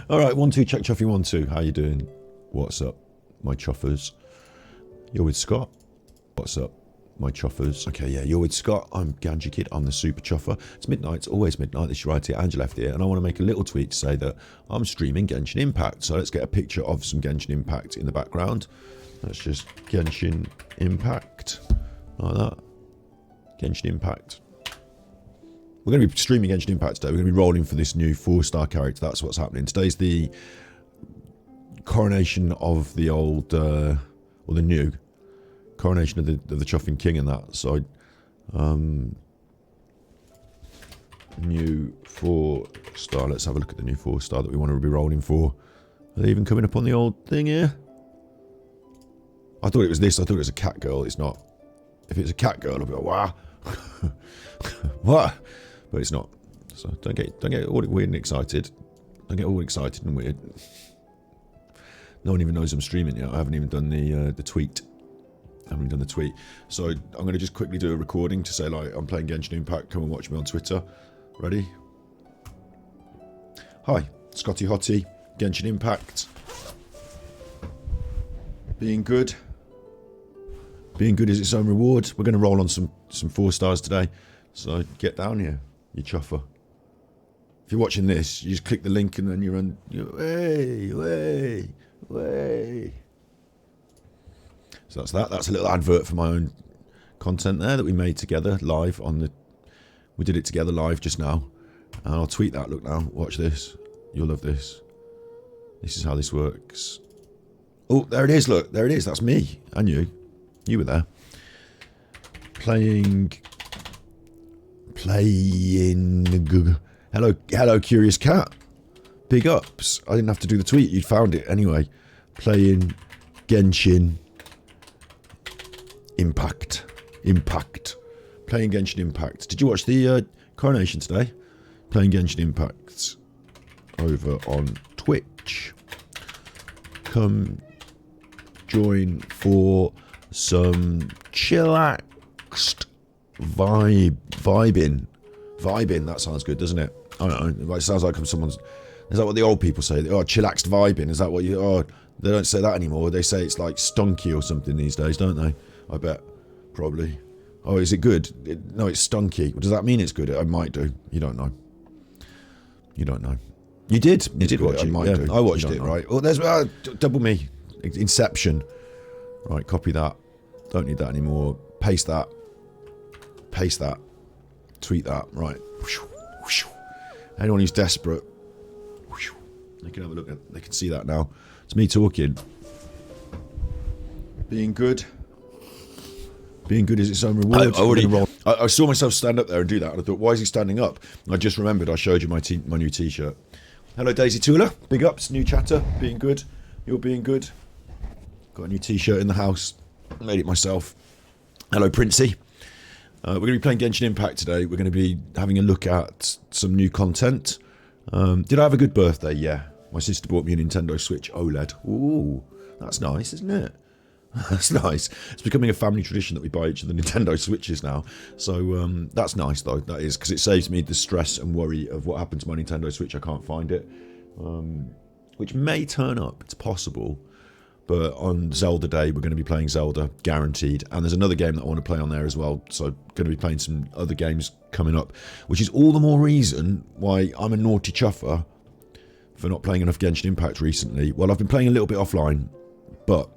All right, 1 2 check Chuffy 1 2. How you doing? What's up, my chuffers? You're with Scott. What's up, my chuffers? Okay, yeah, you're with Scott. I'm Ganja Kid. I'm the super chuffer. It's midnight. It's always midnight. This is right here, Angela left here, and I want to make a little tweet to say that I'm streaming Genshin Impact. So let's get a picture of some Genshin Impact in the background. That's just Genshin Impact, like that. Genshin Impact. We're going to be streaming Genshin Impact today. We're going to be rolling for this new 4-star character. That's what's happening. Today's the coronation of the old, or the new coronation of the Chuffing King and that. So, new 4-star. Let's have a look at the new 4-star that we want to be rolling for. Are they even coming up on the old thing here? I thought it was this. I thought it was a cat girl. It's not. If it's a cat girl, I'll be like, wow. What? But it's not. So don't get all weird and excited. Don't get all excited and weird. No one even knows I'm streaming yet. I haven't even done the tweet. I haven't done the tweet. So I'm going to just quickly do a recording to say, like, I'm playing Genshin Impact. Come and watch me on Twitter. Ready? Hi, Scotty Hottie. Genshin Impact. Being good. Being good is its own reward. We're going to roll on some 4-stars today. So get down here, you chuffer. If you're watching this, you just click the link and then you're on. Way. So that's that. That's a little advert for my own content there that we made together live on the. We did it together live just now, and I'll tweet that. Look now, watch this. You'll love this. This is how this works. Oh, there it is. Look, there it is. That's me and you. You were there. Playing. Hello, Curious Cat. Big ups. I didn't have to do the tweet. You'd found it anyway. Playing Genshin Impact. Playing Genshin Impact. Did you watch the coronation today? Playing Genshin Impact over on Twitch. Come join for some chillaxed vibing. That sounds good, doesn't it? I don't know. It sounds like someone's. Is that what the old people say? Oh, chillaxed vibing. Is that what you? Oh, they don't say that anymore. They say it's like stunky or something these days, don't they? I bet. Probably. Oh, is it good? No, it's stunky. Does that mean it's good? I might do. You don't know. You don't know. You did. You did watch it. I might do. I watched it. Right. Oh, there's double me. Inception. Right. Copy that. Don't need that anymore. Paste that. Tweet that. Right. Anyone who's desperate, they can have a look at. They can see that now. It's me talking. Being good is its own reward. I saw myself stand up there and do that, and I thought, why is he standing up? And I just remembered I showed you my new T-shirt. Hello, Daisy Tula. Big ups, new chatter. Being good. You're being good. Got a new T-shirt in the house. Made it myself. Hello, Princey. We're going to be playing Genshin Impact today. We're going to be having a look at some new content. Did I have a good birthday? Yeah. My sister bought me a Nintendo Switch OLED. Ooh, that's nice, isn't it? That's nice. It's becoming a family tradition that we buy each of the Nintendo Switches now. So that's nice, though. That is, because it saves me the stress and worry of what happened to my Nintendo Switch. I can't find it. Which may turn up. It's possible. But on Zelda Day, we're going to be playing Zelda, guaranteed. And there's another game that I want to play on there as well. So going to be playing some other games coming up. Which is all the more reason why I'm a naughty chuffer for not playing enough Genshin Impact recently. Well, I've been playing a little bit offline. But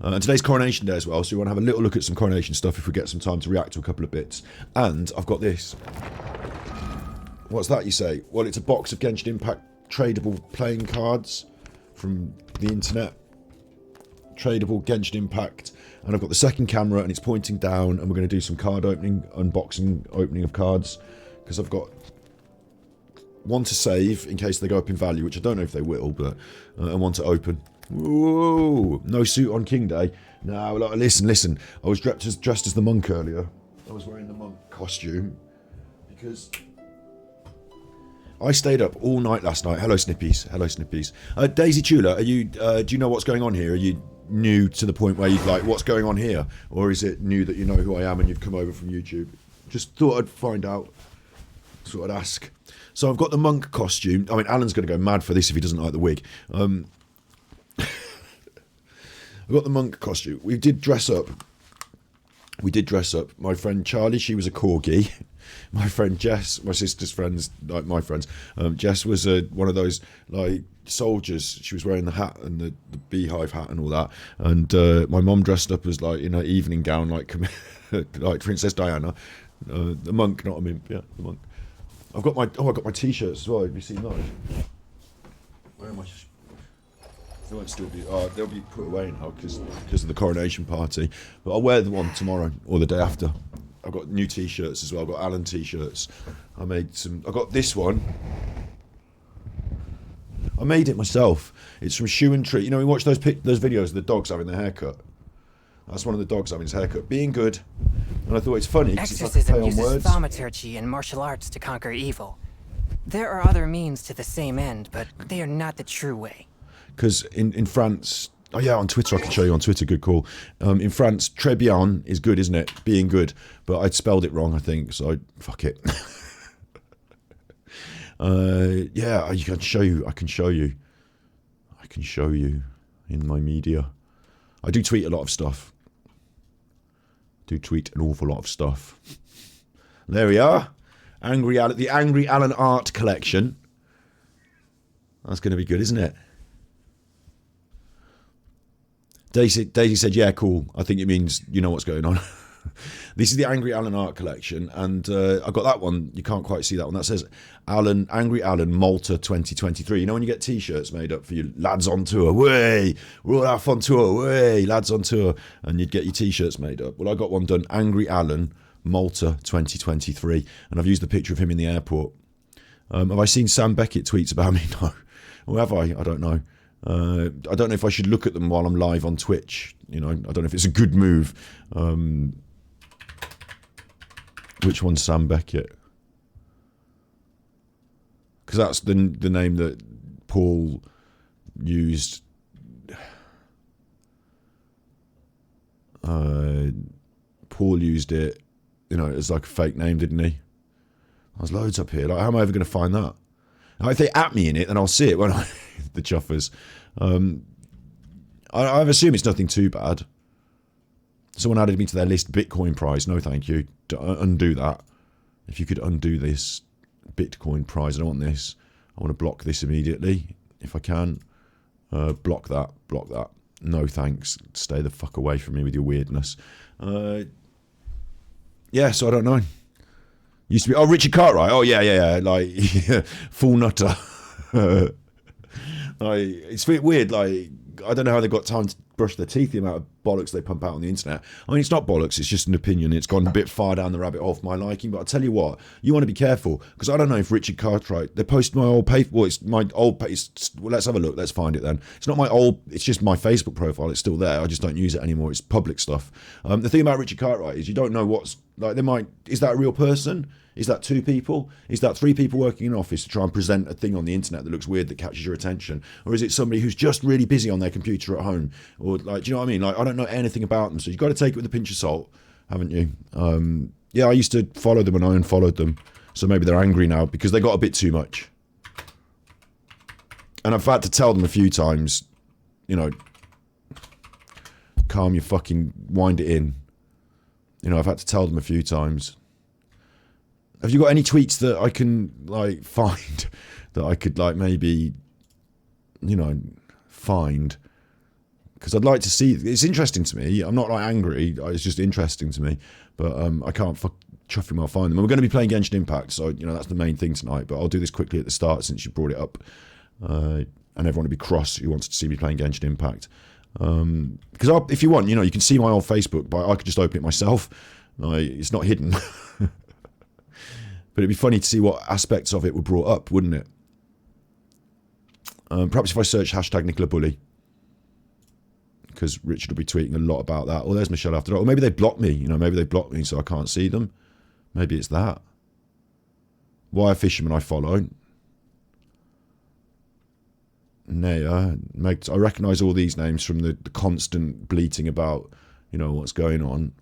and today's Coronation Day as well. So we want to have a little look at some Coronation stuff if we get some time to react to a couple of bits. And I've got this. What's that, you say? Well, it's a box of Genshin Impact tradable playing cards from the internet. Tradable Genshin Impact, and I've got the second camera and it's pointing down, and we're going to do some card opening, opening of cards, because I've got one to save in case they go up in value, which I don't know if they will, but and one to open. Whoa, no suit on King Day. No, like, listen, I was dressed as the monk earlier. I was wearing the monk costume because I stayed up all night last night. Hello, Snippies. Daisy Tula, are you? Do you know what's going on here? Are you new to the point where you'd like, what's going on here? Or is it new that you know who I am and you've come over from YouTube? Just thought I'd find out. That's what I'd ask. So I've got the monk costume. I mean, Alan's going to go mad for this if he doesn't like the wig. I've got the monk costume. We did dress up. My friend Charlie, she was a corgi. My friend Jess, my sister's friends, like my friends, Jess was one of those like soldiers. She was wearing the hat and the beehive hat and all that. And my mum dressed up as like in her evening gown, like like Princess Diana. The monk, not a mimp. Yeah, the monk. I've got my t-shirts as well. Have you seen those? Where am I? They won't still be. They'll be put away now because of the coronation party. But I'll wear the one tomorrow or the day after. I've got new t-shirts as well. I've got Alan t-shirts. I made some. I got this one. I made it myself. It's from Shoe and Treat. You know, we watch those videos of the dogs having their haircut. That's one of the dogs having his haircut. Being good. And I thought it's funny because it's like a play on uses words. thaumaturgy and martial arts to conquer evil. There are other means to the same end, but they are not the true way. Because in France, oh yeah, on Twitter, I can show you on Twitter, good call. In France, très bien is good, isn't it? Being good. But I'd spelled it wrong, I think, so fuck it. Yeah, I can show you in my media. I do tweet a lot of stuff. Do tweet an awful lot of stuff. There we are. The Angry Alan Art Collection. That's going to be good, isn't it? Daisy said, yeah, cool. I think it means you know what's going on. This is the Angry Alan Art Collection, and I got that one. You can't quite see that one. That says Angry Alan Malta 2023. You know when you get T-shirts made up for you lads on tour, way, we're all off on tour, way, lads on tour, and you'd get your T-shirts made up. Well, I got one done, Angry Alan Malta 2023, and I've used the picture of him in the airport. Have I seen Sam Beckett tweets about me? No. Or have I? I don't know. I don't know if I should look at them while I'm live on Twitch. You know, I don't know if it's a good move. Which one's Sam Beckett? Because that's the name that Paul used. Paul used it, you know, as like a fake name, didn't he? There's loads up here. Like, how am I ever going to find that? Now, if they at me in it, then I'll see it, won't I? The chuffers. I assume it's nothing too bad. Someone added me to their list. Bitcoin prize. No, thank you. Undo that. If you could undo this Bitcoin prize. I don't want this. I want to block this immediately. If I can. Block that. Block that. No, thanks. Stay the fuck away from me with your weirdness. Yeah, so I don't know. Used to be, Richard Cartwright. Oh, yeah. Like, full nutter. Like, it's a bit weird. Like, I don't know how they got time to brush their teeth, the amount of bollocks they pump out on the internet. I mean, it's not bollocks, it's just an opinion. It's gone a bit far down the rabbit hole for my liking. But I'll tell you what, you want to be careful, because I don't know if Richard Cartwright, they posted my old paper. Well, it's my old page. Well, let's have a look. Let's find it then. It's not my old, it's just my Facebook profile. It's still there. I just don't use it anymore. It's public stuff. The thing about Richard Cartwright is you don't know what's, like, is that a real person? Is that two people? Is that three people working in an office to try and present a thing on the internet that looks weird that catches your attention? Or is it somebody who's just really busy on their computer at home? Or, like, do you know what I mean? Like, I don't know anything about them, so you've got to take it with a pinch of salt, haven't you? Yeah, I used to follow them and I unfollowed them, so maybe they're angry now because they got a bit too much. And I've had to tell them a few times, you know, calm your fucking, wind it in. You know, I've had to tell them a few times. Have you got any tweets that I can, like, find that I could, like, maybe, you know, find? Because I'd like to see. It's interesting to me. I'm not, like, angry. It's just interesting to me. But I can't chuffing well find them. And we're going to be playing Genshin Impact, so, you know, that's the main thing tonight. But I'll do this quickly at the start since you brought it up. And everyone will be cross who wants to see me playing Genshin Impact. Because if you want, you know, you can see my old Facebook, but I could just open it myself. It's not hidden. But it'd be funny to see what aspects of it were brought up, wouldn't it? Perhaps if I search hashtag Nicola Bully. Because Richard will be tweeting a lot about that. Oh, there's Michelle after that. Or maybe they blocked me. You know, maybe they blocked me so I can't see them. Maybe it's that. Wire Fisherman I follow. Naya. I recognise all these names from the constant bleating about, you know, what's going on.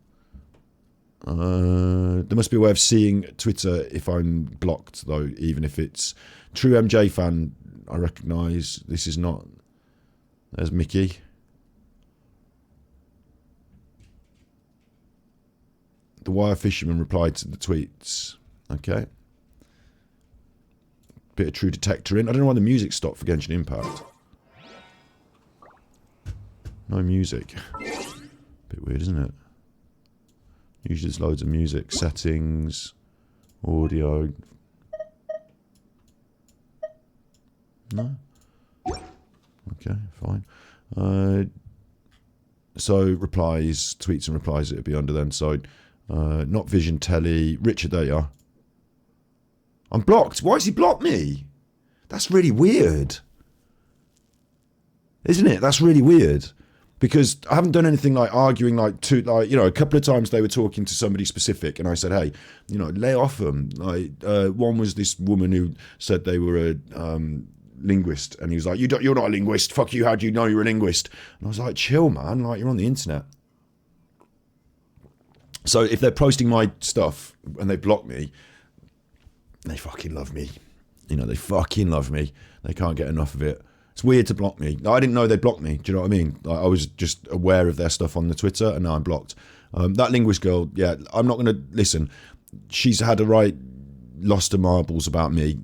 There must be a way of seeing Twitter if I'm blocked, though, even if it's true MJ fan. I recognise this is not. There's Mickey. The Wire Fisherman replied to the tweets. Okay. Bit of True Detector in. I don't know why the music stopped for Genshin Impact. No music. Bit weird, isn't it? Usually there's loads of music. Settings. Audio. No? Okay, fine. So replies, tweets and replies, it would be under then. So, not Vision Telly. Richard, there you are. I'm blocked. Why has he blocked me? That's really weird. Isn't it? That's really weird. Because I haven't done anything like arguing a couple of times they were talking to somebody specific and I said, hey, lay off them. One was this woman who said they were a linguist and he was like, you're not a linguist. Fuck you. How do you know you're a linguist? And I was like, chill, man. Like, you're on the internet. So if they're posting my stuff and they block me, they fucking love me. They fucking love me. They can't get enough of it. It's weird to block me. I didn't know they blocked me. Do you know what I mean? I was just aware of their stuff on the Twitter and now I'm blocked. That linguist girl, yeah, I'm not going to listen. She's had a right lost her marbles about me.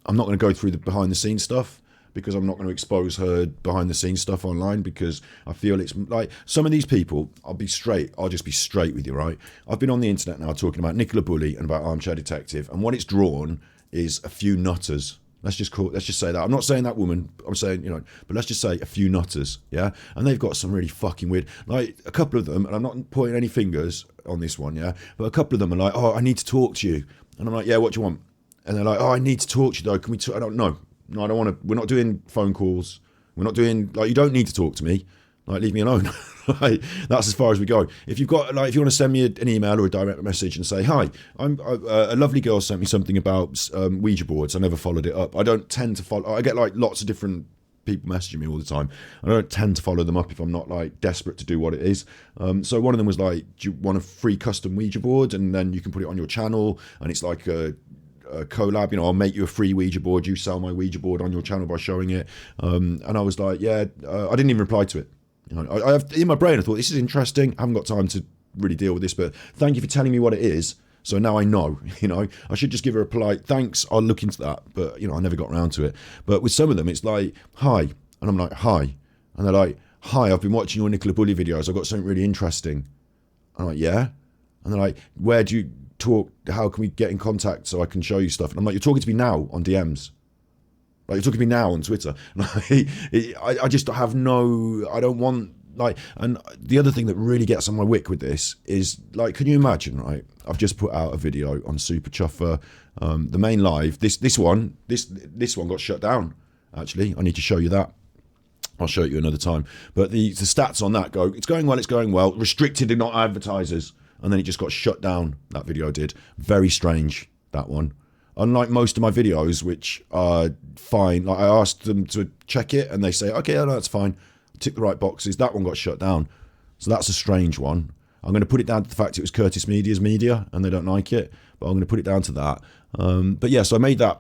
I'm not going to go through the behind the scenes stuff because I'm not going to expose her behind the scenes stuff online because I feel it's like some of these people, I'll just be straight with you, right? I've been on the internet now talking about Nicola Bully and about Armchair Detective and what it's drawn is a few nutters. Let's just say that. I'm not saying that woman. I'm saying, but let's just say a few nutters, yeah? And they've got some really fucking weird, like a couple of them, and I'm not pointing any fingers on this one, yeah? But a couple of them are like, oh, I need to talk to you. And I'm like, yeah, what do you want? And they're like, oh, I need to talk to you though. Can we talk? I don't know. No, I don't want to. We're not doing phone calls. We're not doing, you don't need to talk to me. Leave me alone. That's as far as we go. If you've got, if you want to send me an email or a direct message and say, hi, I'm a lovely girl sent me something about Ouija boards. I never followed it up. I don't tend to follow. I get lots of different people messaging me all the time. I don't tend to follow them up if I'm not desperate to do what it is. So one of them was like, do you want a free custom Ouija board? And then you can put it on your channel and it's like a collab, I'll make you a free Ouija board. You sell my Ouija board on your channel by showing it. And I was like, yeah, I didn't even reply to it. I have in my brain, I thought this is interesting. I haven't got time to really deal with this, but thank you for telling me what it is. So now I know, I should just give her a polite thanks. I'll look into that. But, I never got around to it. But with some of them, it's like, hi. And I'm like, hi. And they're like, hi, I've been watching your Nicola Bully videos. I've got something really interesting. I'm like, yeah. And they're like, where do you talk? How can we get in contact so I can show you stuff? And I'm like, you're talking to me now on DMs. You're talking to me now on Twitter. I just have I don't want, and the other thing that really gets on my wick with this is, can you imagine, right? I've just put out a video on Super Chuffer, the main live. This one got shut down, actually. I need to show you that. I'll show it you another time. But the stats on that go, it's going well, restricted and not advertisers. And then it just got shut down, that video did. Very strange, that one. Unlike most of my videos, which are fine, I asked them to check it and they say, okay, no, that's fine. Tick the right boxes. That one got shut down. So that's a strange one. I'm going to put it down to the fact it was Curtis Media's media and they don't like it, but I'm going to put it down to that. But yeah, so I made that,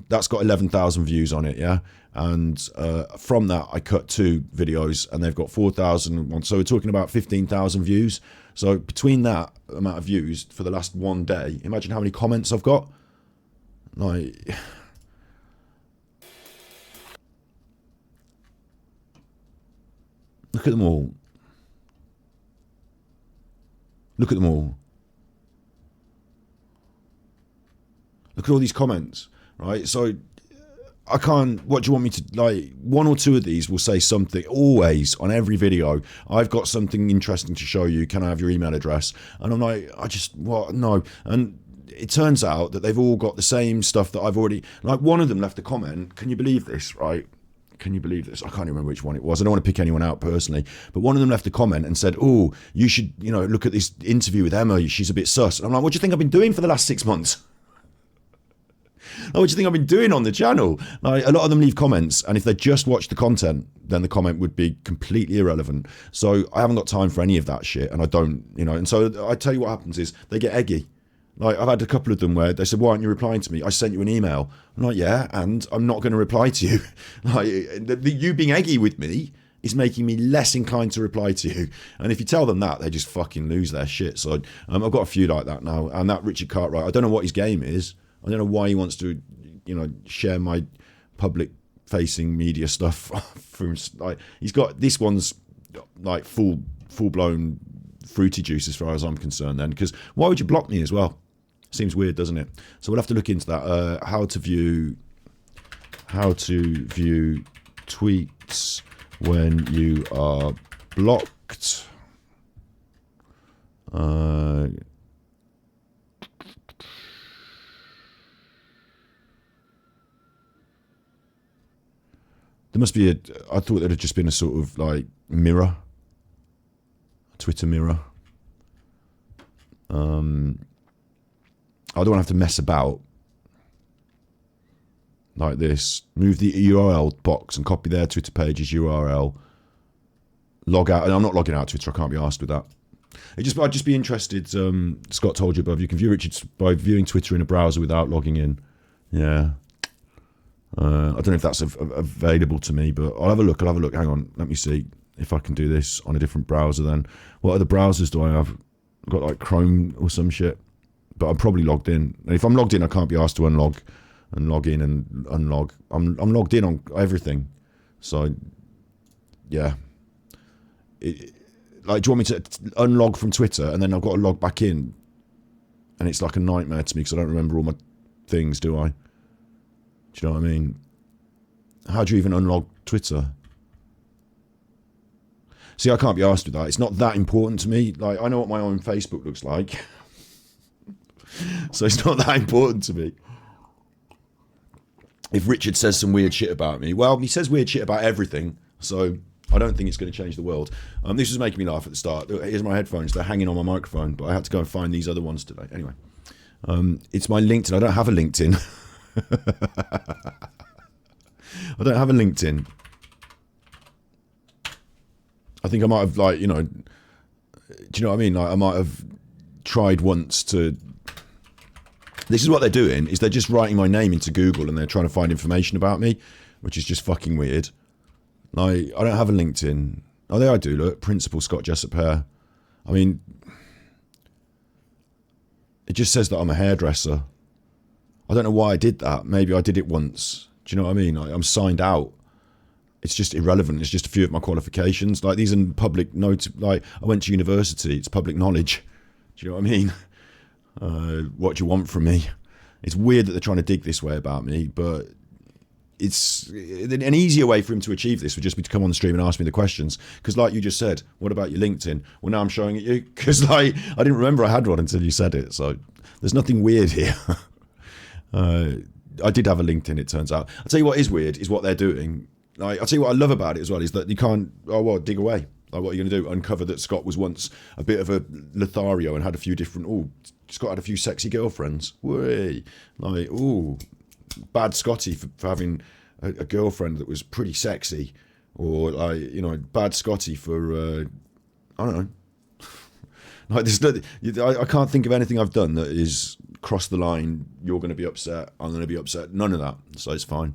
that's got 11,000 views on it, yeah? And from that, I cut 2 videos and they've got 4,000. So we're talking about 15,000 views. So between that amount of views for the last one day, imagine how many comments I've got. Look at them all. Look at them all. Look at all these comments, right? So I can't, what do you want me to, one or two of these will say something, always, on every video, I've got something interesting to show you, can I have your email address? And I'm like, no. And it turns out that they've all got the same stuff that I've already, one of them left a comment, can you believe this, right? Can you believe this? I can't remember which one it was. I don't want to pick anyone out personally, but one of them left a comment and said, oh, you should, look at this interview with Emma, she's a bit sus. And I'm like, what do you think I've been doing for the last 6 months? What do you think I've been doing on the channel? Like, a lot of them leave comments, and if they just watch the content, then the comment would be completely irrelevant. So I haven't got time for any of that shit, and I don't, and so I tell you what happens is they get eggy. Like, I've had a couple of them where they said, why aren't you replying to me? I sent you an email. I'm like, yeah, and I'm not going to reply to you. Like, you being eggy with me is making me less inclined to reply to you. And if you tell them that, they just fucking lose their shit. So I've got a few like that now. And that Richard Cartwright, I don't know what his game is. I don't know why he wants to, share my public-facing media stuff. From like, he's got, this one's like full-blown fruity juice as far as I'm concerned then. Because why would you block me as well? Seems weird, doesn't it? So we'll have to look into that. How to view tweets when you are blocked. There must be I thought there had just been a sort of like mirror, a Twitter mirror. I don't want to have to mess about like this. Move the URL box and copy their Twitter page's URL. Log out, and I'm not logging out Twitter. I can't be asked with that. I'd just be interested. Scott told you above. You can view Richard by viewing Twitter in a browser without logging in. Yeah. I don't know if that's available to me, but I'll have a look. Hang on, let me see if I can do this on a different browser. Then, what other browsers do I have? I've got like Chrome or some shit, but I'm probably logged in. And if I'm logged in, I can't be asked to unlog and log in and unlog. I'm logged in on everything, so yeah. Like, do you want me to unlog from Twitter and then I've got to log back in? And it's like a nightmare to me because I don't remember all my things, do I? Do you know what I mean? How do you even unlog Twitter? See, I can't be asked with that. It's not that important to me. Like, I know what my own Facebook looks like. So it's not that important to me. If Richard says some weird shit about me, well, he says weird shit about everything. So I don't think it's going to change the world. This was making me laugh at the start. Here's my headphones. They're hanging on my microphone, but I had to go and find these other ones today. Anyway, it's my LinkedIn. I don't have a LinkedIn. I don't have a LinkedIn. I think I might have, like, do you know what I mean? Like, I might have tried once to... This is what they're doing, is they're just writing my name into Google and they're trying to find information about me, which is just fucking weird. Like, I don't have a LinkedIn. Oh, there I do, look. Principal Scott Jessup Hair. I mean, it just says that I'm a hairdresser. I don't know why I did that. Maybe I did it once. Do you know what I mean? I'm signed out. It's just irrelevant. It's just a few of my qualifications. Like, these are public notes. Like, I went to university. It's public knowledge. Do you know what I mean? What do you want from me? It's weird that they're trying to dig this way about me, but it's an easier way for him to achieve this would just be to come on the stream and ask me the questions. Because like you just said, what about your LinkedIn? Well, now I'm showing it you. Because like, I didn't remember I had one until you said it. So there's nothing weird here. I did have a LinkedIn, it turns out. I'll tell you what is weird is what they're doing. Like, I'll tell you what I love about it as well is that you can't, dig away. Like, what are you going to do? Uncover that Scott was once a bit of a Lothario and had a few different, Scott had a few sexy girlfriends. Way. Like, bad Scotty for having a girlfriend that was pretty sexy. Or, like, bad Scotty for, I don't know. Like, I can't think of anything I've done that is crossed the line. You're going to be upset. I'm going to be upset. None of that. So it's fine.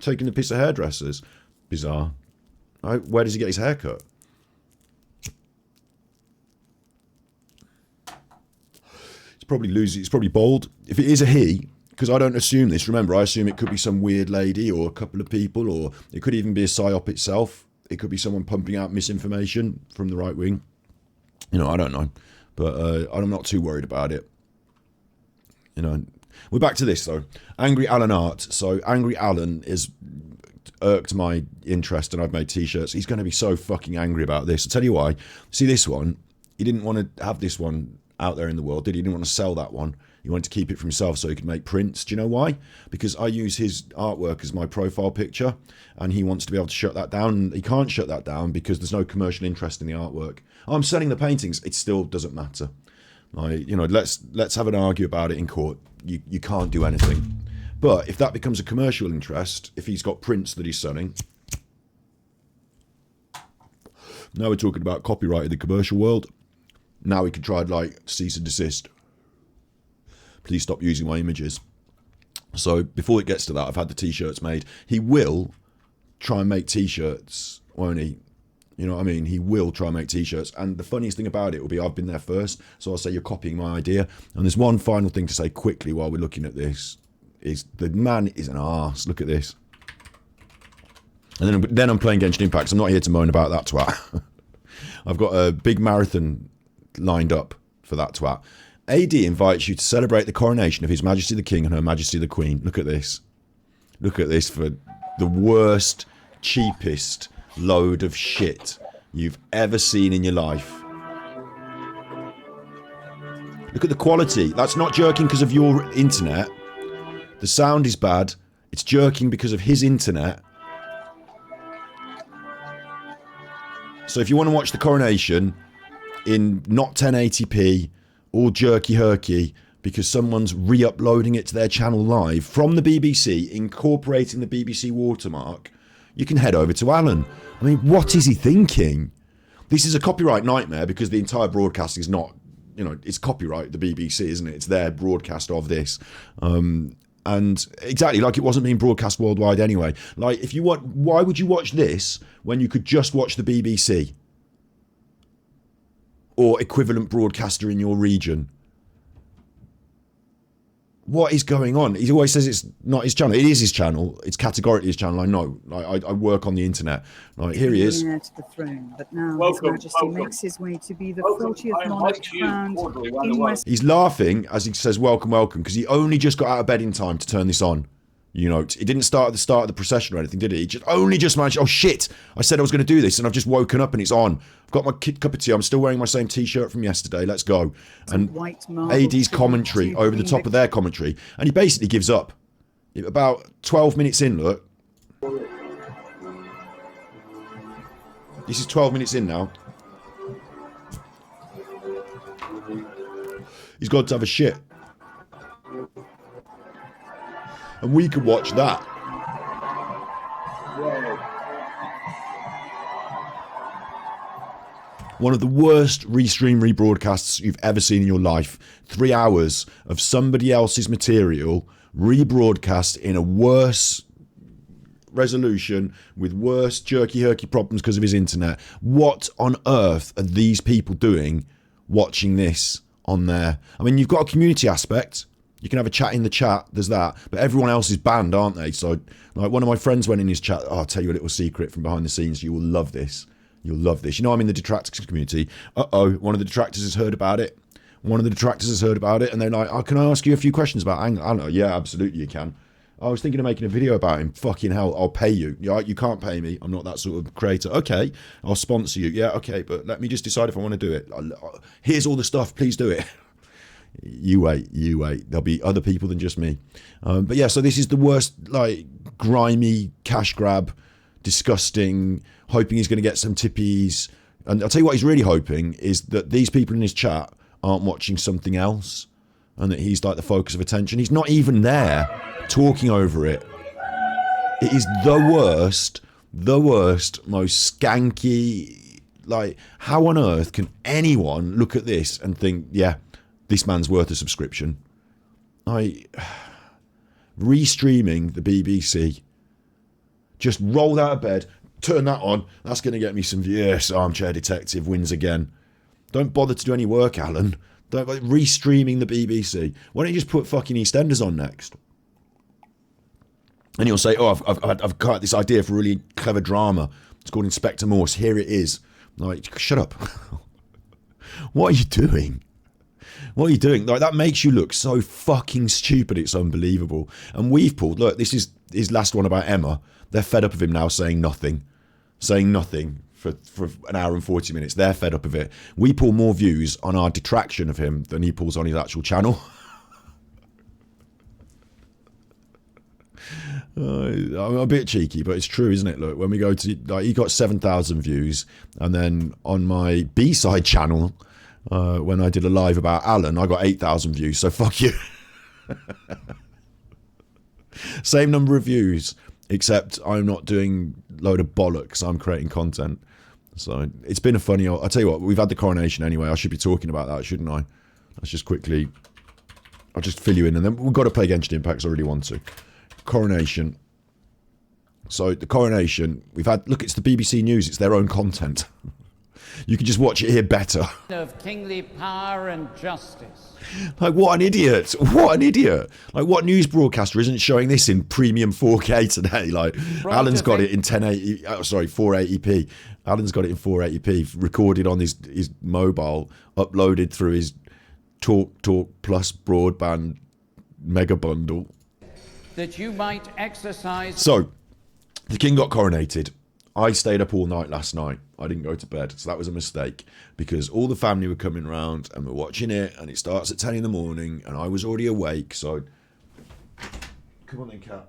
Taking the piss of hairdressers. Bizarre. Right? Where does he get his hair cut? It's probably Lucy. It's probably bald. If it is a he, because I don't assume this. Remember, I assume it could be some weird lady or a couple of people, or it could even be a psyop itself. It could be someone pumping out misinformation from the right wing. I don't know. But I'm not too worried about it. We're back to this, though. Angry Alan Art. So Angry Alan is irked my interest, and I've made T-shirts. He's going to be so fucking angry about this. I'll tell you why. See this one? He didn't want to have this one out there in the world, did he? He didn't want to sell that one. He wanted to keep it for himself so he could make prints. Do you know why? Because I use his artwork as my profile picture, and he wants to be able to shut that down. He can't shut that down because there's no commercial interest in the artwork. I'm selling the paintings. It still doesn't matter. Like, you know, let's have an argue about it in court. You can't do anything. But if that becomes a commercial interest, if he's got prints that he's selling, now we're talking about copyright in the commercial world. Now we can try like cease and desist. Please stop using my images. So before it gets to that, I've had the t-shirts made. He will try and make t-shirts, won't he? You know what I mean? He will try and make t-shirts. And the funniest thing about it will be I've been there first. So I'll say you're copying my idea. And there's one final thing to say quickly while we're looking at this. Is the man is an arse. Look at this. And then I'm playing Genshin Impact. I'm not here to moan about that twat. I've got a big marathon lined up for that twat. AD invites you to celebrate the coronation of His Majesty the King and Her Majesty the Queen. Look at this. Look at this for the worst, cheapest load of shit you've ever seen in your life. Look at the quality. That's not jerking because of your internet. The sound is bad. It's jerking because of his internet. So if you want to watch the coronation in not 1080p, all jerky-herky, because someone's re-uploading it to their channel live from the BBC, incorporating the BBC watermark, you can head over to Alan. I mean, what is he thinking? This is a copyright nightmare because the entire broadcast is not, you know, it's copyright, the BBC, isn't it? It's their broadcast of this. And exactly, like it wasn't being broadcast worldwide anyway. Like, if you want, why would you watch this when you could just watch the BBC? Or equivalent broadcaster in your region? What is going on? He always says it's not his channel. It is his channel. It's categorically his channel. I know. Like, I work on the internet. Like, here he is. To the throne, but now His Majesty makes his way to be the 40th monarch crowned in West. He's laughing as he says welcome, welcome, because he only just got out of bed in time to turn this on. You know, it didn't start at the start of the procession or anything, did it? He just only just managed. Oh shit! I said I was going to do this, and I've just woken up and it's on. I've got my cup of tea. I'm still wearing my same t-shirt from yesterday. Let's go. And AD's commentary over the top of their commentary, and he basically gives up. About 12 minutes in, look. This is 12 minutes in now. He's got to have a shit. And we could watch that. One of the worst restream rebroadcasts you've ever seen in your life. 3 hours of somebody else's material rebroadcast in a worse resolution with worse jerky-herky problems because of his internet. What on earth are these people doing watching this on there? I mean, you've got a community aspect. You can have a chat in the chat, there's that. But everyone else is banned, aren't they? So, like, one of my friends went in his chat. Oh, I'll tell you a little secret from behind the scenes. You will love this. You'll love this. You know, I'm in the detractors community. One of the detractors has heard about it. One of the detractors has heard about it. And they're like, oh, can I ask you a few questions about Ang? I don't know. Yeah, absolutely you can. I was thinking of making a video about him. Fucking hell, I'll pay you. You can't pay me. I'm not that sort of creator. Okay, I'll sponsor you. Yeah, okay, but let me just decide if I want to do it. Here's all the stuff. Please do it. You wait. There'll be other people than just me. But yeah, so this is the worst, like, grimy cash grab, disgusting, hoping he's going to get some tippies. And I'll tell you what he's really hoping is that these people in his chat aren't watching something else and that he's like the focus of attention. He's not even there talking over it. It is the worst, most skanky, like, how on earth can anyone look at this and think, yeah, this man's worth a subscription? Restreaming the BBC. Just rolled out of bed, turn that on. That's going to get me some views. Yes, Armchair Detective wins again. Don't bother to do any work, Alan. Don't restreaming the BBC. Why don't you just put fucking EastEnders on next? And he'll say, oh, I've got this idea for a really clever drama. It's called Inspector Morse. Here it is. Like, shut up. What are you doing? What are you doing? Like, that makes you look so fucking stupid. It's unbelievable. And we've pulled, look, this is his last one about Emma. They're fed up of him now saying nothing for an hour and 40 minutes. They're fed up of it. We pull more views on our detraction of him than he pulls on his actual channel. I'm a bit cheeky, but it's true, isn't it? Look, when we go to, like, he got 7,000 views, and then on my B-side channel, when I did a live about Alan. I got 8,000 views, so fuck you. Same number of views, except I'm not doing load of bollocks. I'm creating content. So it's been a funny... I'll tell you what, we've had the coronation anyway. I should be talking about that, shouldn't I? Let's just quickly... I'll just fill you in, and then we've got to play Genshin Impact, so I really want to. Coronation. So the coronation, we've had... Look, it's the BBC News. It's their own content. You can just watch it here better. Of kingly power and justice. Like, what an idiot. What an idiot. Like, what news broadcaster isn't showing this in premium 4K today? Like, Alan's got it in 480p. Alan's got it in 480p, recorded on his mobile, uploaded through his Talk Plus broadband mega bundle. That you might exercise... So, the king got coronated. I stayed up all night last night. I didn't go to bed, so that was a mistake, because all the family were coming round and we're watching it, and it starts at 10 in the morning, and I was already awake, so... Come on then, cat.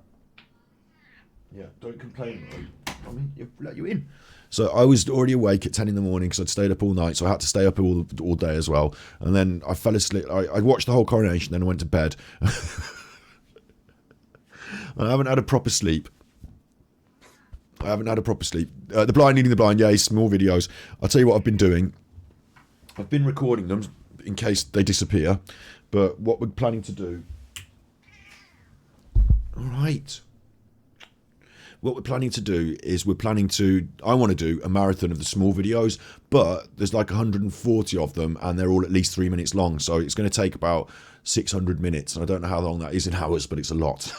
Yeah, don't complain. I mean, let you in. So I was already awake at 10 in the morning because I'd stayed up all night, so I had to stay up all day as well. And then I fell asleep. I watched the whole coronation, then I went to bed. I haven't had a proper sleep. The Blind Leading the Blind, yay, small videos. I'll tell you what I've been doing. I've been recording them in case they disappear. But what we're planning to do... Alright. What we're planning to do is I want to do a marathon of the small videos, but there's like 140 of them and they're all at least 3 minutes long. So it's going to take about 600 minutes. And I don't know how long that is in hours, but it's a lot.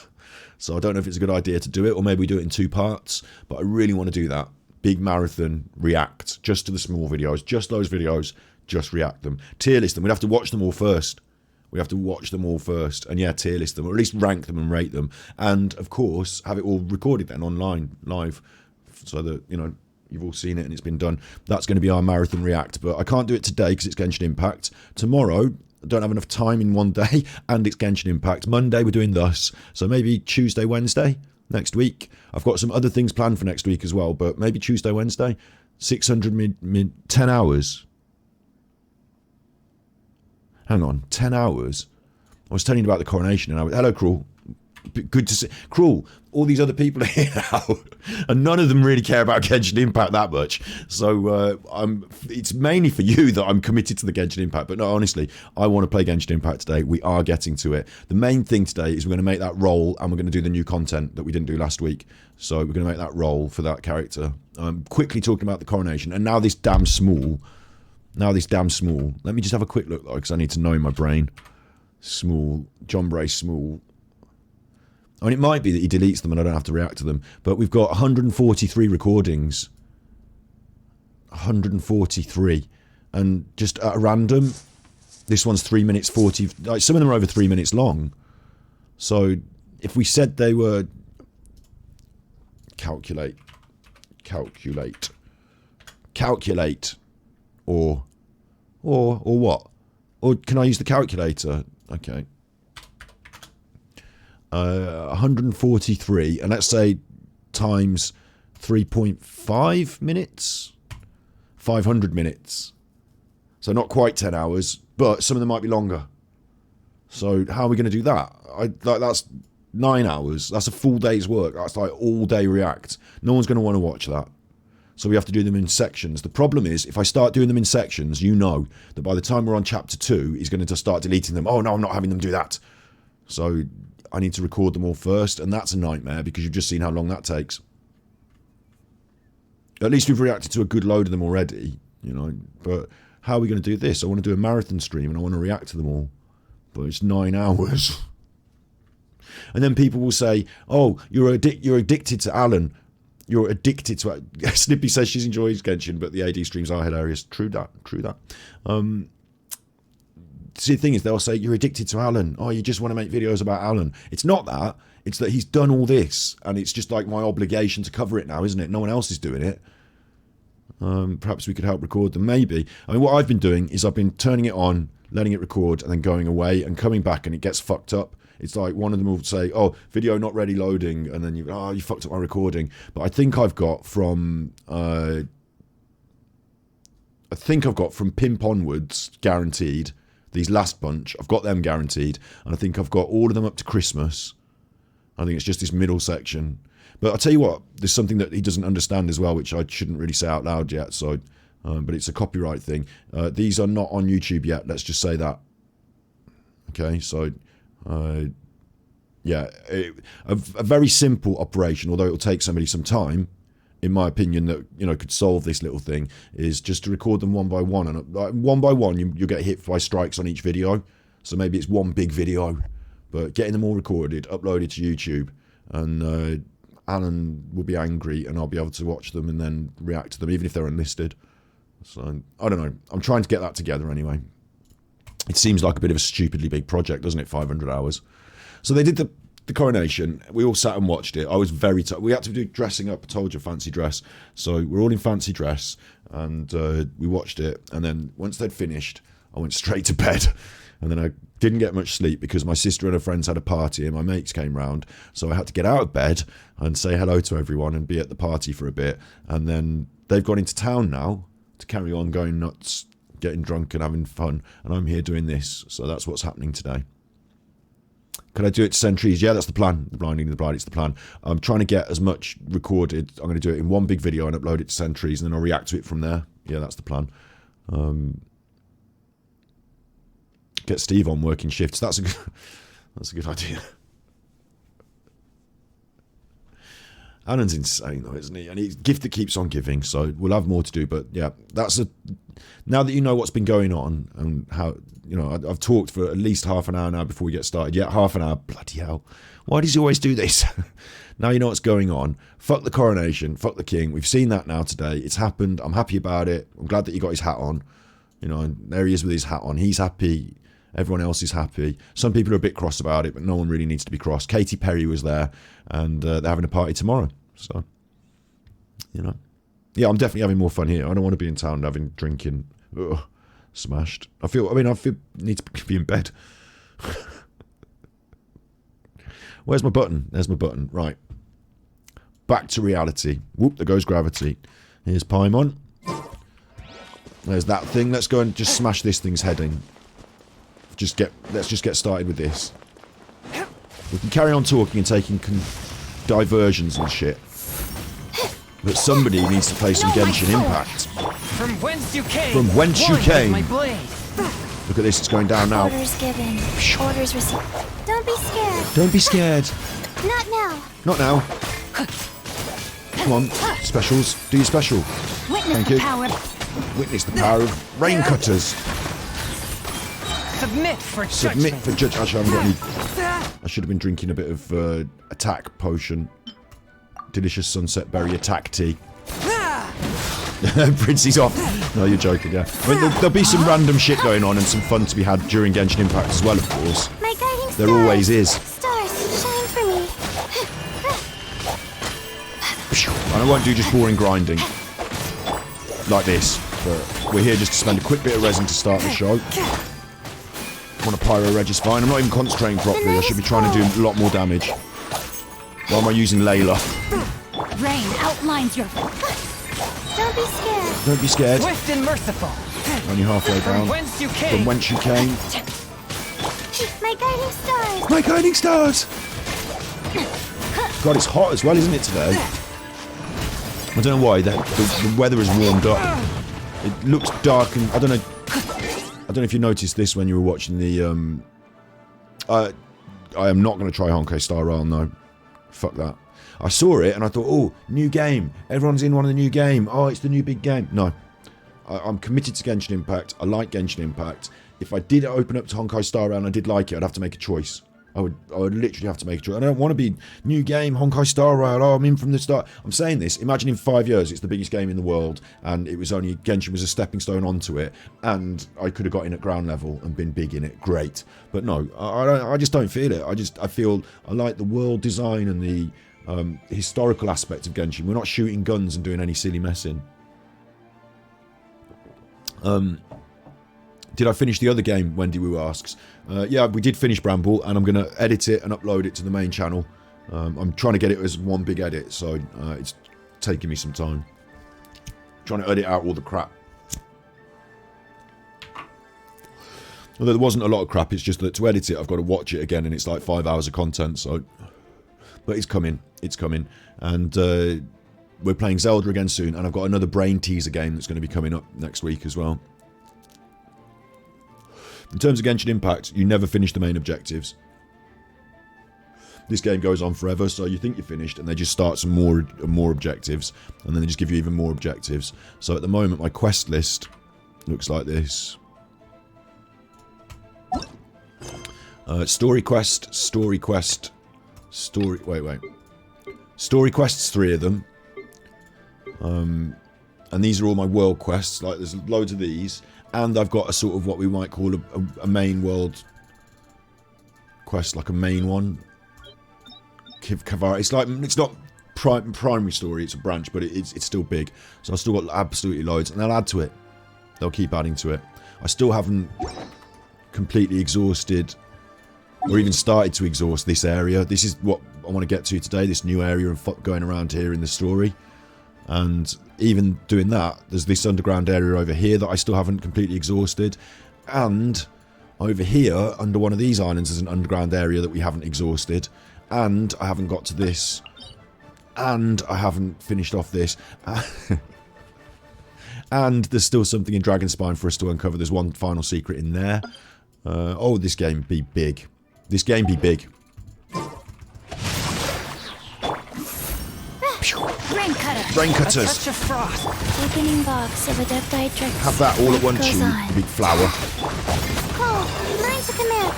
So I don't know if it's a good idea to do it, or maybe we do it in 2 parts, but I really want to do that. Big marathon, react, just to the small videos, just those videos, just react them. Tier list them. We'd have to watch them all first. And yeah, tier list them, or at least rank them and rate them. And of course, have it all recorded then online, live, so that, you know, you've all seen it and it's been done. That's going to be our marathon react, but I can't do it today because it's Genshin Impact. Tomorrow, I don't have enough time in one day, and it's Genshin Impact. Monday, we're doing thus, so maybe Tuesday, Wednesday next week. I've got some other things planned for next week as well, but maybe Tuesday, Wednesday, 600 10 hours. Hang on, 10 hours? I was telling you about the coronation, and I went, hello, Cruel. Good to see. Cruel, all these other people are here now, and none of them really care about Genshin Impact that much. So it's mainly for you that I'm committed to the Genshin Impact. But no, honestly, I want to play Genshin Impact today. We are getting to it. The main thing today is we're going to make that roll, and we're going to do the new content that we didn't do last week. So we're going to make that roll for that character. I'm quickly talking about the coronation, and now this damn small. Let me just have a quick look, though, because I need to know in my brain. Small. John Bray Small. I mean, it might be that he deletes them and I don't have to react to them. But we've got 143 recordings. 143. And just at random, this one's 3 minutes 40. Like, some of them are over 3 minutes long. So if we said they were... Calculate. Or what? Or can I use the calculator? Okay. 143, and let's say times 3.5 minutes, 500 minutes. So not quite 10 hours, but some of them might be longer. So how are we going to do that? That's 9 hours. That's a full day's work. That's like all day react. No one's going to want to watch that. So we have to do them in sections. The problem is, if I start doing them in sections, you know that by the time we're on chapter 2, he's going to just start deleting them. Oh, no, I'm not having them do that. So I need to record them all first, and that's a nightmare because you've just seen how long that takes. At least we've reacted to a good load of them already, you know. But how are we going to do this? I want to do a marathon stream, and I want to react to them all. But it's 9 hours. And then people will say, oh, you're addicted to Alan. You're addicted to it. Snippy says she enjoys Genshin, but the AD streams are hilarious. True that. See, the thing is, they'll say, you're addicted to Alan. Oh, you just want to make videos about Alan. It's not that. It's that he's done all this, and it's just like my obligation to cover it now, isn't it? No one else is doing it. Perhaps we could help record them. Maybe. I mean, what I've been doing is I've been turning it on, letting it record, and then going away and coming back, and it gets fucked up. It's like one of them will say, oh, video not ready loading, and then you fucked up my recording. But I think I've got from I think I've got from Pimp onwards guaranteed. These last bunch, I've got them guaranteed, and I think I've got all of them up to Christmas. I think it's just this middle section. But I'll tell you what, there's something that he doesn't understand as well, which I shouldn't really say out loud yet. So, but it's a copyright thing. These are not on YouTube yet. Let's just say that. Okay, so yeah, a very simple operation, although it'll take somebody some time, in my opinion, that could solve this little thing, is just to record them one by one, and one by one you'll get hit by strikes on each video. So maybe it's one big video, but getting them all recorded, uploaded to YouTube, and Alan will be angry, and I'll be able to watch them and then react to them, even if they're unlisted. So I don't know. I'm trying to get that together anyway. It seems like a bit of a stupidly big project, doesn't it? 500 hours. So they did the coronation. We all sat and watched it. I was very tired. We had to do dressing up. I told you, fancy dress. So we're all in fancy dress, and we watched it. And then once they'd finished, I went straight to bed. And then I didn't get much sleep because my sister and her friends had a party and my mates came round. So I had to get out of bed and say hello to everyone and be at the party for a bit. And then they've gone into town now to carry on going nuts, getting drunk and having fun. And I'm here doing this. So that's what's happening today. Could I do it to Sentries? Yeah, that's the plan. The Blind Leading the Bride, it's the plan. I'm trying to get as much recorded. I'm going to do it in one big video and upload it to Sentries, and then I'll react to it from there. Yeah, that's the plan. Get Steve on working shifts. That's a good idea. Alan's insane though, isn't he? And he's a gift that keeps on giving, so we'll have more to do. But yeah, now that you know what's been going on and how, I've talked for at least half an hour now before we get started. Yeah, half an hour. Bloody hell. Why does he always do this? Now you know what's going on. Fuck the coronation. Fuck the king. We've seen that now today. It's happened. I'm happy about it. I'm glad that he got his hat on. And there he is with his hat on. He's happy. Everyone else is happy. Some people are a bit cross about it, but no one really needs to be cross. Katy Perry was there, and they're having a party tomorrow. So, yeah, I'm definitely having more fun here. I don't want to be in town having drinking. Ugh, smashed. I feel need to be in bed. Where's my button? There's my button. Right. Back to reality. Whoop, there goes gravity. Here's Paimon. There's that thing. Let's go and just smash this thing's head in. Let's just get started with this. We can carry on talking and taking diversions and shit. But somebody needs to play some Genshin Impact. From whence you came. From whence you came. My blade. Look at this, it's going down now. Orders given. Orders received. Don't be scared. Don't be scared. Not now. Not now. Come on, specials. Do your special. Witness Thank the you. power. Witness the power of rain cutters. Submit for Submit judgment. for judge. Actually, I haven't got any. I should have been drinking a bit of attack potion. Delicious sunset berry attack tea. Princey's off. No, you're joking, yeah. I mean, there'll be some random shit going on and some fun to be had during Genshin Impact as well, of course. My guiding There stars. always is. Stars, shine for me. And I won't do just boring grinding like this, but we're here just to spend a quick bit of resin to start the show. I want to pyro reg is fine. I'm not even concentrating properly. I should be trying to do a lot more damage. Why am I using Layla? Rain outlines your... Don't be scared. Don't be scared. Swift and merciful. Only halfway From down. whence you came. From whence you came. My guiding stars. My guiding stars! God, it's hot as well, isn't it, today? I don't know why. The weather has warmed up. It looks dark and... I don't know if you noticed this when you were watching the... I am not going to try Honkai Star Rail, no. Fuck that. I saw it and I thought, oh, new game. Everyone's in one of the new game. Oh, it's the new big game. No. I'm committed to Genshin Impact. I like Genshin Impact. If I did open up to Honkai Star Rail and I did like it, I'd have to make a choice. I would literally have to make a choice. I don't want to be new game, Honkai Star Rail. Oh, I'm in from the start. I'm saying this. Imagine in 5 years, it's the biggest game in the world, and it was only Genshin was a stepping stone onto it, and I could have got in at ground level and been big in it. Great, but no, I just don't feel it. I feel I like the world design and the historical aspect of Genshin. We're not shooting guns and doing any silly messing. Did I finish the other game, Wendy Wu asks. Yeah, we did finish Bramble, and I'm going to edit it and upload it to the main channel. I'm trying to get it as one big edit, so it's taking me some time. Trying to edit out all the crap. Although there wasn't a lot of crap, it's just that to edit it, I've got to watch it again, and it's like 5 hours of content, so... But it's coming. It's coming. And we're playing Zelda again soon, and I've got another Brain teaser game that's going to be coming up next week as well. In terms of Genshin Impact, you never finish the main objectives. This game goes on forever, so you think you're finished, and they just start some more objectives, and then they just give you even more objectives. So at the moment, my quest list looks like this. Story quest, story quest, story... Wait. Story quests, 3 of them. And these are all my world quests. Like, there's loads of these. And I've got a sort of what we might call a main world quest, like a main one. Kavari. It's like, it's not primary story, it's a branch, but it's still big. So I've still got absolutely loads. And they'll add to it. They'll keep adding to it. I still haven't completely exhausted... or even started to exhaust this area. This is what I want to get to today, this new area of going around here in the story. And even doing that, there's this underground area over here that I still haven't completely exhausted. And over here, under one of these islands, there's an underground area that we haven't exhausted. And I haven't got to this. And I haven't finished off this. And there's still something in Dragonspine for us to uncover. There's one final secret in there. Oh, this game be big. This game be big. Rain cutter. Rain A cutters. touch of frost. Opening box of Adepti tricks. Have that all at once, Goes you on. big flower. Cole, line to command.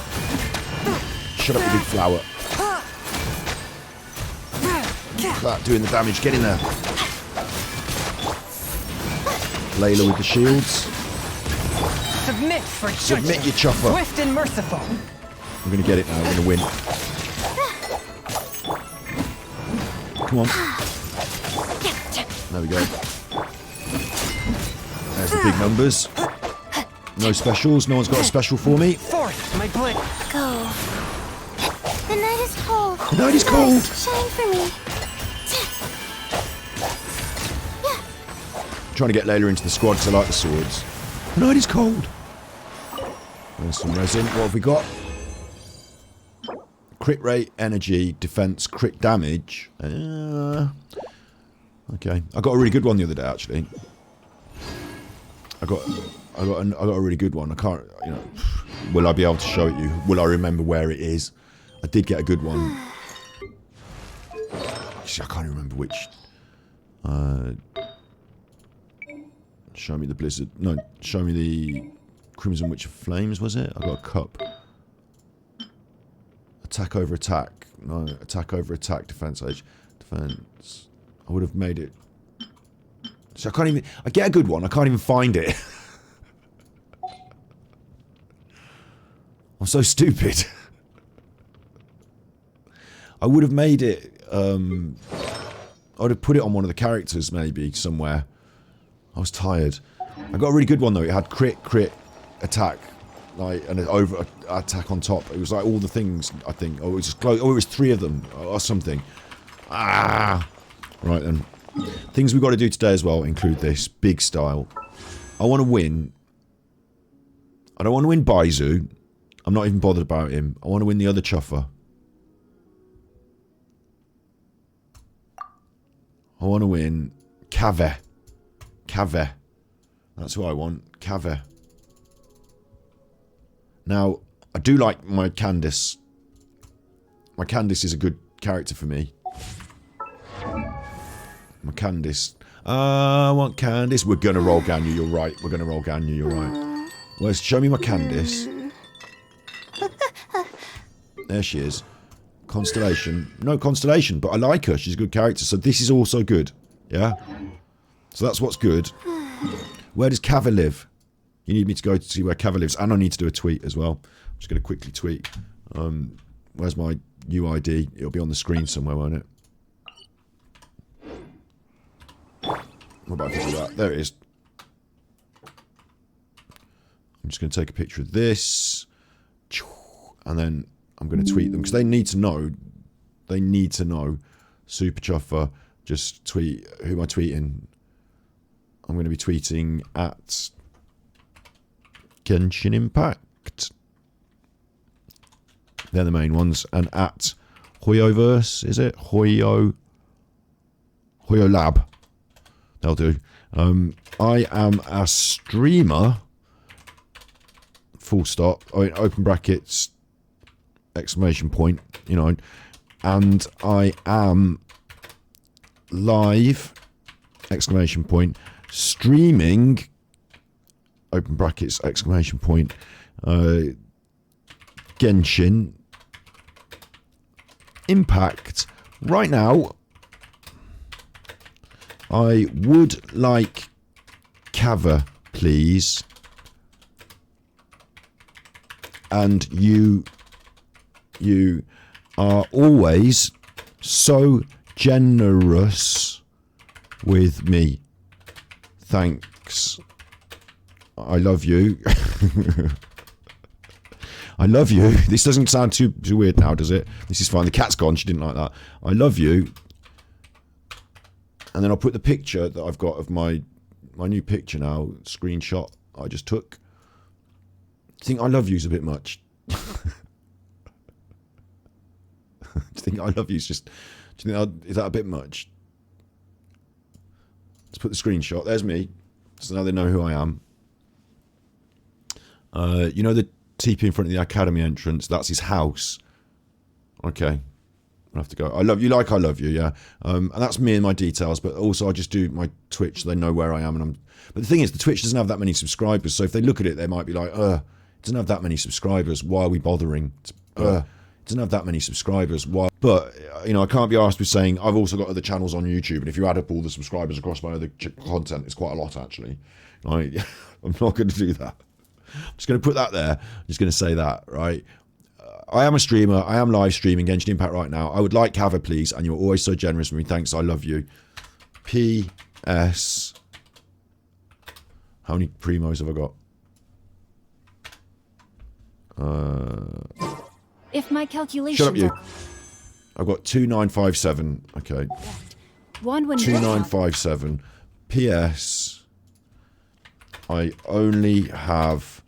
Shut up, you big flower. That doing the damage. Get in there. Layla with the shields. Submit for judgment. Submit your chopper. Swift and merciful. I'm going to get it now. I'm going to win. Come on. There we go. There's the big numbers. No specials. No one's got a special for me. Forth, my blade. Go. The night is cold. The night is cold. Shine for me. Trying to get Layla into the squad because I like the swords. The night is cold. There's some resin. What have we got? Crit rate, energy, defense, crit damage. Okay. I got a really good one the other day, actually. I got a really good one. I can't, you know. Will I be able to show it you? Will I remember where it is? I did get a good one. Actually, I can't even remember which. Show me the Blizzard. No, show me the Crimson Witch of Flames, was it? I got a cup. Attack over attack. No, attack over attack. Defense age. Defense. I would have made it. So I can't even. I get a good one. I can't even find it. I'm so stupid. I would have made it. I would have put it on one of the characters, maybe somewhere. I was tired. I got a really good one though. It had crit, attack, like, and an over attack on top. It was like all the things. I think. Oh, it was just close. Oh, it was 3 of them or something. Ah, right then. Things we've got to do today as well include this big style. I want to win. I don't want to win Baizu. I'm not even bothered about him. I want to win the other chuffer. I want to win Kaveh. Kaveh. That's who I want. Kaveh. Now, I do like my Candice. My Candice is a good character for me. My Candice. I want Candice. We're going to roll Ganyu, you're right. We're going to roll Ganyu, you're right. Well, show me my Candice. There she is. Constellation. No Constellation, but I like her. She's a good character. So this is also good. Yeah? So that's what's good. Where does Kaveh live? You need me to go to see where Kaveh lives. And I need to do a tweet as well. I'm just going to quickly tweet. Where's my UID? It'll be on the screen somewhere, won't it? What about if I do that? There it is. I'm just going to take a picture of this. And then I'm going to tweet them. Because they need to know. They need to know. Super Chuffer. Just tweet. Who am I tweeting? I'm going to be tweeting at Genshin Impact. Impact. They're the main ones. And at Hoyoverse, is it? Hoyo Lab. They'll do. I am a streamer. Full stop. I mean, open brackets, exclamation point, you know. And I am live, exclamation point, streaming, open brackets, exclamation point, Genshin Impact. Right now, I would like Kava, please. And you are always so generous with me. Thanks. I love you. I love you. This doesn't sound too weird now, does it? This is fine. The cat's gone. She didn't like that. I love you. And then I'll put the picture that I've got of my new picture now, screenshot I just took. Do you think I love you's a bit much? Do you think I love you's just... Do you think is that a bit much? Let's put the screenshot. There's me. So now they know who I am. You know the TP in front of the academy entrance? That's his house. Okay. I have to go. I love you like I love you, yeah. And that's me and my details, but also I just do my Twitch so they know where I am. But the thing is, the Twitch doesn't have that many subscribers, so if they look at it, they might be like, it doesn't have that many subscribers. Why are we bothering? It doesn't have that many subscribers. Why? But, you know, I can't be asked with saying, I've also got other channels on YouTube, and if you add up all the subscribers across my other content, it's quite a lot, actually. I'm not going to do that. I'm just going to put that there. I'm just going to say that, right? I am a streamer. I am live streaming Genshin Impact right now. I would like Kava, please, and you're always so generous with me. Thanks, I love you. P.S. How many primos have I got? If my calculations Shut up, you. I've got 2957. Okay. 2957. P.S. I only have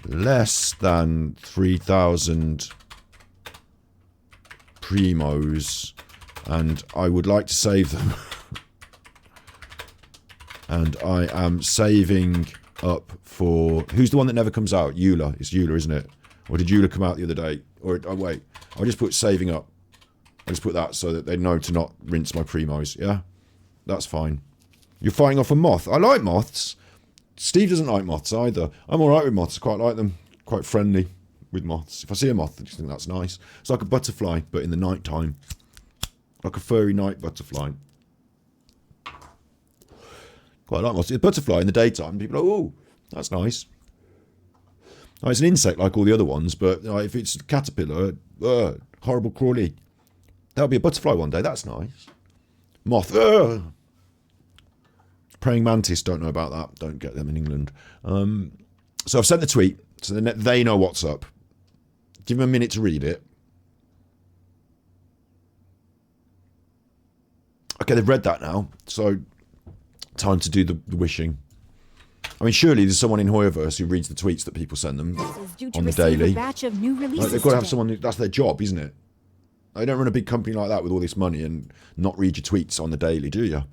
less than 3,000 primos, and I would like to save them. And I am saving up for... Who's the one that never comes out? Eula. It's Eula, isn't it? Or did Eula come out the other day? Or, oh wait, I'll just put saving up. I'll just put that so that they know to not rinse my primos, yeah? That's fine. You're fighting off a moth. I like moths. Steve doesn't like moths either. I'm alright with moths. I quite like them. Quite friendly with moths. If I see a moth, I just think that's nice. It's like a butterfly, but in the night time. Like a furry night butterfly. Quite like moths. A butterfly in the daytime, people are like, oh, that's nice. Oh, it's an insect like all the other ones, but if it's a caterpillar, horrible crawly. That'll be a butterfly one day. That's nice. Moth. Praying mantis, don't know about that. Don't get them in England. So I've sent the tweet, so they know what's up. Give them a minute to read it. Okay, they've read that now, so time to do the wishing. I mean, surely there's someone in Hoyoverse who reads the tweets that people send them on the daily. Batch of new releases They've got to have someone that's their job, isn't it? They don't run a big company like that with all this money and not read your tweets on the daily, do you?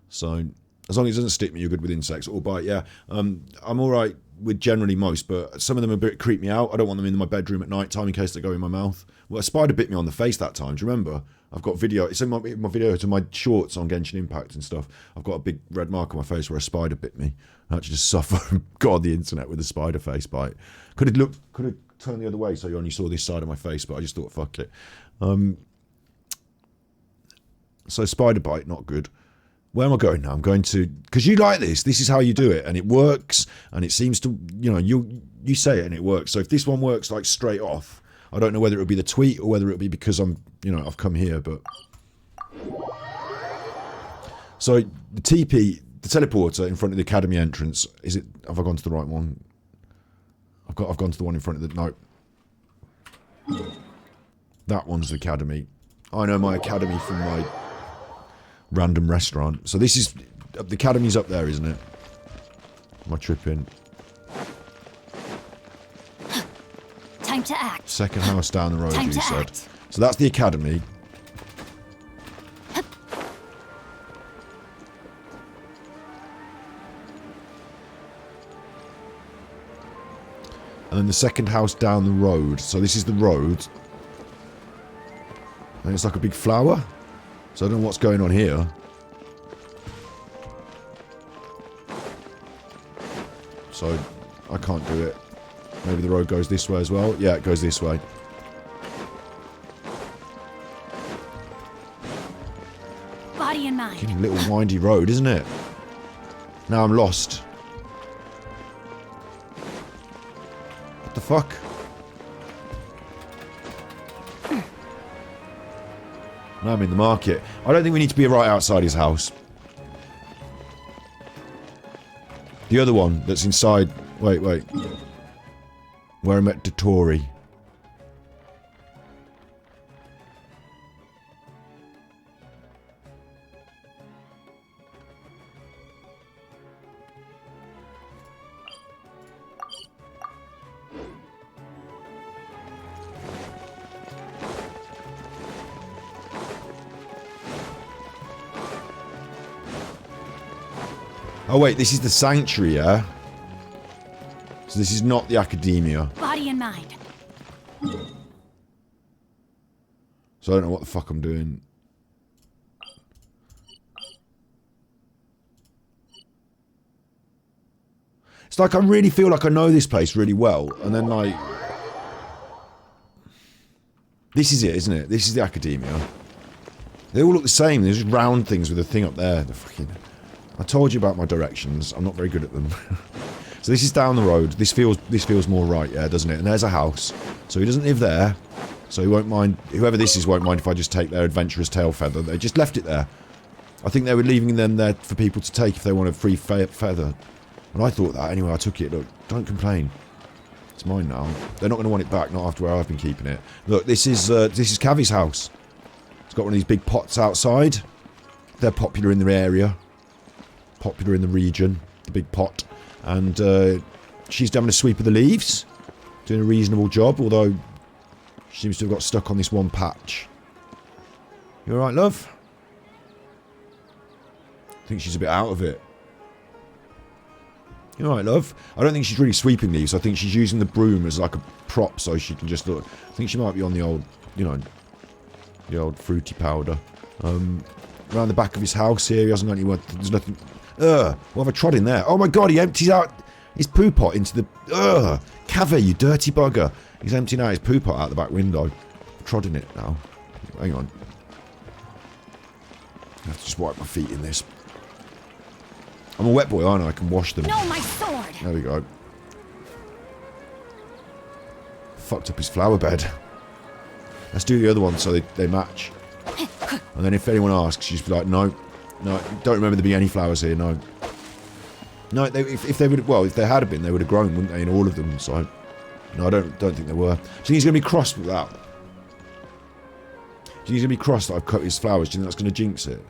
So as long as it doesn't stick me, you're good with insects or bite. Yeah, I'm all right with generally most, but some of them a bit creep me out. I don't want them in my bedroom at night time in case they go in my mouth. Well, a spider bit me on the face that time. Do you remember? I've got video. It's in my video to my shorts on Genshin Impact and stuff. I've got a big red mark on my face where a spider bit me. I actually just suffer. God, the internet with a spider face bite. Could have turned the other way so you only saw this side of my face, but I just thought, fuck it. So spider bite, not good. Where am I going now? I'm going to... Because you like this. This is how you do it. And it works. And it seems to... You know, you say it and it works. So if this one works like straight off, I don't know whether it'll be the tweet or whether it'll be because I'm... You know, I've come here, but... So the TP, the teleporter in front of the academy entrance, is it... Have I gone to the right one? I've gone to the one in front of the... No. That one's the academy. I know my academy from my... random restaurant. So this is... The academy's up there, isn't it? Am I tripping? Time to act. Second house down the road, Time you to said. act. So that's the academy. And then the second house down the road. So this is the road. And it's like a big flower. So I don't know what's going on here. So I can't do it. Maybe the road goes this way as well. Yeah, it goes this way. Body and mind. Fucking little windy road, isn't it? Now I'm lost. What the fuck? Now I'm in the market. I don't think we need to be right outside his house. The other one that's inside... Wait. Where I met Dottori. Oh wait, this is the sanctuary, yeah? So this is not the academia. Body and mind. So I don't know what the fuck I'm doing. It's like I really feel like I know this place really well, and then like... This is it, isn't it? This is the academia. They all look the same. There's just round things with a thing up there. The fucking... I told you about my directions. I'm not very good at them. So this is down the road. This feels more right, yeah, doesn't it? And there's a house. So he doesn't live there. So he won't mind... Whoever this is won't mind if I just take their adventurous tail feather. They just left it there. I think they were leaving them there for people to take if they want a free feather. And I thought that anyway. I took it. Look, don't complain. It's mine now. They're not going to want it back, not after where I've been keeping it. Look, this is Cavi's house. It's got one of these big pots outside. They're popular in the area. Popular in the region. The big pot. And she's having a sweep of the leaves. Doing a reasonable job, although she seems to have got stuck on this one patch. You alright, love? I think she's a bit out of it. You alright, love? I don't think she's really sweeping these. I think she's using the broom as like a prop so she can just look. I think she might be on the old, you know, the old fruity powder. Around the back of his house here, he hasn't got anywhere. There's nothing. What have I trod in there? Oh my god, he empties out his poo pot into the... Cavi, you dirty bugger. He's emptying out his poo pot out the back window. I've trod in it now. Hang on. I have to just wipe my feet in this. I'm a wet boy, aren't I? I can wash them. No, my sword. There we go. Fucked up his flower bed. Let's do the other one so they match. And then if anyone asks, you just be like, no, don't remember there being any flowers here, no. No, if they would, well, if there had been, they would have grown, wouldn't they, in all of them, so. No, I don't think there were. Do you think he's going to be cross with that? Do you think he's going to be cross that I've cut his flowers? Do you think that's going to jinx it?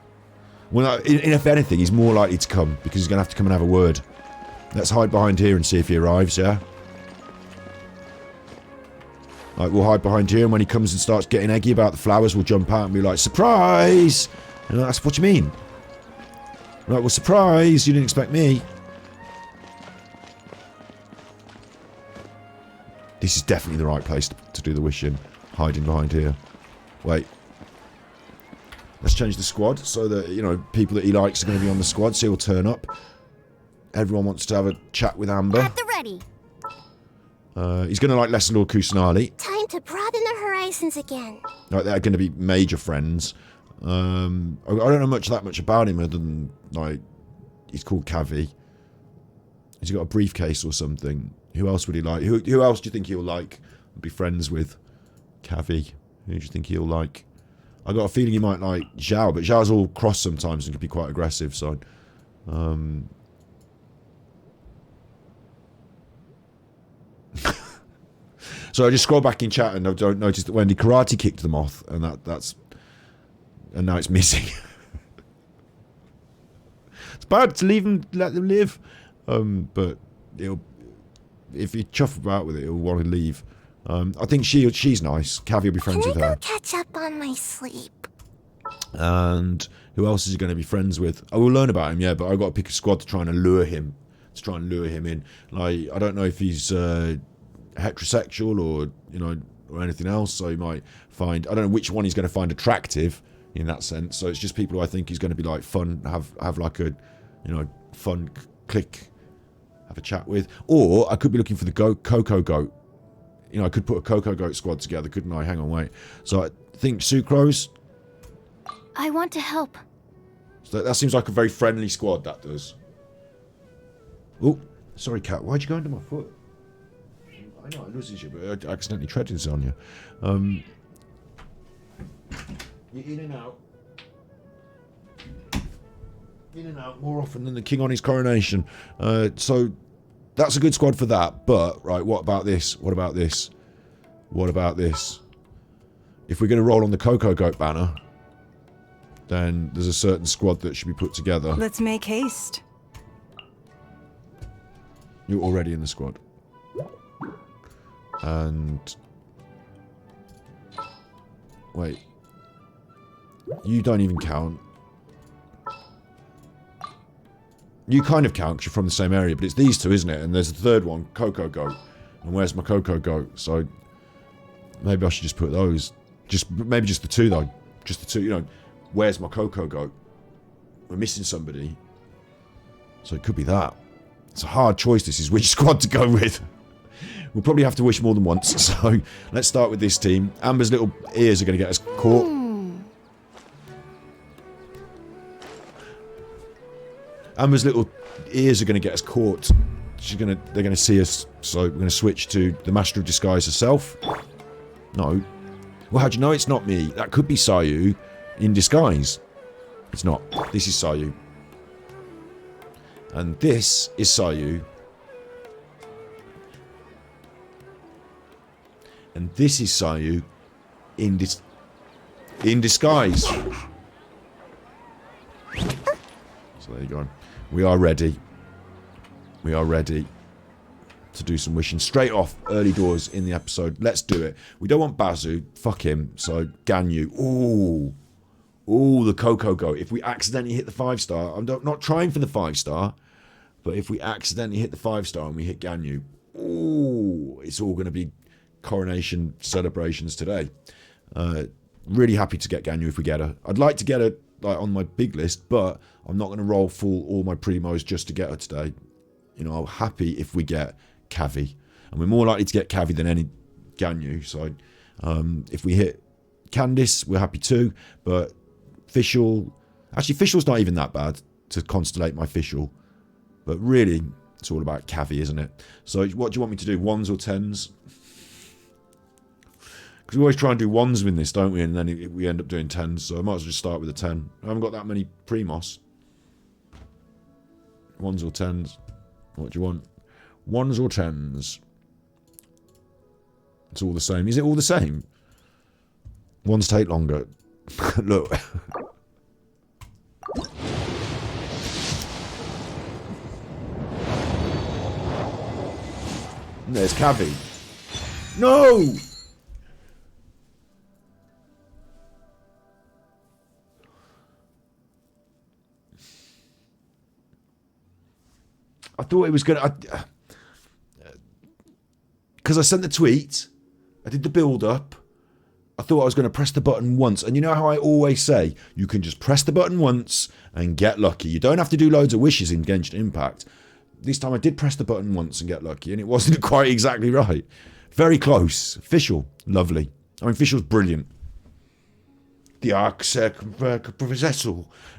Well, if anything, he's more likely to come, because he's going to have to come and have a word. Let's hide behind here and see if he arrives, yeah? Like, we'll hide behind here, and when he comes and starts getting eggy about the flowers, we'll jump out and be like, surprise! And that's what you mean. Right, well, surprise! You didn't expect me. This is definitely the right place to do the wishing. Hiding behind here. Wait. Let's change the squad so that, you know, people that he likes are going to be on the squad, so he'll turn up. Everyone wants to have a chat with Amber. At the ready. He's going to like Leslie Lord Kusanali. Time to broaden the horizons again. Like, they're going to be major friends. I don't know that much about him other than, like, he's called Cavi. Has he got a briefcase or something? Who else would he like? Who else do you think he'll like? Be friends with? Cavi. Who do you think he'll like? I got a feeling he might like Zhao, but Zhao's all cross sometimes and can be quite aggressive, so... So I just scroll back in chat and I don't notice that Wendy karate kicked the moth, and that's... And now it's missing. It's bad to leave them, let them live. But it'll... If you chuff about with it, it'll want to leave. I think she's nice. Cavi will be friends Can with I her. go catch up on my sleep? And who else is he going to be friends with? I will learn about him, yeah, but I've got to pick a squad to try and lure him in. Like, I don't know if he's heterosexual or, you know, or anything else, so he might find, I don't know which one he's going to find attractive in that sense. So it's just people who I think he's going to be like fun, have like a, you know, fun click, have a chat with. Or I could be looking for the Coco Goat. You know, I could put a Coco Goat squad together, couldn't I? Hang on, wait. So I think Sucrose. I want to help. So that seems like a very friendly squad, that does. Oh, sorry, cat. Why'd you go under my foot? I know I lose you, but I accidentally treaded this on you. You're in and out. In and out more often than the king on his coronation. So that's a good squad for that. But, right, what about this? What about this? What about this? If we're going to roll on the Coco Goat banner, then there's a certain squad that should be put together. Let's make haste. You're already in the squad. And... wait. You don't even count. You kind of count because you're from the same area, but it's these two, isn't it? And there's the third one, Coco Goat. And where's my Coco Goat? So maybe I should just put those. Maybe just the two, though. Just the two, you know. Where's my Coco Goat? We're missing somebody. So it could be that. It's a hard choice, this is which squad to go with. We'll probably have to wish more than once. So let's start with this team. Amber's little ears are going to get us caught. Amber's little ears are going to get us caught. They're going to see us. So we're going to switch to the Master of Disguise herself. No. Well, how do you know it's not me? That could be Sayu in disguise. It's not. This is Sayu. And this is Sayu. And this is Sayu in disguise. So there you go. We are ready. We are ready to do some wishing. Straight off, early doors in the episode. Let's do it. We don't want Bazu. Fuck him. So, Ganyu. Ooh. Ooh, the Coco Goat. If we accidentally hit the 5-star, I'm not trying for the 5-star, but if we accidentally hit the 5-star and we hit Ganyu, ooh, it's all going to be coronation celebrations today. Really happy to get Ganyu if we get her. I'd like to get her like on my big list, but I'm not going to roll full all my primos just to get her today. You know, I'm happy if we get Cavi, and we're more likely to get Cavi than any Ganyu. So if we hit Candice, we're happy too. But Fischl, actually Fischl's not even that bad to constellate my Fischl, but really it's all about Cavi, isn't it? So what do you want me to do, 1s or 10s? Because we always try and do 1s in this, don't we? And then we end up doing 10s, so I might as well just start with a 10. I haven't got that many Primos. 1s or 10s? What do you want? 1s or 10s? It's all the same. Is it all the same? 1s take longer. Look. There's Cavi. No! I thought it was going to... Because I sent the tweet, I did the build-up, I thought I was going to press the button once. And you know how I always say, you can just press the button once and get lucky. You don't have to do loads of wishes in Genshin Impact. This time I did press the button once and get lucky, and it wasn't quite exactly right. Very close. Fischl, lovely. I mean, Fischl's brilliant. The Professor,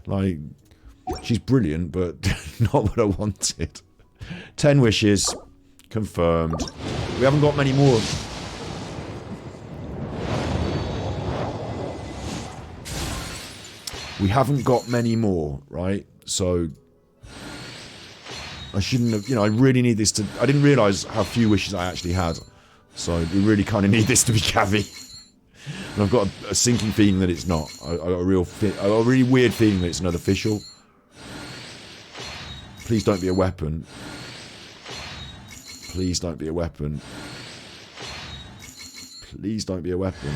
like, she's brilliant, but not what I wanted. 10 wishes, confirmed. We haven't got many more. We haven't got many more, right? So I shouldn't have, you know, I really need this to... I didn't realise how few wishes I actually had. So we really kind of need this to be Cavi. And I've got a sinking feeling that it's not. I got a really weird feeling that it's another Fischl. Please don't be a weapon. Please don't be a weapon. Please don't be a weapon.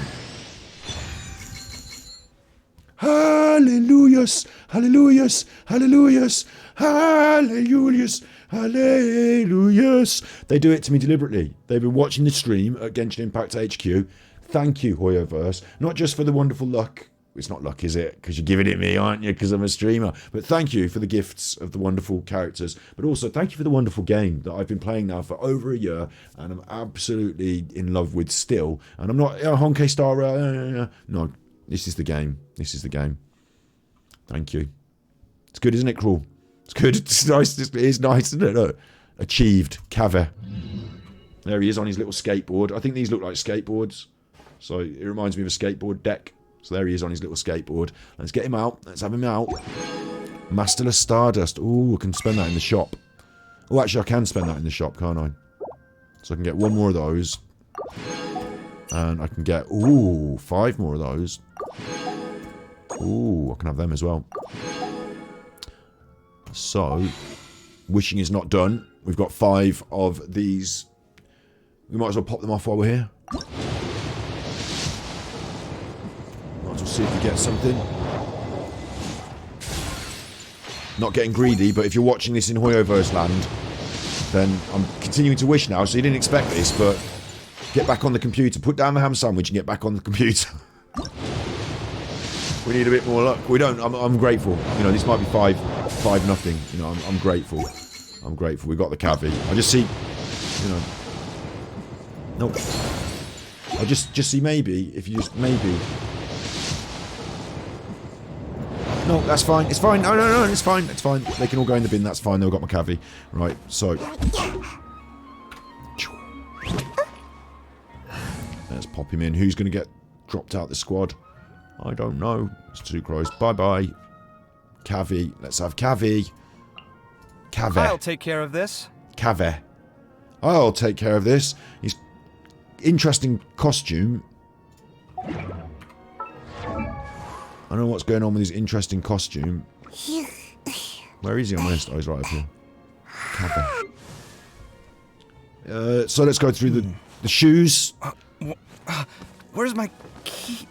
Hallelujahs, hallelujahs, hallelujahs, hallelujahs, hallelujahs. They do it to me deliberately. They've been watching the stream at Genshin Impact HQ. Thank you, Hoyoverse. Not just for the wonderful luck. It's not luck, is it? Because you're giving it me, aren't you? Because I'm a streamer. But thank you for the gifts of the wonderful characters. But also, thank you for the wonderful game that I've been playing now for over a year. And I'm absolutely in love with still. And I'm not a Honkai Star. No, this is the game. This is the game. Thank you. It's good, isn't it, Cruel? It's good. It's nice. It is nice, isn't it? Look. Achieved. Cave. There he is on his little skateboard. I think these look like skateboards. So it reminds me of a skateboard deck. So there he is on his little skateboard. Let's get him out. Let's have him out. Masterless Stardust. Ooh, I can spend that in the shop. Oh, actually, I can spend that in the shop, can't I? So I can get one more of those. And I can get, ooh, 5 more of those. Ooh, I can have them as well. So, wishing is not done. We've got 5 of these. We might as well pop them off while we're here. Might as well see if we get something. Not getting greedy, but if you're watching this in Hoyoverse land, then I'm continuing to wish now, so you didn't expect this, but get back on the computer. Put down the ham sandwich and get back on the computer. We need a bit more luck. We don't. I'm grateful. You know, this might be 5-0. You know, I'm grateful. I'm grateful. We got the cavi. I just see, you know. Nope. I just see maybe, if you just maybe. No, that's fine. It's fine. No, it's fine. It's fine. They can all go in the bin. That's fine. They've got my cavi. Right, so. Let's pop him in. Who's going to get dropped out the squad? I don't know. It's 2 crows. Bye-bye. Cavi. Let's have Cavi. Cave. I'll take care of this. Cave. I'll take care of this. He's interesting costume. I don't know what's going on with his interesting costume. Where is he on my list? Oh, he's right up here. Cave. So let's go through the shoes. Where's my key?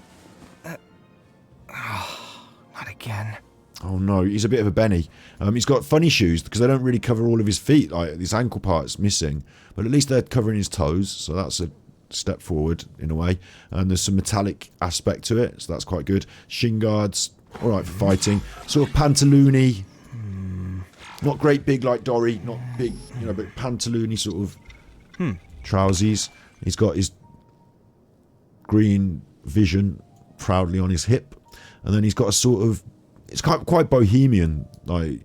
Not again. Oh no, he's a bit of a Benny. He's got funny shoes because they don't really cover all of his feet. Like his ankle part's missing, but at least they're covering his toes, so that's a step forward in a way. And there's some metallic aspect to it, so that's quite good. Shin guards, all right for fighting. Sort of pantaloony, not great big like Dory, not big, you know, but pantaloony sort of trousers. He's got his green vision proudly on his hip, and then he's got a sort of, it's quite bohemian, like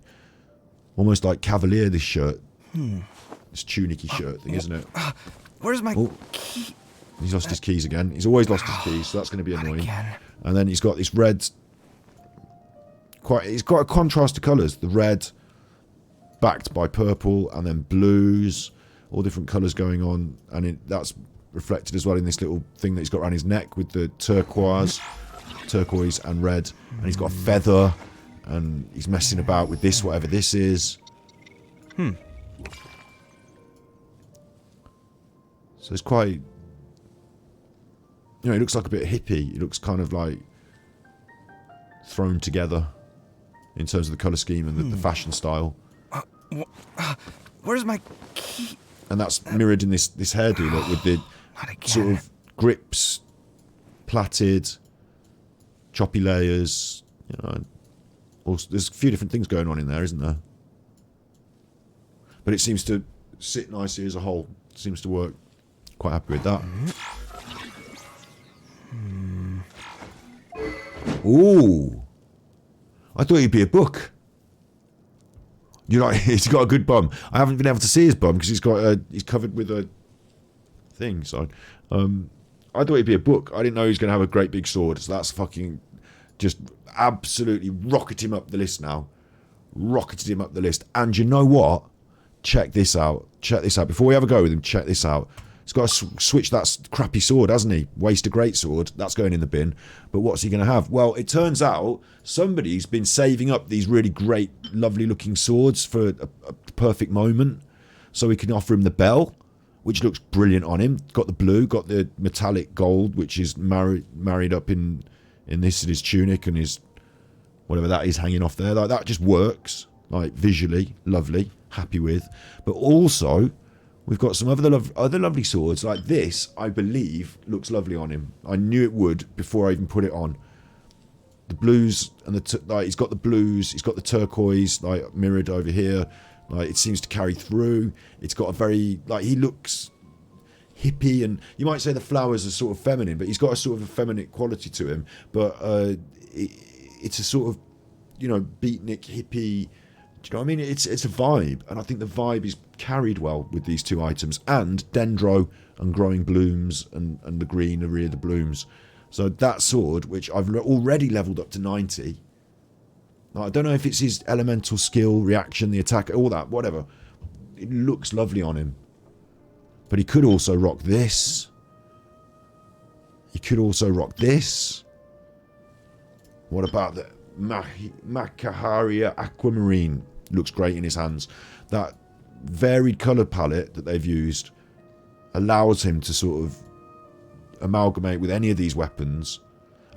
almost like Cavalier. This shirt, this tunicky shirt thing, isn't it? Where's my key? He's lost his keys again. He's always lost his keys, so that's going to be annoying. Again. And then he's got this red. It's got a contrast of colours. The red, backed by purple, and then blues, all different colours going on, and that's reflected as well in this little thing that he's got around his neck with the turquoise and red, and he's got a feather, and he's messing about with this, whatever this is. So it's quite, you know, it looks like a bit hippie. It looks kind of like thrown together in terms of the colour scheme and the fashion style. Where's my key? And that's mirrored in this hairdo look with the sort of grips, plaited, choppy layers. You know, also, there's a few different things going on in there, isn't there? But it seems to sit nicely as a whole. It seems to work. Quite happy with that. Ooh, I thought he'd be a book. You know, he's got a good bum. I haven't been able to see his bum because he's covered with a thing. So, I thought he'd be a book. I didn't know he was going to have a great big sword. So that's fucking just absolutely rocketed him up the list now. Rocketed him up the list. And you know what? Check this out. Check this out. Before we have a go with him, check this out. He's got to switch that crappy sword, hasn't he? Waste a great sword. That's going in the bin. But what's he going to have? Well, it turns out somebody's been saving up these really great, lovely-looking swords for a perfect moment, so we can offer him the bell, which looks brilliant on him. Got the blue, got the metallic gold, which is married up in this in his tunic and his whatever that is hanging off there. Like that just works. Like visually, lovely, happy with. But also, we've got some other lovely swords. Like this, I believe, looks lovely on him. I knew it would before I even put it on. The blues and like he's got the blues, he's got the turquoise like mirrored over here. Like it seems to carry through. It's got a very like he looks hippie, and you might say the flowers are sort of feminine, but he's got a sort of a feminine quality to him. But it's a sort of, you know, beatnik hippie. Do you know what I mean? It's a vibe, and I think the vibe is carried well with these two items, and dendro and growing blooms and the greenery of the blooms. So that sword, which I've already leveled up to 90. I don't know if it's his elemental skill, reaction, the attack, all that, whatever. It looks lovely on him. But he could also rock this. He could also rock this. What about the Macaharia Aquamarine? Looks great in his hands. That varied colour palette that they've used allows him to sort of amalgamate with any of these weapons.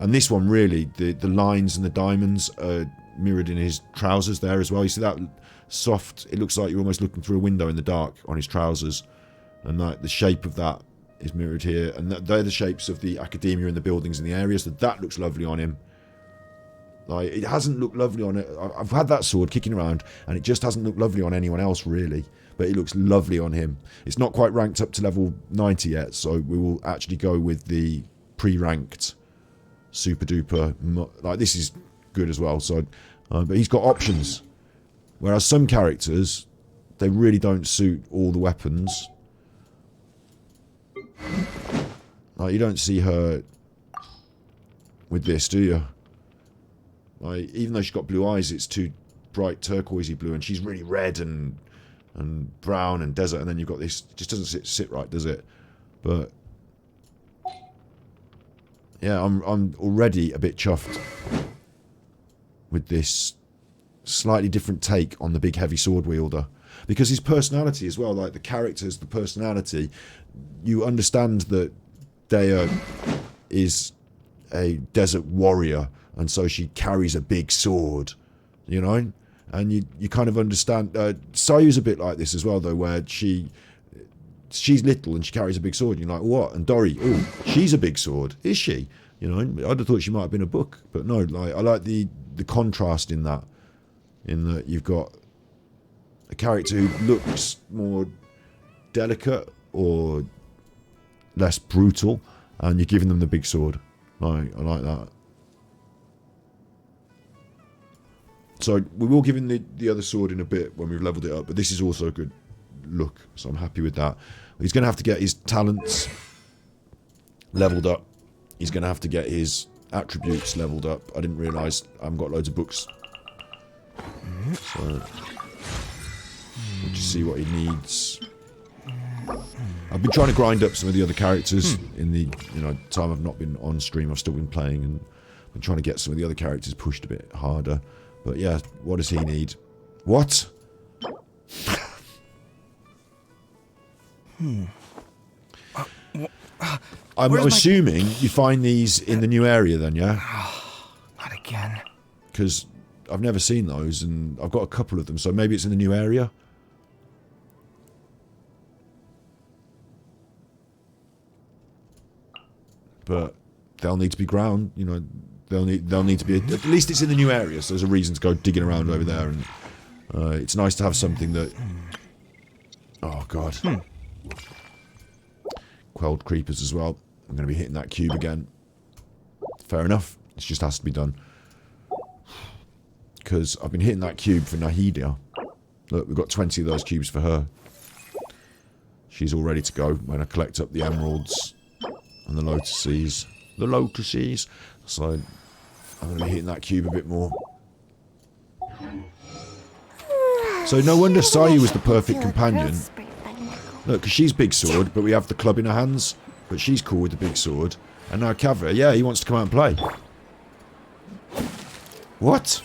And this one really, the lines and the diamonds are mirrored in his trousers there as well. You see that soft, it looks like you're almost looking through a window in the dark on his trousers, and like the shape of that is mirrored here, and they're the shapes of the academia and the buildings in the area. So that looks lovely on him. Like it hasn't looked lovely on it. I've had that sword kicking around and it just hasn't looked lovely on anyone else really, but it looks lovely on him. It's not quite ranked up to level 90 yet, so we will actually go with the pre-ranked super duper. Like this is good as well. So but he's got options, whereas some characters, they really don't suit all the weapons. Like you don't see her with this, do you? Like even though she's got blue eyes, it's too bright turquoisey blue, and she's really red and brown and desert, and then you've got this. It just doesn't sit right, does it? But yeah, I'm already a bit chuffed with this slightly different take on the big heavy sword wielder, because his personality as well, like the characters, the personality, you understand that Dea is a desert warrior, and so she carries a big sword, you know, and you kind of understand. Sayu's a bit like this as well, though, where she's little and she carries a big sword, and you're like, what? And Dori, oh, she's a big sword, is she? You know, I'd have thought she might have been a book, but no. Like I like the contrast in that you've got a character who looks more delicate or less brutal, and you're giving them the big sword. Like I like that. So we will give him the other sword in a bit when we've leveled it up, but this is also a good look, so I'm happy with that. He's going to have to get his talents leveled up. He's going to have to get his attributes leveled up. I didn't realise I haven't got loads of books. So we'll just see what he needs. I've been trying to grind up some of the other characters in the time I've not been on stream. I've still been playing and been trying to get some of the other characters pushed a bit harder. But yeah, what does he need? What? I'm assuming you find these in the new area then, yeah? Not again. Because I've never seen those, and I've got a couple of them, so maybe it's in the new area? But they'll need to be ground, you know, they'll need to be, at least it's in the new area, so there's a reason to go digging around over there, and it's nice to have something that, oh god. Quelled creepers as well. I'm going to be hitting that cube again. Fair enough, it just has to be done. Because I've been hitting that cube for Nahidia. Look, we've got 20 of those cubes for her. She's all ready to go when I collect up the emeralds and the lotuses. The lotuses. So I'm going to be hitting that cube a bit more. So no wonder Sayu was the perfect companion. Look, because she's big sword, but we have the club in her hands. But she's cool with the big sword. And now Kaveh, yeah, he wants to come out and play. What?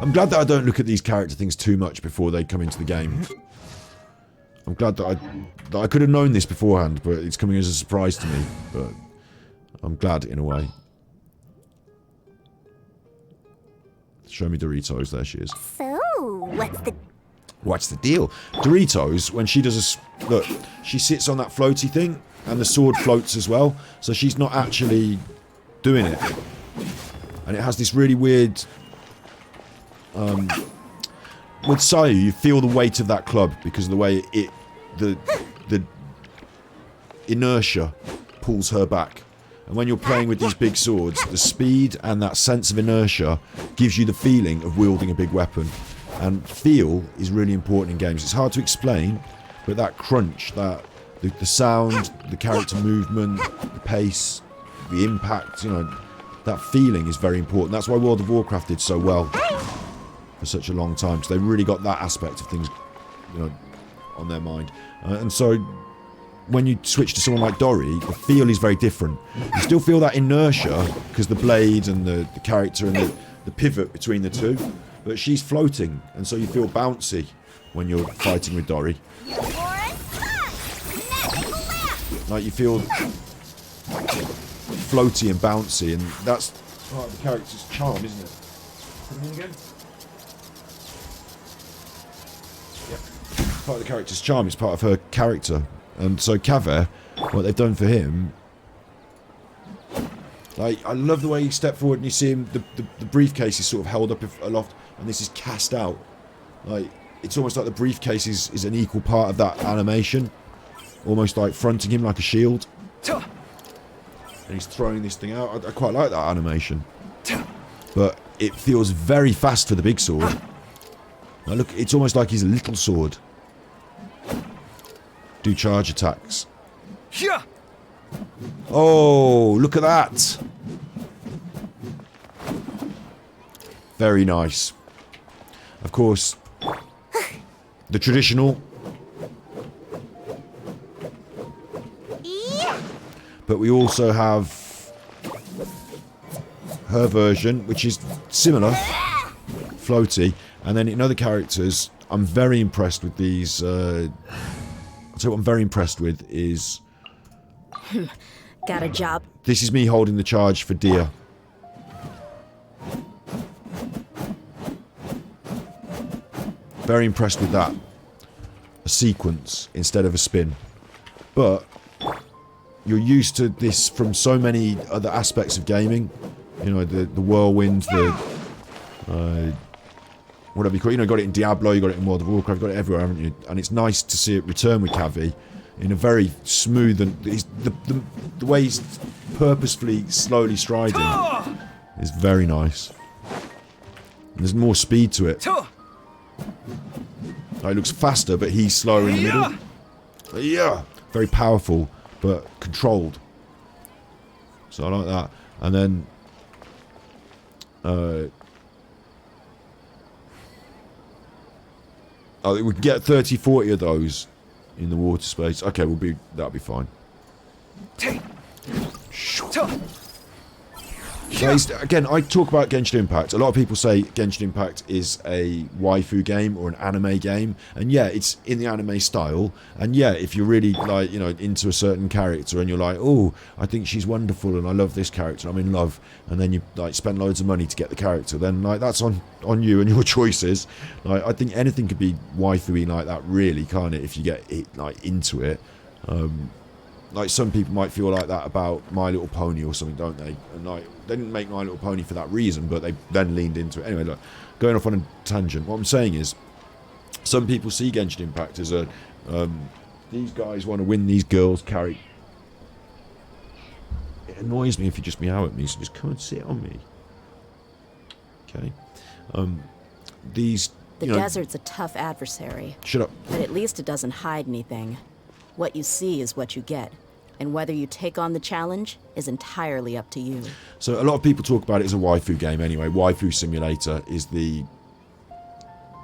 I'm glad that I don't look at these character things too much before they come into the game. I'm glad that I could have known this beforehand, but it's coming as a surprise to me. But I'm glad in a way. Show me Doritos. There she is. So, What's the deal? Doritos, when she does a... Look, she sits on that floaty thing, and the sword floats as well. So she's not actually doing it. And it has this really weird... with Sayu, you feel the weight of that club because of the way the inertia pulls her back. And when you're playing with these big swords, the speed and that sense of inertia gives you the feeling of wielding a big weapon. And feel is really important in games. It's hard to explain, but that crunch, the sound, the character movement, the pace, the impact, you know, that feeling is very important. That's why World of Warcraft did so well for such a long time. So they really got that aspect of things, you know, on their mind. And so when you switch to someone like Dori, the feel is very different. You still feel that inertia because the blade and the character and the pivot between the two, but she's floating, and so you feel bouncy when you're fighting with Dori. Like you feel floaty and bouncy, and that's part of the character's charm, isn't it? Put him in again? Yeah. Part of the character's charm, it's part of her character. And so Kaveh, what they've done for him, like, I love the way you step forward and you see him, the briefcase is sort of held up aloft, and this is cast out. Like, it's almost like the briefcase is an equal part of that animation. Almost like fronting him like a shield. And he's throwing this thing out. I quite like that animation. But it feels very fast for the big sword. Now look, it's almost like he's a little sword. Do charge attacks. Oh, look at that. Very nice. Of course, the traditional. But we also have her version, which is similar, floaty. And then in other characters, I'm very impressed with these. I'll tell you what I'm very impressed with is. got a job. This is me holding the charge for Dia. Very impressed with that. A sequence instead of a spin. But you're used to this from so many other aspects of gaming. You know, the whirlwind, the whatever you call it. You know, you got it in Diablo, you got it in World of Warcraft, you got it everywhere, haven't you? And it's nice to see it return with Kaveh in a very smooth and the way he's purposefully slowly striding is very nice. And there's more speed to it. It looks faster, but he's slower in the middle. Yeah, very powerful, but controlled. So I like that. And then we can get 30, 40 of those in the water space. Okay, that'll be fine. Again, I talk about Genshin Impact. A lot of people say Genshin Impact is a waifu game or an anime game, and yeah, it's in the anime style. And yeah, if you're really like, you know, into a certain character and you're like, oh, I think she's wonderful and I love this character, I'm in love, and then you like spend loads of money to get the character, then like that's on you and your choices. Like I think anything could be waifu-y like that, really, can't it? If you get it like into it. Like some people might feel like that about My Little Pony or something, don't they? And like they didn't make My Little Pony for that reason, but they then leaned into it. Anyway, look, going off on a tangent. What I'm saying is, some people see Genshin Impact as a these guys want to win these girls' character. It annoys me if you just meow at me, so just come and sit on me. Okay. The desert's a tough adversary. Shut up. But at least it doesn't hide anything. What you see is what you get, and whether you take on the challenge is entirely up to you. So a lot of people talk about it as a waifu game anyway. Waifu Simulator is the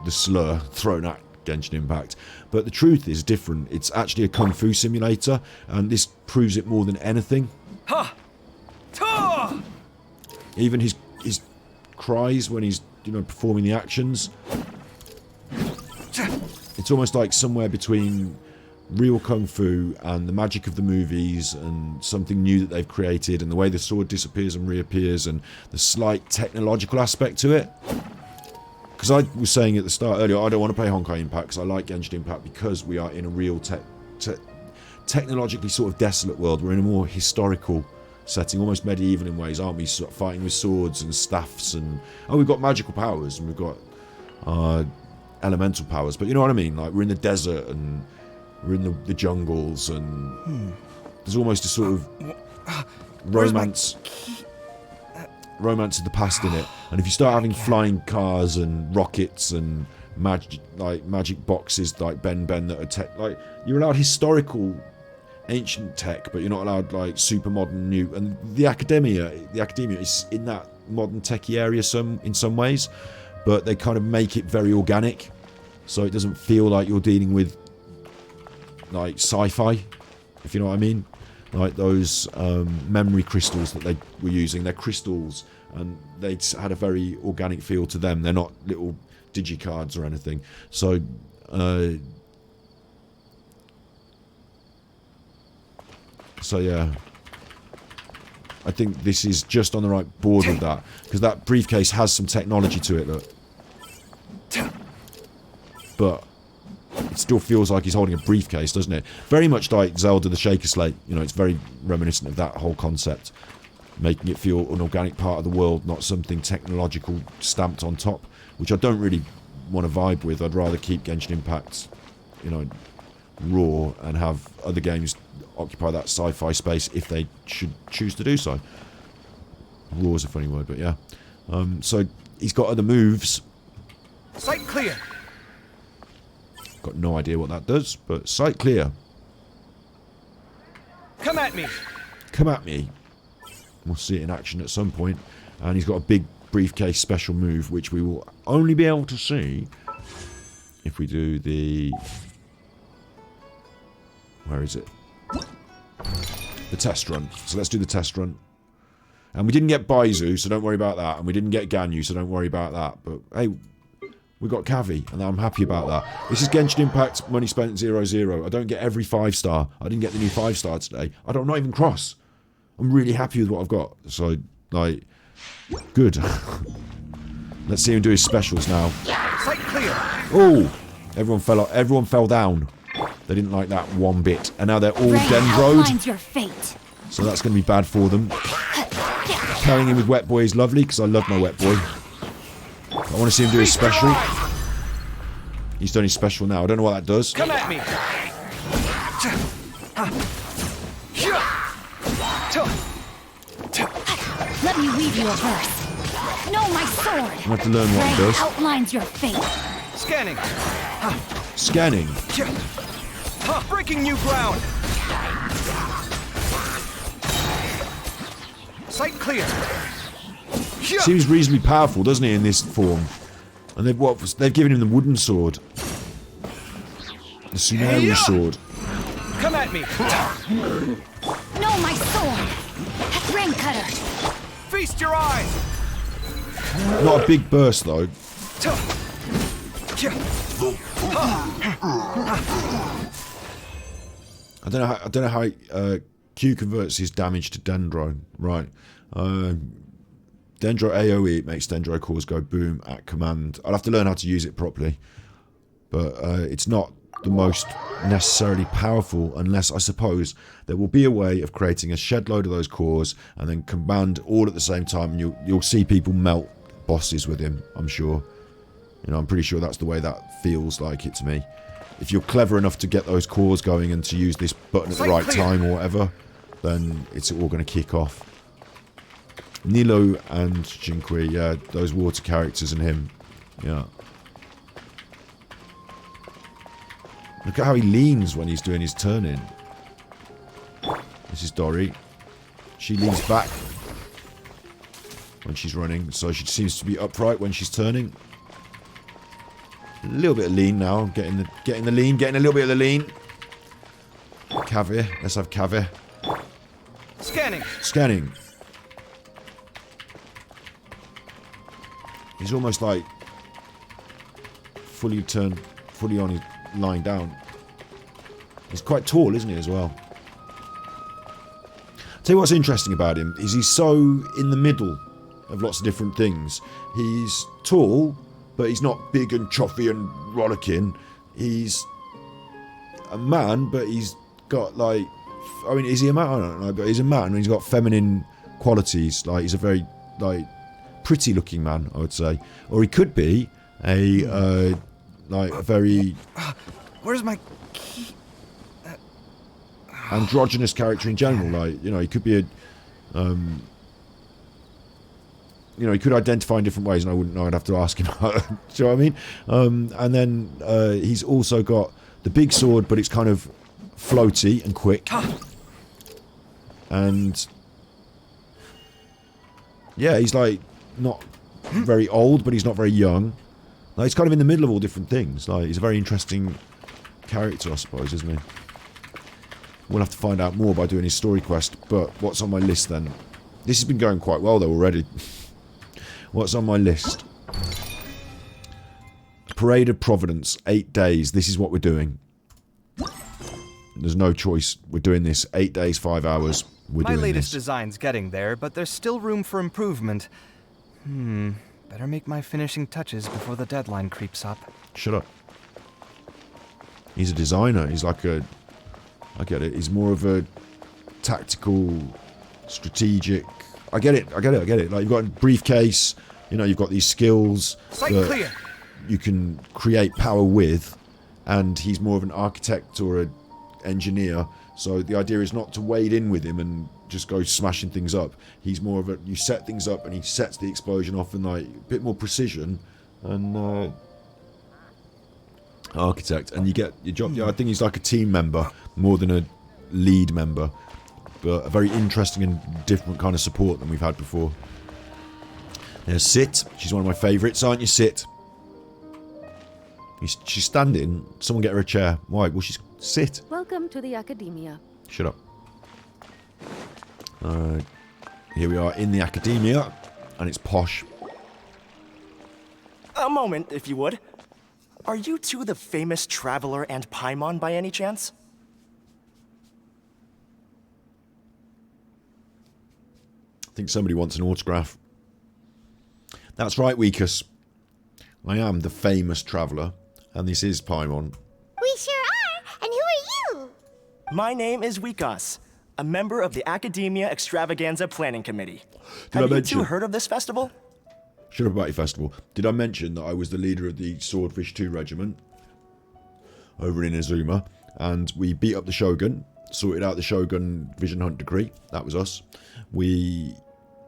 slur thrown at Genshin Impact. But the truth is different. It's actually a Kung Fu simulator, and this proves it more than anything. Even his cries when he's, you know, performing the actions. It's almost like somewhere between real kung fu and the magic of the movies and something new that they've created, and the way the sword disappears and reappears and the slight technological aspect to it. Because I was saying at the start earlier, I don't want to play Honkai Impact because I like Genshin Impact because we are in a real technologically sort of desolate world. We're in a more historical setting, almost medieval in ways, aren't we? Sort of fighting with swords and staffs, and we've got magical powers and we've got elemental powers, but you know what I mean? Like, we're in the desert and we're in the jungles, and there's almost a sort of romance of the past in it. And if you start having flying cars and rockets and magic boxes like Ben that are tech, like, you're allowed historical ancient tech, but you're not allowed like super modern new. And the academia is in that modern techie area in some ways, but they kind of make it very organic, so it doesn't feel like you're dealing with like sci-fi, if you know what I mean. Like those memory crystals that they were using, they're crystals, and they had a very organic feel to them. They're not little digicards or anything. So yeah, I think this is just on the right board with that, because that briefcase has some technology to it, look. But it still feels like he's holding a briefcase, doesn't it? Very much like Zelda the Shaker Slate. You know, it's very reminiscent of that whole concept, making it feel an organic part of the world, not something technological stamped on top, which I don't really want to vibe with. I'd rather keep Genshin Impact, you know, raw, and have other games occupy that sci-fi space if they should choose to do so. Raw is a funny word, but yeah. So he's got other moves. Sight clear. Got no idea what that does, but sight clear. Come at me. Come at me. We'll see it in action at some point. And he's got a big briefcase special move, which we will only be able to see if we do the... Where is it? The test run. So let's do the test run. And we didn't get Baizu, so don't worry about that. And we didn't get Ganyu, so don't worry about that. But hey, we got Kavi, and I'm happy about that. This is Genshin Impact, money spent 0-0. I don't get every 5-star. I didn't get the new 5-star today. I'm not even cross. I'm really happy with what I've got. So, like, good. Let's see him do his specials now. Sight clear. Oh, everyone fell down. They didn't like that one bit, and now they're all dendroed. Your fate. So that's going to be bad for them. Carrying him with Wet Boy is lovely, because I love my Wet Boy. I want to see him do his special. He's done his special now. I don't know what that does. Come at me. Let me weave you a verse. Know my sword. I have to learn what it does. Outlines your fate. Scanning. Scanning. Breaking new ground. Sight clear. Seems reasonably powerful, doesn't he, in this form? And they've given him the wooden sword. The Tsunami sword. Come at me. Know my sword. Rain cutter. Feast your eyes. Not a big burst though. I don't know how Q converts his damage to Dendro. Right. Dendro AoE, it makes Dendro cores go boom at command. I'll have to learn how to use it properly. But it's not the most necessarily powerful, unless, I suppose, there will be a way of creating a shed load of those cores and then command all at the same time, and you'll see people melt bosses with him, I'm sure. You know, I'm pretty sure that's the way that feels like it to me. If you're clever enough to get those cores going and to use this button at the right time or whatever, then it's all going to kick off. Nilo and Jinqui, yeah, those water characters and him, yeah. Look at how he leans when he's doing his turn-in. This is Dori. She leans back when she's running, so she seems to be upright when she's turning. A little bit of lean now, getting the lean, getting a little bit of the lean. Kavi, let's have Kavi. Scanning. Scanning. He's almost like fully on his lying down. He's quite tall, isn't he, as well? Tell you what's interesting about him is he's so in the middle of lots of different things. He's tall, but he's not big and chuffy and rollicking. He's a man, but he's got like, I mean, is he a man? I don't know, but he's a man and he's got feminine qualities. Like, he's a very like pretty looking man, I would say. Or he could be a like a very Where's my key? androgynous character in general. Like, you know, he could be a you know, he could identify in different ways, and I wouldn't know. I'd have to ask him. Do you know what I mean? And then he's also got the big sword, but it's kind of floaty and quick. And yeah, he's like not very old, but he's not very young. Like, he's kind of in the middle of all different things. Like, he's a very interesting character, I suppose, isn't he? We'll have to find out more by doing his story quest. But what's on my list then? This has been going quite well though already. What's on my list? Parade of Providence, 8 days. This is what we're doing. There's no choice. We're doing this 8 days, 5 hours. We're My doing latest this. design's getting there, but there's still room for improvement. Better make my finishing touches before the deadline creeps up. Shut up. He's a designer. He's like a... I get it. He's more of a tactical, strategic... I get it. Like, you've got a briefcase, you know, you've got these skills Sight that clear. you can create power with, and he's more of an architect or an engineer, so the idea is not to wade in with him and just go smashing things up. He's more of a, you set things up and he sets the explosion off, and like a bit more precision and architect, and you get your job. Yeah, I think he's like a team member more than a lead member, but a very interesting and different kind of support than we've had before. There's Sit. She's one of my favourites, aren't you, Sit? She's standing. Someone get her a chair. Why? Well, she's Sit. Welcome to the Academia. Shut up. Here we are in the Academia, and it's posh. A moment, if you would. Are you two the famous Traveler and Paimon by any chance? I think somebody wants an autograph. That's right, Weekus. I am the famous Traveller, and this is Paimon. We sure are. And who are you? My name is Wikas, a member of the Academia Extravaganza Planning Committee. Did I Have you mention- two heard of this festival? Shut up about your festival. Did I mention that I was the leader of the Swordfish 2 Regiment over in Inazuma, and we beat up the Shogun, sorted out the Shogun Vision Hunt decree. That was us. We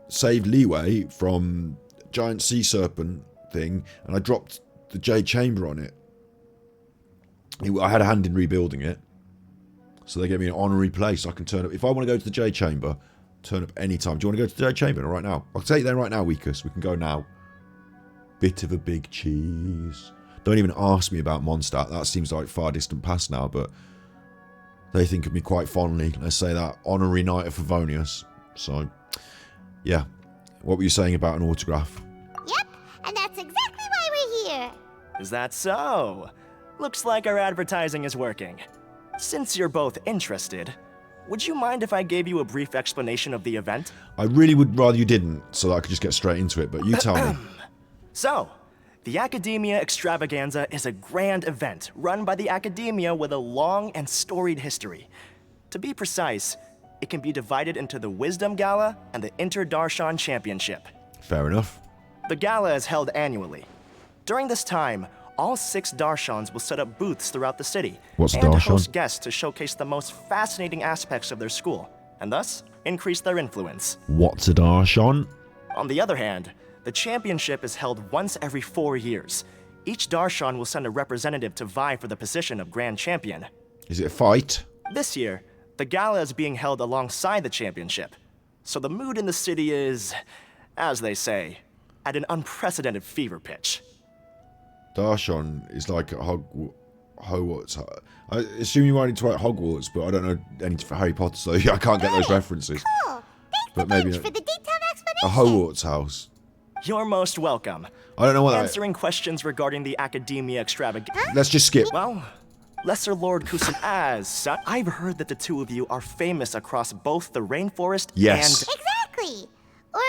saved Leeway from giant sea serpent thing, and I dropped the Jade Chamber on it. I had a hand in rebuilding it, so they gave me an honorary place. I can turn up if I want to go to the Jade Chamber. Turn up anytime. Do you want to go to the Jade Chamber right now? I'll take you there right now, Weekus. We can go now. Bit of a big cheese. Don't even ask me about Mondstadt. That seems like far distant past now, but they think of me quite fondly. Let's say that. Honorary Knight of Favonius. So, yeah. What were you saying about an autograph? Yep, and that's exactly why we're here. Is that so? Looks like our advertising is working. Since you're both interested, would you mind if I gave you a brief explanation of the event? I really would rather you didn't, so that I could just get straight into it, but you tell me. So, the Academia Extravaganza is a grand event run by the Academia with a long and storied history. To be precise, it can be divided into the Wisdom Gala and the Inter-Darshan Championship. Fair enough. The gala is held annually. During this time, all 6 Darshans will set up booths throughout the city What's a and Darshan? host guests to showcase the most fascinating aspects of their school, and thus increase their influence. What's a Darshan? On the other hand, the championship is held once every 4 years. Each Darshan will send a representative to vie for the position of Grand Champion. Is it a fight? This year, the gala is being held alongside the championship, so the mood in the city is, as they say, at an unprecedented fever pitch. Darshan is like at Hogwarts. I assume you wanted to write Hogwarts, but I don't know any for Harry Potter, so I can't get those references. Cool. Thanks But a maybe bunch for the detailed A explanation. Hogwarts house. You're most welcome. I don't know what that is. Answering questions regarding the Academia Extravaganza. Let's just skip. Well, Lesser Lord Kusan, as such, I've heard that the two of you are famous across both the rainforest Yes. and... Exactly. Or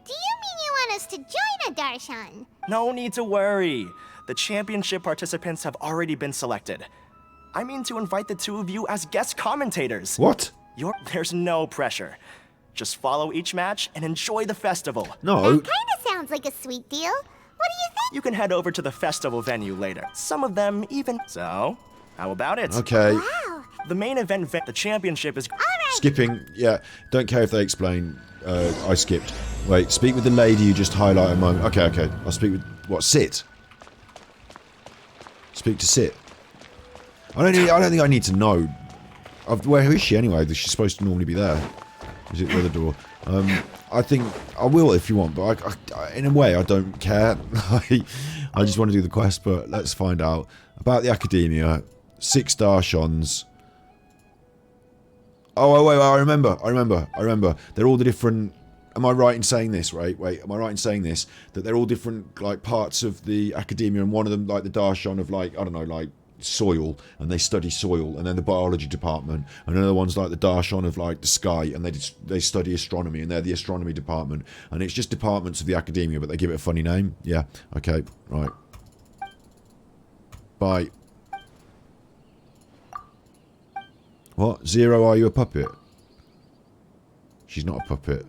do you mean you want us to join a Darshan? No need to worry. The championship participants have already been selected. I mean to invite the two of you as guest commentators. What? There's no pressure. Just follow each match and enjoy the festival. No. That kinda sounds like a sweet deal. What do you think? You can head over to the festival venue later. Some of them even... So, how about it? Okay. Wow. The main event, the championship is... Alright. Skipping. Yeah. Don't care if they explain. I skipped. Wait. Speak with the lady you just highlighted a moment. Okay. I'll speak with... What? Sit? Speak to Sit. I don't think I need to know. Who is she anyway? She's supposed to normally be there. Is it the other door? I think I will if you want, but I, in a way I don't care. I just want to do the quest, but let's find out about the Academia. 6 Darshans. Oh wait, I remember. They're all the different. Am I right in saying this? Right? Wait, am I right in saying this? That they're all different, like, parts of the Academia, and one of them, like the Darshan of, like, I don't know, like soil, and they study soil, and then the biology department, and another one's like the Darshan of, like, the sky, and they study astronomy, and they're the astronomy department, and it's just departments of the Academia, but they give it a funny name. Yeah. Okay. Right. Bye. What? Zero, are you a puppet? She's not a puppet.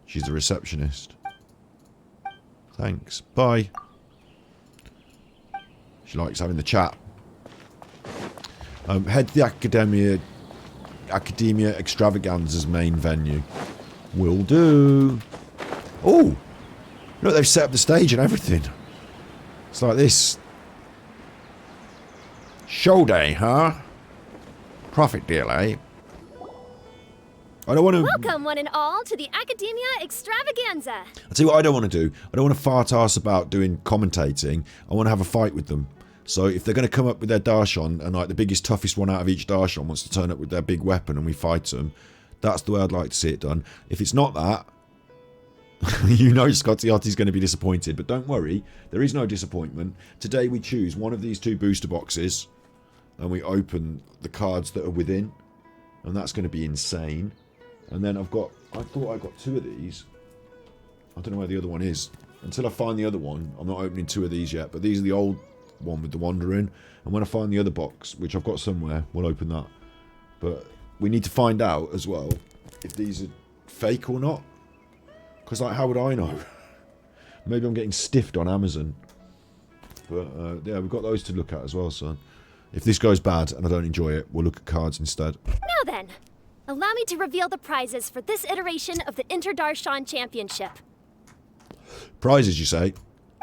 She's the receptionist. Thanks. Bye. She likes having the chat. Head to the Academia Extravaganza's main venue. Will do. Oh! Look, they've set up the stage and everything. It's like this. Show day, huh? Profit deal, eh? I don't want to... Welcome, one and all, to the Academia Extravaganza. I'll tell you what I don't want to do. I don't want to fart ass about doing commentating. I want to have a fight with them. So if they're going to come up with their Darshan, and like the biggest, toughest one out of each Darshan wants to turn up with their big weapon and we fight them, that's the way I'd like to see it done. If it's not that, you know Scottioti's going to be disappointed. But don't worry, there is no disappointment. Today we choose one of these 2 booster boxes, and we open the cards that are within, and that's going to be insane. And then I thought I got 2 of these. I don't know where the other one is. Until I find the other one, I'm not opening 2 of these yet. But these are the old one with the Wanderer. And when I find the other box, which I've got somewhere, we'll open that. But we need to find out as well if these are fake or not. Because, like, how would I know? Maybe I'm getting stiffed on Amazon. But, yeah, we've got those to look at as well, son. If this goes bad and I don't enjoy it, we'll look at cards instead. Now then, allow me to reveal the prizes for this iteration of the Inter-Darshan Championship. Prizes, you say?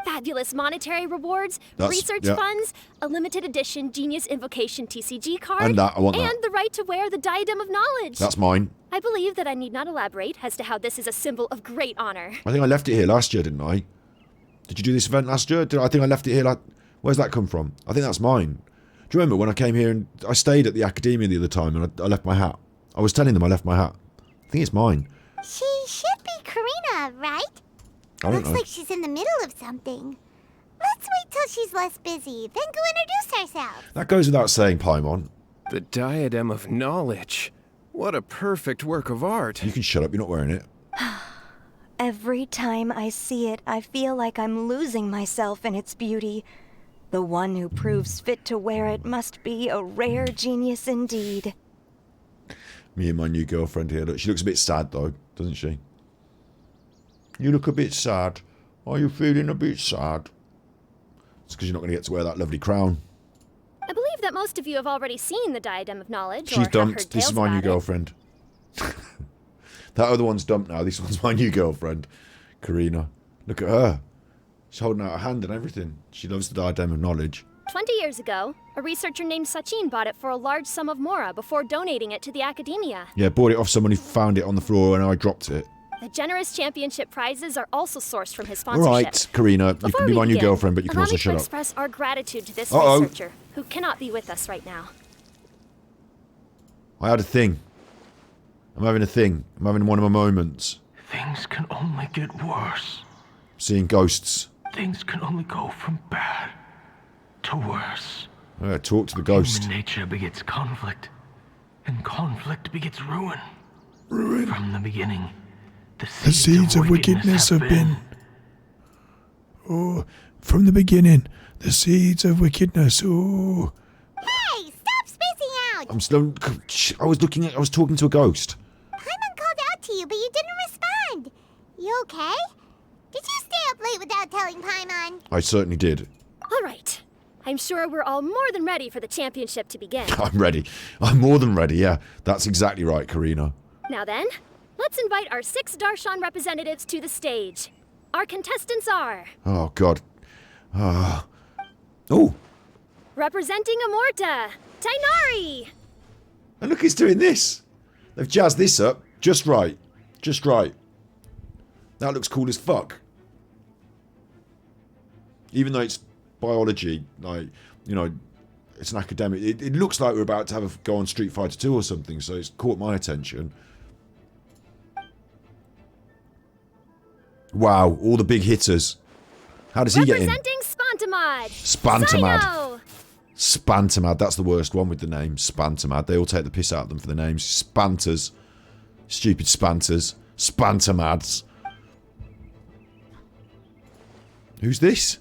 Fabulous monetary rewards, research funds, a limited edition Genius Invocation TCG card, and that, I want and that. the right to wear the Diadem of Knowledge. That's mine. I believe that I need not elaborate as to how this is a symbol of great honor. I think I left it here last year, didn't I? Did you do this event last year? I think I left it here. Like, where's that come from? I think that's mine. Do you remember when I came here and I stayed at the Academia the other time and I left my hat? I was telling them I left my hat. I think it's mine. She should be Karina, right? I don't Looks know. like she's in the middle of something. Let's wait till she's less busy, then go introduce ourselves. That goes without saying, Paimon. The Diadem of Knowledge. What a perfect work of art. You can shut up, you're not wearing it. Every time I see it, I feel like I'm losing myself in its beauty. The one who proves fit to wear it must be a rare genius indeed. Me and my new girlfriend here. Look, she looks a bit sad though, doesn't she? You look a bit sad. Are you feeling a bit sad? It's because you're not going to get to wear that lovely crown. I believe that most of you have already seen the Diadem of Knowledge. She's or have dumped. heard This is tales my new about it. girlfriend. That other one's dumped now. This one's my new girlfriend. Karina. Look at her. She's holding out her hand and everything. She loves the Diadem of Knowledge. 20 years ago, a researcher named Sachin bought it for a large sum of Mora before donating it to the Academia. Yeah, bought it off someone who found it on the floor and I dropped it. The generous championship prizes are also sourced from his All sponsorship. right, Karina, you Before can be we my new begin, girlfriend, but you can allow also me shut to up. express our gratitude to this Uh-oh. researcher, who cannot be with us right now. I had a thing. I'm having a thing. I'm having one of my moments. Things can only get worse. Seeing ghosts. Things can only go from bad to worse. Talk to the ghost. Human nature begets conflict, and conflict begets ruin. Ruin. From the beginning, the seeds of wickedness have been. Oh, from the beginning, the seeds of wickedness. Oh. Hey, stop spacing out! I'm still. I was talking to a ghost. Paimon called out to you, but you didn't respond. You okay? Did you stay up late without telling Paimon? I certainly did. All right. I'm sure we're all more than ready for the championship to begin. I'm ready. I'm more than ready, yeah. That's exactly right, Karina. Now then, let's invite our 6 Darshan representatives to the stage. Our contestants are... Oh, God. Oh. Representing Amorta, Tainari. And look, he's doing this. They've jazzed this up just right. Just right. That looks cool as fuck. Even though it's biology, like, you know, it's an academic. It looks like we're about to have a go on Street Fighter 2 or something, so it's caught my attention. Wow, all the big hitters. How does he get in? Representing Spantamad. Spantamad. Spantamad, that's the worst one with the name. Spantamad. They all take the piss out of them for the names. Spanters. Stupid Spanters. Spantamads. Who's this?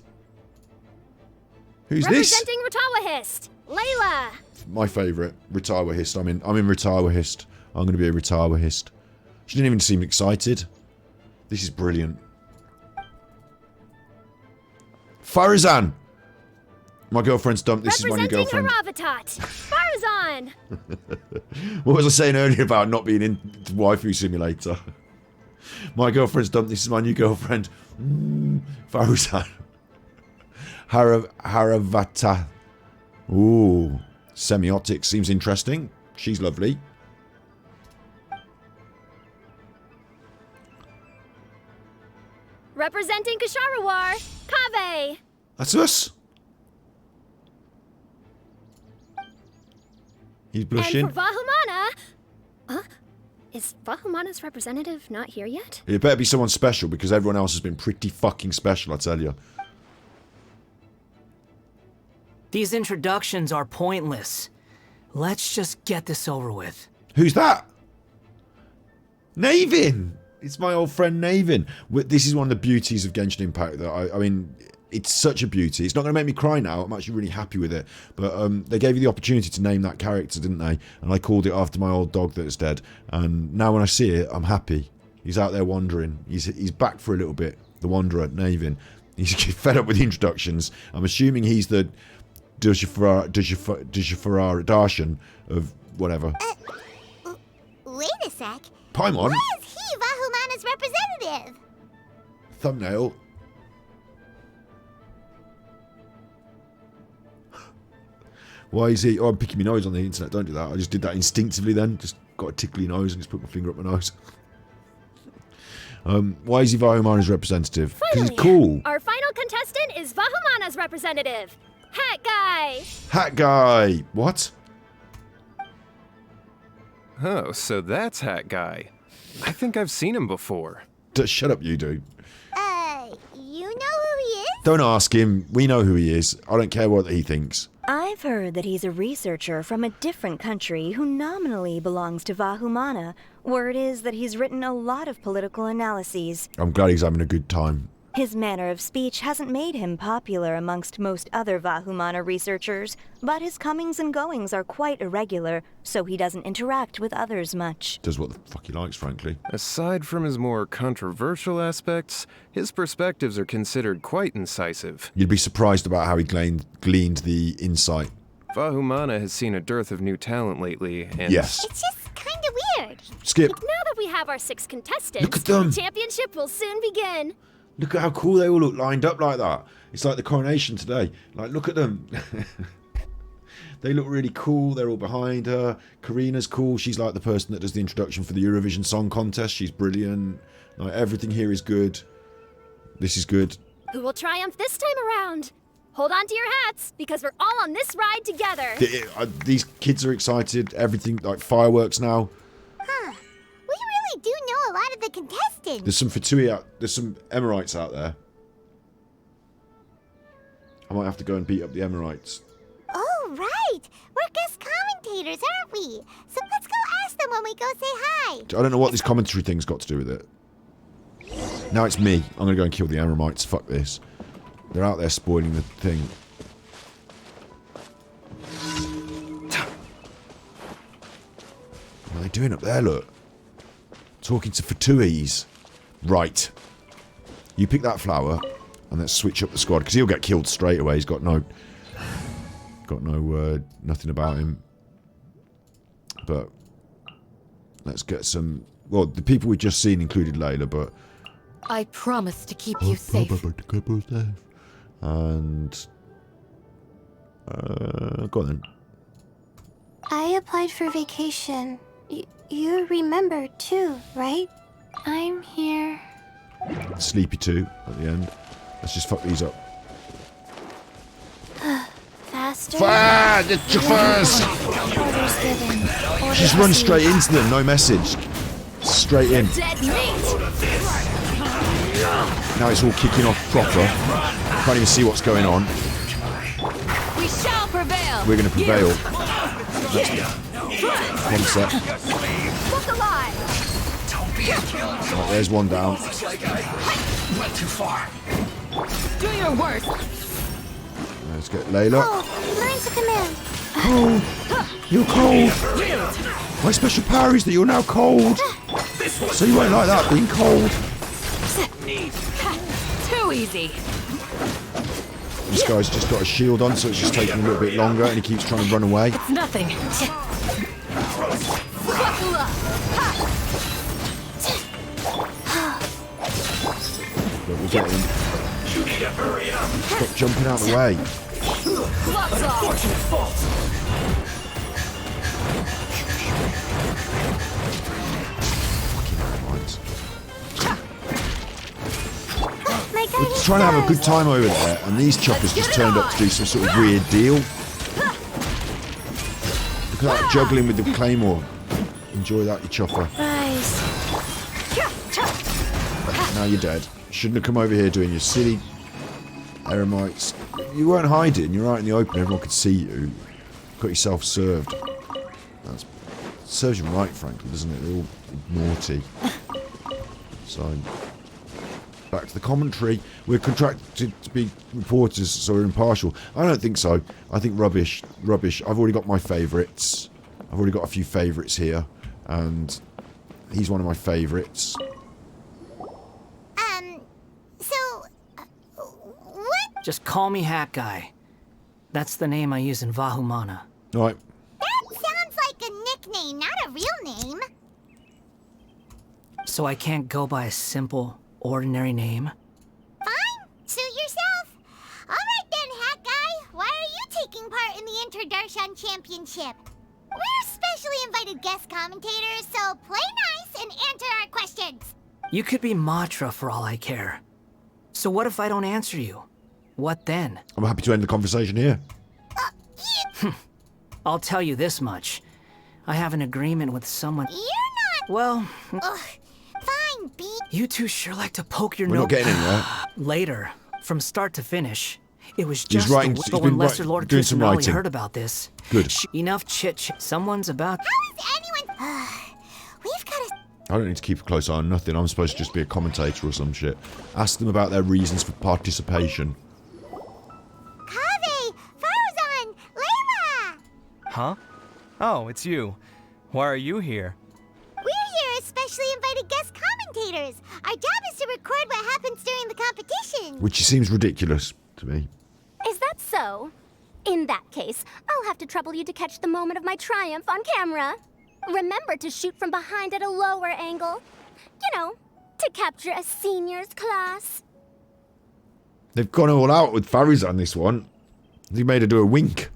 Who's this? Representing Ritawahist, Layla. My favourite, Ritawahist. I'm in Ritawahist. I'm going to be a Ritawahist. She didn't even seem excited. This is brilliant. Farazan! My girlfriend's dumped. This is my new girlfriend. Representing Haravatat, Farazan. What was I saying earlier about not being in Waifu Simulator? My girlfriend's dumped. This is my new girlfriend. Farazan. Haravata. Ooh. Semiotics seems interesting. She's lovely. Representing Kasharawar, Kaveh. That's us. He's blushing. And for Vahumana... Is Vahumana's representative not here yet? It better be someone special, because everyone else has been pretty fucking special, I tell you. These introductions are pointless. Let's just get this over with. Who's that? Navin! It's my old friend Navin. This is one of the beauties of Genshin Impact. That I mean, it's such a beauty. It's not going to make me cry now. I'm actually really happy with it. But they gave you the opportunity to name that character, didn't they? And I called it after my old dog that is dead. And now when I see it, I'm happy. He's out there wandering. He's back for a little bit. The Wanderer, Navin. He's fed up with the introductions. I'm assuming he's the Dushafarara Darshan of whatever. Wait a sec. Paimon? Why is he Vahumana's representative? Thumbnail. Why is he... Oh, I'm picking my nose on the internet. Don't do that. I just did that instinctively then. Just got a tickly nose and just put my finger up my nose. Why is he Vahumana's representative? Because he's cool. Our final contestant is Vahumana's representative, Hat Guy. Hat Guy. What? Oh, so that's Hat Guy. I think I've seen him before. Shut up, you do. You know who he is? Don't ask him. We know who he is. I don't care what he thinks. I've heard that he's a researcher from a different country who nominally belongs to Vahumana. Word is that he's written a lot of political analyses. I'm glad he's having a good time. His manner of speech hasn't made him popular amongst most other Vahumana researchers, but his comings and goings are quite irregular, so he doesn't interact with others much. Does what the fuck he likes, frankly. Aside from his more controversial aspects, his perspectives are considered quite incisive. You'd be surprised about how he gleaned the insight. Vahumana has seen a dearth of new talent lately, and... Yes. It's just kind of weird. Skip. Now that we have our 6 contestants, Look at them. the championship will soon begin. Look at how cool they all look lined up like that. It's like the coronation today. Like, look at them. They look really cool. They're all behind her. Karina's cool. She's like the person that does the introduction for the Eurovision Song Contest. She's brilliant. Like, everything here is good. This is good. Who will triumph this time around? Hold on to your hats, because we're all on this ride together. These kids are excited. Everything, like fireworks now. Huh. We really do know a lot of the contestants. There's some Fatui out. There's some Emirites out there. I might have to go and beat up the Emirites. Oh, right. We're guest commentators, aren't we? So let's go ask them when we go say hi. I don't know what this commentary thing's got to do with it. Now it's me. I'm going to go and kill the Emirites. Fuck this. They're out there spoiling the thing. What are they doing up there, look? Talking to Fatuis. Right. You pick that flower, and let's switch up the squad, because he'll get killed straight away. He's got no... nothing about him. But let's get some... Well, the people we've just seen included Layla, but... I promise to keep you safe. And... go on then. I applied for vacation. You remember too, right? I'm here. Sleepy too, at the end. Let's just fuck these up. Faster. First! Orders given. Orders Just run received. straight into them, no message. Straight in. Dead meat. Now it's all kicking off proper. Can't even see what's going on. We shall prevail. We're going to prevail. One sec. Look alive. Right, there's one down. Went too far. Do your worst. Let's get Layla. Learn to command. Cold. You're cold. My special power is that you're now cold. So you won't like that, being cold. Too easy. This guy's just got a shield on, so it's just taking a little bit longer, and he keeps trying to run away. It's nothing. Buckle up. But we'll get him. Stop jumping out of the way. Gloves off. We're trying to have a good time over there, and these choppers just turned up to do some sort of weird deal. Look at that, juggling with the claymore. Enjoy that, you chopper. Rise. Now you're dead. Shouldn't have come over here doing your silly eremites. You weren't hiding, you're out in the open, everyone could see you. Got yourself served. That serves you right, frankly, doesn't it? They're all naughty. So... back to the commentary. We're contracted to be reporters, so we're impartial. I don't think so. I think rubbish. Rubbish. I've already got my favourites. I've already got a few favourites here. And he's one of my favourites. What? Just call me Hat Guy. That's the name I use in Vahumana. Right. That sounds like a nickname, not a real name. So I can't go by a simple, ordinary name? Fine. Suit yourself. All right then, Hat Guy. Why are you taking part in the Interdarshan Championship? We're specially invited guest commentators, so play nice and answer our questions. You could be Matra for all I care. So what if I don't answer you? What then? I'm happy to end the conversation here. I'll tell you this much. I have an agreement with someone... You're not... Well... Ugh. Fine, B. You two sure like to poke your We're nose... not getting anywhere. Later, from start to finish, it was He's just writing- the he's when been Lesser writing- Lord doing some Kusanali writing. heard about this. Good. Enough chit-chat. Someone's about... How is anyone... We've got to... I don't need to keep a close eye on nothing. I'm supposed to just be a commentator or some shit. Ask them about their reasons for participation. Kaveh! Farzan! Layla! Huh? Oh, it's you. Why are you here? We're here as specially invited guest commentators. Our job is to record what happens during the competition. Which seems ridiculous to me. Is that so? In that case, I'll have to trouble you to catch the moment of my triumph on camera. Remember to shoot from behind at a lower angle. You know, to capture a seniors class. They've gone all out with Farizan this one. They made her do a wink.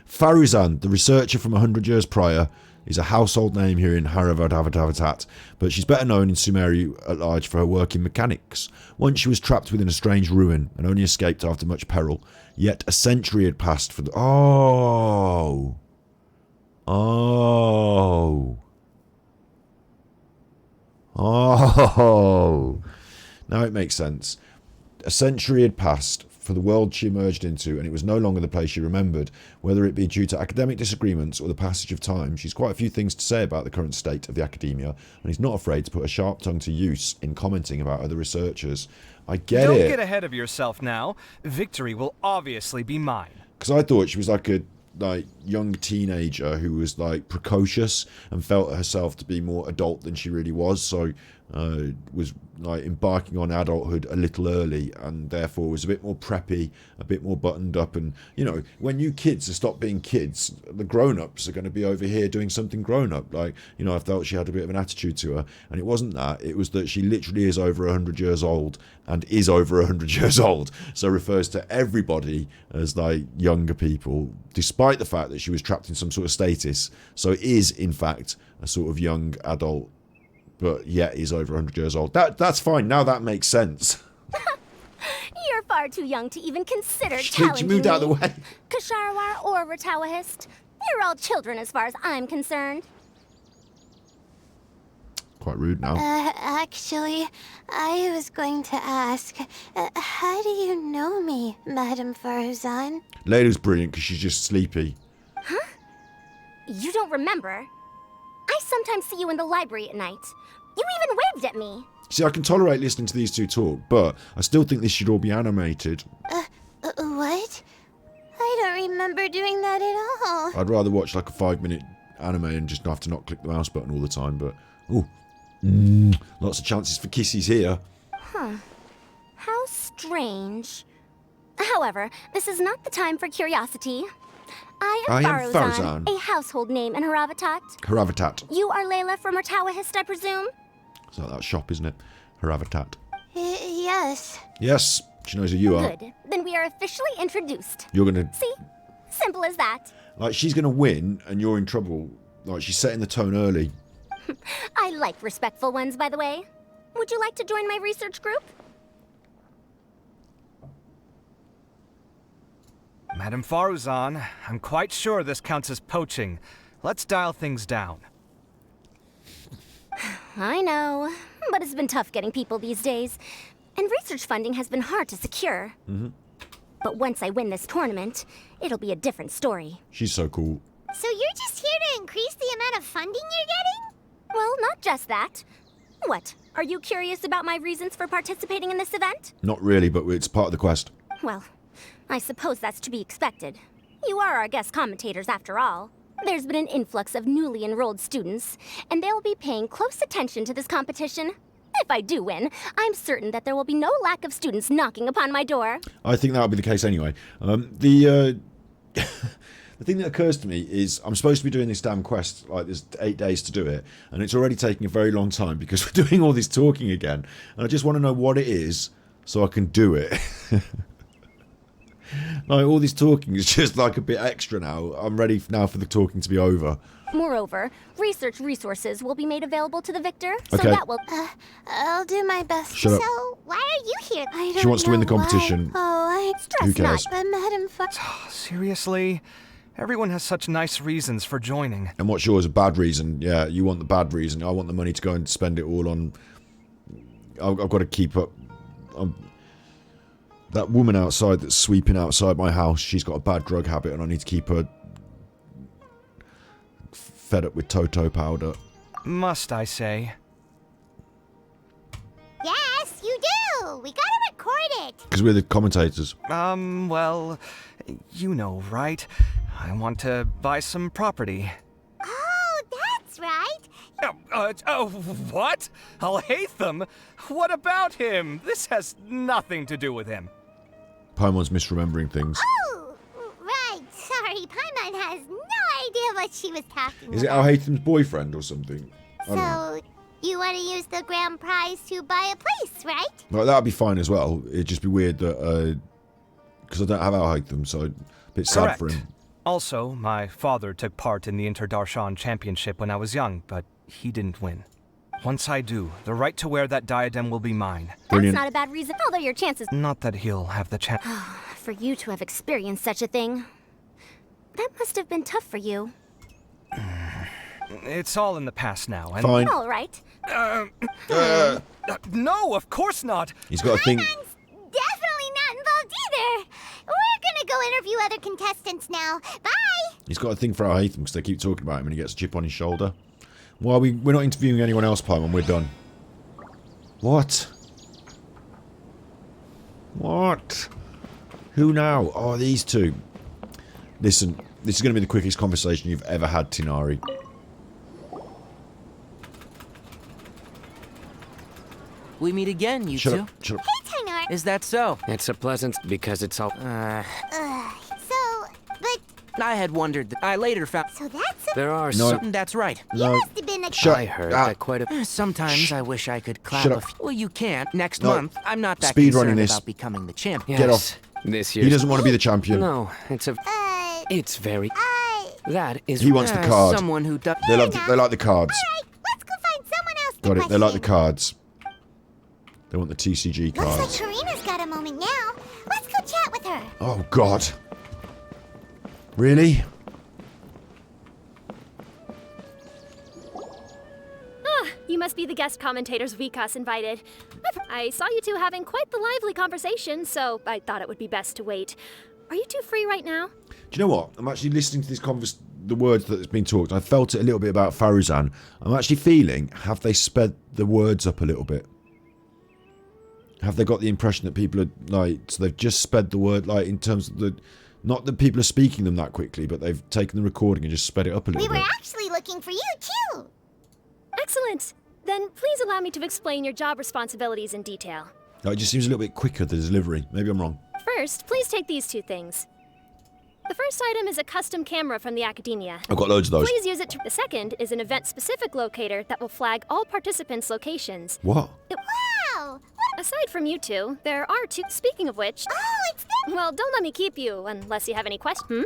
Farizan, the researcher from 100 years prior, is a household name here in Haravadavatat, but she's better known in Sumeru at large for her work in mechanics. Once she was trapped within a strange ruin and only escaped after much peril, yet a century had passed for the... Oh! Oh, now it makes sense. A century had passed for the world she emerged into, and it was no longer the place she remembered. Whether it be due to academic disagreements or the passage of time, she's quite a few things to say about the current state of the academia, and he's not afraid to put a sharp tongue to use in commenting about other researchers. I get Don't it. get ahead of yourself now. Victory will obviously be mine. Because I thought she was like a young teenager who was like precocious and felt herself to be more adult than she really was, so was like embarking on adulthood a little early, and therefore was a bit more preppy, a bit more buttoned up. And you know, when you kids stop being kids, the grown-ups are going to be over here doing something grown-up. Like, you know, I felt she had a bit of an attitude to her, and it wasn't that, it was that she literally is over 100 years old and is over 100 years old, so refers to everybody as like younger people, despite the fact that she was trapped in some sort of status. So is in fact a sort of young adult, but yet is over 100 years old. That's fine. Now that makes sense. You're far too young to even consider She challenging moved out of the me. way. Kasharawar or Ratawahist. You're all children as far as I'm concerned. Quite rude now. Actually, I was going to ask, how do you know me, Madame Faruzan? Layla's brilliant because she's just sleepy. Huh? You don't remember? I sometimes see you in the library at night. You even waved at me. See, I can tolerate listening to these two talk, but I still think this should all be animated. What? I don't remember doing that at all. I'd rather watch like a 5-minute anime and just have to not click the mouse button all the time, but... lots of chances for kisses here. Huh. How strange. However, this is not the time for curiosity. I am Faruzan, a household name in Haravatat. Haravatat. You are Layla from Ratawahist, I presume? It's like that shop, isn't it? Haravatat. Yes. Yes, she knows who you are. Good. Then we are officially introduced. You're gonna... See? Simple as that. Like, she's gonna win, and you're in trouble. Like, she's setting the tone early. I like respectful ones, by the way. Would you like to join my research group? Madame Faruzan, I'm quite sure this counts as poaching. Let's dial things down. I know, but it's been tough getting people these days. And research funding has been hard to secure. But once I win this tournament, it'll be a different story. She's so cool. So you're just here to increase the amount of funding you're getting? Well, not just that. What, are you curious about my reasons for participating in this event? Not really, but it's part of the quest. Well, I suppose that's to be expected. You are our guest commentators after all. There's been an influx of newly enrolled students, and they'll be paying close attention to this competition. If I do win, I'm certain that there will be no lack of students knocking upon my door. I think that'll be the case anyway. The thing that occurs to me is I'm supposed to be doing this damn quest, like there's 8 days to do it, and it's already taking a very long time because we're doing all this talking again, and I just want to know what it is so I can do it. Like, all this talking is just like a bit extra now. I'm ready now for the talking to be over. Moreover, research resources will be made available to the victor, so Okay. that will... I'll do my best. Shut up. So, why are you here? I She don't wants to win the know why. competition. Oh, Who cares? But Madame Seriously? Everyone has such nice reasons for joining. And what's yours? A bad reason? Yeah, you want the bad reason. I want the money to go and spend it all on... I've got to keep up... That woman outside that's sweeping outside my house, she's got a bad drug habit and I need to keep her fed up with Toto powder. Must I say? Yes, you do! We gotta record it! Because we're the commentators. Well, you know, right? I want to buy some property. Oh, that's right! What? Alhaitham? What about him? This has nothing to do with him. Paimon's misremembering things. Oh, right. Sorry, Paimon has no idea what she was talking Is it about. Alhaitham's boyfriend or something? I don't know. So, you want to use the grand prize to buy a place, right? Well, that'd be fine as well. It'd just be weird that... Because I don't have Alhaitham, so a bit sad for him. Also, my father took part in the Interdarshan Championship when I was young, but he didn't win. Once I do, the right to wear that diadem will be mine. That's not a bad reason, although your chances... Not that he'll have the chance. For you to have experienced such a thing, that must have been tough for you. It's all in the past now. And Fine. All right. No, of course not. He's got a thing. Definitely not involved either. We're gonna go interview other contestants now. Bye! He's got a thing for our Hatham because they keep talking about him and he gets a chip on his shoulder. Well, we're not interviewing anyone else, Paimon. We're done. What? What? Who now? Oh, these two. Listen, this is going to be the quickest conversation you've ever had, Tighnari. We meet again, you two. Shut up. Hey, Tighnari. Is that so? It's a pleasant because it's all. But I had wondered. I later found. so that's a... There are No. some. That's right. No. must have been a... Shut I heard up. that quite a. Sometimes I wish I could clap Shut a up. Well, you can't. Next No. month, I'm not that Speedrunning concerned this. about becoming the champion. Get off. This year. He doesn't want to be the champion. No, it's a. It's very. That is. He wants the card. Someone who does. They like the cards. Alright, let's go find someone else to Got it. They like the question. cards. They want the TCG cards. Looks like Karina's got a moment now. Let's go chat with her. Oh, God. Really? You must be the guest commentators Vikas invited. I saw you two having quite the lively conversation, so I thought it would be best to wait. Are you two free right now? Do you know what? I'm actually listening to this the words that's been talked. I felt it a little bit about Faruzan. I'm actually feeling, have they sped the words up a little bit? Have they got the impression that people are, like, so they've just sped the word, like, in terms of the, not that people are speaking them that quickly, but they've taken the recording and just sped it up a little We were bit. actually looking for you, too. Excellent. Then please allow me to explain your job responsibilities in detail. Like, it just seems a little bit quicker, the delivery. Maybe I'm wrong. First, please take these two things. The first item is a custom camera from the Academia. I've got loads of those. Please use it to... The second is an event-specific locator that will flag all participants' locations. What? Wow! Aside from you two, there are two... Speaking of which... Oh, it's them! Well, don't let me keep you, unless you have any questions.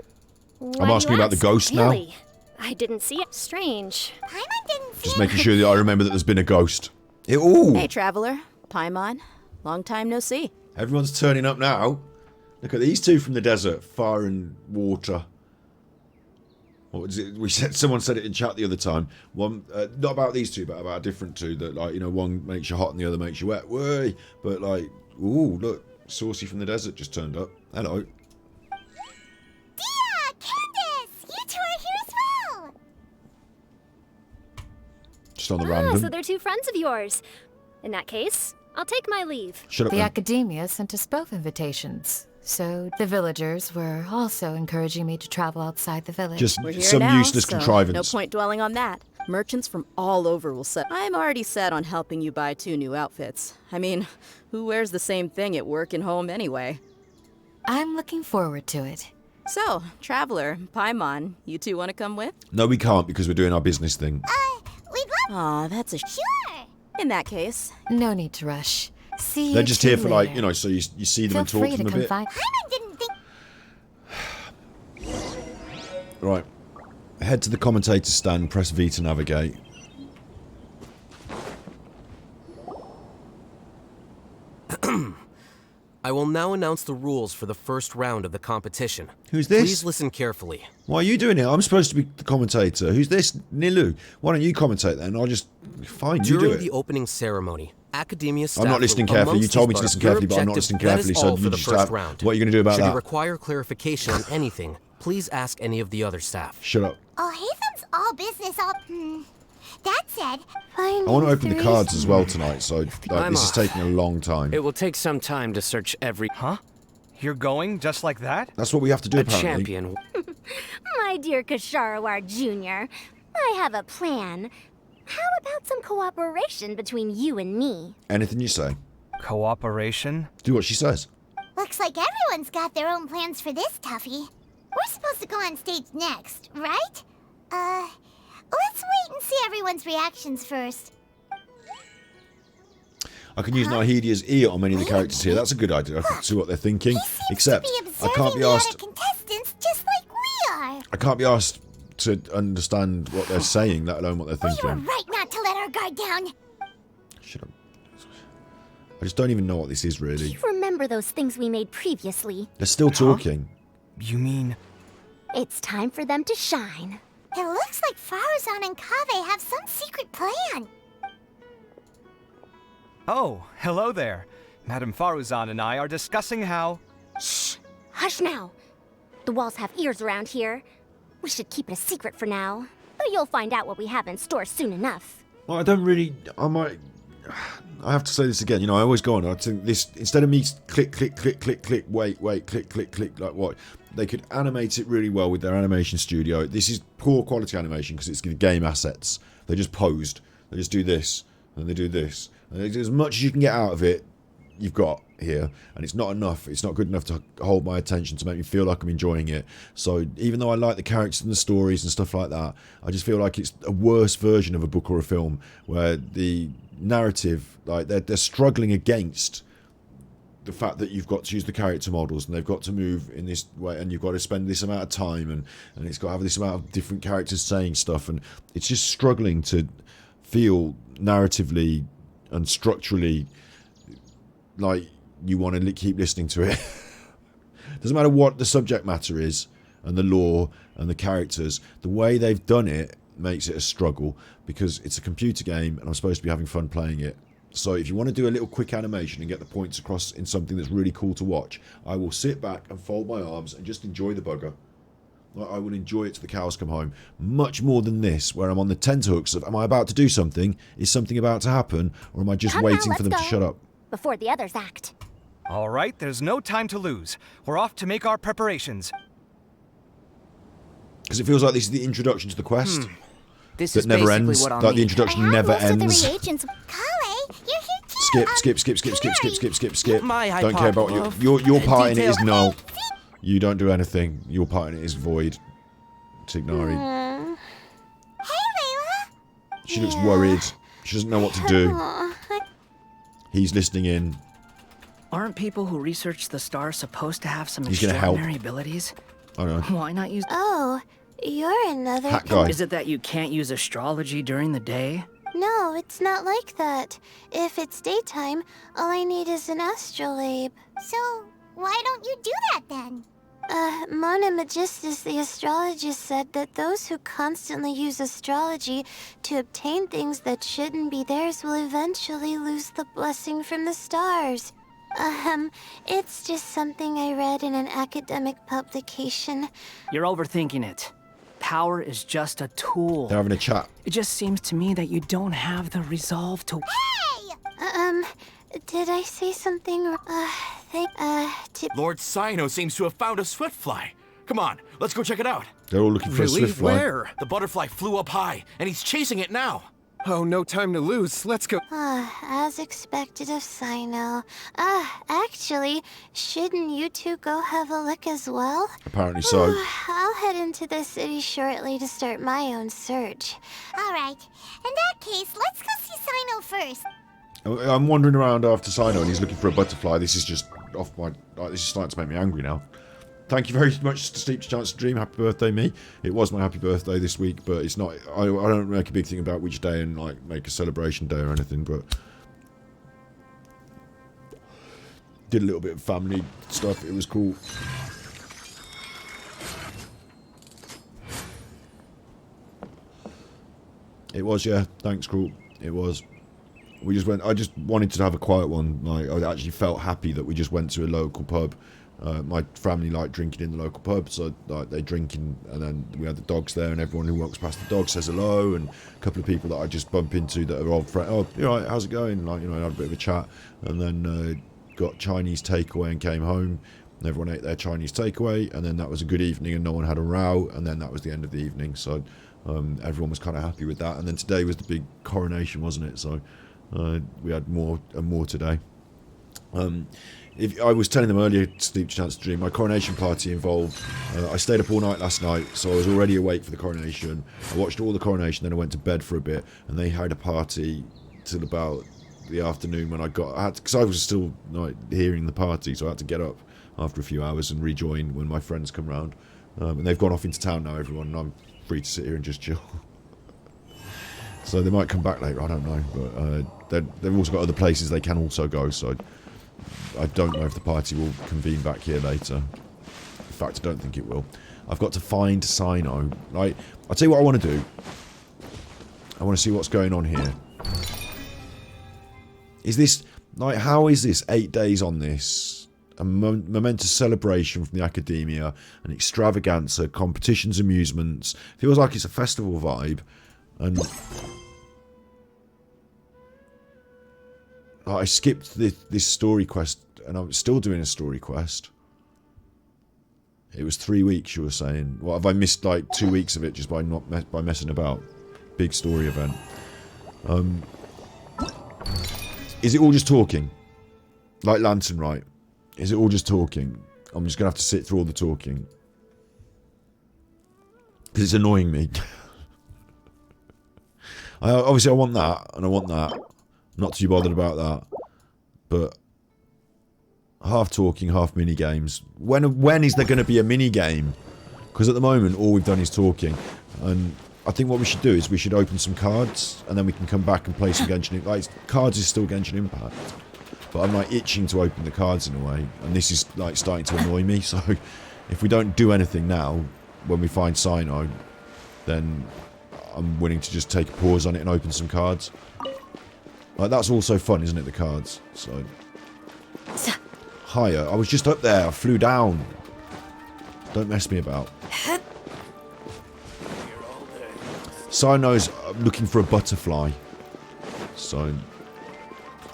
I'm asking about the ghost now. Really? I didn't see it. Strange. Paimon didn't see Just him. making sure that I remember that there's been a ghost. Ooh! Hey, traveler. Paimon. Long time no see. Everyone's turning up now. Look at these two from the desert. Fire and water. What was it? Someone said it in chat the other time. One, not about these two, but about a different two. That, like, you know, one makes you hot and the other makes you wet. Way, but like, ooh, look, Saucy from the desert just turned up. Hello. Dia! Candace! You two are here as well! Just on the So random. they're two friends of yours. In that case, I'll take my leave. Shut up. The then. Academia sent us both invitations, so the villagers were also encouraging me to travel outside the village. Just We're here some now, useless so contrivance. no point dwelling on that. Merchants from all over will set. I'm already set on helping you buy 2 new outfits. I mean, who wears the same thing at work and home anyway? I'm looking forward to it. So, traveler, Paimon, you two want to come with? No, we can't because we're doing our business thing. We'd love... Aw, that's a Sure! In that case. No need to rush. See They're you just two here for, like, later. you know, so you see them Feel and talk free to to them a bit. confide. Paimon didn't think... Right. Head to the commentator stand, press V to navigate. I will now announce the rules for the first round of the competition. Who's this? Please listen carefully. Why are you doing it? I'm supposed to be the commentator. Who's this? Nilu. Why don't you commentate then? I'll just... Fine, you do During it. the opening ceremony, Academia staff I'm not listening will- carefully. You amongst told me these to listen your carefully, but I'm not objectives- listening carefully, That is so all you for the just first have- round. what are you gonna do about Should that? you require clarification on anything, please ask any of the other staff. Shut up. Oh, Hatham's all business, all... That said... I want to open the cards as well tonight, so like, I'm this is off. taking a long time. It will take some time to search every... Huh? You're going just like that? That's what we have to do, A apparently. champion. My dear Kasharawar Jr., I have a plan. How about some cooperation between you and me? Anything you say. Cooperation? Do what she says. Looks like everyone's got their own plans for this, Tuffy. We're supposed to go on stage next, right? Let's wait and see everyone's reactions first. I can use Nahedia's ear on many of the characters here. That's a good idea. I can see what they're thinking. Except, I can't be asked... Contestants just like we are. I can't be asked to understand what they're saying, let alone what they're We were thinking. right not to let our guard down. Shut up. I just don't even know what this is, really. You remember those things we made previously? They're still talking. You mean... It's time for them to shine. It looks like Faruzan and Kaveh have some secret plan. Oh, hello there. Madame Faruzan and I are discussing how... Shh! Hush now! The walls have ears around here. We should keep it a secret for now. But you'll find out what we have in store soon enough. Well, I have to say this again. You know, I always go on. I think this, instead of me click, click, click, click, click, wait, click, click, click, like what? They could animate it really well with their animation studio. This is poor quality animation because it's game assets. They just posed. They just do this and they do this. And as much as you can get out of it, you've got here, and it's not enough. It's not good enough to hold my attention to make me feel like I'm enjoying it. So even though I like the characters and the stories and stuff like that, I just feel like it's a worse version of a book or a film where the narrative, like they're struggling against the fact that you've got to use the character models and they've got to move in this way and you've got to spend this amount of time and it's got to have this amount of different characters saying stuff, and it's just struggling to feel narratively and structurally like you want to keep listening to it. Doesn't matter what the subject matter is and the lore and the characters, the way they've done it makes it a struggle because it's a computer game and I'm supposed to be having fun playing it. So if you want to do a little quick animation and get the points across in something that's really cool to watch, I will sit back and fold my arms and just enjoy the bugger. I will enjoy it till the cows come home. Much more than this, where I'm on the tenterhooks of, am I about to do something? Is something about to happen? Or am I just waiting for them to shut up? Before the others act. All right, there's no time to lose. We're off to make our preparations. Because it feels like this is the introduction to the quest. This that is never basically ends. what I'll Like the need. introduction never ends. Skip. My Don't care about your part in it is null. detail. You don't do anything. Your part in it is void. Tignari. She looks worried. She doesn't know what to do. He's listening in. Aren't people who research the stars supposed to have some He's gonna help. extraordinary abilities? I don't know. Why not use... Oh, you're another... Hat guy. Is it that you can't use astrology during the day? No, it's not like that. If it's daytime, all I need is an astrolabe. So, why don't you do that then? Mona Magistus, the astrologist, said that those who constantly use astrology to obtain things that shouldn't be theirs will eventually lose the blessing from the stars. It's just something I read in an academic publication. You're overthinking it. Power is just a tool. They're having a chat. It just seems to me that you don't have the resolve to... Did I say something? Lord Sino seems to have found a swiftfly. Come on, let's go check it out. They're all looking for a swift fly. Where? The butterfly flew up high, and he's chasing it now. Oh, no time to lose. Let's go. As expected of Sino. Actually, shouldn't you two go have a look as well? Apparently so. I'll head into the city shortly to start my own search. Alright, in that case, let's go see Sino first. I'm wandering around after Sino and he's looking for a butterfly. This is just off my... This is starting to make me angry now. Thank you very much to Steep's Chance to Dream. Happy birthday, me. It was my happy birthday this week, but it's not... I don't make a big thing about which day and like make a celebration day or anything, but... Did a little bit of family stuff. It was cool. It was, yeah. Thanks, Cruel. It was. We just went... I just wanted to have a quiet one. Like, I actually felt happy that we just went to a local pub. My family like drinking in the local pub, so like they drinking, and then we had the dogs there, and everyone who walks past the dog says hello, and a couple of people that I just bump into that are old friends. Oh, you know, how's it going? Like, you know, had a bit of a chat, and then got Chinese takeaway and came home. And everyone ate their Chinese takeaway, and then that was a good evening, and no one had a row, and then that was the end of the evening. So everyone was kind of happy with that. And then today was the big coronation, wasn't it? So we had more and more today. If I was telling them earlier, Steep's Chance to Dream, my coronation party involved... I stayed up all night last night, so I was already awake for the coronation. I watched all the coronation, then I went to bed for a bit, and they had a party till about the afternoon when I got... Because I was still like, hearing the party, so I had to get up after a few hours and rejoin when my friends come round. And they've gone off into town now, everyone, and I'm free to sit here and just chill. So they might come back later, I don't know, but they've also got other places they can also go, so... I don't know if the party will convene back here later. In fact, I don't think it will. I've got to find Cyno. Like, I'll tell you what I want to do. I want to see what's going on here. Is this... Like, how is this 8 days on this? A momentous celebration from the Academia, an extravaganza, competitions, amusements. Feels like it's a festival vibe. And... I skipped this story quest, and I'm still doing a story quest. It was 3 weeks, you were saying. What, have I missed, like, 2 weeks of it just by by messing about? Big story event. Is it all just talking? Like Lantern, right? Is it all just talking? I'm just going to have to sit through all the talking. Because it's annoying me. Obviously, I want that, and I want that. I'm not too bothered about that. But... half talking, half mini-games. When is there going to be a mini-game? Because at the moment, all we've done is talking. And I think what we should do is we should open some cards, and then we can come back and play some Genshin Impact. Like, cards is still Genshin Impact. But I'm like itching to open the cards in a way. And this is like starting to annoy me. So if we don't do anything now, when we find Cyno, then I'm willing to just take a pause on it and open some cards. Like, that's also fun, isn't it, the cards? So... higher. I was just up there. I flew down. Don't mess me about. Cyno's looking for a butterfly. So...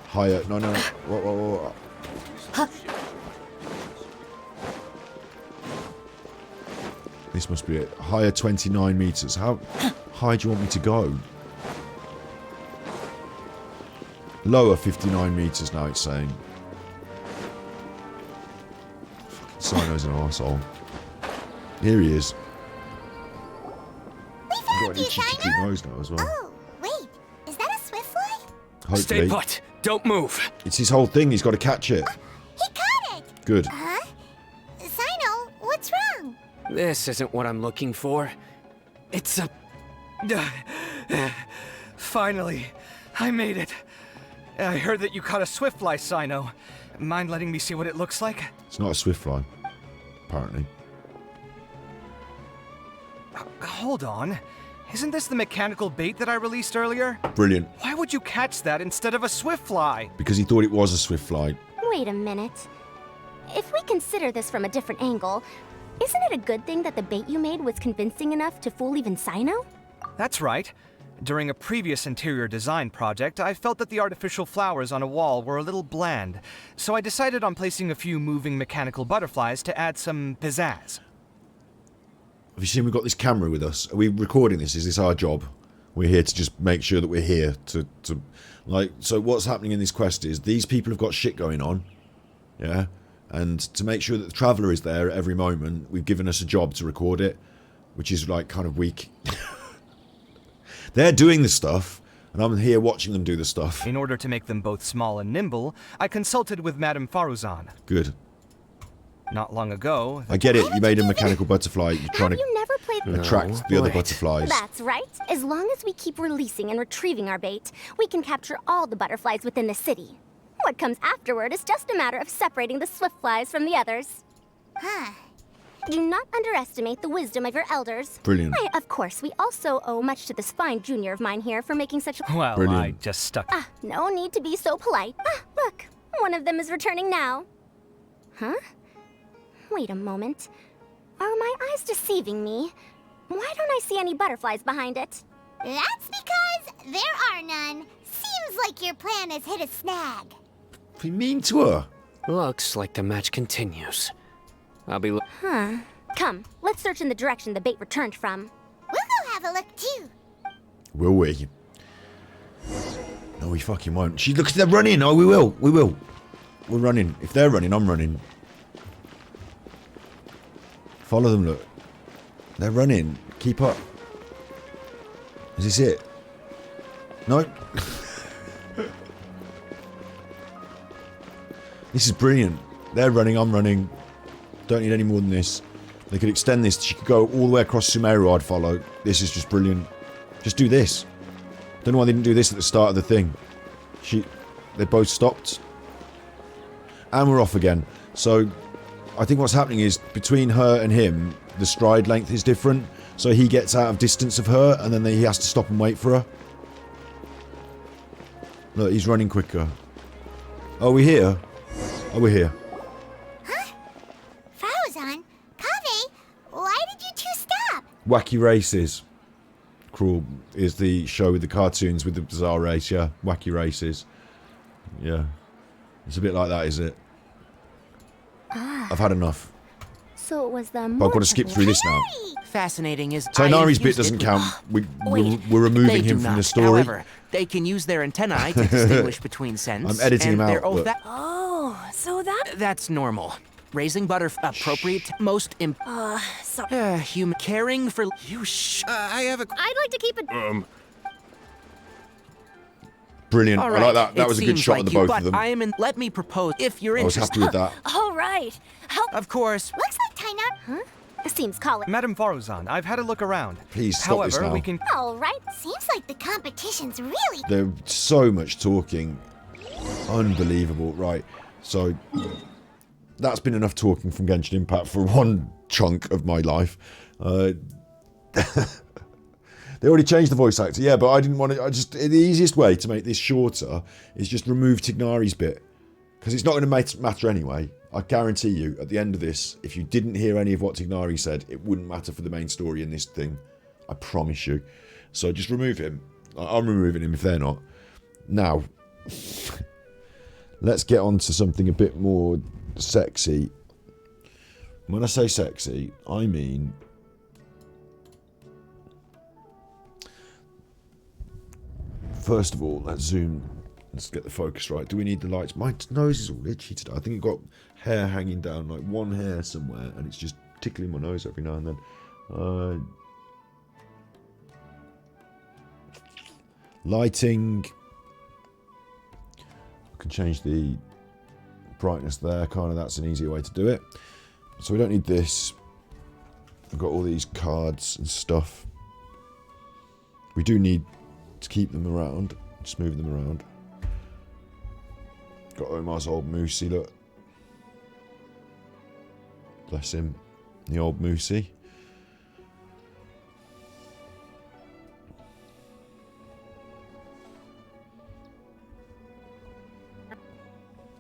higher. No, no. Whoa, whoa, whoa. This must be it. Higher 29 meters. How high do you want me to go? Lower 59 meters now, it's saying. Cyno's an arsehole. Here he is. We found you, Cyno! Nose now as well. Oh, wait. Is that a Swiftfly? Hopefully. Stay put. Don't move. It's his whole thing. He's got to catch it. He caught it! Good. Huh? Cyno, what's wrong? This isn't what I'm looking for. It's a... Finally, I made it. I heard that you caught a Swiftfly, Cyno. Mind letting me see what it looks like? It's not a Swiftfly, apparently. Hold on. Isn't this the mechanical bait that I released earlier? Brilliant. Why would you catch that instead of a Swiftfly? Because he thought it was a Swiftfly. Wait a minute. If we consider this from a different angle, isn't it a good thing that the bait you made was convincing enough to fool even Cyno? That's right. During a previous interior design project, I felt that the artificial flowers on a wall were a little bland, so I decided on placing a few moving mechanical butterflies to add some pizzazz. Have you seen we've got this camera with us? Are we recording this? Is this our job? We're here to just make sure that we're here to like, so what's happening in this quest is these people have got shit going on, yeah? And to make sure that the Traveller is there at every moment, we've given us a job to record it, which is like kind of weak. They're doing the stuff, and I'm here watching them do the stuff. In order to make them both small and nimble, I consulted with Madame Faruzan. Good. Not long ago... I get it, you made a mechanical butterfly, you're trying to attract the other butterflies. That's right. As long as we keep releasing and retrieving our bait, we can capture all the butterflies within the city. What comes afterward is just a matter of separating the Swiftflies from the others. Huh. Do not underestimate the wisdom of your elders. Brilliant. Of course, we also owe much to this fine junior of mine here for making such a... Well, Brilliant. I just stuck... no need to be so polite. Look, one of them is returning now. Huh? Wait a moment. Are my eyes deceiving me? Why don't I see any butterflies behind it? That's because there are none. Seems like your plan has hit a snag. What do you mean to her? Looks like the match continues. I'll be... Come, let's search in the direction the bait returned from. We'll go have a look too. Will we? No, we fucking won't. She looks, they're running. Oh, we will. We will. We're running. If they're running, I'm running. Follow them, look. They're running. Keep up. Is this it? No? This is brilliant. They're running, I'm running. Don't need any more than this. They could extend this. She could go all the way across Sumeru, I'd follow. This is just brilliant. Just do this. Don't know why they didn't do this at the start of the thing. They both stopped. And we're off again. So, I think what's happening is between her and him, the stride length is different. So he gets out of distance of her, and then he has to stop and wait for her. Look, he's running quicker. Oh, we're here. Oh, we're here. Huh? Faruzan? Kaveh? Why did you two stop? Wacky Races. Cruel is the show with the cartoons with the bizarre race, yeah. Wacky Races. Yeah. It's a bit like that, is it? I've had enough. So it was the But I've got to skip through this now. Fascinating is Tonari's bit doesn't count. We're removing him from the story. However, they can use their antennae to distinguish between scents. I'm editing him and out, they're but- Oh, so that's normal. Raising appropriate, most human caring for you. I have a. I'd like to keep it. Brilliant. All I right. like that. That It was a good seems shot like of the you, both but of them. I am in. Let me propose, if you're I was interested. happy with that. All right. Help. Of course. Looks like Tainar. Huh? Seems college. Madame Faruzan, I've had a look around. Please stop this However, now. we can. All right. Seems like the competition's really. There's so much talking. Unbelievable. Right. So, that's been enough talking from Genshin Impact for one chunk of my life. They already changed the voice actor. Yeah, but I didn't want to... the easiest way to make this shorter is just remove Tignari's bit. Because it's not going to matter anyway. I guarantee you, at the end of this, if you didn't hear any of what Tignari said, it wouldn't matter for the main story in this thing. I promise you. So just remove him. I'm removing him if they're not. Now, let's get on to something a bit more sexy. When I say sexy, I mean... First of all, let's zoom. Let's get the focus right. Do we need the lights? My nose is all itchy today. I think it got hair hanging down, like one hair somewhere, and it's just tickling my nose every now and then. Lighting. I can change the brightness there, kind of. That's an easier way to do it. So we don't need this. We've got all these cards and stuff. We do need to keep them around, just moving them around. Got Omar's old Moosey, look. Bless him, the old Moosey.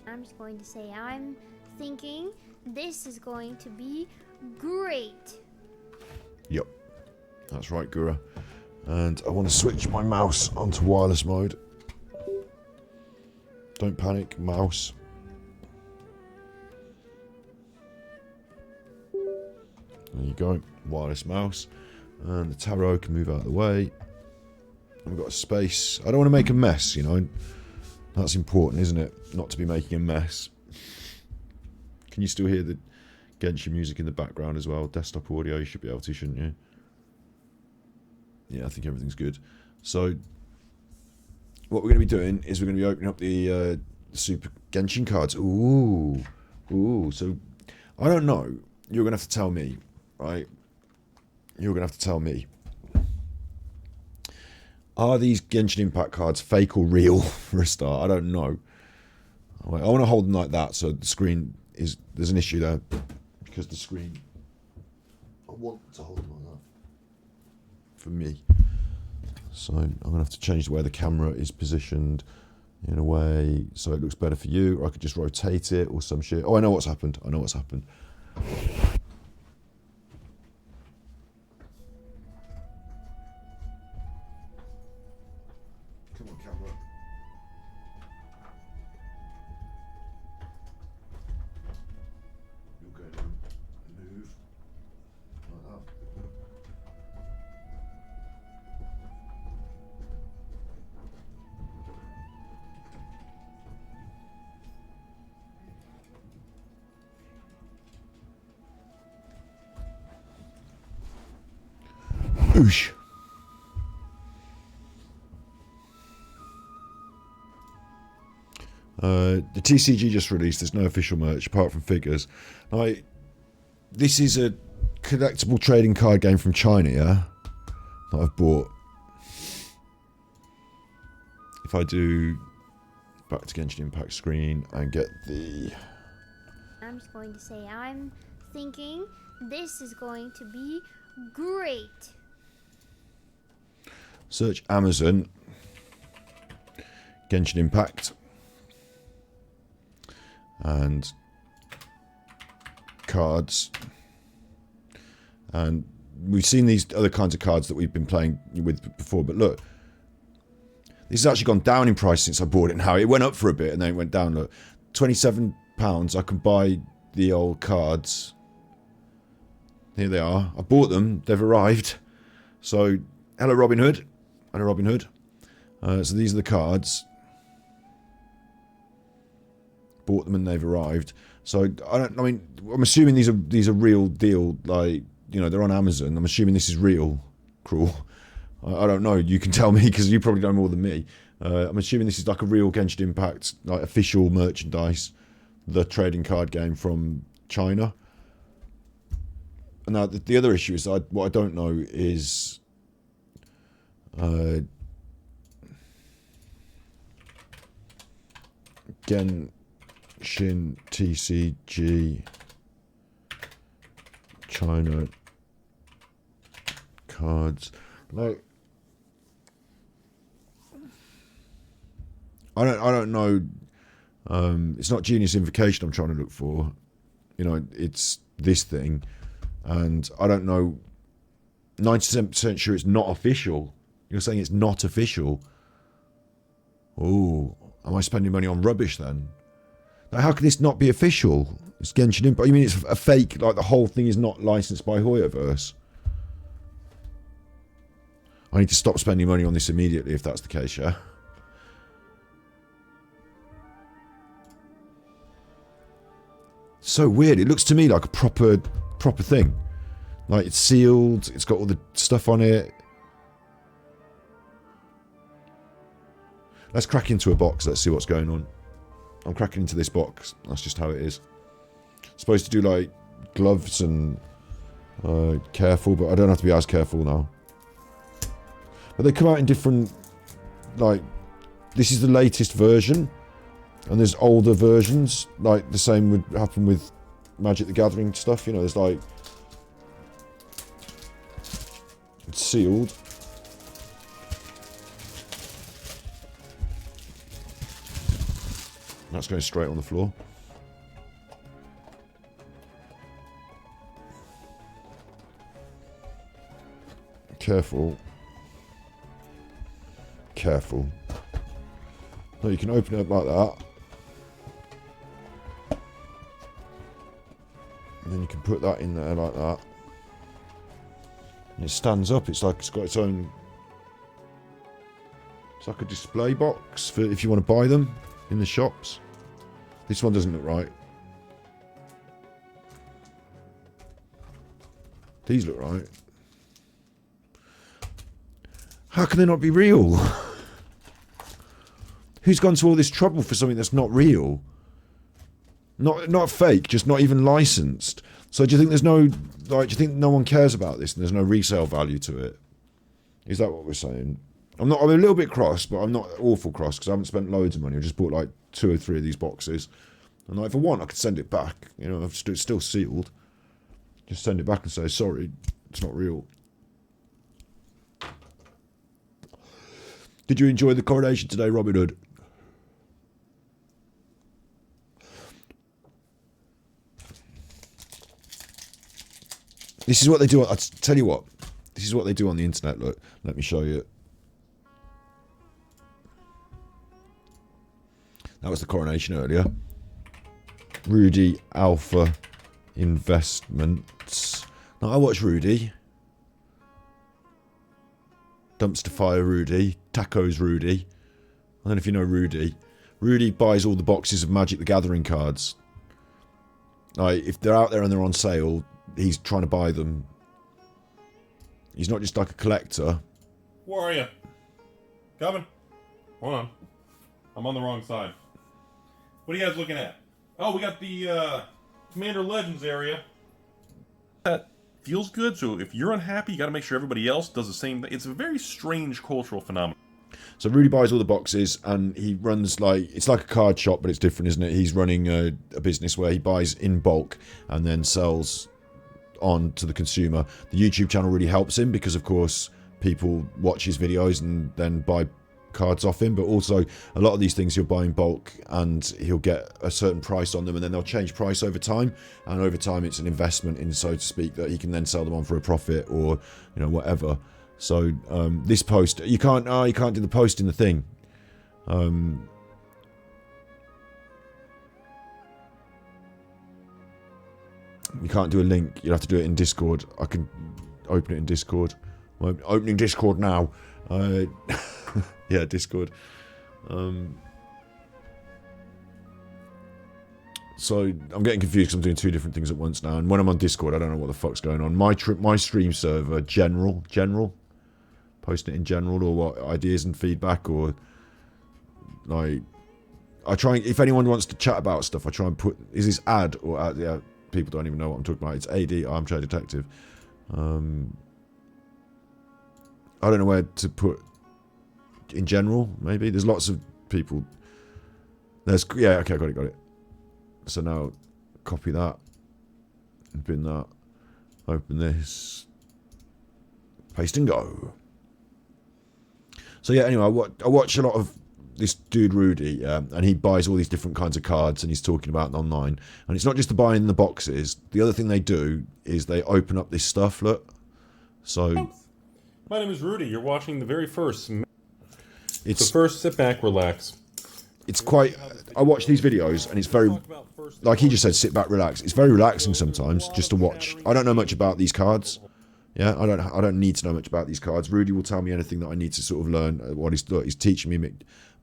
I'm just going to say I'm thinking this is going to be great. Yep, that's right, Gura. And I want to switch my mouse onto wireless mode. Don't panic, mouse. There you go, wireless mouse. And the tarot can move out of the way. We've got a space. I don't want to make a mess, you know. That's important, isn't it? Not to be making a mess. Can you still hear the Genshin music in the background as well? Desktop audio, you should be able to, shouldn't you? Yeah, I think everything's good. So, what we're going to be doing is we're going to be opening up the Super Genshin cards. Ooh. So, I don't know. You're going to have to tell me, right? You're going to have to tell me. Are these Genshin Impact cards fake or real for a start? I don't know. I want to hold them like that so the screen is... There's an issue there. Because the screen... I want to hold them like that. For me. So I'm going to have to change the way the camera is positioned in a way so it looks better for you, or I could just rotate it or some shit. Oh, I know what's happened. Come on, camera. You're going to move like that. Oosh. The TCG just released. There's no official merch apart from figures. Now, this is a collectible trading card game from China, yeah? That I've bought. If I do back to Genshin Impact screen and get the I'm just going to say I'm thinking this is going to be great. Search Amazon. Genshin Impact. And cards. And we've seen these other kinds of cards that we've been playing with before, but look, this has actually gone down in price since I bought it now. It went up for a bit and then it went down. Look, £27. I can buy the old cards. Here they are. I bought them. They've arrived. So, hello Robin Hood. Hello Robin Hood. So these are the cards. Bought them and they've arrived. So I'm assuming these are real deal. Like, you know, they're on Amazon. I'm assuming this is real. Cruel. I don't know. You can tell me because you probably know more than me. I'm assuming this is like a real Genshin Impact, like official merchandise, the trading card game from China. And now the other issue is what I don't know is Genshin TCG China cards. Like, I don't know. It's not Genius Invocation I'm trying to look for. You know, it's this thing, and I don't know. 97% sure it's not official. You're saying it's not official. Oh, am I spending money on rubbish then? Now, how can this not be official? It's Genshin Impact. You mean it's a fake? Like the whole thing is not licensed by Hoyoverse? I need to stop spending money on this immediately if that's the case, yeah? So weird. It looks to me like a proper thing. Like, it's sealed, it's got all the stuff on it. Let's crack into a box, let's see what's going on. I'm cracking into this box. That's just how it is. Supposed to do, like, gloves and careful, but I don't have to be as careful now. But they come out in different, like, this is the latest version, and there's older versions, like the same would happen with Magic the Gathering stuff, you know, there's like, it's sealed. That's going straight on the floor. Careful. Careful. No, you can open it up like that. And then you can put that in there like that. And it stands up. It's like it's got its own... It's like a display box for if you want to buy them in the shops. This one doesn't look right. These look right. How can they not be real? Who's gone to all this trouble for something that's not real? Not fake, just not even licensed. So do you think there's no, like, do you think no one cares about this and there's no resale value to it? Is that what we're saying? I'm a little bit cross, but I'm not awful cross because I haven't spent loads of money. I just bought like 2 or 3 of these boxes. And like, if I want, I could send it back. You know, it's still sealed. Just send it back and say, sorry, it's not real. Did you enjoy the coronation today, Robin Hood? This is what they do. I'll tell you what. This is what they do on the internet. Look, let me show you. That was the coronation earlier. Rudy Alpha Investments. Now, I watch Rudy. Dumpster Fire Rudy. Tacos Rudy. I don't know if you know Rudy. Rudy buys all the boxes of Magic the Gathering cards. Like, if they're out there and they're on sale, he's trying to buy them. He's not just like a collector. Where are you? Coming? Hold on. I'm on the wrong side. What are you guys looking at? Oh, we got the Commander Legends area. That feels good, so if you're unhappy, you gotta make sure everybody else does the same thing. It's a very strange cultural phenomenon. So Rudy buys all the boxes, and he runs like, it's like a card shop, but it's different, isn't it? He's running a business where he buys in bulk and then sells on to the consumer. The YouTube channel really helps him because, of course, people watch his videos and then buy cards off him, but also a lot of these things he'll buy in bulk and he'll get a certain price on them, and then they'll change price over time, and over time it's an investment in, so to speak, that he can then sell them on for a profit or, you know, whatever. So this post, you can't do the post in the thing. You can't do a link. You'll have to do it in Discord. I can open it in Discord. I'm opening Discord now. Yeah, Discord. So I'm getting confused because I'm doing two different things at once now. And when I'm on Discord, I don't know what the fuck's going on. My stream server, general, posting it in general, or what, ideas and feedback, or like, I try, if anyone wants to chat about stuff, I try and put, is this ad or ad? Yeah, people don't even know what I'm talking about. It's AD, Armchair Detective. I don't know where to put, in general, maybe. There's lots of people. There's, yeah, okay, got it. So now, copy that, and bin that, open this, paste and go. So yeah, anyway, I watch a lot of this dude Rudy, and he buys all these different kinds of cards, and he's talking about them online. And it's not just the buying the boxes. The other thing they do is they open up this stuff, look. So, my name is Rudy. You're watching the very first. It's the first. Sit back, relax. It's quite, I watch these videos and it's very, like he just said, sit back, relax. It's very relaxing sometimes just to watch. I don't know much about these cards. Yeah, I don't need to know much about these cards. Rudy will tell me anything that I need to sort of learn. What he's teaching me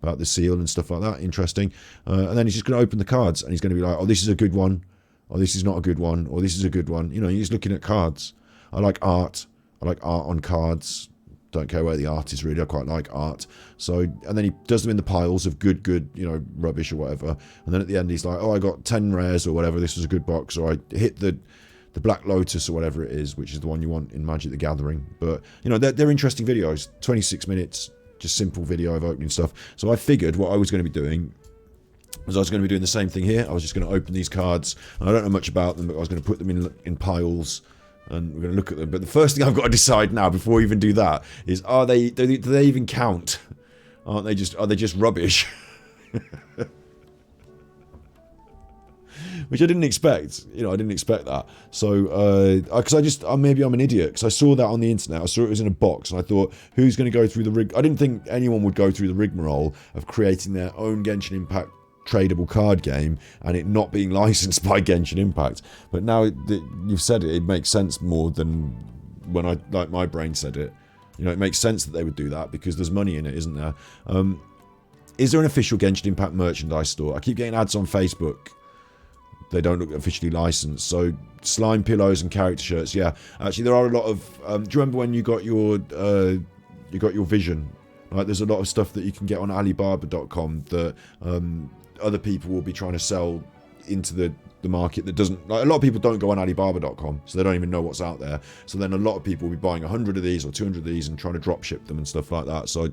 about the seal and stuff like that. Interesting. And then he's just going to open the cards and he's going to be like, oh, this is a good one. Or this is not a good one. Or this is a good one. You know, he's looking at cards. I like art. I like art on cards. Don't care where the art is, really. I quite like art. So, and then he does them in the piles of good, you know, rubbish or whatever. And then at the end he's like, oh, I got 10 rares or whatever. This was a good box. Or I hit the Black Lotus or whatever it is, which is the one you want in Magic the Gathering. But, you know, they're interesting videos. 26 minutes, just simple video of opening stuff. So I figured what I was going to be doing was I was going to be doing the same thing here. I was just going to open these cards. And I don't know much about them, but I was going to put them in piles. And we're going to look at them. But the first thing I've got to decide now, before we even do that, is do they even count? Are they just rubbish? Which I didn't expect. You know, I didn't expect that. So, because maybe I'm an idiot, because I saw that on the internet. I saw it was in a box, and I thought, who's going to go through the rig? I didn't think anyone would go through the rigmarole of creating their own Genshin Impact tradable card game and it not being licensed by Genshin Impact. But now that you've said it makes sense more than when my brain said it. You know, it makes sense that they would do that because there's money in it, isn't there? Is there an official Genshin Impact merchandise store? I keep getting ads on Facebook. They don't look officially licensed. So slime pillows and character shirts, yeah. Actually, there are a lot of. Do you remember when you got your Vision? Right, there's a lot of stuff that you can get on Alibaba.com that other people will be trying to sell into the market that doesn't, like, a lot of people don't go on Alibaba.com, so they don't even know what's out there. So then a lot of people will be buying 100 of these or 200 of these and trying to drop ship them and stuff like that. So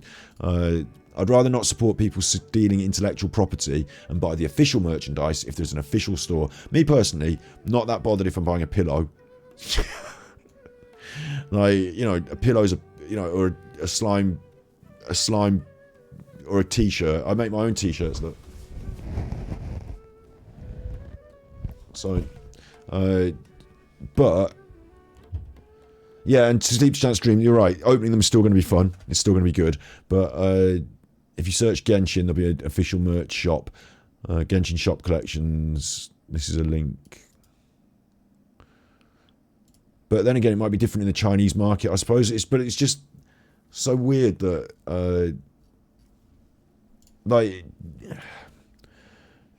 I'd rather not support people stealing intellectual property and buy the official merchandise if there's an official store. Me personally, not that bothered if I'm buying a pillow. Like, you know, a pillow's or a slime or a t-shirt. I make my own t-shirts, look. So, but yeah, and to Sleep Chat Stream, you're right. Opening them is still going to be fun. It's still going to be good. But if you search Genshin, there'll be an official merch shop. Genshin Shop Collections. This is a link. But then again, it might be different in the Chinese market, I suppose. But it's just so weird that like,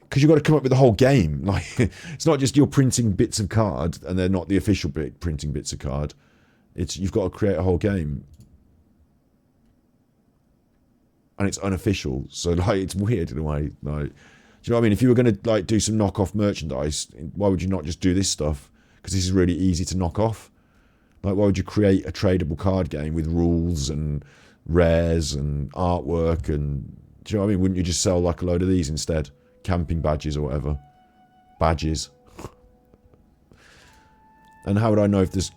because you've got to come up with the whole game. Like, it's not just you're printing bits of card and they're not the official printing bits of card. It's you've got to create a whole game, and it's unofficial. So like, it's weird in a way. Like, do you know what I mean? If you were going to like do some knockoff merchandise, why would you not just do this stuff? Because this is really easy to knock off. Like, why would you create a tradable card game with rules and rares and artwork and, do you know what I mean? Wouldn't you just sell like a load of these instead? Camping badges or whatever. Badges. And how would I know if there's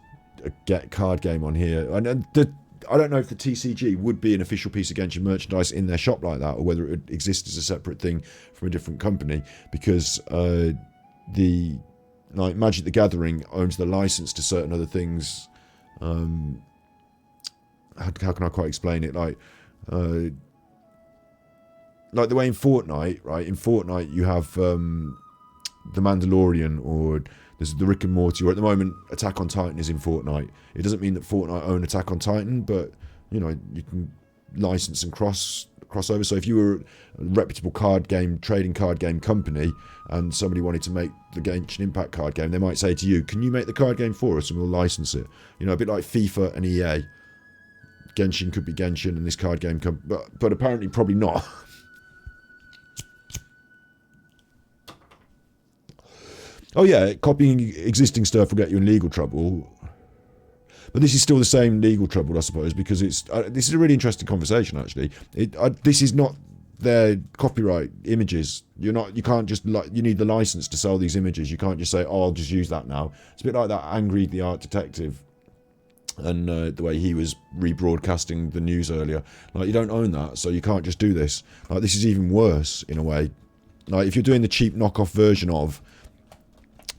a get card game on here? I don't know if the TCG would be an official piece of Genshin merchandise in their shop like that, or whether it would exist as a separate thing from a different company, because like Magic the Gathering owns the license to certain other things. How can I quite explain it? Like the way in Fortnite, right? In Fortnite you have the Mandalorian, or there's the Rick and Morty, or at the moment Attack on Titan is in Fortnite. It doesn't mean that Fortnite own Attack on Titan, but you know, you can license and crossover. So if you were a reputable trading card game company, and somebody wanted to make the Genshin Impact card game, they might say to you, can you make the card game for us and we'll license it? You know, a bit like FIFA and EA. Genshin could be Genshin and this card game but apparently probably not. Oh yeah, copying existing stuff will get you in legal trouble. But this is still the same legal trouble, I suppose, because it's this is a really interesting conversation, actually. This is not their copyright images. You can't just, you need the license to sell these images. You can't just say, oh, I'll just use that now. It's a bit like that Angry the Art Detective and the way he was rebroadcasting the news earlier. Like, you don't own that, so you can't just do this. Like, this is even worse, in a way. Like, if you're doing the cheap knockoff version of,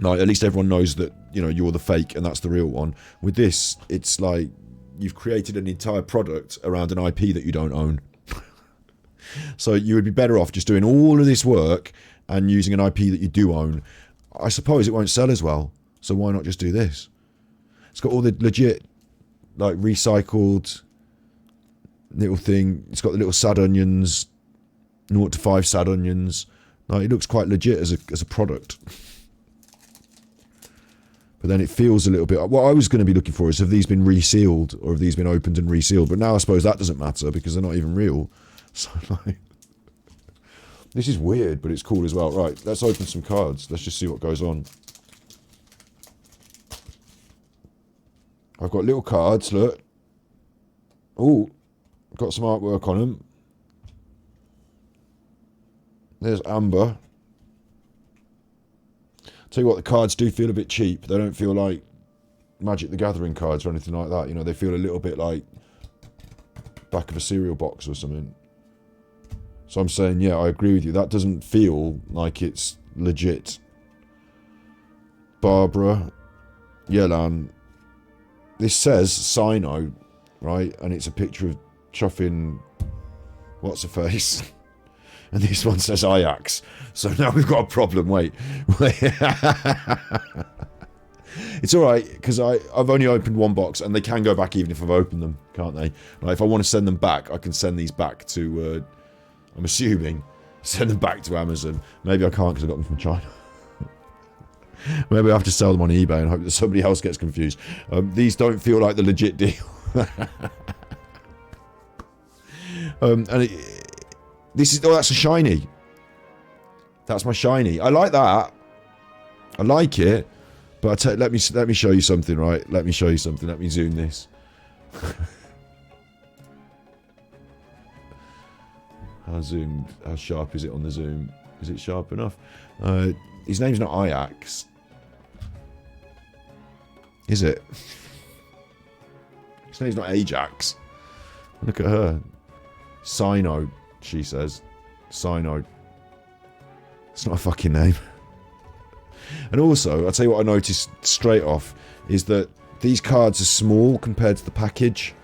like, at least everyone knows that, you know, you're the fake and that's the real one. With this, it's like you've created an entire product around an IP that you don't own. So you would be better off just doing all of this work and using an IP that you do own. I suppose it won't sell as well, so why not just do this? It's got all the legit, like, recycled little thing. It's got the little sad onions, 0 to 5 sad onions. Like, it looks quite legit as a product. But then it feels a little bit... What I was going to be looking for is, have these been resealed, or have these been opened and resealed? But now I suppose that doesn't matter because they're not even real. So, like... This is weird, but it's cool as well. Right, let's open some cards. Let's just see what goes on. I've got little cards, look. Oh, got some artwork on them. There's Amber. Tell you what, the cards do feel a bit cheap. They don't feel like Magic the Gathering cards or anything like that. You know, they feel a little bit like back of a cereal box or something. So I'm saying, yeah, I agree with you. That doesn't feel like it's legit. Barbara, Yelan. This says Sino, right? And it's a picture of chuffing what's-her-face. And this one says Ajax. So now we've got a problem. Wait. It's alright, because I've only opened one box, and they can go back even if I've opened them, can't they? Like, if I want to send them back, I can send these back to, I'm assuming, send them back to Amazon. Maybe I can't because I got them from China. Maybe I have to sell them on eBay and hope that somebody else gets confused. These don't feel like the legit deal. This is... Oh, that's a shiny. That's my shiny. I like that. I like it. But let me show you something, right? Let me show you something. Let me zoom this. How sharp is it on the zoom? Is it sharp enough? His name's not Ajax. Is it? His name's not Ajax. Look at her. Sino, she says. Sino. It's not a fucking name. And also, I'll tell you what I noticed straight off, is that these cards are small compared to the package.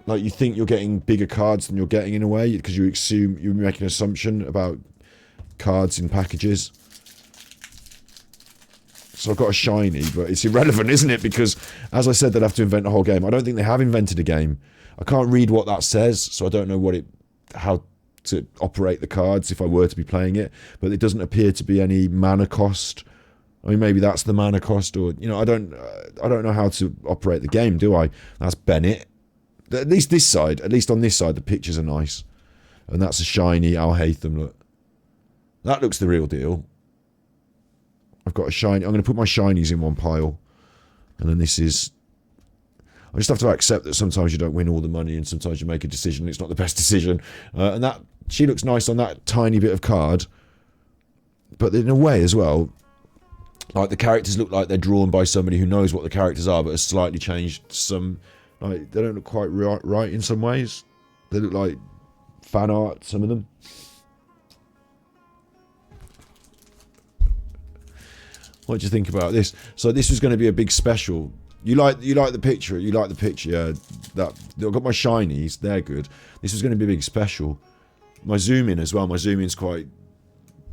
Like, you think you're getting bigger cards than you're getting in a way, because you make an assumption about cards in packages. So I've got a shiny, but it's irrelevant, isn't it? Because, as I said, they'd have to invent a whole game. I don't think they have invented a game. I can't read what that says, so I don't know how to operate the cards if I were to be playing it. But it doesn't appear to be any mana cost. I mean, maybe that's the mana cost, or, you know, I don't know how to operate the game, do I? That's Bennett. At least this side, at least on this side, the pictures are nice. And that's a shiny Alhaitham, look. That looks the real deal. I've got a shiny. I'm going to put my shinies in one pile. And then this is... I just have to accept that sometimes you don't win all the money and sometimes you make a decision, it's not the best decision. And that she looks nice on that tiny bit of card. But in a way as well, like the characters look like they're drawn by somebody who knows what the characters are but has slightly changed some, like they don't look quite right in some ways. They look like fan art, some of them. What do you think about this? So this was going to be a big special. You like the picture? You like the picture? Yeah. I've got my shinies. They're good. This was going to be a big special. My zoom in as well. My zoom in's quite,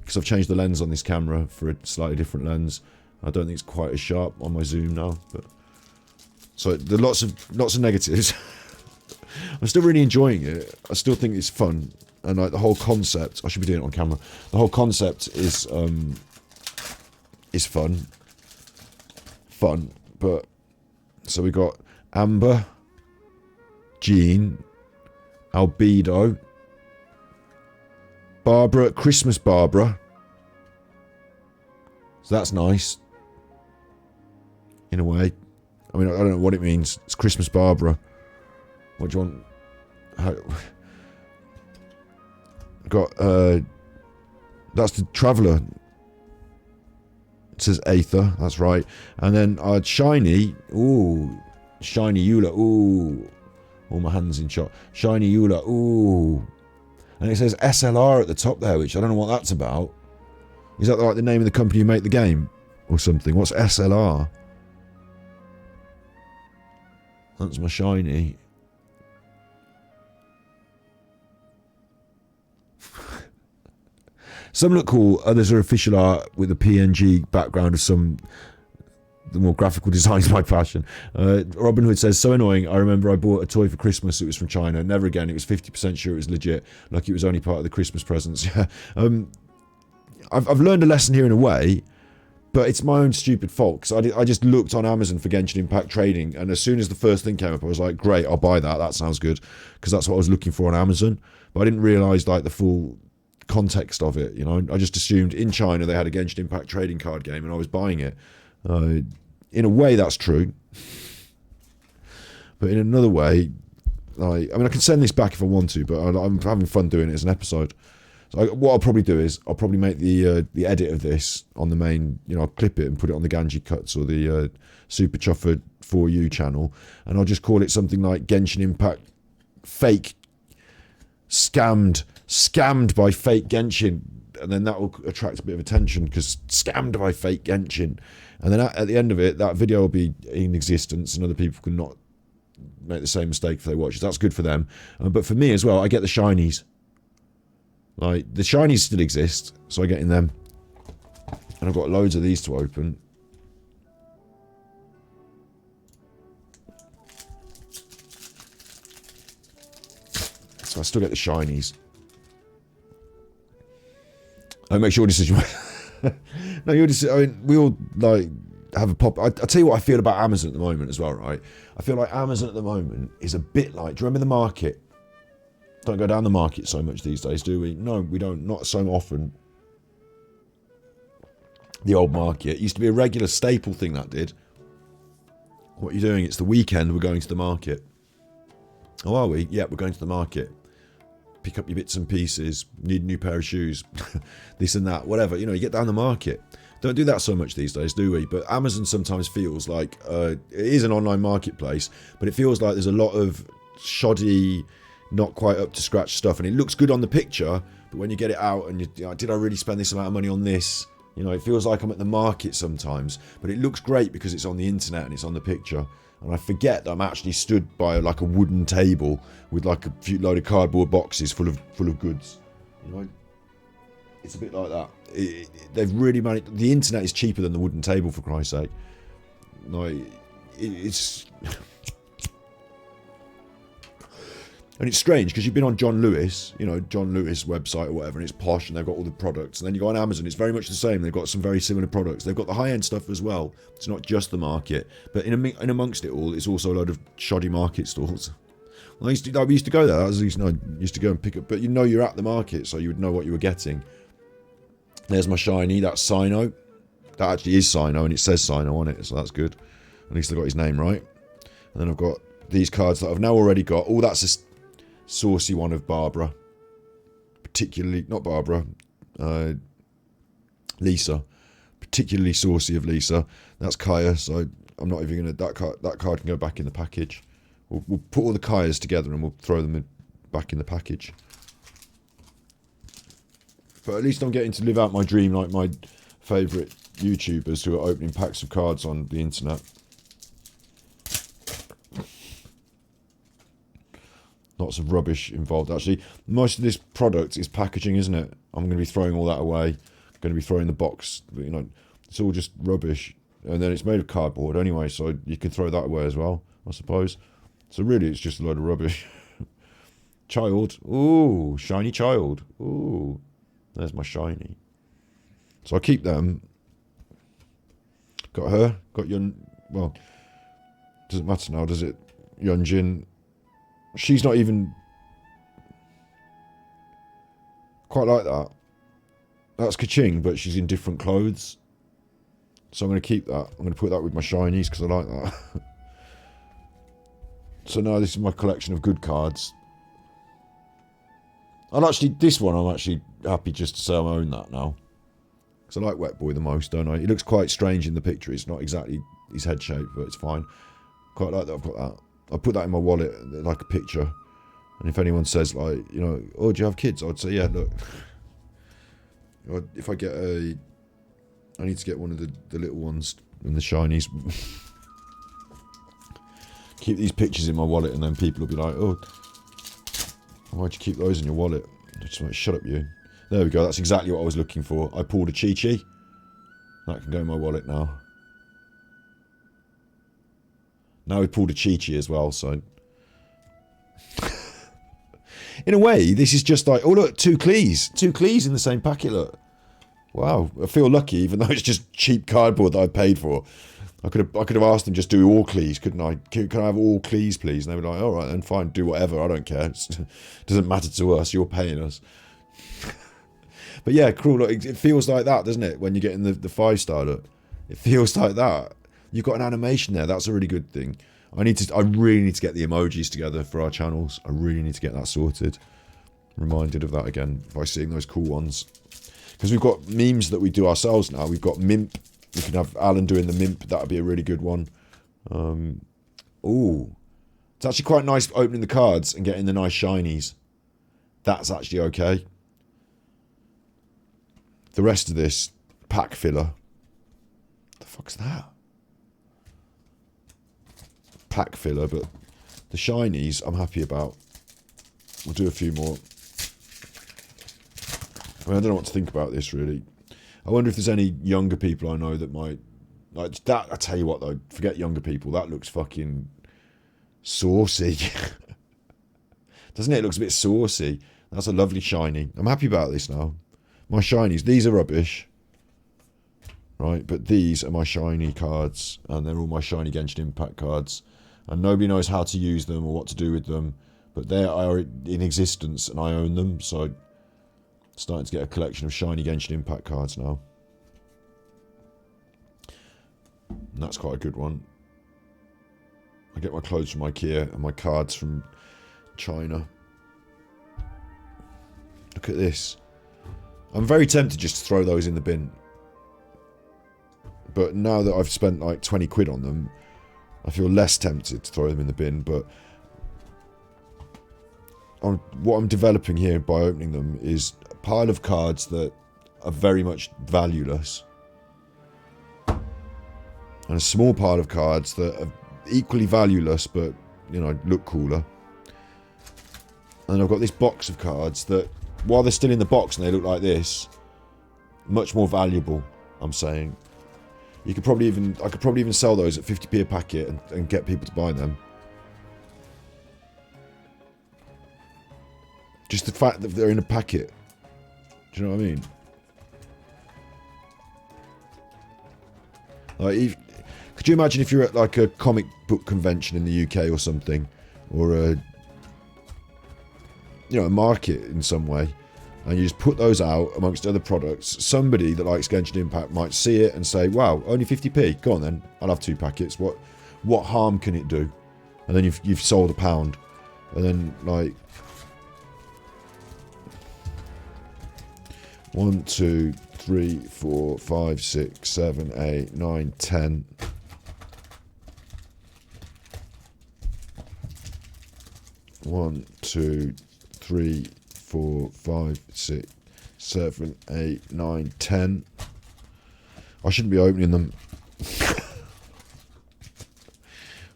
because I've changed the lens on this camera for a slightly different lens. I don't think it's quite as sharp on my zoom now. But so there are lots of negatives. I'm still really enjoying it. I still think it's fun, and like the whole concept. I should be doing it on camera. The whole concept is fun. But so we got Amber, Jean, Albedo, Barbara, Christmas Barbara. So that's nice. In a way. I mean, I don't know what it means. It's Christmas Barbara. What do you want? How, got, that's the Traveller. It says Aether, that's right. And then Shiny. Ooh. Shiny Eula. Ooh. All my hands in shot. Shiny Eula. Ooh. And it says SLR at the top there, which I don't know what that's about. Is that like the name of the company who make the game? Or something? What's SLR? That's my Shiny. Some look cool, others are official art with a PNG background of some... The more graphical design is my passion. Robin Hood says, so annoying. I remember I bought a toy for Christmas. It was from China. Never again. It was 50% sure it was legit. Like it was only part of the Christmas presents. Yeah. I've learned a lesson here in a way, but it's my own stupid fault. Because I just looked on Amazon for Genshin Impact trading, and as soon as the first thing came up, I was like, great, I'll buy that. That sounds good. Because that's what I was looking for on Amazon. But I didn't realise like the full context of it. You know, I just assumed in China they had a Genshin Impact trading card game, and I was buying it. In a way, that's true. But in another way, I mean, I can send this back if I want to, but I'm having fun doing it as an episode. So what I'll probably do is I'll probably make the edit of this on the main, you know, I'll clip it and put it on the Ganji Cuts or the Super Chuffer 4U channel, and I'll just call it something like Genshin Impact Fake Scammed by Fake Genshin, and then that will attract a bit of attention because scammed by Fake Genshin. And then at the end of it, that video will be in existence and other people can not make the same mistake if they watch it. That's good for them. But for me as well, I get the shinies. Like, the shinies still exist, so I get in them. And I've got loads of these to open. So I still get the shinies. I make your decision. No, your decision. I mean, we all like have a pop. I'll tell you what I feel about Amazon at the moment as well, right? I feel like Amazon at the moment is a bit like. Do you remember the market? Don't go down the market so much these days, do we? No, we don't. Not so often. The old market used to be a regular staple thing that did. What are you doing? It's the weekend. We're going to the market. Oh, are we? Yeah, we're going to the market. Pick up your bits and pieces, need a new pair of shoes, this and that, whatever. You know, you get down the market. Don't do that so much these days, do we? But Amazon sometimes feels like it is an online marketplace, but it feels like there's a lot of shoddy, not quite up to scratch stuff, and it looks good on the picture, but when you get it out and you're like, did I really spend this amount of money on this? You know, it feels like I'm at the market sometimes, but it looks great because it's on the internet and it's on the picture. And I forget that I'm actually stood by like a wooden table with like a few load of cardboard boxes full of goods. You know, it's a bit like that. They've really managed. The internet is cheaper than the wooden table, for Christ's sake. Like, it's and it's strange because you've been on John Lewis, you know, John Lewis website or whatever, and it's posh and they've got all the products. And then you go on Amazon, it's very much the same. They've got some very similar products. They've got the high-end stuff as well. It's not just the market, but in amongst it all, it's also a load of shoddy market stalls. Well, we used to go there. I used to go and pick up, but you know, you're at the market, so you would know what you were getting. There's my shiny. That's Sino. That actually is Sino, and it says Sino on it, so that's good. At least I got his name right. And then I've got these cards that I've now already got. Oh, that's a saucy one of Barbara. Particularly, not Barbara, Lisa. Particularly saucy of Lisa. That's Kaya, so I'm not even going to... That card can go back in the package. We'll put all the Kayas together and we'll throw them back in the package. But at least I'm getting to live out my dream like my favourite YouTubers who are opening packs of cards on the internet. Lots of rubbish involved, actually. Most of this product is packaging, isn't it? I'm going to be throwing all that away. I'm going to be throwing the box. You know, it's all just rubbish. And then it's made of cardboard anyway, so you can throw that away as well, I suppose. So really, it's just a load of rubbish. Child. Ooh, shiny child. Ooh, there's my shiny. So I'll keep them. Got her. Got Yun. Well, doesn't matter now, does it? Yunjin. She's not even quite like that. That's Kaching, but she's in different clothes. So I'm going to keep that. I'm going to put that with my shinies because I like that. So now this is my collection of good cards. And actually, this one I'm actually happy just to say I own that now. Because I like Wet Boy the most, don't I? He looks quite strange in the picture. It's not exactly his head shape, but it's fine. Quite like that I've got that. I'll put that in my wallet, like a picture. And if anyone says, like, you know, oh, do you have kids? I'd say, yeah, look. If I get a... I need to get one of the little ones and the shinies. Keep these pictures in my wallet and then people will be like, oh, why'd you keep those in your wallet? I just like, shut up, you. There we go. That's exactly what I was looking for. I pulled a Chi-Chi. That can go in my wallet now. Now we pulled a Chi-Chi as well, so... In a way, this is just like... Oh, look, 2 Clees. 2 Clees in the same packet, look. Wow, I feel lucky, even though it's just cheap cardboard that I paid for. I could have asked them just do all Clees, couldn't I? Can I have all Clees, please? And they were like, all right, then fine, do whatever. I don't care. It doesn't matter to us. You're paying us. But yeah, cool. Look, it feels like that, doesn't it? When you're getting the 5-star look, it feels like that. You've got an animation there. That's a really good thing. I really need to get the emojis together for our channels. I really need to get that sorted. Reminded of that again by seeing those cool ones. Because we've got memes that we do ourselves now. We've got Mimp. We can have Alan doing the Mimp. That would be a really good one. Ooh. It's actually quite nice opening the cards and getting the nice shinies. That's actually okay. The rest of this, pack filler. The fuck's that? Pack filler, but the shinies I'm happy about. We'll do a few more. I mean, I don't know what to think about this, really. I wonder if there's any younger people I know that might... Like, that, I tell you what, though, forget younger people. That looks fucking saucy. Doesn't it? It looks a bit saucy. That's a lovely shiny. I'm happy about this now. My shinies, these are rubbish. Right, but these are my shiny cards. And they're all my shiny Genshin Impact cards. And nobody knows how to use them or what to do with them. But they are in existence and I own them, so... Starting to get a collection of shiny Genshin Impact cards now. And that's quite a good one. I get my clothes from IKEA and my cards from China. Look at this. I'm very tempted just to throw those in the bin. But now that I've spent like 20 quid on them, I feel less tempted to throw them in the bin. But what I'm developing here by opening them is a pile of cards that are very much valueless. And a small pile of cards that are equally valueless but, you know, look cooler. And I've got this box of cards that, while they're still in the box and they look like this, much more valuable, I'm saying. I could probably even sell those at 50p a packet and get people to buy them. Just the fact that they're in a packet. Do you know what I mean? Like, could you imagine if you're at like a comic book convention in the UK or something, or a, you know, a market in some way, and you just put those out amongst other products. Somebody that likes Genshin Impact might see it and say, "Wow, only 50p. Go on then, I'll have 2 packets. What harm can it do?" and then you've sold a pound, and then like 1, 2, 3, 4, 5, 6, 7, 8, 9, 10. One, 2, 3, 4, 5, 6, 7, 8, 9, 10. I shouldn't be opening them.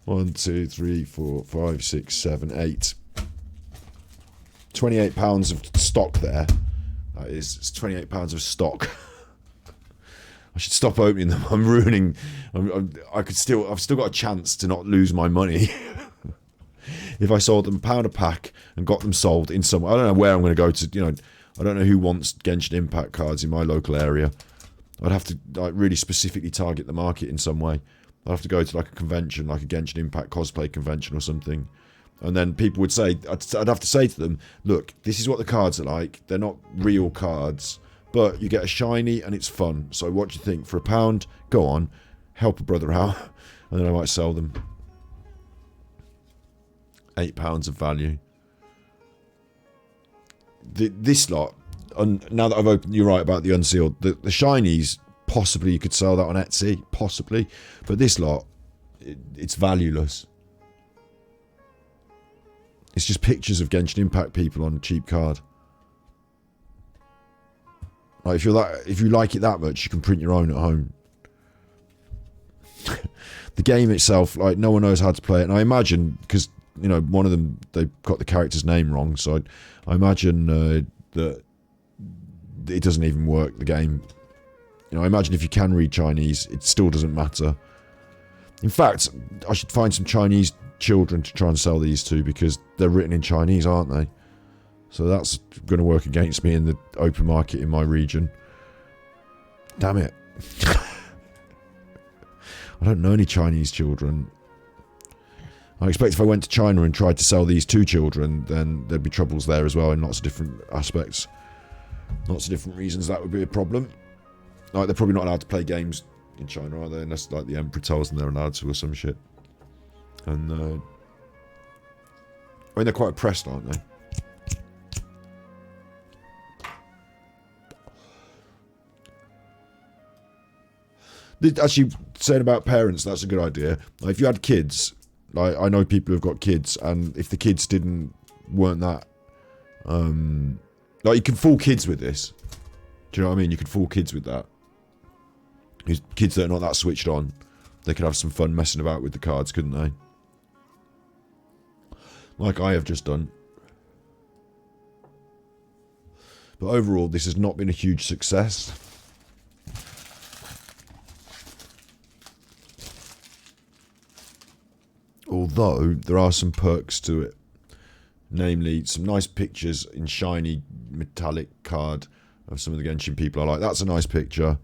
1, 2, 3, 4, 5, 6, 7, 8. £28 of stock there. That is, it's £28 of stock. I should stop opening them. I'm ruining. I've still got a chance to not lose my money. If I sold them £1 a pack and got them sold in some, I don't know where I'm going to go to. You know, I don't know who wants Genshin Impact cards in my local area. I'd have to like really specifically target the market in some way. I'd have to go to like a convention, like a Genshin Impact cosplay convention or something. And then people would say, I'd have to say to them, look, this is what the cards are like. They're not real cards, but you get a shiny and it's fun. So what do you think? For £1, go on, help a brother out. And then I might sell them. £8 of value. This lot, now that I've opened, you're right about the unsealed. The shinies, possibly you could sell that on Etsy, possibly. But this lot, it's valueless. It's just pictures of Genshin Impact people on a cheap card. Like if you like it that much, you can print your own at home. The game itself, like no one knows how to play it, and I imagine because you know one of them they got the character's name wrong, so I imagine that it doesn't even work. The game, you know, I imagine if you can read Chinese, it still doesn't matter. In fact, I should find some Chinese children to try and sell these to because they're written in Chinese, aren't they? So that's going to work against me in the open market in my region. Damn it. I don't know any Chinese children. I expect if I went to China and tried to sell these to children, then there'd be troubles there as well in lots of different aspects. Lots of different reasons that would be a problem. Like, they're probably not allowed to play games in China, are they? Unless, like, the Emperor tells them they're allowed to or some shit. And, I mean, they're quite oppressed, aren't they? Actually, saying about parents, that's a good idea. Like, if you had kids, like I know people who've got kids, and if the kids weren't that, like you can fool kids with this. Do you know what I mean? You could fool kids with that. Kids that are not that switched on, they could have some fun messing about with the cards, couldn't they? Like I have just done. But overall, this has not been a huge success. Although, there are some perks to it. Namely, some nice pictures in shiny metallic card of some of the Genshin people I like. That's a nice picture.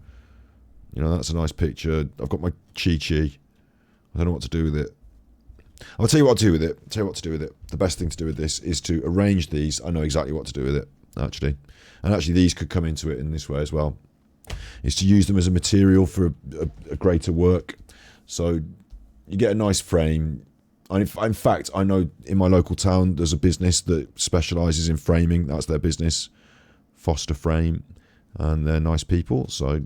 You know, that's a nice picture. I've got my Chi-Chi. I don't know what to do with it. I'll tell you what to do with it. The best thing to do with this is to arrange these. I know exactly what to do with it, actually. And actually, these could come into it in this way as well. Is to use them as a material for a greater work. So, you get a nice frame. In fact, I know in my local town there's a business that specialises in framing. That's their business, Foster Frame, and they're nice people. So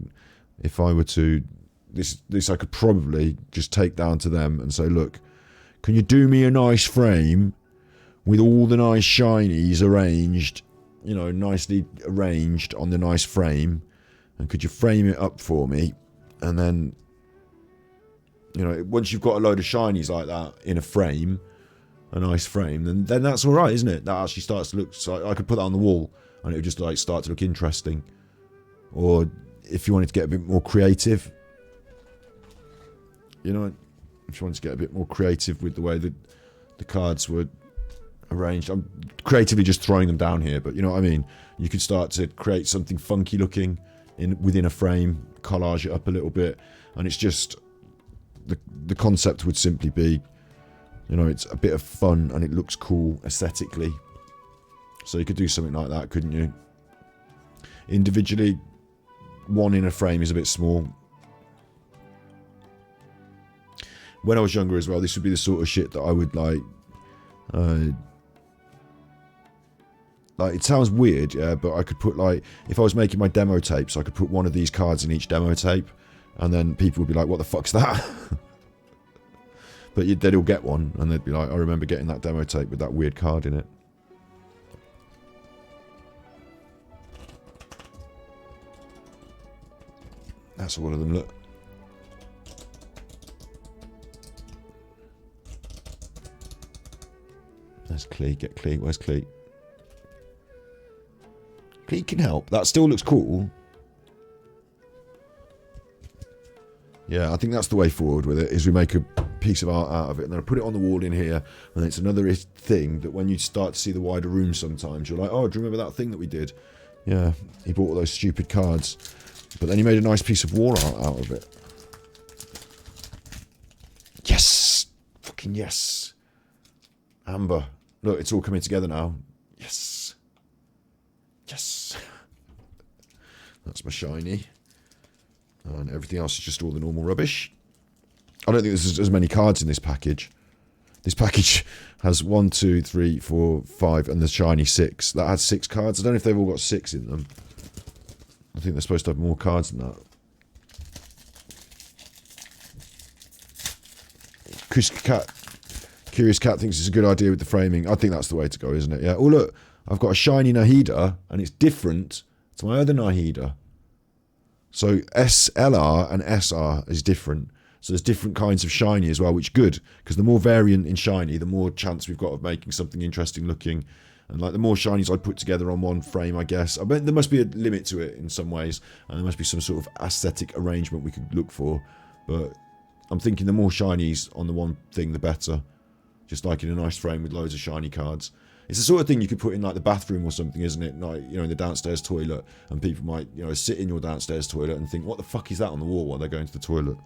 if I were to, this I could probably just take down to them and say, look, can you do me a nice frame with all the nice shinies arranged, you know, nicely arranged on the nice frame, and could you frame it up for me, and then, you know, once you've got a load of shinies like that in a frame, a nice frame, then that's all right, isn't it? That actually starts to look. So I could put that on the wall, and it would just like start to look interesting. Or if you wanted to get a bit more creative, you know, if you wanted to get a bit more creative with the way that the cards were arranged, I'm creatively just throwing them down here, but you know what I mean. You could start to create something funky looking within a frame, collage it up a little bit, and it's just. The concept would simply be, you know, it's a bit of fun and it looks cool aesthetically. So you could do something like that, couldn't you? Individually, one in a frame is a bit small. when I was younger as well, this would be the sort of shit that I would like it sounds weird, yeah, but I could put like, if I was making my demo tapes, I could put one of these cards in each demo tape, and then people would be like, what the fuck's that? But they'd all get one, and they'd be like, I remember getting that demo tape with that weird card in it. That's all of them, look. There's Clee, get Clee, where's Clee? Clee can help, that still looks cool. Yeah, I think that's the way forward with it, is we make a piece of art out of it, and then I put it on the wall in here, and it's another thing that when you start to see the wider room sometimes, you're like, oh, do you remember that thing that we did? Yeah, he bought all those stupid cards. But then he made a nice piece of wall art out of it. Yes! Fucking yes! Amber. Look, it's all coming together now. Yes! Yes! That's my shiny. And everything else is just all the normal rubbish. I don't think there's as many cards in this package. This package has 1, 2, 3, 4, 5, and the shiny 6. That has 6 cards. I don't know if they've all got 6 in them. I think they're supposed to have more cards than that. Curious Cat thinks it's a good idea with the framing. I think that's the way to go, isn't it? Yeah. Oh, look. I've got a shiny Nahida, and it's different to my other Nahida. So SLR and SR is different. So there's different kinds of shiny as well, which is good. Because the more variant in shiny, the more chance we've got of making something interesting looking. And like the more shinies I put together on one frame, I guess. I bet there must be a limit to it in some ways. And there must be some sort of aesthetic arrangement we could look for. But I'm thinking the more shinies on the one thing, the better. Just like in a nice frame with loads of shiny cards. It's the sort of thing you could put in like the bathroom or something, isn't it? Like, you know, in the downstairs toilet. And people might, you know, sit in your downstairs toilet and think, what the fuck is that on the wall while they're going to the toilet?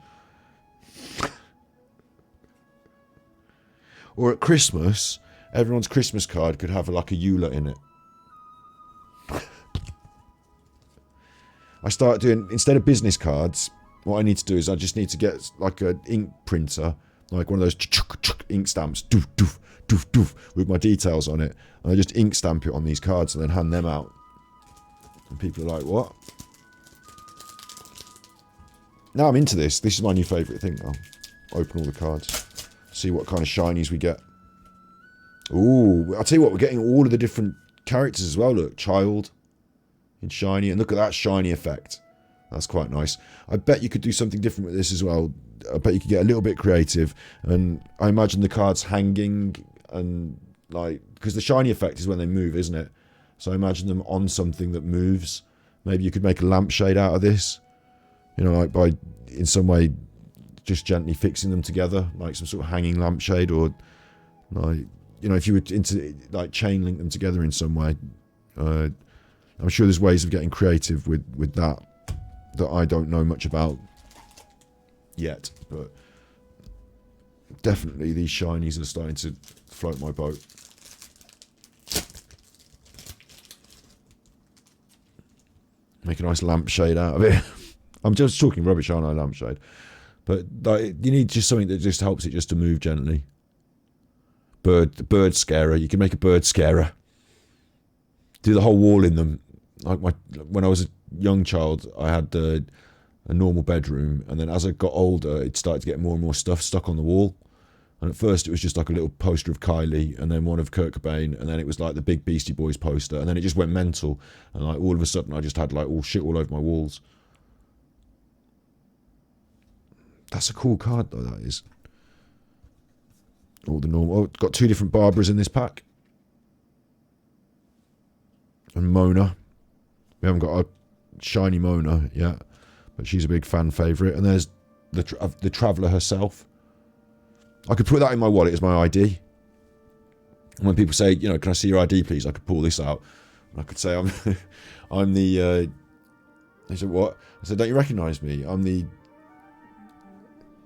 Or at Christmas, everyone's Christmas card could have like a Eula in it. I started doing, instead of business cards, what I need to do is I just need to get like an ink printer, like one of those ink stamps, doof, doof, doof, doof, with my details on it. And I just ink stamp it on these cards and then hand them out. And people are like, what? Now I'm into this. This is my new favourite thing now. Open all the cards. See what kind of shinies we get. Ooh, I'll tell you what, we're getting all of the different characters as well. Look, Child in shiny. And look at that shiny effect. That's quite nice. I bet you could do something different with this as well. I bet you could get a little bit creative. And I imagine the cards hanging and like... Because the shiny effect is when they move, isn't it? So I imagine them on something that moves. Maybe you could make a lampshade out of this. You know, like by, in some way, just gently fixing them together. Like some sort of hanging lampshade or... like, you know, if you were into like chain link them together in some way. I'm sure there's ways of getting creative with that I don't know much about yet, but definitely these shinies are starting to float my boat. Make a nice lampshade out of it. I'm just talking rubbish, aren't I, lampshade? But like, you need just something that just helps it just to move gently. Bird scarer. You can make a bird scarer. Do the whole wall in them. Like when I was a young child, I had a normal bedroom, and then as I got older, it started to get more and more stuff stuck on the wall. And at first, it was just like a little poster of Kylie, and then one of Kurt Cobain, and then it was like the big Beastie Boys poster, and then it just went mental. And like all of a sudden, I just had like all shit all over my walls. That's a cool card, though. That is. All the normal. Oh, got 2 different Barbaras in this pack. And Mona. We haven't got a shiny Mona yet, but she's a big fan favourite. And there's the Traveller herself. I could put that in my wallet as my ID. And when people say, you know, can I see your ID, please? I could pull this out. And I could say, I'm the... They said, what? I said, don't you recognise me? I'm the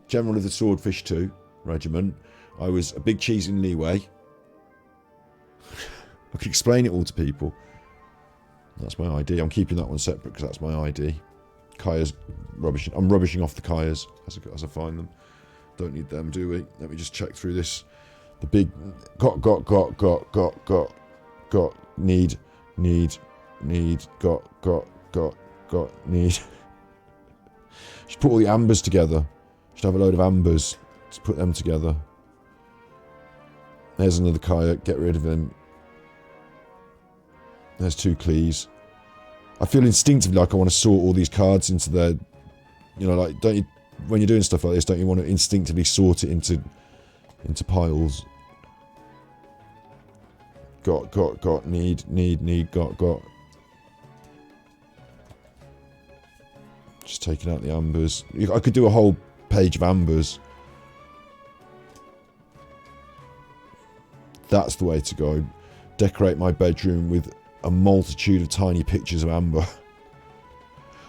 General of the Swordfish 2 Regiment. I was a big cheese in Leeway. I could explain it all to people. That's my ID. I'm keeping that one separate because that's my ID. Kaya's rubbishing. I'm rubbishing off the Kayas as I find them. Don't need them, do we? Let me just check through this. The big got, need, need. Should put all the ambers together. Should have a load of ambers. Let's put them together. There's another kayak. Get rid of him. There's 2 Clees. I feel instinctively like I want to sort all these cards into their... You know, like, don't you... When you're doing stuff like this, don't you want to instinctively sort it into piles? Got, need, got. Just taking out the ambers. I could do a whole page of ambers. That's the way to go. Decorate my bedroom with a multitude of tiny pictures of amber.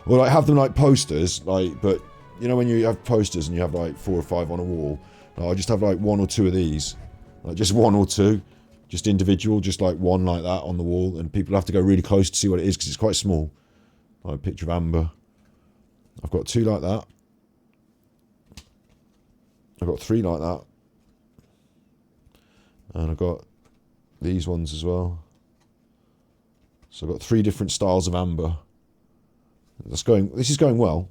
Or like have them like posters, like, but you know when you have posters and you have like 4 or 5 on a wall, I just have like 1 or 2 of these, like just 1 or 2, just individual, just like 1 like that on the wall, and people have to go really close to see what it is because it's quite small. Like a picture of amber. I've got 2 like that. I've got 3 like that. And I've got these ones as well. So I've got 3 different styles of amber. This is going well.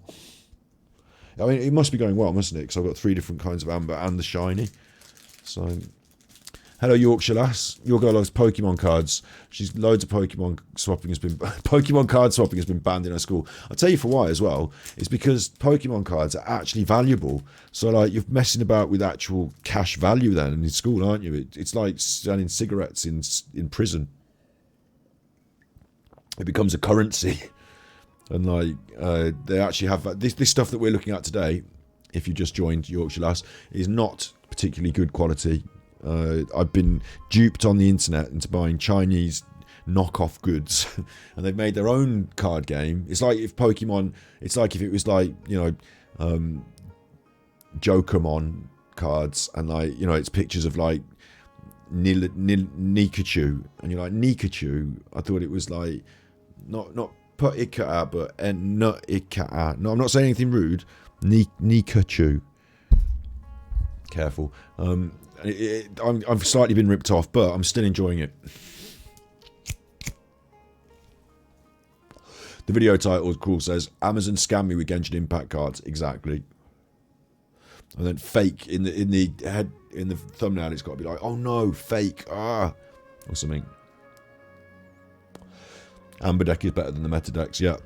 I mean, it must be going well, mustn't it? Because I've got 3 different kinds of amber and the shiny. So, hello Yorkshire lass. Your girl loves Pokemon cards. She's loads of Pokemon swapping has been Pokemon card swapping has been banned in her school. I'll tell you for why as well. It's because Pokemon cards are actually valuable. So like you're messing about with actual cash value then in school, aren't you? It's like selling cigarettes in prison. It becomes a currency. And like they actually have this stuff that we're looking at today. If you just joined Yorkshire Lass, is not particularly good quality. I've been duped on the internet into buying Chinese knockoff goods, and they've made their own card game. It's like if Pokemon. It's like if it was like, you know, Jokermon cards, and like, you know, it's pictures of like Nikachu, and you're like, Nikachu. I thought it was like not. Put Ika, but not Ika. No, I'm not saying anything rude. Nikachu. Careful. I've slightly been ripped off, but I'm still enjoying it. The video title, cool, says Amazon scam me with Genshin Impact cards. Exactly. And then fake in the head in the thumbnail. It's got to be like, oh no, fake, or something. Amber deck is better than the meta decks, yeah.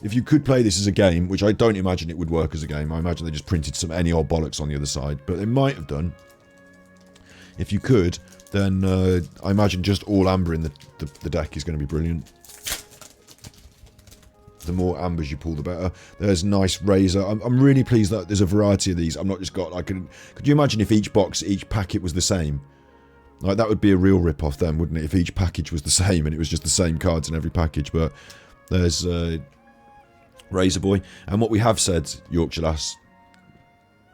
If you could play this as a game, which I don't imagine it would work as a game, I imagine they just printed some any old bollocks on the other side, but they might have done. If you could, then I imagine just all amber in the deck is going to be brilliant. The more ambers you pull, the better. There's nice razor. I'm really pleased that there's a variety of these. I'm not just got like... Could you imagine if each packet was the same? Like, that would be a real rip-off then, wouldn't it? If each package was the same and it was just the same cards in every package. But there's Razor Boy. And what we have said, Yorkshire Lass,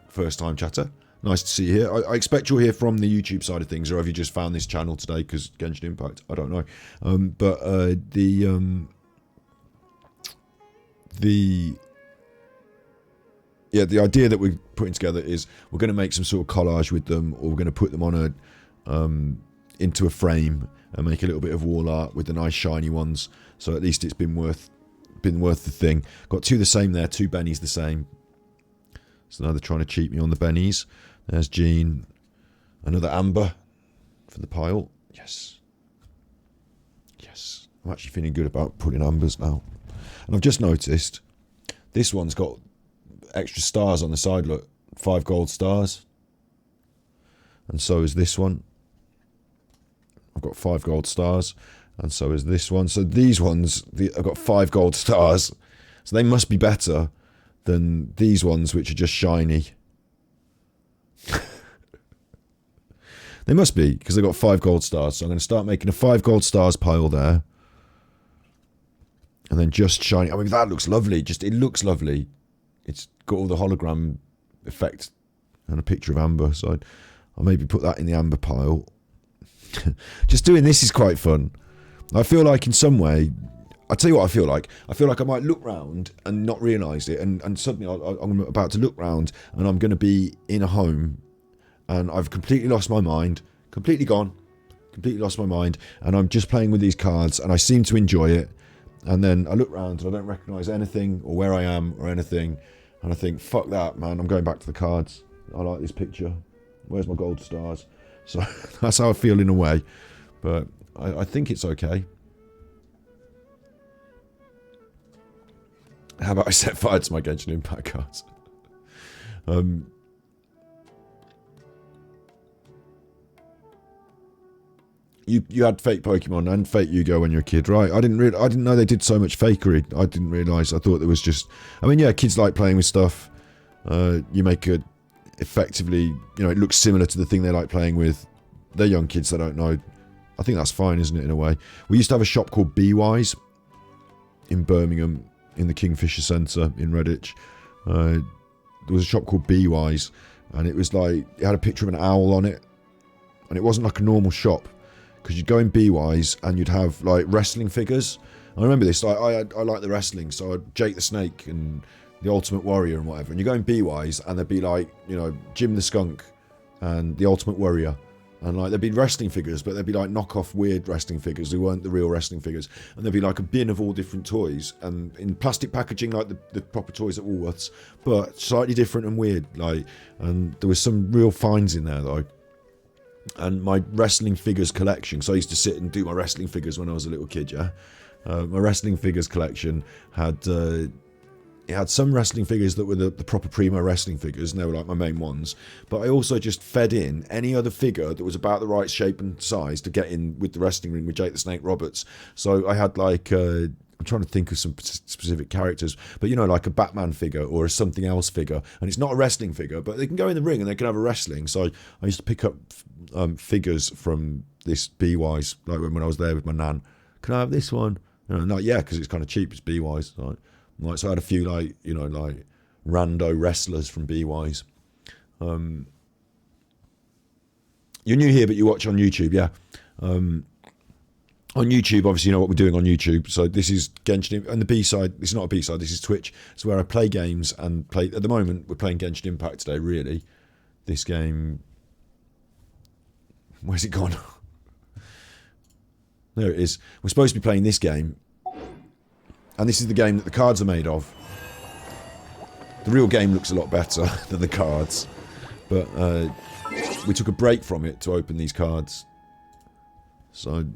first-time chatter. Nice to see you here. I expect you'll hear from the YouTube side of things, or have you just found this channel today because Genshin Impact? I don't know. The idea that we're putting together is we're going to make some sort of collage with them, or we're going to put them on a into a frame and make a little bit of wall art with the nice shiny ones. So at least it's been worth the thing. Got 2 the same there, 2 bennies the same. So now they're trying to cheat me on the bennies. There's Jean, another amber for the pile. Yes. Yes. I'm actually feeling good about putting ambers now. And I've just noticed this one's got extra stars on the side, look. 5 gold stars. And so is this one. I've got 5 gold stars. And so is this one. So these ones, I've got 5 gold stars. So they must be better than these ones, which are just shiny. They must be, because they've got 5 gold stars. So I'm going to start making a 5 gold stars pile there. And then just shiny. I mean, that looks lovely. It looks lovely. It's got all the hologram effect and a picture of amber. So I'll maybe put that in the amber pile. Just doing this is quite fun. I feel like in some way, I tell you what I feel like. I feel like I might look round and not realise it, and suddenly I'm about to look round and I'm going to be in a home and I've completely lost my mind, completely gone, completely lost my mind, and I'm just playing with these cards and I seem to enjoy it, and then I look round and I don't recognise anything or where I am or anything, and I think, fuck that, man, I'm going back to the cards. I like this picture. Where's my gold stars? So that's how I feel in a way, but I think it's okay. How about I set fire to my Genshin Impact cards? You had fake Pokemon and fake Yu-Gi-Oh when you were a kid, right? I didn't know they did so much fakery. I didn't realise. I thought there was just. I mean, yeah, kids like playing with stuff. You make it effectively. You know, it looks similar to the thing they like playing with. They're young kids. They don't know. I think that's fine, isn't it? In a way, we used to have a shop called B-Wise in Birmingham, in the Kingfisher Centre in Redditch. There was a shop called B-Wise, and it was like, it had a picture of an owl on it, and it wasn't like a normal shop, because you'd go in B-Wise and you'd have like wrestling figures. I remember this, like I like the wrestling, so I'd Jake the Snake and the Ultimate Warrior and whatever, and you go in B-Wise and there'd be like, you know, Jim the Skunk and the Ultimate Warrior, and like there'd be wrestling figures, but there'd be like knockoff weird wrestling figures who weren't the real wrestling figures, and there'd be like a bin of all different toys, and in plastic packaging like the proper toys at Woolworths, but slightly different and weird, like, and there was some real finds in there though. And my wrestling figures collection, so I used to sit and do my wrestling figures when I was a little kid, yeah. My wrestling figures collection had it had some wrestling figures that were the proper primo wrestling figures, and they were like my main ones. But I also just fed in any other figure that was about the right shape and size to get in with the wrestling ring with Jake the Snake Roberts. So I had like, I'm trying to think of some specific characters, but you know, like a Batman figure or a something else figure, and it's not a wrestling figure, but they can go in the ring and they can have a wrestling. So I used to pick up figures from this B-Wise, like when I was there with my nan. Can I have this one? You know, like, yeah, because it's kind of cheap. It's B-Wise. Like, so I had a few like, you know, like rando wrestlers from B-Wise. You're new here, but you watch on YouTube, yeah. On YouTube, obviously, you know what we're doing on YouTube. So this is Genshin, and the B-side, this is not a B-side, this is Twitch. It's where I play games and play, at the moment, we're playing Genshin Impact today, really. This game, where's it gone? There it is. We're supposed to be playing this game, and this is the game that the cards are made of. The real game looks a lot better than the cards, but we took a break from it to open these cards. So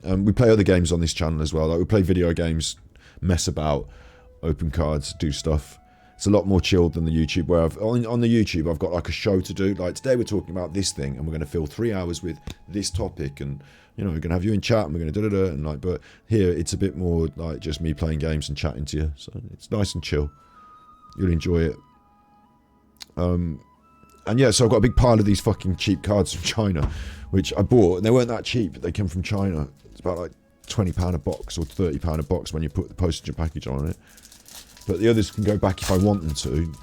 we play other games on this channel as well. Like, we play video games, mess about, open cards, do stuff. It's a lot more chilled than the YouTube, where on the YouTube I've got like a show to do. Like today we're talking about this thing, and we're going to fill 3 hours with this topic, and you know, we're going to have you in chat, and we're going to da-da-da, and like, but here it's a bit more like just me playing games and chatting to you, so it's nice and chill. You'll enjoy it. And yeah, so I've got a big pile of these fucking cheap cards from China, which I bought, and they weren't that cheap. They came from China. It's about like £20 a box or £30 a box when you put the postage and package on it. But the others can go back if I want them to,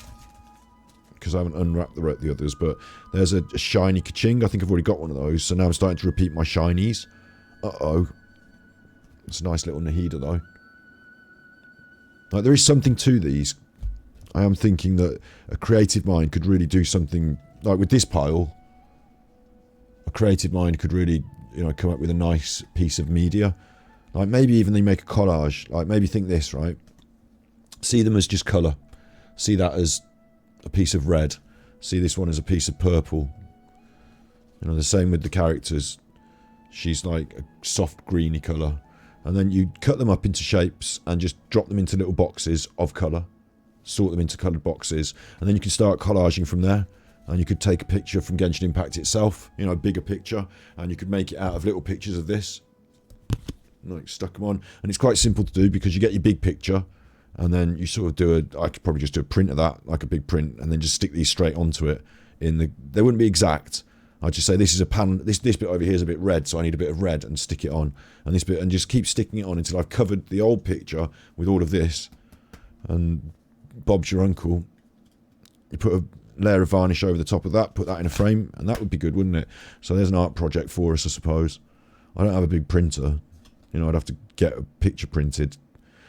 because I haven't unwrapped the others. But there's a shiny Kaching. I think I've already got one of those, so now I'm starting to repeat my shinies. Uh-oh. It's a nice little Nahida, though. Like, there is something to these. I am thinking that a creative mind could really do something, like with this pile, a creative mind could really, you know, come up with a nice piece of media. Like, maybe even they make a collage. Like, maybe think this, right? See them as just colour. See that as a piece of red. See this one as a piece of purple. You know, the same with the characters. She's like a soft greeny colour. And then you cut them up into shapes and just drop them into little boxes of colour. Sort them into coloured boxes. And then you can start collaging from there. And you could take a picture from Genshin Impact itself. You know, a bigger picture. And you could make it out of little pictures of this. Like, stuck them on. And it's quite simple to do, because you get your big picture. And then you sort of do I could probably just do a print of that, like a big print, and then just stick these straight onto it. They wouldn't be exact. I'd just say this is a pan, this bit over here is a bit red, so I need a bit of red, and stick it on. And this bit, and just keep sticking it on until I've covered the old picture with all of this. And Bob's your uncle. You put a layer of varnish over the top of that, put that in a frame, and that would be good, wouldn't it? So there's an art project for us, I suppose. I don't have a big printer, You know, I'd have to get a picture printed.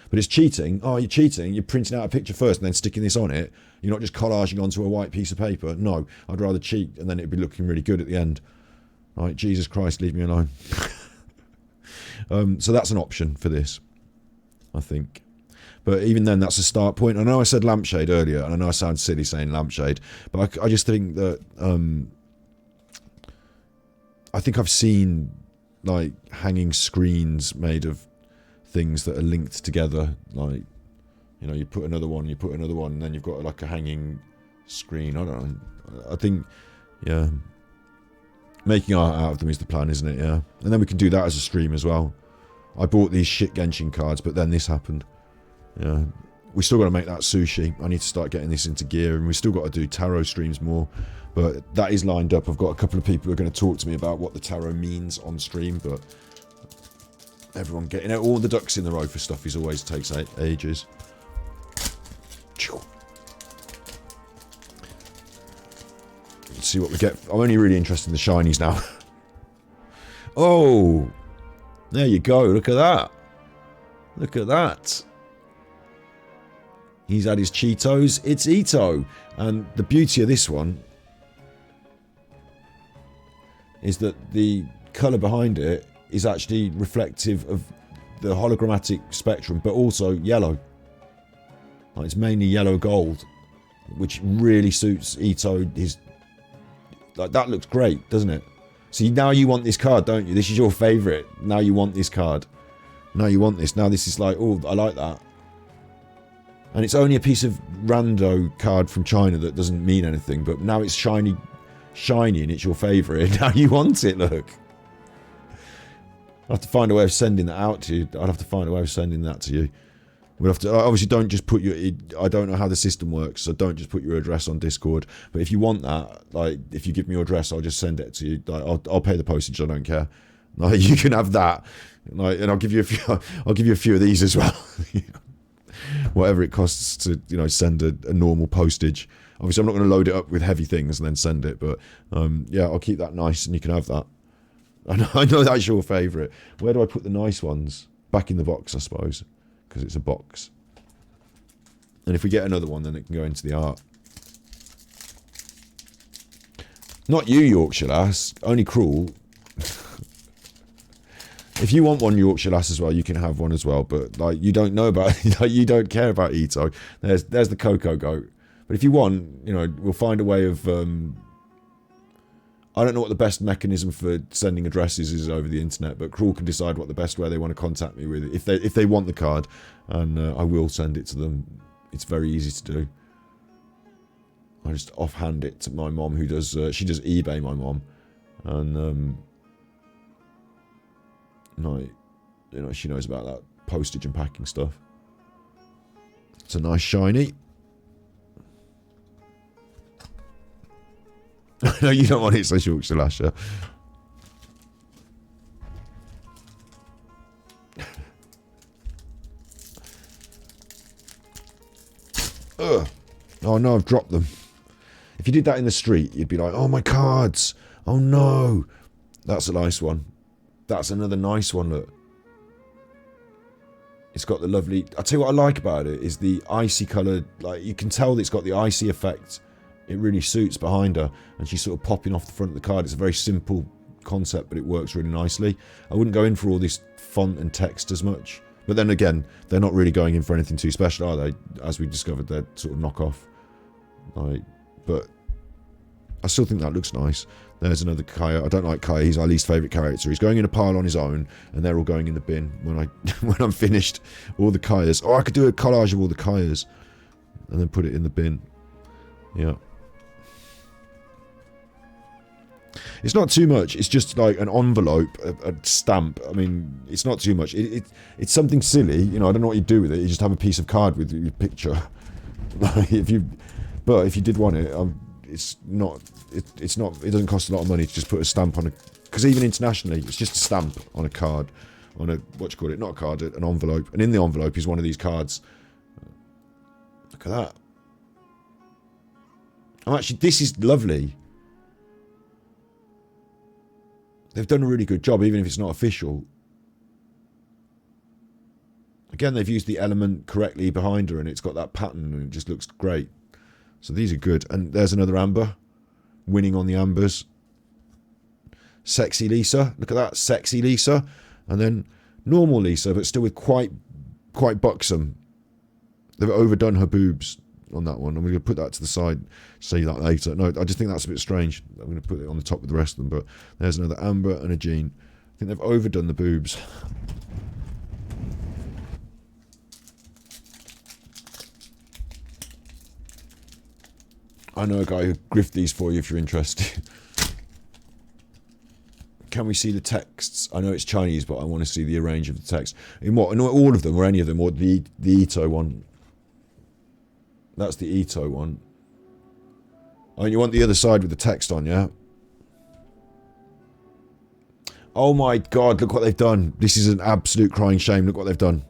But it's cheating. Oh, you're cheating. You're printing out a picture first and then sticking this on it. You're not just collaging onto a white piece of paper. No, I'd rather cheat and then it'd be looking really good at the end. Right, Jesus Christ, leave me alone. So that's an option for this, I think. But even then, that's a start point. I know I said lampshade earlier, and I know I sound silly saying lampshade, but I just think that I think I've seen like hanging screens made of things that are linked together. Like, you know, you put another one, and then you've got like a hanging screen. I don't know. I think, yeah, making art out of them is the plan, isn't it? Yeah, and then we can do that as a stream as well. I bought these shit Genshin cards, but then this happened. Yeah, we still got to make that sushi. I need to start getting this into gear, and we still got to do tarot streams more. But that is lined up. I've got a couple of people who are going to talk to me about what the tarot means on stream, but everyone getting all the ducks in the row for stuff always takes ages. Let's see what we get. I'm only really interested in the shinies now. Oh, there you go. Look at that. Look at that. He's had his Cheetos. It's Ito. And the beauty of this one is that the colour behind it is actually reflective of the hologrammatic spectrum, but also yellow. Like, it's mainly yellow gold, which really suits Ito. Like, that looks great, doesn't it? See, now you want this card, don't you? This is your favourite. Now you want this card. Now you want this. Now this is like, oh, I like that. And it's only a piece of rando card from China that doesn't mean anything, but now it's shiny and it's your favourite. Now you want it, look. I'll have to find a way of sending that out to you. I'd have to find a way of sending that to you. We'll have to, obviously, don't just put your... I don't know how the system works, so don't just put your address on Discord. But if you want that, like, if you give me your address, I'll just send it to you. Like, I'll pay the postage. I don't care. Like, you can have that, like, and I'll give you a few. I'll give you a few of these as well. Whatever it costs to, you know, send a normal postage. Obviously, I'm not going to load it up with heavy things and then send it. But yeah, I'll keep that nice, and you can have that. I know that's your favourite. Where do I put the nice ones? Back in the box, I suppose. Because it's a box. And if we get another one, then it can go into the art. Not you, Yorkshire lass. Only Cruel. If you want one Yorkshire lass as well, you can have one as well. But like, you don't know about, like, you don't care about Ito. There's the Cocoa Goat. But if you want, you know, we'll find a way of. I don't know what the best mechanism for sending addresses is over the internet, but Cruel can decide what the best way they want to contact me with. If they want the card, and I will send it to them. It's very easy to do. I just offhand it to my mom, who does she does eBay. My mom, and no, you know, she knows about that postage and packing stuff. It's a nice shiny. No, you don't want it, says Yorkshire Lasher. Ugh. Oh no, I've dropped them. If you did that in the street, you'd be like, oh, my cards. Oh no. That's a nice one. That's another nice one, look. It's got the lovely... I'll tell you what I like about it is the icy coloured... Like, you can tell that it's got the icy effect. It really suits behind her, and she's sort of popping off the front of the card. It's a very simple concept, but it works really nicely. I wouldn't go in for all this font and text as much. But then again, they're not really going in for anything too special, are they? As we discovered, they're sort of knockoff. Like, but I still think that looks nice. There's another Kaya. I don't like Kaya. He's our least favourite character. He's going in a pile on his own, and they're all going in the bin when I'm finished. All the Kayas. Oh, I could do a collage of all the Kayas, and then put it in the bin. Yeah. It's not too much. It's just like an envelope, a stamp. I mean, it's not too much. It's something silly. You know, I don't know what you do with it. You just have a piece of card with your picture. But if you did want it, it's not. It's not. It doesn't cost a lot of money to just put a stamp on a. Because even internationally, it's just a stamp on a card, on a what you call it, not a card, an envelope. And in the envelope is one of these cards. Look at that. Oh, actually, this is lovely. They've done a really good job, even if it's not official. Again, they've used the element correctly behind her, and it's got that pattern, and it just looks great. So these are good. And there's another amber, winning on the ambers. Sexy Lisa, look at that, sexy Lisa. And then normal Lisa, but still with quite buxom. They've overdone her boobs on that one. I'm going to put that to the side, see that later. No, I just think that's a bit strange. I'm going to put it on the top with the rest of them, but there's another amber and a Jean. I think they've overdone the boobs. I know a guy who grift these for you if you're interested. Can we see the texts? I know it's Chinese, but I want to see the arrange of the text. In what? In all of them, or any of them, or the Ito one? That's the Ito one. Oh, and you want the other side with the text on, yeah? Oh my god, look what they've done. This is an absolute crying shame. Look what they've done.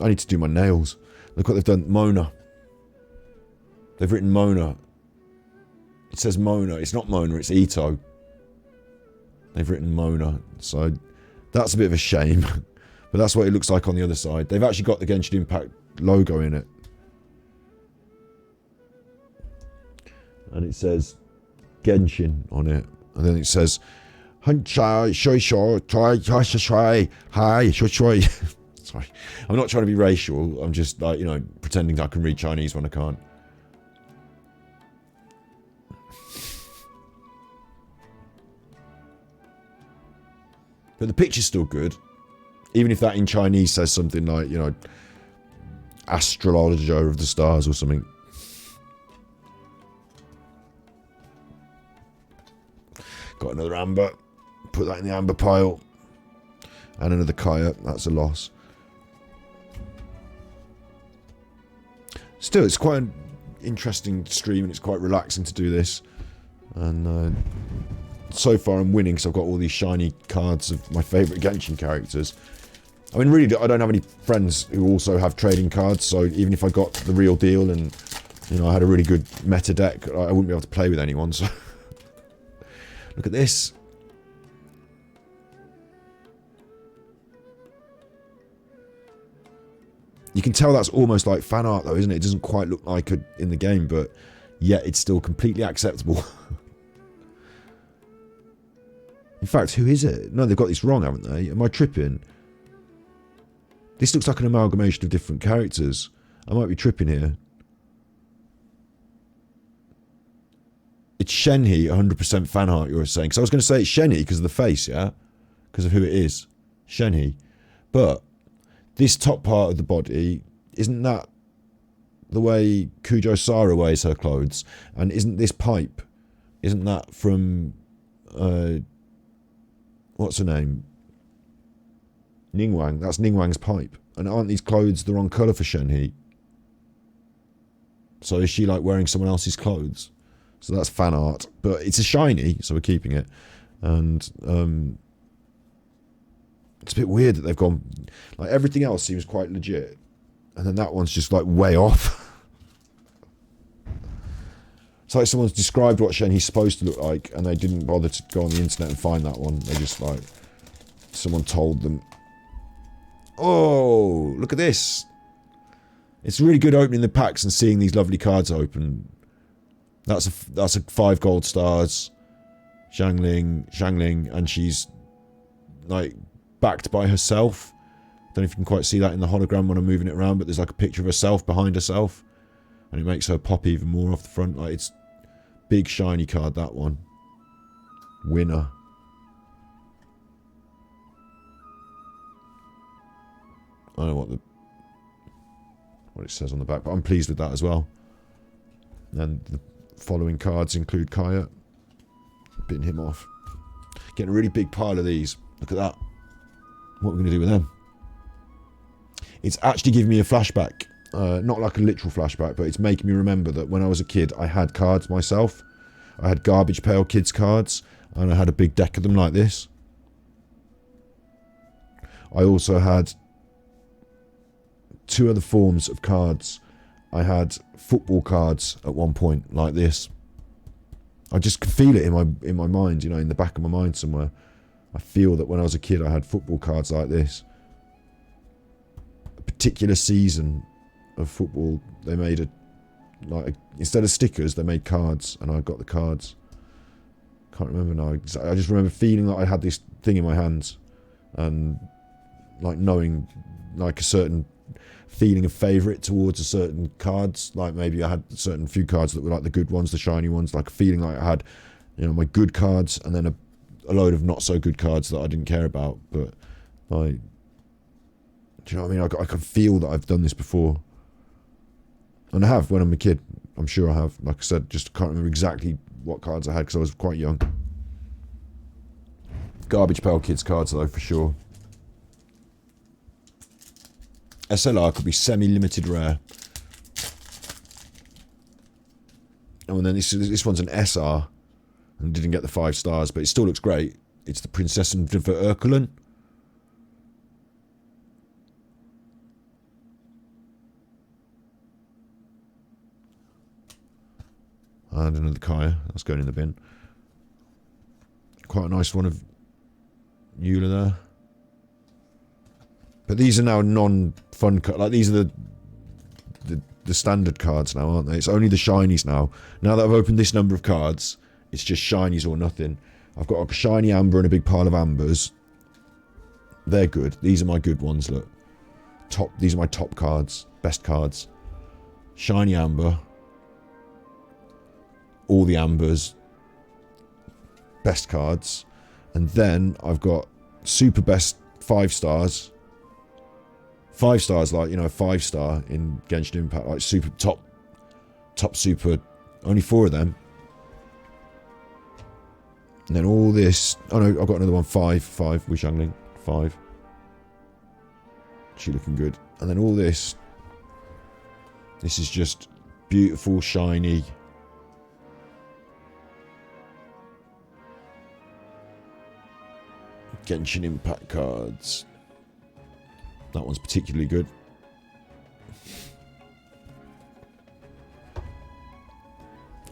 I need to do my nails. Look what they've done. Mona. They've written Mona. It says Mona. It's not Mona, it's Ito. They've written Mona. So that's a bit of a shame. But that's what it looks like on the other side. They've actually got the Genshin Impact logo in it. And it says Genshin on it. And then it says Sorry. Sorry. I'm not trying to be racial. I'm just like, you know, pretending I can read Chinese when I can't. But the picture's still good. Even if that in Chinese says something like, you know, astrologer of the stars or something. Got another amber. Put that in the amber pile. And another Kaya. That's a loss. Still, it's quite an interesting stream and it's quite relaxing to do this. And so far I'm winning because I've got all these shiny cards of my favourite Genshin characters. I mean, really, I don't have any friends who also have trading cards, so even if I got the real deal and, you know, I had a really good meta deck, I wouldn't be able to play with anyone, so... Look at this. You can tell that's almost like fan art though, isn't it? It doesn't quite look like it in the game, but yet it's still completely acceptable. In fact, who is it? No, they've got this wrong, haven't they? Am I tripping? This looks like an amalgamation of different characters. I might be tripping here. It's Shenhe, 100% fan art, you were saying. Because I was going to say it's Shenhe because of the face, yeah? Because of who it is. Shenhe. But this top part of the body, isn't that the way Kujo Sara wears her clothes? And isn't this pipe, isn't that from, what's her name? Ningguang. That's Ningguang's pipe. And aren't these clothes the wrong colour for Shenhe? So is she like wearing someone else's clothes? So that's fan art. But it's a shiny, so we're keeping it. And it's a bit weird that they've gone... Like, everything else seems quite legit. And then that one's just, like, way off. It's like someone's described what Shenhe's supposed to look like, and they didn't bother to go on the internet and find that one. They just, like... Someone told them. Oh, look at this. It's really good opening the packs and seeing these lovely cards open. That's a 5 gold stars. Xiangling, and she's like backed by herself. Don't know if you can quite see that in the hologram when I'm moving it around, but there's like a picture of herself behind herself, and it makes her pop even more off the front. Like, it's big shiny card, that one. Winner. I don't know what it says on the back, but I'm pleased with that as well. And the following cards include Kaya. Bitting him off. Getting a really big pile of these. Look at that. What are we going to do with them? It's actually giving me a flashback. Not like a literal flashback, but it's making me remember that when I was a kid, I had cards myself. I had Garbage Pail Kids cards, and I had a big deck of them like this. I also had 2 other forms of cards. I had football cards at one point, like this. I just could feel it in my mind, you know, in the back of my mind somewhere. I feel that when I was a kid, I had football cards like this. particular season of football, they made instead of stickers, they made cards, and I got the cards. Can't remember now. I just remember feeling like I had this thing in my hands, and like knowing like a certain feeling of favourite towards a certain cards. Like maybe I had a certain few cards that were like the good ones, the shiny ones. Like feeling like I had, you know, my good cards, and then a load of not so good cards that I didn't care about. But like, do you know what I mean? I can feel that I've done this before, and I have when I'm a kid. I'm sure I have. Like I said, just can't remember exactly what cards I had because I was quite young. Garbage Pail Kids cards though, for sure. SLR could be semi-limited rare. Oh, and then this one's an SR, and didn't get the 5 stars, but it still looks great. It's the Prinzessin Verurkulen. And another Kaya. That's going in the bin. Quite a nice one of Eula there. But these are now non-fun cards. Like, these are the standard cards now, aren't they? It's only the shinies now. Now that I've opened this number of cards, it's just shinies or nothing. I've got a shiny amber and a big pile of ambers. They're good. These are my good ones, look. These are my top cards. Best cards. Shiny amber. All the ambers. Best cards. And then I've got super best 5 stars. 5 stars, like, you know, 5-star in Genshin Impact, like super top super, only 4 of them. And then all this, oh no, I've got another one, 5, Wushangling, 5. She looking good. And then all this is just beautiful, shiny. Genshin Impact cards. That one's particularly good.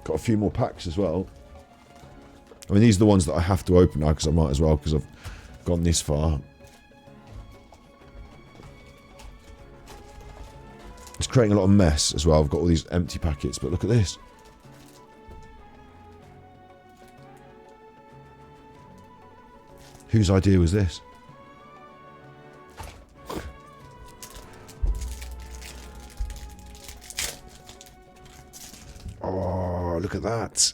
Got a few more packs as well. I mean, these are the ones that I have to open now because I might as well, because I've gone this far. It's creating a lot of mess as well. I've got all these empty packets, but look at this. Whose idea was this? Oh, look at that.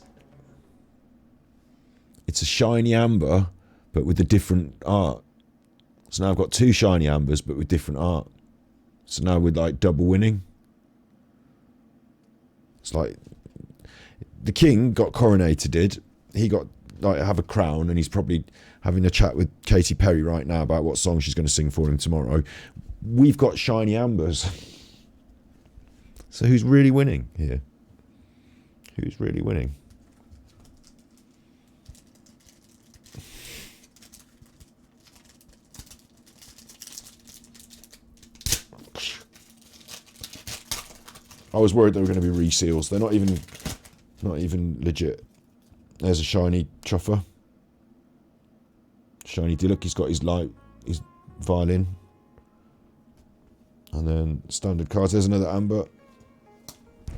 It's a shiny amber, but with the different art. So now I've got 2 shiny ambers, but with different art. So now we're like double winning. It's like the king got coronated. He got like have a crown, and he's probably having a chat with Katy Perry right now about what song she's going to sing for him tomorrow. We've got shiny ambers. So who's really winning here? Who's really winning? I was worried they were going to be reseals. They're not even legit. There's a shiny Chuffer. Shiny Diluc. He's got his violin. And then standard cards. There's another Amber.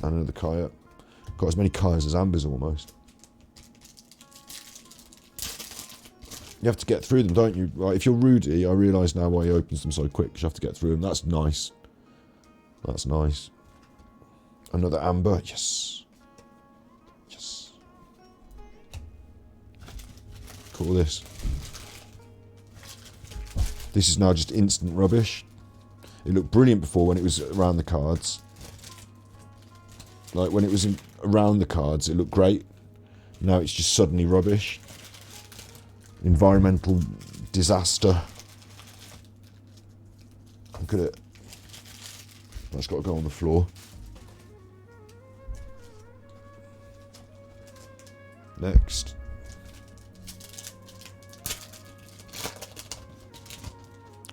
And another Kaya. Got as many Kayas as Ambers almost. You have to get through them, don't you? Right, if you're Rudy, I realise now why he opens them so quick. Because you have to get through them. That's nice. That's nice. Another Amber. Yes. Yes. Cool this. This is now just instant rubbish. It looked brilliant before when it was around the cards. Like when it was around the cards, it looked great. Now it's just suddenly rubbish. Environmental disaster. Look at it. That's got to go on the floor. Next.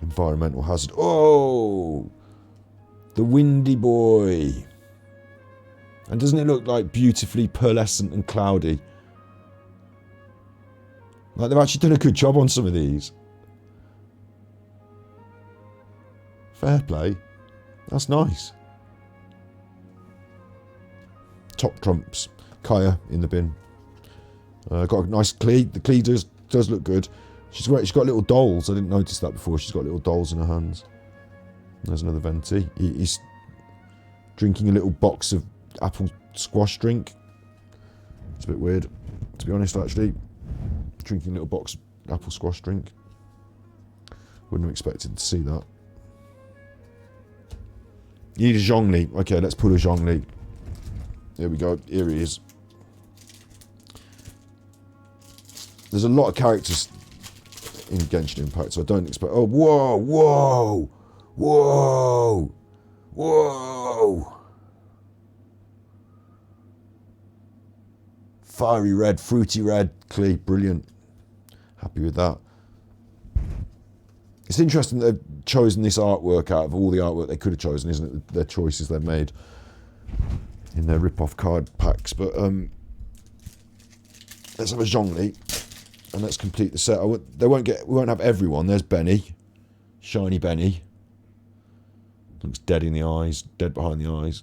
Environmental hazard. Oh! The Windy Boy. And doesn't it look like beautifully pearlescent and cloudy? Like they've actually done a good job on some of these. Fair play. That's nice. Top trumps. Kaya in the bin. Got a nice Klee. The Klee does look good. She's got little dolls. I didn't notice that before. She's got little dolls in her hands. There's another Venti. He's drinking a little box of apple squash drink. It's a bit weird, to be honest, actually. Drinking a little box of apple squash drink. Wouldn't have expected to see that. You need a Zhongli. Okay, let's pull a Zhongli. Here we go. Here he is. There's a lot of characters in Genshin Impact, so I don't expect... Oh, whoa, whoa, whoa, whoa. Fiery red, fruity red, Klee, brilliant. Happy with that. It's interesting that they've chosen this artwork out of all the artwork they could have chosen, isn't it? Their choices they've made in their rip-off card packs. But let's have a Zhongli. And let's complete the set. We won't have everyone. There's Benny. Shiny Benny. Looks dead in the eyes. Dead behind the eyes.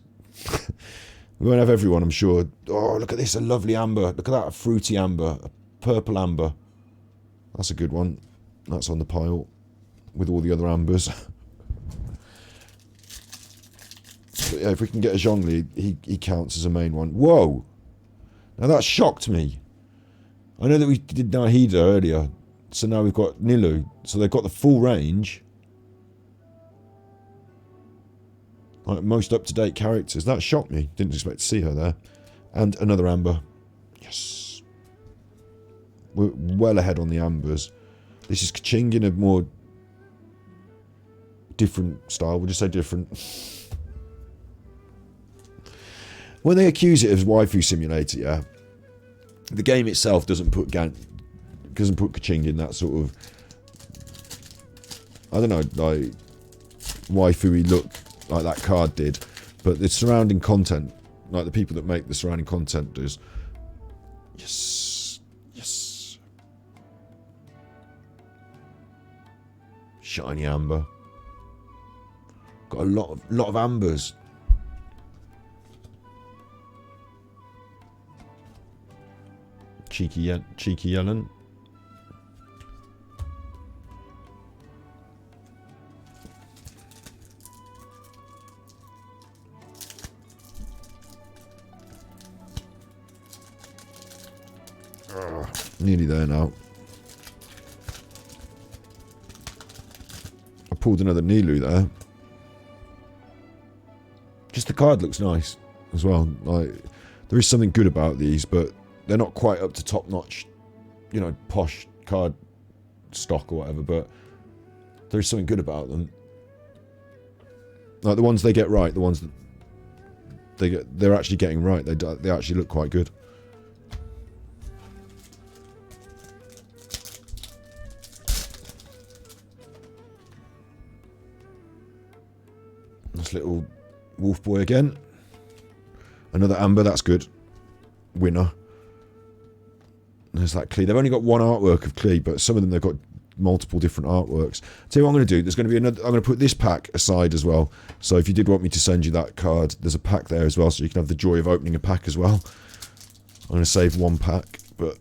We won't have everyone, I'm sure. Oh, look at this. A lovely amber. Look at that. A fruity amber. A purple amber. That's a good one. That's on the pile. With all the other ambers. But yeah, if we can get a Zhongli, he counts as a main one. Whoa! Now that shocked me. I know that we did Nahida earlier, so now we've got Nilou. So they've got the full range. Like most up-to-date characters. That shocked me. Didn't expect to see her there. And another Amber. Yes. We're well ahead on the Ambers. This is Keqing in a more different style. We'll just say different. When they accuse it of waifu simulator, yeah, the game itself doesn't put Keqing in that sort of, I don't know, like waifu-y look like that card did, but the surrounding content, like the people that make the surrounding content does. Yes, yes. Shiny amber. Got a lot of ambers. Cheeky Yellen. Nearly there now. I pulled another Nilou there. Just the card looks nice as well. Like, there is something good about these, but they're not quite up to top-notch, you know, posh card stock or whatever, but there is something good about them. Like the ones they get right, the ones that they're actually getting right, they actually look quite good. This little wolf boy again. Another amber, that's good. Winner. There's that Klee. They've only got one artwork of Klee, but some of them they've got multiple different artworks. Tell you what I'm going to do. There's going to be another. I'm going to put this pack aside as well. So if you did want me to send you that card, there's a pack there as well, so you can have the joy of opening a pack as well. I'm going to save one pack, but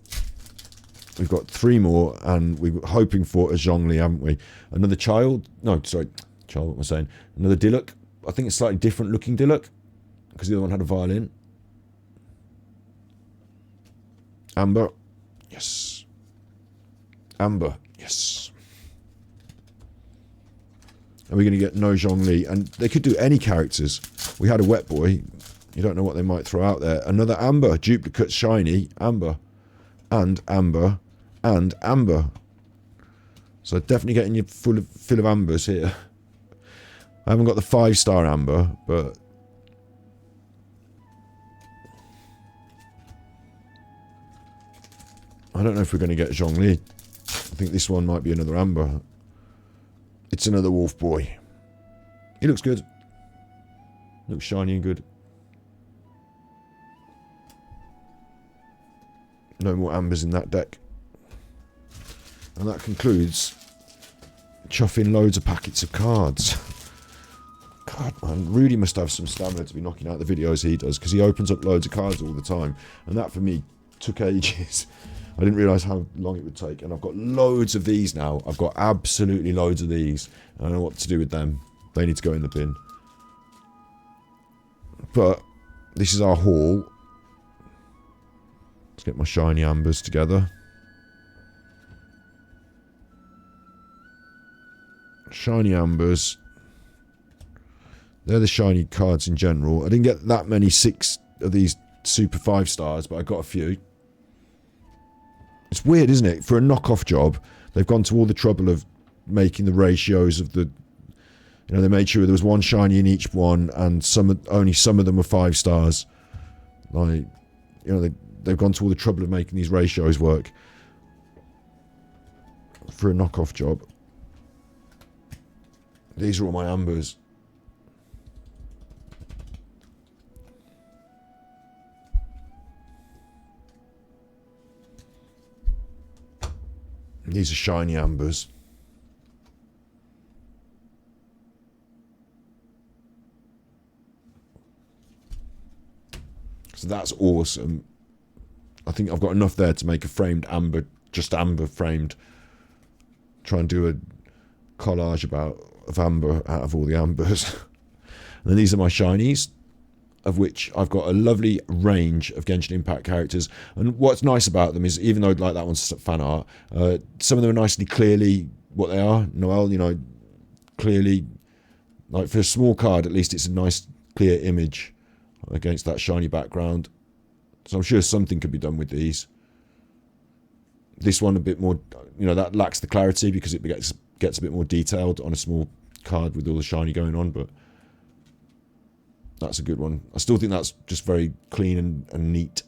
we've got 3 more, and we were hoping for a Zhongli, haven't we? Another child. No, sorry, child. What am I saying? Another Diluc. I think it's slightly different looking Diluc, because the other one had a violin. Amber. Yes. Amber. Yes. Are we going to get no Zhongli? And they could do any characters. We had a Wet Boy. You don't know what they might throw out there. Another Amber. Duplicate Shiny. Amber. And Amber. And Amber. So definitely getting you fill of Ambers here. I haven't got the 5-star Amber, but I don't know if we're going to get Zhongli. I think this one might be another Amber. It's another Wolf Boy. He looks good. Looks shiny and good. No more Ambers in that deck. And that concludes chuffing loads of packets of cards. God, man, Rudy must have some stamina to be knocking out the videos he does, because he opens up loads of cards all the time, and that for me took ages. I didn't realise how long it would take, and I've got loads of these now. I've got absolutely loads of these. I don't know what to do with them. They need to go in the bin. But this is our haul. Let's get my shiny ambers together. Shiny ambers. They're the shiny cards in general. I didn't get that many 6 of these super 5 stars, but I got a few. It's weird, isn't it? For a knockoff job, they've gone to all the trouble of making the ratios of the... You know, they made sure there was one shiny in each one, and only some of them were 5 stars. Like, you know, they've gone to all the trouble of making these ratios work for a knockoff job. These are all my ambers. These are shiny ambers. So that's awesome. I think I've got enough there to make a framed amber, just amber framed. Try and do a collage of amber out of all the ambers. And then these are my shinies, of which I've got a lovely range of Genshin Impact characters. And what's nice about them is, even though like that one's fan art, some of them are nicely clearly what they are. Noelle, you know, clearly, like for a small card, at least it's a nice clear image against that shiny background. So I'm sure something could be done with these. This one a bit more, you know, that lacks the clarity because it gets a bit more detailed on a small card with all the shiny going on, but that's a good one. I still think that's just very clean and neat.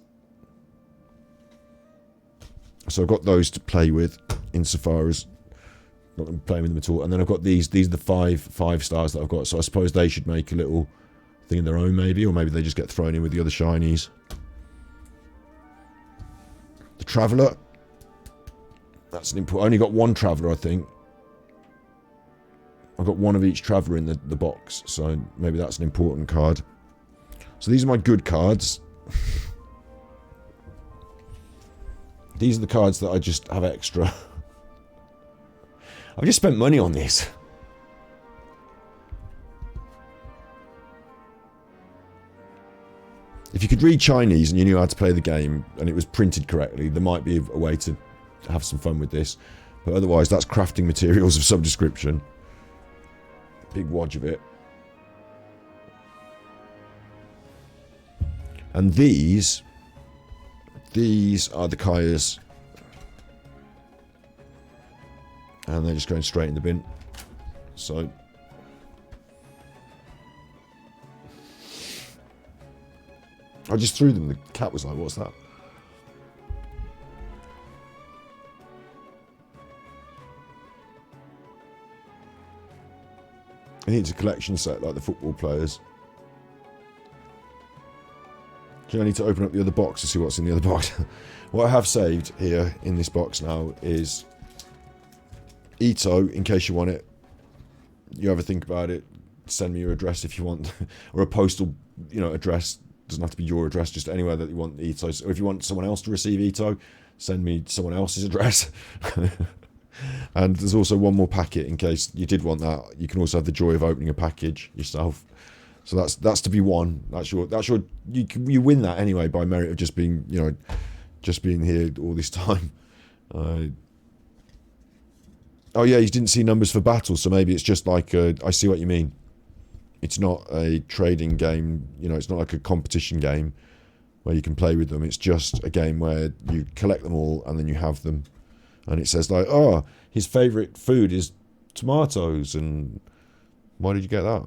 So I've got those to play with insofar as not going to be playing with them at all. And then I've got these are the 5 stars that I've got. So I suppose they should make a little thing of their own maybe, or maybe they just get thrown in with the other shinies. The Traveller. That's an important... I only got one Traveller, I think. I've got one of each Traveller in the box, so maybe that's an important card. So these are my good cards. These are the cards that I just have extra. I've just spent money on this. If you could read Chinese and you knew how to play the game and it was printed correctly, there might be a way to have some fun with this. But otherwise, that's crafting materials of some description. Big wodge of it. And these are the Kayas. And they're just going straight in the bin. So I just threw them. The cat was like, what's that? I think it's a collection set like the football players. Do you need to open up the other box to see what's in the other box? What I have saved here in this box now is Ito, in case you want it. You ever think about it, send me your address if you want. Or a postal, you know, address. Doesn't have to be your address, just anywhere that you want Ito. Or if you want someone else to receive Ito, send me someone else's address. And there's also one more packet in case you did want that. You can also have the joy of opening a package yourself. So that's to be won. You win that anyway by merit of just being, you know, just being here all this time. Oh yeah, you didn't see numbers for battles, so maybe it's just like I see what you mean. It's not a trading game, you know, it's not like a competition game where you can play with them. It's just a game where you collect them all and then you have them. And it says like, oh, his favourite food is tomatoes, and why did you get that?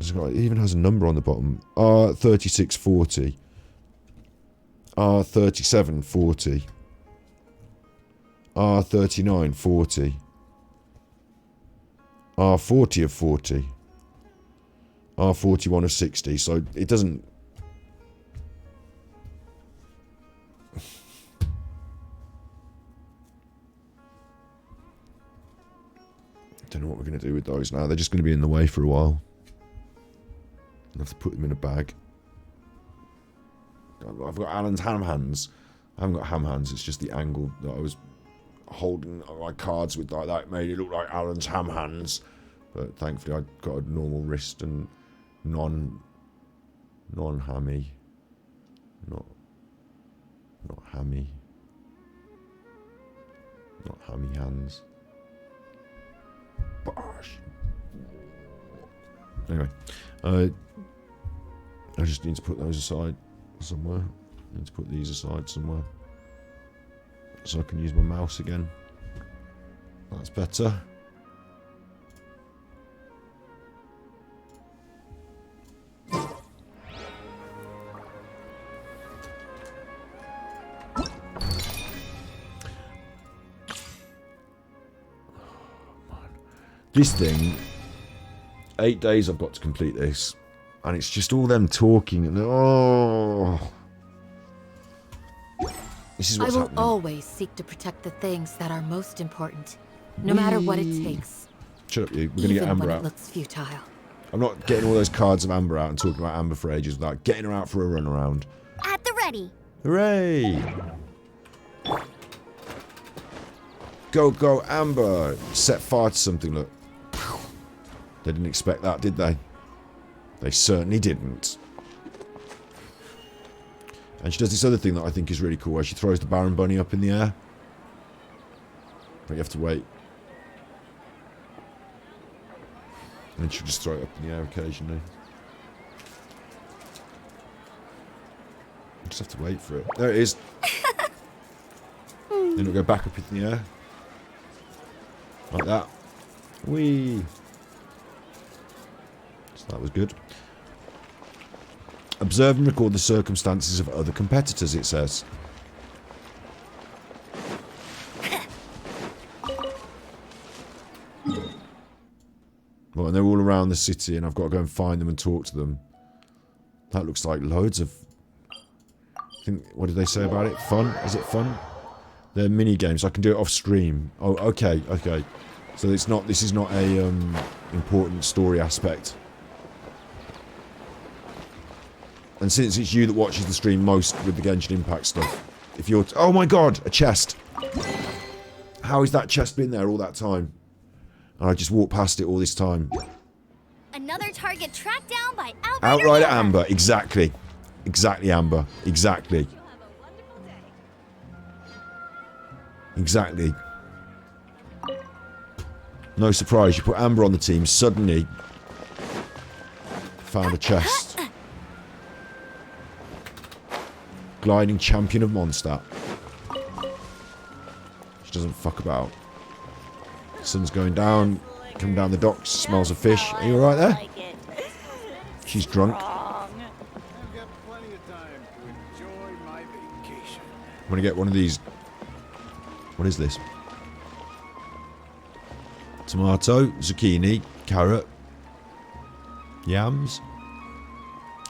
It even has a number on the bottom. R3640. R3740. R3940. R40 of 40. R41 of 60. So it doesn't... Don't know what we're going to do with those now. They're just going to be in the way for a while. I'll have to put them in a bag. I've got Alan's ham hands. I haven't got ham hands. It's just the angle that I was holding my cards with like that made it look like Alan's ham hands. But thankfully I got a normal wrist and non-hammy. Not hammy. Not hammy hands. Bosh. Anyway, I just need to put those aside somewhere. I need to put these aside somewhere. So I can use my mouse again. That's better. This thing, 8 days I've got to complete this, and it's just all them talking and this is what's happening. I will always seek to protect the things that are most important, no matter what it takes. Shut up, you. We're gonna get Amber when out. It looks futile. I'm not getting all those cards of Amber out and talking about Amber for ages without getting her out for a run around. At the ready. Hooray! Go, go, Amber! Set fire to something, look. They didn't expect that, did they? They certainly didn't. And she does this other thing that I think is really cool, where she throws the Baron Bunny up in the air. But you have to wait. And then she'll just throw it up in the air occasionally. You just have to wait for it. There it is. Then it'll go back up in the air. Like that. Whee! So that was good. Observe and record the circumstances of other competitors, it says. Well, and they're all around the city, and I've got to go and find them and talk to them. That looks like loads of... what did they say about it? Fun? Is it fun? They're mini games. I can do it off stream. Oh, okay, okay. So it's not. This is not a important story aspect. And since it's you that watches the stream most with the Genshin Impact stuff, if you're... oh my god, a chest! How has that chest been there all that time? And I just walked past it all this time. Another target tracked down by Outrider, Outrider Amber, exactly. Exactly, Amber. Exactly. Exactly. No surprise, you put Amber on the team, suddenly found a chest. Gliding champion of Mondstadt. She doesn't fuck about. Sun's going down, coming down the docks, smells of fish. Are you alright there? She's drunk. I'm gonna get one of these. What is this? Tomato, zucchini, carrot, yams.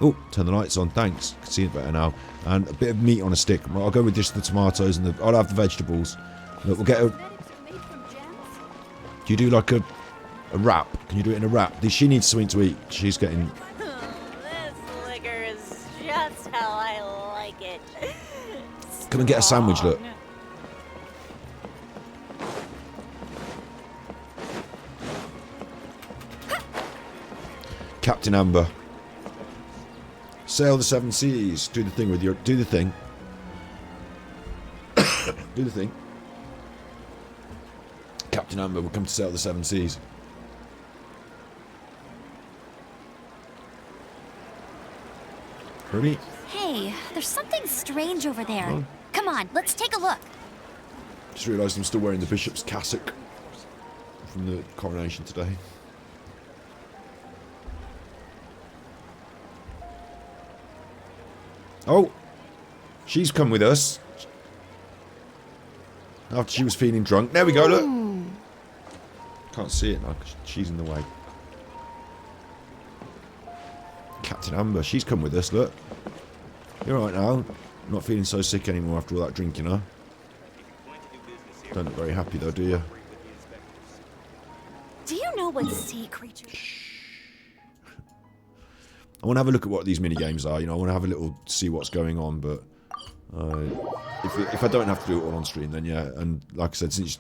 Oh, turn the lights on, thanks. Can see it better now. And a bit of meat on a stick. I'll go with just the tomatoes and I'll have the vegetables. Look, we'll get a... Do you do like a wrap? Can you do it in a wrap? She needs something to eat. She's getting... This liquor is just how I like it. Come and get a sandwich, look. Captain Amber. Sail the seven seas. Do the thing with your... Do the thing. Do the thing. Captain Amber will come to sail the seven seas. Ready? Hey, there's something strange over there. Oh. Come on, let's take a look. Just realised I'm still wearing the bishop's cassock from the coronation today. Oh! She's come with us. After she was feeling drunk. There we go, look! Can't see it now because she's in the way. Captain Amber, she's come with us, look. You're alright now. Not feeling so sick anymore after all that drinking, huh? Don't look very happy though, do you? Do you know what sea creatures? I want to have a look at what these mini games are. You know, I want to have a little see what's going on. But if I don't have to do it all on stream, then yeah. And like I said, since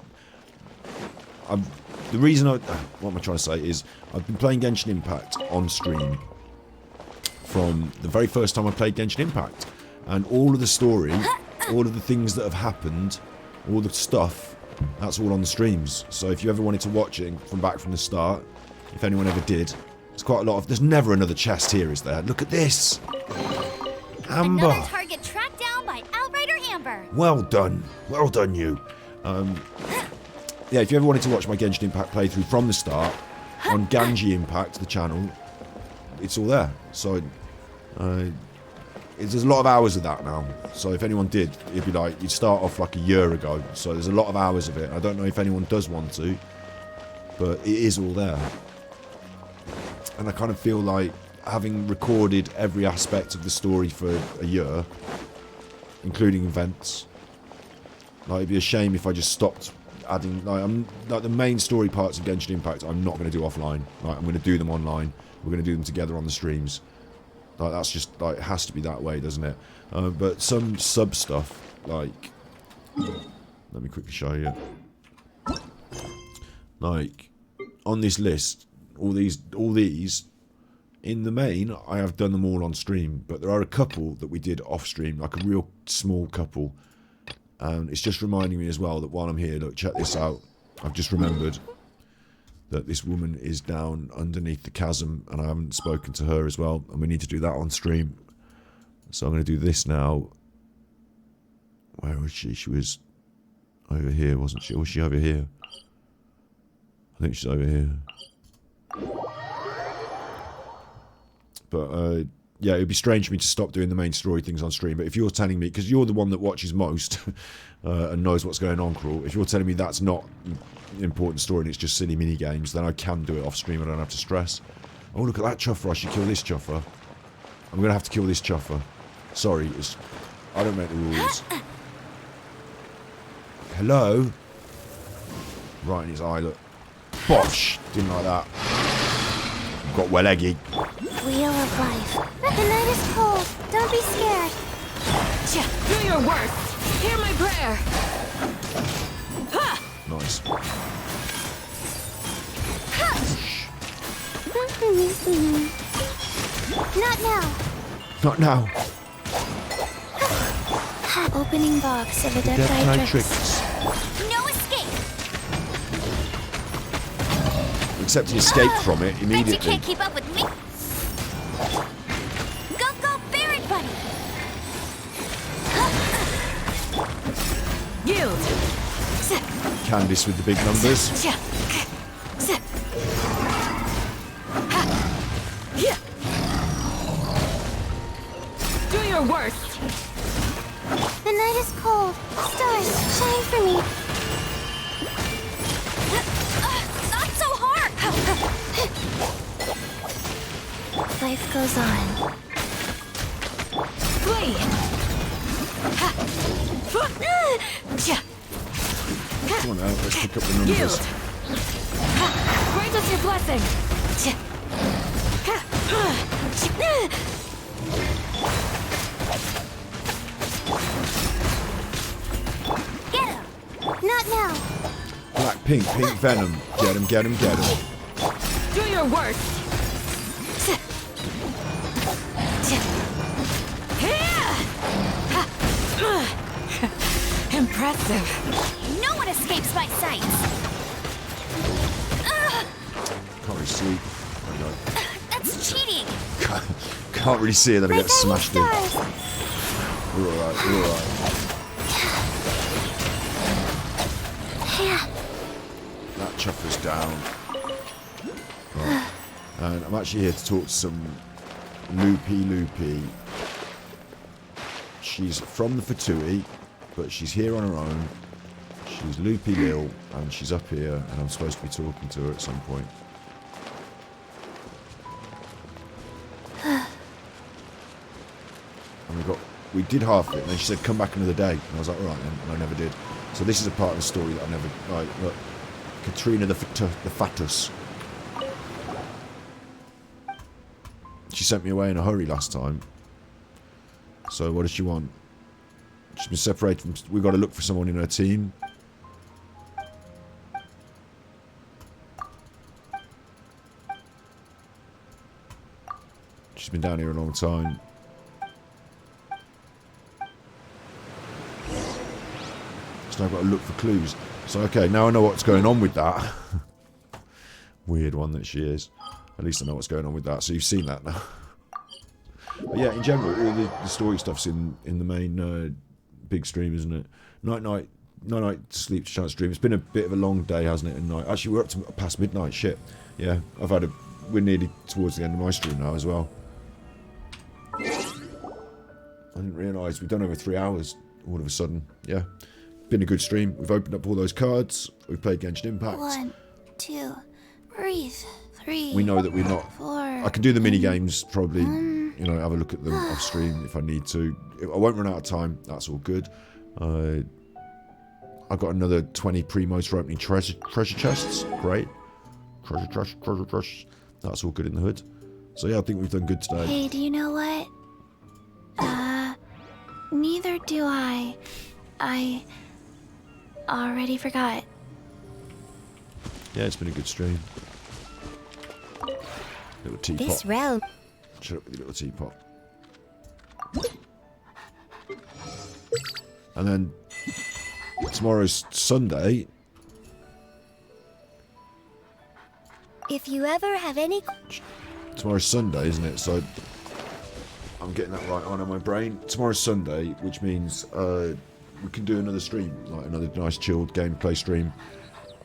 the reason what am I trying to say is I've been playing Genshin Impact on stream from the very first time I played Genshin Impact, and all of the story, all of the things that have happened, all the stuff, that's all on the streams. So if you ever wanted to watch it from the start, if anyone ever did, there's quite a lot of. There's never another chest here, is there? Look at this, Amber. Another target tracked down by Outrider Amber. Well done you. Yeah, if you ever wanted to watch my Genshin Impact playthrough from the start on Ganji Impact, the channel, it's all there. So there's a lot of hours of that now. So if anyone did, it'd be like you'd start off like a year ago. So there's a lot of hours of it. I don't know if anyone does want to, but it is all there. And I kind of feel like having recorded every aspect of the story for a year, including events, like it'd be a shame if I just stopped adding, like the main story parts of Genshin Impact I'm not going to do offline. Like I'm going to do them online. We're going to do them together on the streams. Like that's just like it has to be that way, doesn't it? But some sub stuff, like let me quickly show you. Like on this list, all these in the main I have done them all on stream, but there are a couple that we did off stream, like a real small couple. And it's just reminding me as well that while I'm here, look, check this out. I've just remembered that this woman is down underneath the chasm, and I haven't spoken to her as well, and we need to do that on stream. So I'm going to do this now. Where was she? She was over here, wasn't she? Or was she over here? I think she's over here. But yeah, it would be strange for me to stop doing the main story things on stream. But if you're telling me, because you're the one that watches most and knows what's going on, Crawl, if you're telling me that's not important story and it's just silly mini games, then I can do it off stream. I don't have to stress. Oh, look at that chuffer. I should kill this chuffer. I'm going to have to kill this chuffer. Sorry, I don't make the rules. Hello? Right in his eye, look. Bosh! Didn't like that. Got well eggy. Wheel of life. The night is cold. Don't be scared. Do your worst. Hear my prayer. Nice. Not now. Not now. Opening box of Adepti-Trix. No escape. Except he escaped from it Bet you immediately. can't keep up with me. Go, Barret Bunny. Yield. Candice with the big numbers. Do your worst. The night is cold. Stars, shine for me. Not so hard! Life goes on. Flee. Come on now, let's pick up the numbers. Yield. Grant us your blessing. Get him. Not now. Black, pink venom. Get him, get him, get him. Do your worst. Impressive. No one escapes my sight. Can't really see. I know. That's cheating. Can't really see it, then I get smashed in. We're alright, we're alright. That chopper's down. Right. And I'm actually here to talk to some Loopy. She's from the Fatui, but she's here on her own. She's Loopy Lil, and she's up here, and I'm supposed to be talking to her at some point. And we did half of it, and then she said, come back another day. And I was like, alright then, and I never did. So this is a part of the story that I never, like, look, Katrina the Fatus. She sent me away in a hurry last time. So what does she want? She's been separated from... We've got to look for someone in her team. She's been down here a long time. So I've got to look for clues. So, okay, now I know what's going on with that. Weird one that she is. At least I know what's going on with that. So you've seen that now. But yeah, in general, all the story stuff's in the main big stream, isn't it? Night, sleep to chance stream. It's been a bit of a long day, hasn't it? And night. Actually, we're up to past midnight. Shit. Yeah, we're nearly towards the end of my stream now as well. I didn't realise we've done over 3 hours all of a sudden. Yeah. Been a good stream. We've opened up all those cards. We've played Genshin Impact. 1, 2, breathe. 3. We know that we're not. 4. I can do the mini games probably. You know, have a look at them off stream if I need to. I won't run out of time. That's all good. I've got another 20 primos for opening treasure chests. Great. Treasure chests. That's all good in the hood. So yeah, I think we've done good today. Hey, do you know what? Neither do I. I already forgot. Yeah, it's been a good stream. Little teapot. This realm. Shut up with your little teapot. And then tomorrow's Sunday. If you ever have any... Tomorrow's Sunday, isn't it? So I'm getting that right on in my brain. Tomorrow's Sunday, which means we can do another stream, like another nice chilled gameplay stream.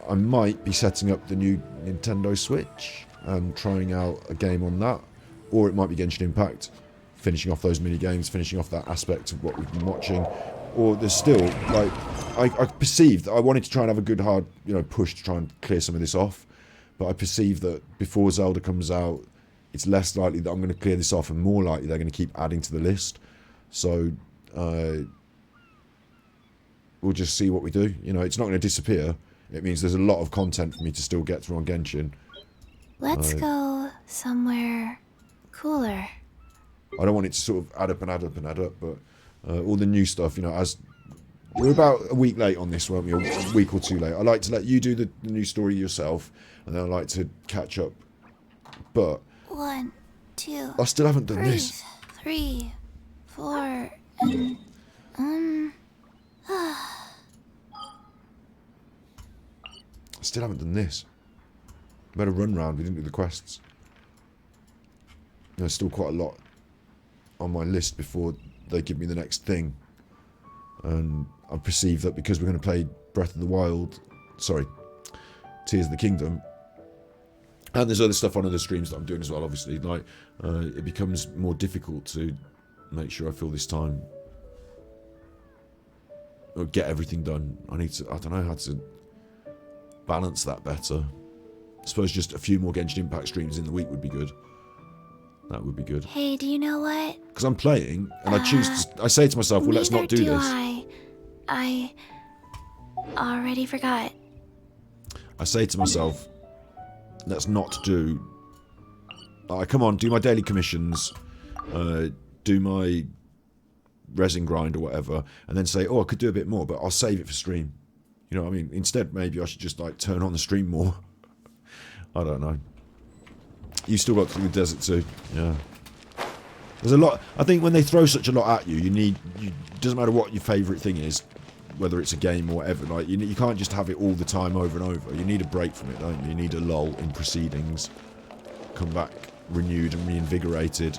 I might be setting up the new Nintendo Switch and trying out a game on that, or it might be Genshin Impact, finishing off those mini games, finishing off that aspect of what we've been watching. Or there's still, like, I perceived I wanted to try and have a good hard, push to try and clear some of this off, but I perceive that before Zelda comes out, it's less likely that I'm going to clear this off, and more likely they're going to keep adding to the list. So we'll just see what we do. It's not going to disappear. It means there's a lot of content for me to still get through on Genshin. Let's go somewhere cooler. I don't want it to sort of add up and add up and add up, but all the new stuff, as we're about a week late on this, weren't we? A week or two late. I like to let you do the new story yourself, and then I like to catch up. But 1, 2. I still haven't done this. 3, 4, and I still haven't done this. We had a run round. We didn't do the quests. There's still quite a lot on my list before they give me the next thing. And I perceive that because we're going to play Tears of the Kingdom, and there's other stuff on other streams that I'm doing as well, obviously, like, it becomes more difficult to make sure I fill this time or get everything done. I don't know how to balance that better. I suppose just a few more Genshin Impact streams in the week would be good. That would be good. Hey, do you know what? Because I'm playing, and I say to myself, well, let's not do this. I already forgot. I say to myself, let's not do... come on, do my daily commissions, do my resin grind or whatever, and then say, I could do a bit more, but I'll save it for stream. You know what I mean? Instead, maybe I should just, turn on the stream more. I don't know. You still got to do the desert too. Yeah. There's a lot. I think when they throw such a lot at you, doesn't matter what your favourite thing is, whether it's a game or whatever. Like you can't just have it all the time over and over. You need a break from it, don't you? You need a lull in proceedings. Come back renewed and reinvigorated.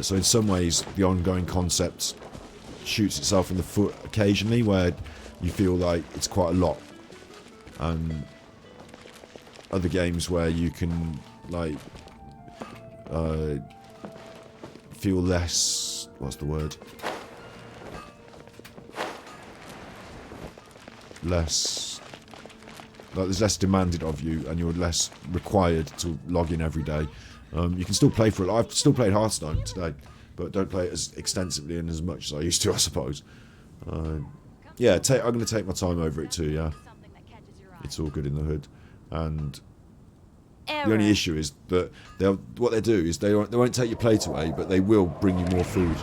So in some ways, the ongoing concept shoots itself in the foot occasionally, where you feel like it's quite a lot. Other games where you can feel less, what's the word? Less, there's less demanded of you, and you're less required to log in every day. You can still play for it. I've still played Hearthstone today, but don't play it as extensively and as much as I used to, I suppose. Yeah, I'm going to take my time over it too, yeah. It's all good in the hood. And Error. the only issue is that what they do is they won't take your plate away, but they will bring you more food.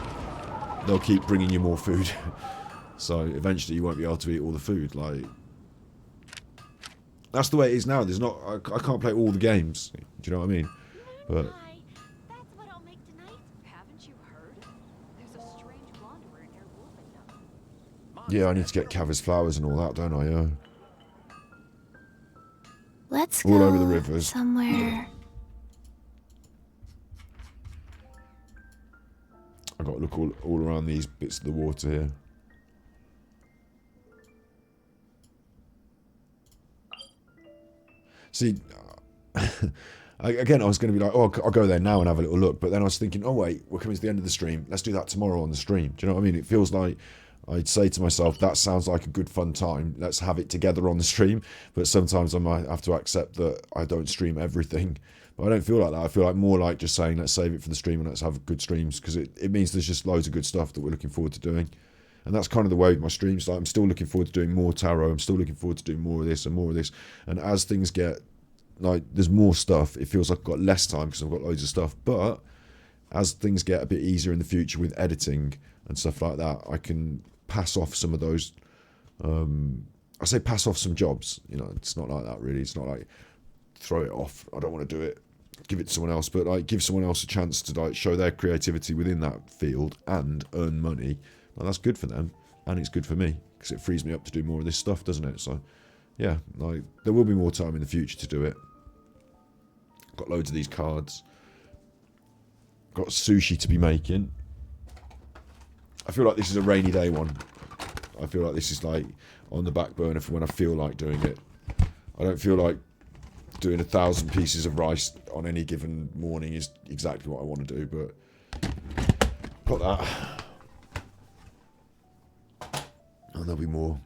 They'll keep bringing you more food. So eventually you won't be able to eat all the food. Like, that's the way it is now. There's not. I can't play all the games. Do you know what I mean? But yeah, I need to get Kava's flowers and all that, don't I? Yeah. Let's all go over the rivers. somewhere. I've got to look all around these bits of the water here. See, again, I was going to be like, oh, I'll go there now and have a little look. But then I was thinking, oh, wait, we're coming to the end of the stream. Let's do that tomorrow on the stream. Do you know what I mean? It feels like I'd say to myself, that sounds like a good fun time. Let's have it together on the stream. But sometimes I might have to accept that I don't stream everything. But I don't feel like that. I feel like more like just saying, let's save it for the stream and let's have good streams. Because it means there's just loads of good stuff that we're looking forward to doing. And that's kind of the way with my streams. Like, I'm still looking forward to doing more tarot. I'm still looking forward to doing more of this and more of this. And as things get, like, there's more stuff, it feels like I've got less time because I've got loads of stuff. But as things get a bit easier in the future with editing and stuff like that, I can pass off some of those. I say pass off some jobs. You know, it's not like that really. It's not like throw it off. I don't want to do it. Give it to someone else. But like give someone else a chance to like show their creativity within that field and earn money. Like, that's good for them, and it's good for me because it frees me up to do more of this stuff, doesn't it? So, yeah, like there will be more time in the future to do it. Got loads of these cards. Got sushi to be making. I feel like this is a rainy day one. I feel like this is like on the back burner for when I feel like doing it. I don't feel like doing 1,000 pieces of rice on any given morning is exactly what I want to do, but got that. And there'll be more.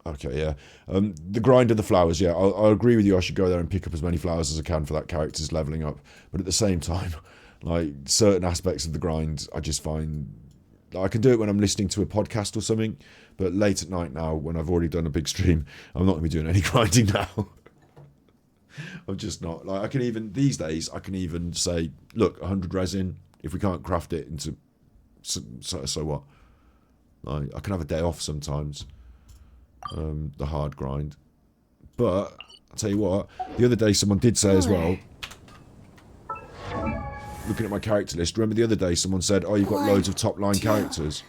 Okay, yeah. The grind of the flowers, yeah. I agree with you. I should go there and pick up as many flowers as I can for that character's leveling up. But at the same time, like certain aspects of the grind, I just find I can do it when I'm listening to a podcast or something. But late at night now, when I've already done a big stream, I'm not going to be doing any grinding now. I'm just not. Like I can even these days, I can even say, look, 100 resin. If we can't craft it into so what? Like, I can have a day off sometimes. The hard grind. But I'll tell you what, the other day someone did say as well, looking at my character list, remember the other day someone said, oh, you've got loads of top line characters.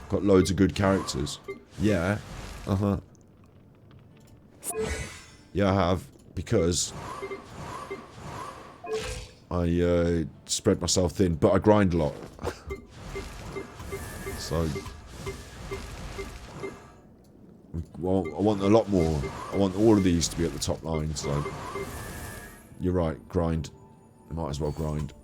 Got loads of good characters. Yeah. Yeah, I have, because I spread myself thin, but I grind a lot. So, well, I want a lot more. I want all of these to be at the top line, so you're right, grind. Might as well grind.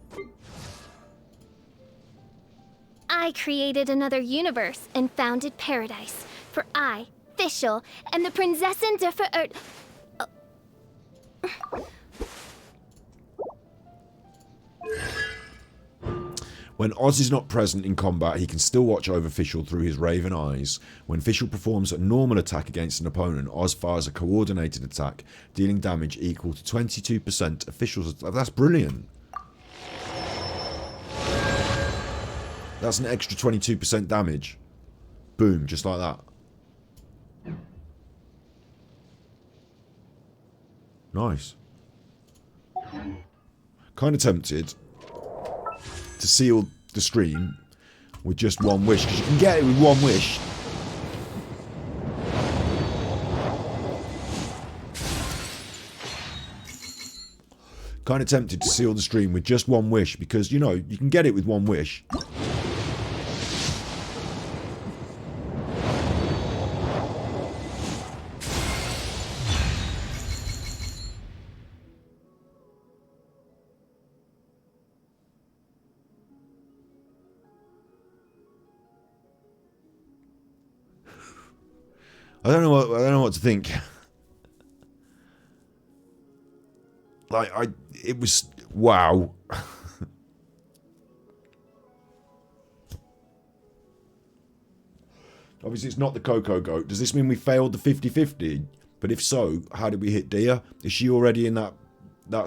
I created another universe and founded paradise for I, Fischl, and the Prinzessin der When Oz is not present in combat, he can still watch over Fischl through his raven eyes. When Fischl performs a normal attack against an opponent, Oz fires a coordinated attack, dealing damage equal to 22% of Fischl's. That's brilliant. That's an extra 22% damage. Boom, just like that. Nice. Kind of tempted to seal the stream with just one wish, because you can get it with one wish. Kind of tempted to seal the stream with just one wish, because, you know, you can get it with one wish. I don't know what to think. Like it was wow. Obviously, it's not the Coco Goat. Does this mean we failed the 50-50? But if so, how did we hit Dia? Is she already in that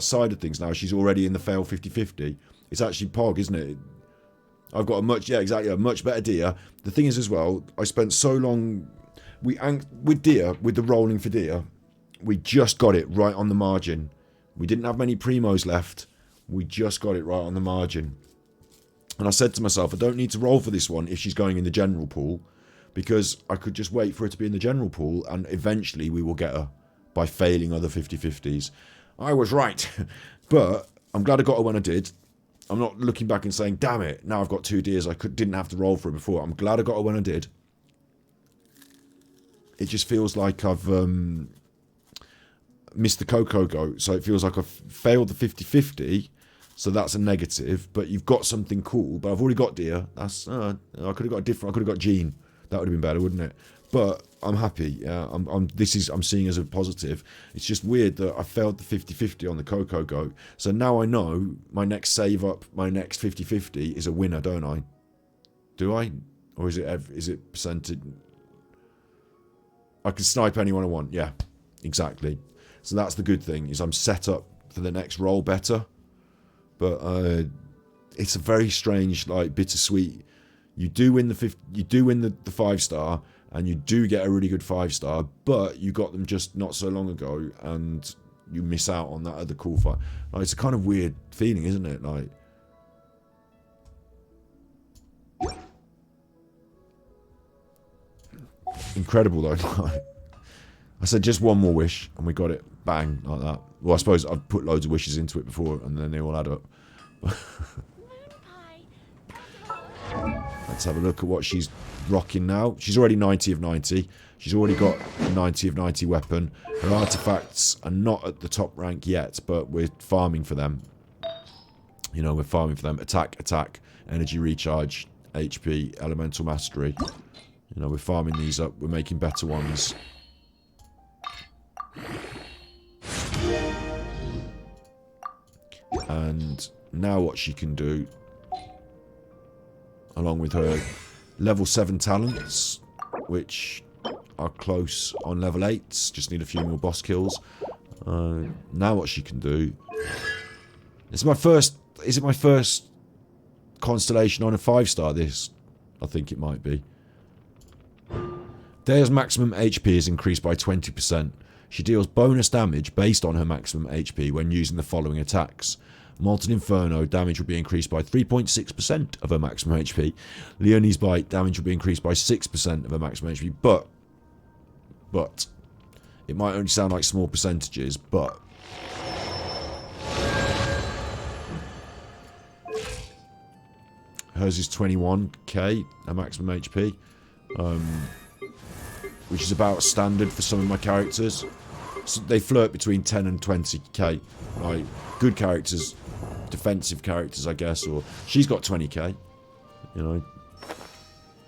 side of things now? She's already in the fail 50-50. It's actually Pog, isn't it? I've got a much better Dia. The thing is as well, I spent so long with Dia, with the rolling for Dia, we just got it right on the margin. We didn't have many primos left. We just got it right on the margin. And I said to myself, I don't need to roll for this one if she's going in the general pool, because I could just wait for her to be in the general pool and eventually we will get her by failing other 50-50s. I was right. But I'm glad I got her when I did. I'm not looking back and saying, damn it, now I've got 2 Dias. I didn't have to roll for it before. I'm glad I got her when I did. It just feels like I've missed the Coco Goat. So it feels like I've failed the 50-50. So that's a negative. But you've got something cool. But I've already got Dia. That's I could have got a different. I could have got Jean. That would have been better, wouldn't it? But I'm happy. I'm seeing as a positive. It's just weird that I failed the 50-50 on the Coco Goat. So now I know my next save up, my next 50-50 is a winner, don't I? Do I? Or is it percentage? I can snipe anyone I want. Yeah, exactly. So that's the good thing, is I'm set up for the next roll better. But it's a very strange, like, bittersweet. You do win the 5-star, and you do get a really good 5-star, but you got them just not so long ago, and you miss out on that other cool fight. Like, it's a kind of weird feeling, isn't it? Like, incredible though. I said just one more wish, and we got it, bang, like that. Well, I suppose I've put loads of wishes into it before, and then they all add up. Let's have a look at what she's rocking now. She's already 90 of 90. She's already got a 90 of 90 weapon. Her artifacts are not at the top rank yet, but we're farming for them. You know, we're farming for them. Attack, energy recharge, HP, elemental mastery. You know, we're farming these up. We're making better ones. And now what she can do, along with her level 7 talents, which are close on level 8s, just need a few more boss kills. Now what she can do, is it my first constellation on a 5-star, this? I think it might be. Dia's maximum HP is increased by 20%. She deals bonus damage based on her maximum HP when using the following attacks. Molten Inferno, damage will be increased by 3.6% of her maximum HP. Leonie's Bite, damage will be increased by 6% of her maximum HP. But, it might only sound like small percentages, but... hers is 21k, her maximum HP. Which is about standard for some of my characters. So they flirt between 10 and 20k. Like, good characters... defensive characters, I guess, or she's got 20k, you know,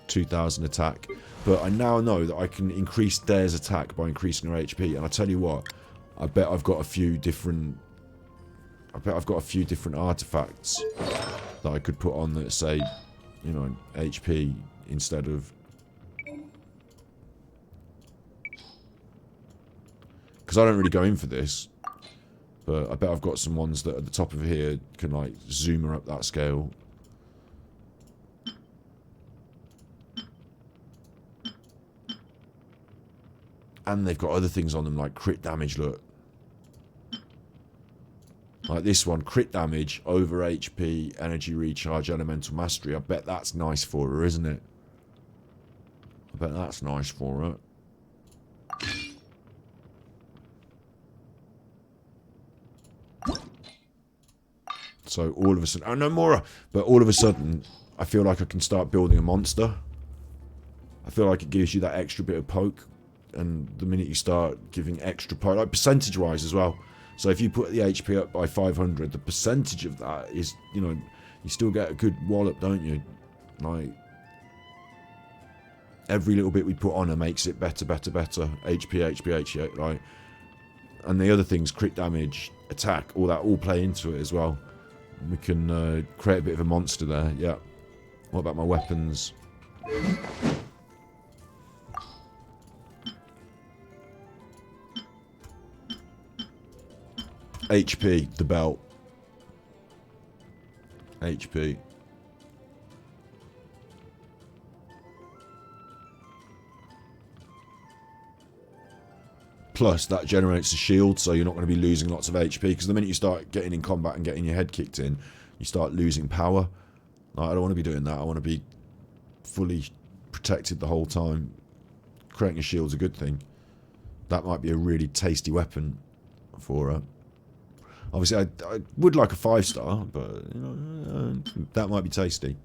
2000 attack, but I now know that I can increase Dia's attack by increasing her HP, and I tell you what, I bet I've got a few different artifacts that I could put on that say, you know, HP instead of, because I don't really go in for this. But I bet I've got some ones that at the top of here can, like, zoom her up that scale. And they've got other things on them, like crit damage, look. Like this one, crit damage, over HP, energy recharge, elemental mastery. I bet that's nice for her, isn't it? I bet that's nice for her. So all of a sudden, oh no, Mora! But all of a sudden, I feel like I can start building a monster. I feel like it gives you that extra bit of poke. And the minute you start giving extra poke, like percentage-wise as well. So if you put the HP up by 500, the percentage of that is, you know, you still get a good wallop, don't you? Like, every little bit we put on her makes it better. HP, right? And the other things, crit damage, attack, all that, all play into it as well. We can create a bit of a monster there, yeah. What about my weapons? HP, the belt. HP. Plus, that generates a shield, so you're not going to be losing lots of HP. Because the minute you start getting in combat and getting your head kicked in, you start losing power. Like, I don't want to be doing that. I want to be fully protected the whole time. Creating a shield's a good thing. That might be a really tasty weapon for her. Obviously, I would like a 5-star, but you know, that might be tasty.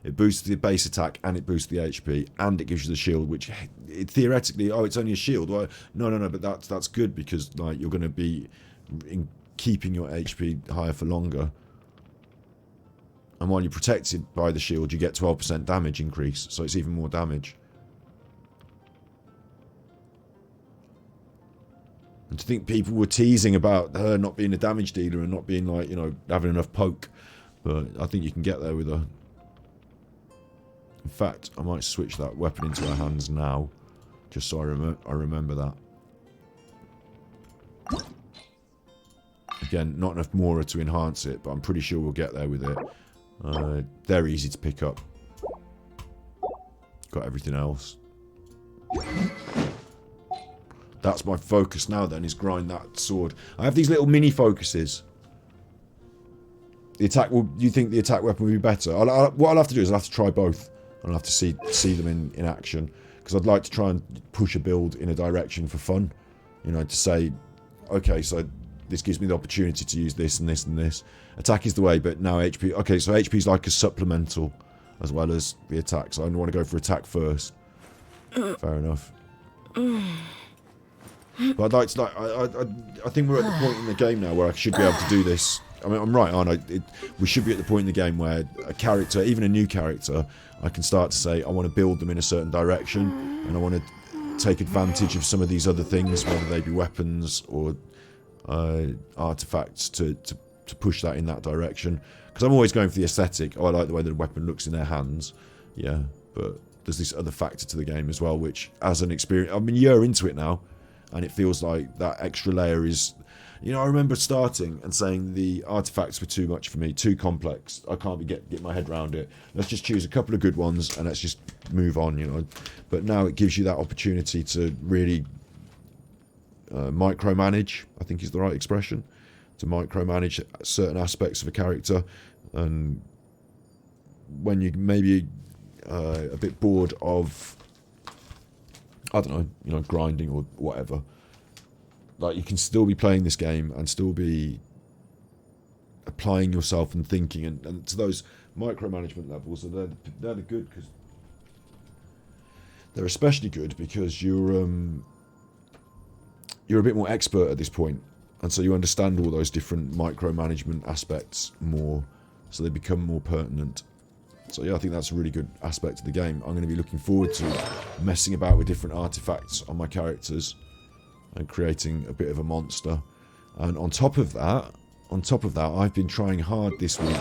It boosts the base attack and it boosts the HP and it gives you the shield, which theoretically, oh, it's only a shield. Well, no, but that's good because like you're going to be keeping your HP higher for longer. And while you're protected by the shield, you get 12% damage increase, so it's even more damage. And to think people were teasing about her not being a damage dealer and not being like, you know, having enough poke, but I think you can get there with her. In fact, I might switch that weapon into her hands now, just so I remember that. Again, not enough Mora to enhance it, but I'm pretty sure we'll get there with it. They're easy to pick up. Got everything else. That's my focus now then, is grind that sword. I have these little mini focuses. The attack will... You think the attack weapon will be better? What I'll have to do is I'll have to try both. I'll have to see them in action. Because I'd like to try and push a build in a direction for fun. You know, to say, okay, so this gives me the opportunity to use this and this and this. Attack is the way, but now HP... Okay, so HP is like a supplemental as well as the attack. So I want to go for attack first. Fair enough. But I'd like to... I think we're at the point in the game now where I should be able to do this. I mean, I'm right, aren't I? We should be at the point in the game where a character, even a new character, I can start to say, I want to build them in a certain direction, and I want to take advantage of some of these other things, whether they be weapons or artifacts, to push that in that direction. Because I'm always going for the aesthetic. Oh, I like the way the weapon looks in their hands. Yeah, but there's this other factor to the game as well, which, as an experience... I'm a year into it now, and it feels like that extra layer is... You know, I remember starting and saying the artifacts were too much for me, too complex. I can't get my head around it. Let's just choose a couple of good ones and let's just move on, you know. But now it gives you that opportunity to really micromanage, I think is the right expression, to micromanage certain aspects of a character. And when you maybe a bit bored of, I don't know, you know, grinding or whatever, like, you can still be playing this game and still be applying yourself and thinking, and to those micromanagement levels, they're the good, because they're especially good because you're a bit more expert at this point, and so you understand all those different micromanagement aspects more, so they become more pertinent. So yeah, I think that's a really good aspect of the game. I'm going to be looking forward to messing about with different artifacts on my characters and creating a bit of a monster. And on top of that, I've been trying hard this week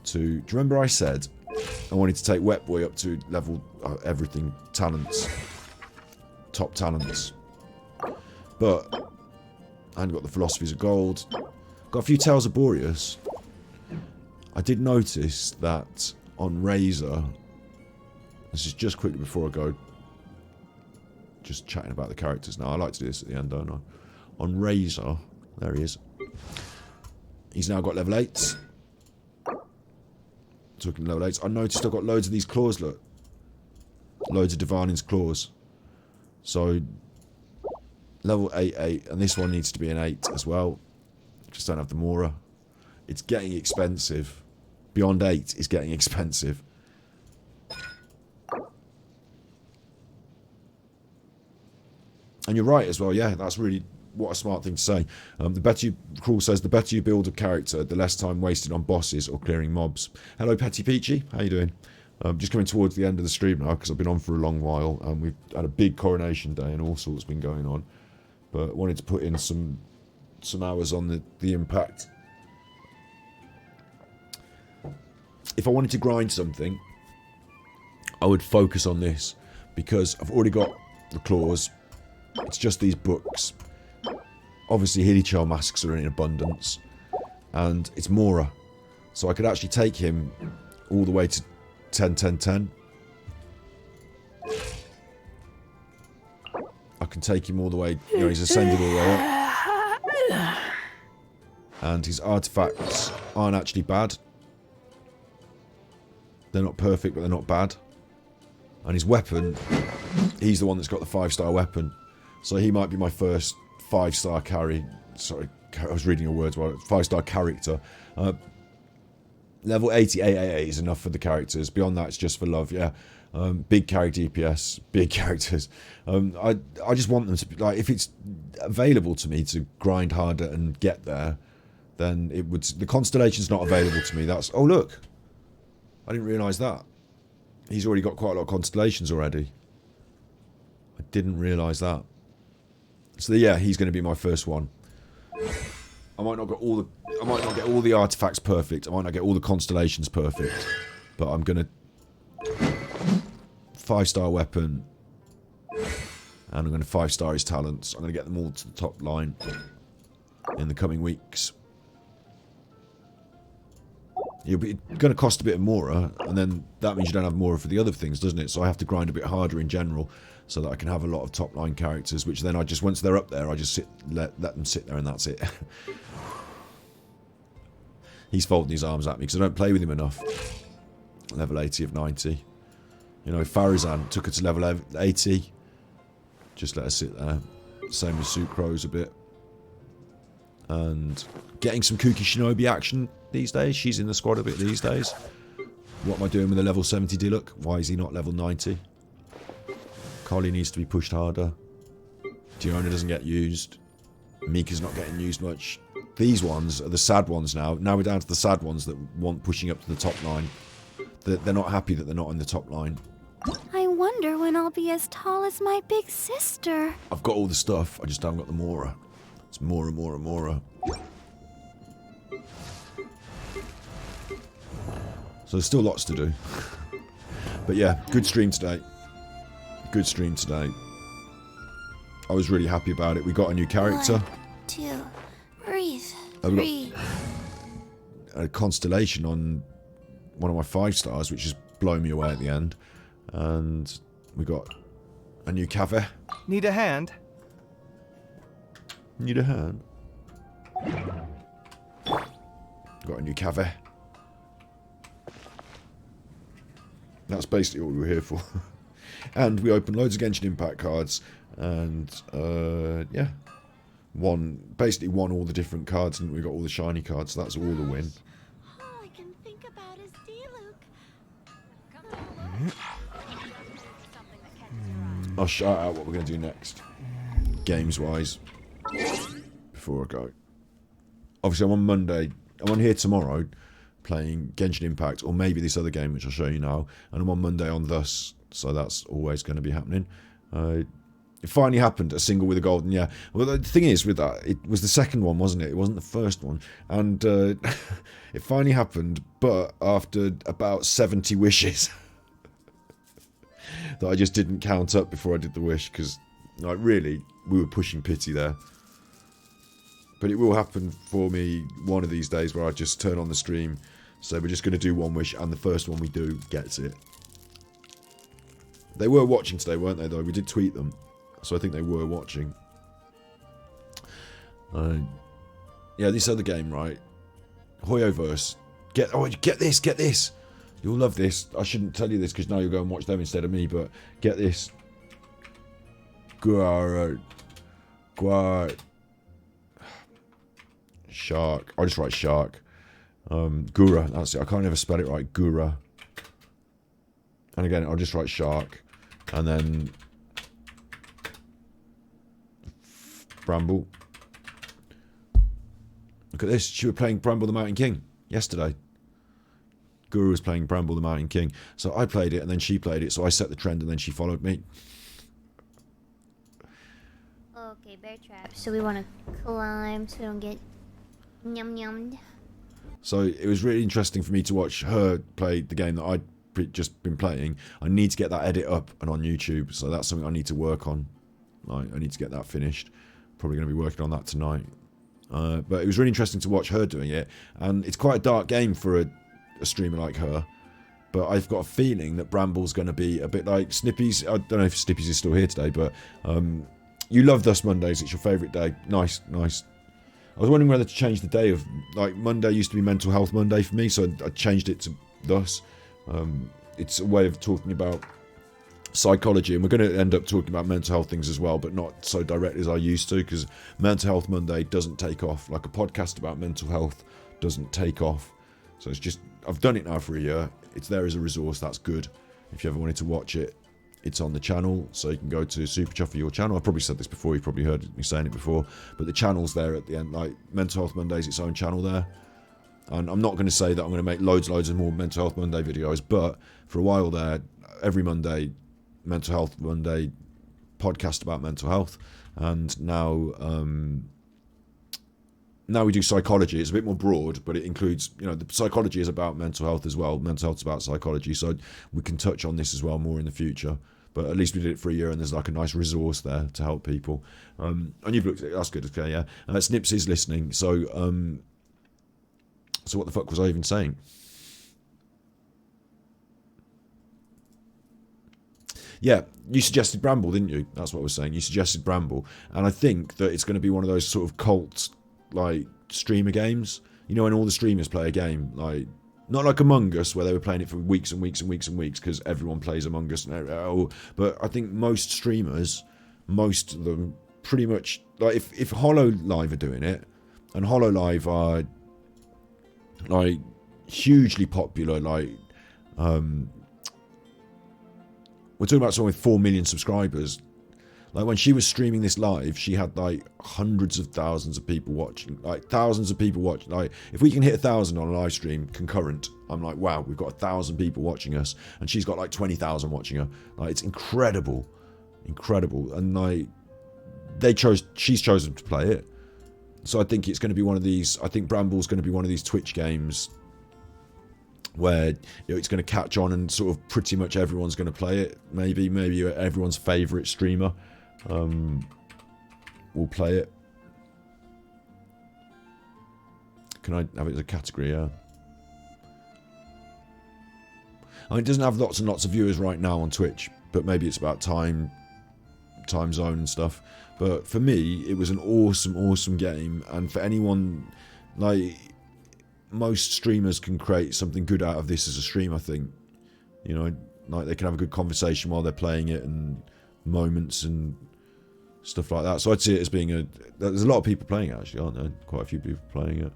to... Do you remember I said I wanted to take Wet Boy up to level everything, talents, top talents? But I hadn't got the Philosophies of Gold. Got a few Tales of Boreas. I did notice that on Razor... This is just quickly before I go... Just chatting about the characters now. I like to do this at the end, don't I? On Razor, there he is. He's now got level 8. Talking level 8, I noticed I've got loads of these claws, look. Loads of Divining's claws. So, level 8, and this one needs to be an 8 as well. Just don't have the Mora. It's getting expensive. Beyond 8 is getting expensive. And you're right as well, yeah, that's really what a smart thing to say. The better you, Crawl says, the better you build a character, the less time wasted on bosses or clearing mobs. Hello, Petty Peachy, how you doing? Just coming towards the end of the stream now, because I've been on for a long while, and we've had a big coronation day and all sorts been going on. But wanted to put in some hours on the impact. If I wanted to grind something, I would focus on this, because I've already got the claws. It's just these books. obviously Hilichurl masks are in abundance. And it's Mora. So I could actually take him all the way to 10, 10, 10. I can take him all the way, you know, he's ascended all the way up. And his artifacts aren't actually bad. They're not perfect, but they're not bad. And his weapon, he's the one that's got the 5-star weapon. So he might be my first 5-star carry. Sorry, I was reading your words. 5-star character. Level 80, 888 is enough for the characters. Beyond that, it's just for love, yeah. Big carry DPS, big characters. I just want them to be, like, if it's available to me to grind harder and get there, then it would... The Constellation's not available to me. That's... Oh, look. I didn't realise that. He's already got quite a lot of Constellations already. I didn't realise that. So, yeah, he's going to be my first one. I might not get all the artifacts perfect. I might not get all the Constellations perfect. But I'm going to... 5-star weapon. And I'm going to 5-star his talents. I'm going to get them all to the top line in the coming weeks. It's going to cost a bit of Mora, and then that means you don't have Mora for the other things, doesn't it? So I have to grind a bit harder in general, so that I can have a lot of top line characters, which then I just, once they're up there, I just let them sit there and that's it. He's folding his arms at me because I don't play with him enough. Level 80 of 90. You know, Farazan took her to level 80. Just let her sit there. Same with Sucrose a bit. And getting some Kuki Shinobi action these days. She's in the squad a bit these days. What am I doing with a level 70 Diluc? Why is he not level 90? Collie needs to be pushed harder. Diona doesn't get used. Mika's not getting used much. These ones are the sad ones now. Now we're down to the sad ones that want pushing up to the top line. They're not happy that they're not in the top line. I wonder when I'll be as tall as my big sister. I've got all the stuff. I just haven't got the Mora. It's Mora, Mora, Mora. So there's still lots to do. But yeah, good stream today. Good stream today. I was really happy about it. We got a new character. 1, 2, breathe. Breathe. A Constellation on one of my 5-stars, which is blowing me away at the end. And we got a new Cave. Need a hand? Need a hand? Got a new Cave. That's basically what we were here for. And we opened loads of Genshin Impact cards. And, yeah. Basically won all the different cards, and we got all the shiny cards, so that's all the win. All I can think about is Diluc. I'll shout out what we're going to do next, games-wise, before I go. Obviously, I'm on Monday. I'm on here tomorrow, playing Genshin Impact, or maybe this other game, which I'll show you now. And I'm on Monday on Thus, so that's always going to be happening. It finally happened, a single with a golden, yeah. Well, the thing is with that, it was the second one, wasn't it? It wasn't the first one. And it finally happened, but after about 70 wishes. That I just didn't count up before I did the wish, because, like, really, we were pushing pity there. But it will happen for me one of these days where I just turn on the stream, so we're just going to do one wish, and the first one we do gets it. They were watching today, weren't they, though? We did tweet them. So I think they were watching. Yeah, this other game, right? Hoyoverse. Get this, get this. You'll love this. I shouldn't tell you this because now you'll go and watch them instead of me, but get this. Shark. I'll just write Shark. Gura, that's it. I can't ever spell it right. Gura. And again, I'll just write Shark. And then Bramble. Look at this. She was playing Bramble the Mountain King yesterday. Guru was playing Bramble the Mountain King. So I played it and then she played it. So I set the trend and then she followed me. Okay, bear trap. So we want to climb so we don't get yum-yummed. So it was really interesting for me to watch her play the game that I'd just been playing. I need to get that edit up and on YouTube. So that's something I need to work on. I need to get that finished. Probably going to be working on that tonight. But it was really interesting to watch her doing it, and it's quite a dark game for a streamer like her. But I've got a feeling that Bramble's going to be a bit like Snippy's. I don't know if Snippy's is still here today, but you love Thus Mondays. It's your favourite day. Nice. I was wondering whether to change the day of, like, Monday used to be Mental Health Monday for me, so I changed it to Thus. It's a way of talking about psychology, and we're going to end up talking about mental health things as well, but not so directly as I used to, because Mental Health Monday doesn't take off. Like, a podcast about mental health doesn't take off. So it's just, I've done it now for a year. It's there as a resource. That's good. If you ever wanted to watch it, it's on the channel, so you can go to Super Chuffy Your channel. I've probably said this before, you've probably heard me saying it before, but the channel's there at the end. Like, Mental Health Monday's its own channel there. And I'm not going to say that I'm going to make loads of more Mental Health Monday videos, but for a while there, every Monday, Mental Health Monday podcast about mental health. And now we do psychology. It's a bit more broad, but it includes, the psychology is about mental health as well. Mental health's about psychology, so we can touch on this as well more in the future. But at least we did it for a year, and there's like a nice resource there to help people. And you've looked at it, that's good, okay, yeah. Snips is listening, so what the fuck was I even saying? Yeah, you suggested Bramble, didn't you? That's what I was saying. You suggested Bramble, and I think that it's going to be one of those sort of cult, like, streamer games. You know, when all the streamers play a game, like, not like Among Us, where they were playing it for weeks and weeks and weeks and weeks, because everyone plays Among Us. But I think most streamers, most of them, pretty much, like, if Hollow Live are doing it, and Hollow Live are, like, hugely popular, like, we're talking about someone with 4 million subscribers. Like, when she was streaming this live, she had, like, hundreds of thousands of people watching. Like, thousands of people watching. Like, if we can hit 1,000 on a live stream concurrent, I'm like, wow, we've got 1,000 people watching us. And she's got, like, 20,000 watching her. Like, it's incredible. Incredible. And, like, she's chosen to play it. So I think it's going to be one of these, I think Bramble's going to be one of these Twitch games where it's going to catch on, and sort of pretty much everyone's going to play it. Maybe everyone's favourite streamer will play it. Can I have it as a category? Yeah. I mean, it doesn't have lots and lots of viewers right now on Twitch, but maybe it's about time zone and stuff. But for me, it was an awesome game, and for anyone, like, most streamers can create something good out of this as a stream, I think. Like, they can have a good conversation while they're playing it, and moments and stuff like that. So I'd see it as being there's a lot of people playing it, actually, aren't there? Quite a few people playing it.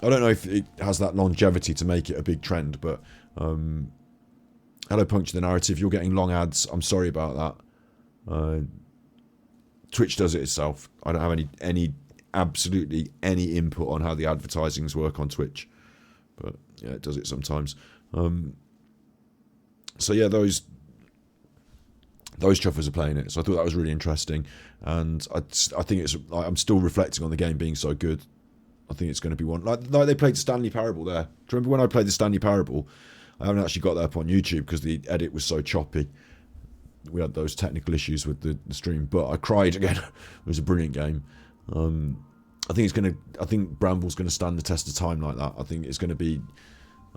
I don't know if it has that longevity to make it a big trend, but hello, Puncture the Narrative. You're getting long ads. I'm sorry about that. Twitch does it itself. I don't have absolutely any input on how the advertisings work on Twitch, but yeah, it does it sometimes. So yeah, those chuffers are playing it, so I thought that was really interesting, and I think it's, I'm still reflecting on the game being so good. I think it's going to be one like they played the Stanley Parable there. Do you remember when I played the Stanley Parable? I haven't actually got that up on YouTube because the edit was so choppy. We had those technical issues with the stream, but I cried again. It was a brilliant game. I think Bramble's going to stand the test of time like that. I think it's going to be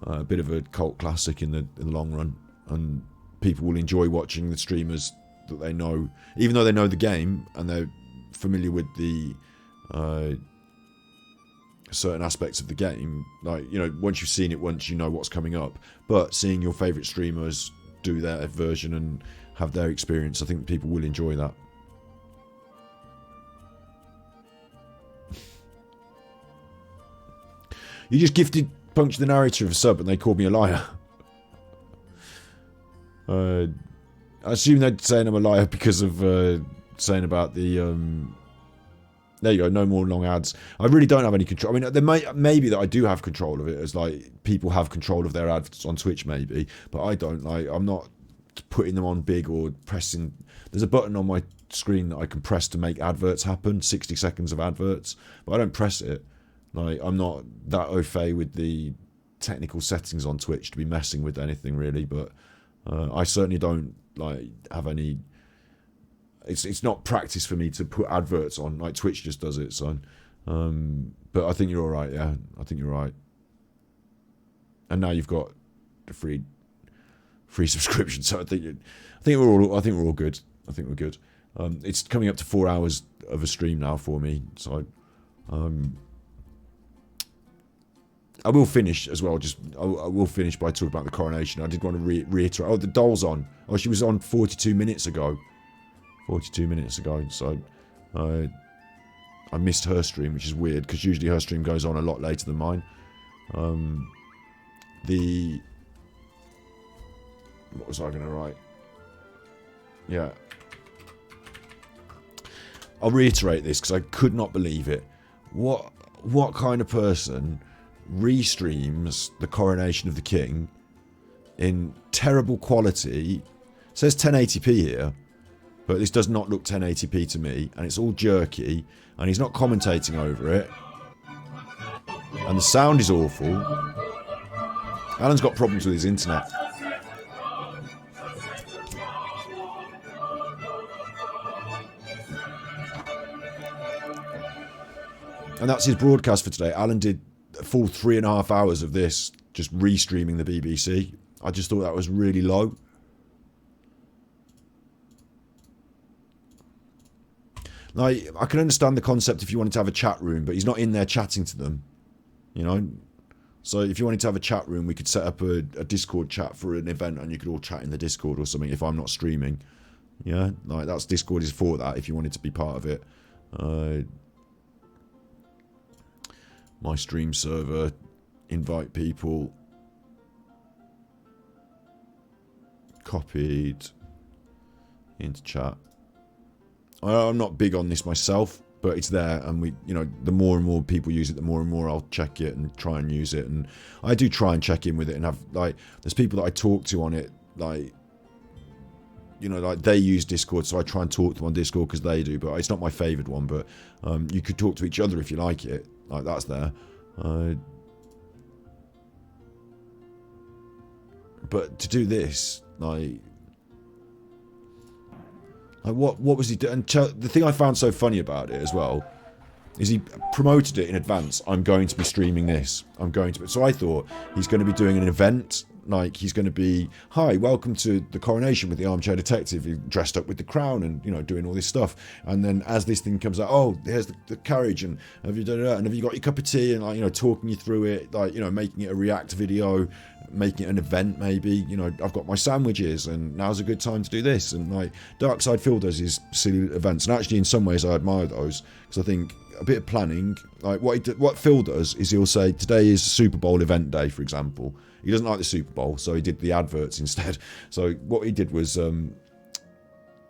a bit of a cult classic in the long run, and people will enjoy watching the streamers that they know, even though they know the game and they're familiar with the certain aspects of the game. Like, once you've seen it once, you know what's coming up. But seeing your favourite streamers do their version and have their experience, I think people will enjoy that. You just gifted Puncture the Narrator a sub and they called me a liar. I assume they're saying I'm a liar because of saying about the... There you go, no more long ads. I really don't have any control. I mean, there maybe that I do have control of it, as like people have control of their ads on Twitch maybe, but I don't. Like, I'm not putting them on big or pressing. There's a button on my screen that I can press to make adverts happen, 60 seconds of adverts, but I don't press it. Like, I'm not that au fait with the technical settings on Twitch to be messing with anything really, but I certainly don't like have any it's not practice for me to put adverts on like Twitch just does it. So, but I think you're all right. Yeah, I think you're right. And now you've got the free subscription. So I think we're all good. I think we're good. It's coming up to 4 hours of a stream now for me. So, I will finish as well. I will finish by talking about the coronation. I did want to reiterate. Oh, the doll's on. Oh, she was on 42 minutes ago. 42 minutes ago. So I missed her stream, which is weird because usually her stream goes on a lot later than mine. What was I going to write? Yeah. I'll reiterate this because I could not believe it. What kind of person restreams the coronation of the king in terrible quality? It says 1080p here, but this does not look 1080p to me, and it's all jerky, and he's not commentating over it, and the sound is awful. Alan's got problems with his internet. And that's his broadcast for today. Alan did a full 3.5 hours of this, just restreaming the BBC. I just thought that was really low. Like, I can understand the concept if you wanted to have a chat room, but he's not in there chatting to them, you know? So if you wanted to have a chat room, we could set up a Discord chat for an event and you could all chat in the Discord or something if I'm not streaming. Yeah, like that's Discord is for that if you wanted to be part of it. My stream server, invite people, copied into chat. I'm not big on this myself, but it's there, and the more and more people use it, the more and more I'll check it and try and use it, and I do try and check in with it and have there's people that I talk to on it, like they use Discord, so I try and talk to them on Discord because they do, but it's not my favoured one, but you could talk to each other if you like it. Like, that's there. But to do this, what was he doing? And the thing I found so funny about it as well is he promoted it in advance. I'm going to be streaming this. So I thought he's going to be doing an event. Like, he's going to be, hi, welcome to the coronation with the armchair detective. He dressed up with the crown and, doing all this stuff. And then as this thing comes out, oh, here's the carriage, and have you done that? And have you got your cup of tea? And, talking you through it, making it a react video, making it an event maybe. I've got my sandwiches and now's a good time to do this. And, Darkside Phil does his silly events. And actually, in some ways, I admire those because I think a bit of planning, what Phil does is he'll say, today is Super Bowl event day, for example. He doesn't like the Super Bowl, so he did the adverts instead. So what he did was you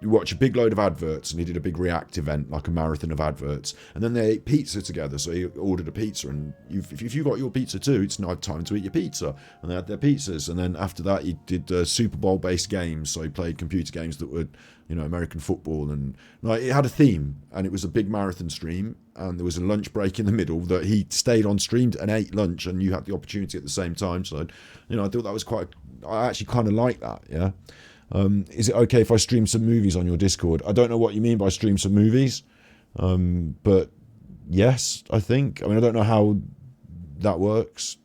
watch a big load of adverts, and he did a big react event, like a marathon of adverts. And then they ate pizza together, so he ordered a pizza. And if you got your pizza too, it's now time to eat your pizza. And they had their pizzas. And then after that, he did Super Bowl-based games. So he played computer games that were, American football. And it had a theme, and it was a big marathon stream. And there was a lunch break in the middle that he stayed on, streamed and ate lunch, and you had the opportunity at the same time. So, I thought that was I actually kind of like that, yeah. Is it okay if I stream some movies on your Discord? I don't know what you mean by stream some movies, but yes, I think. I don't know how that works.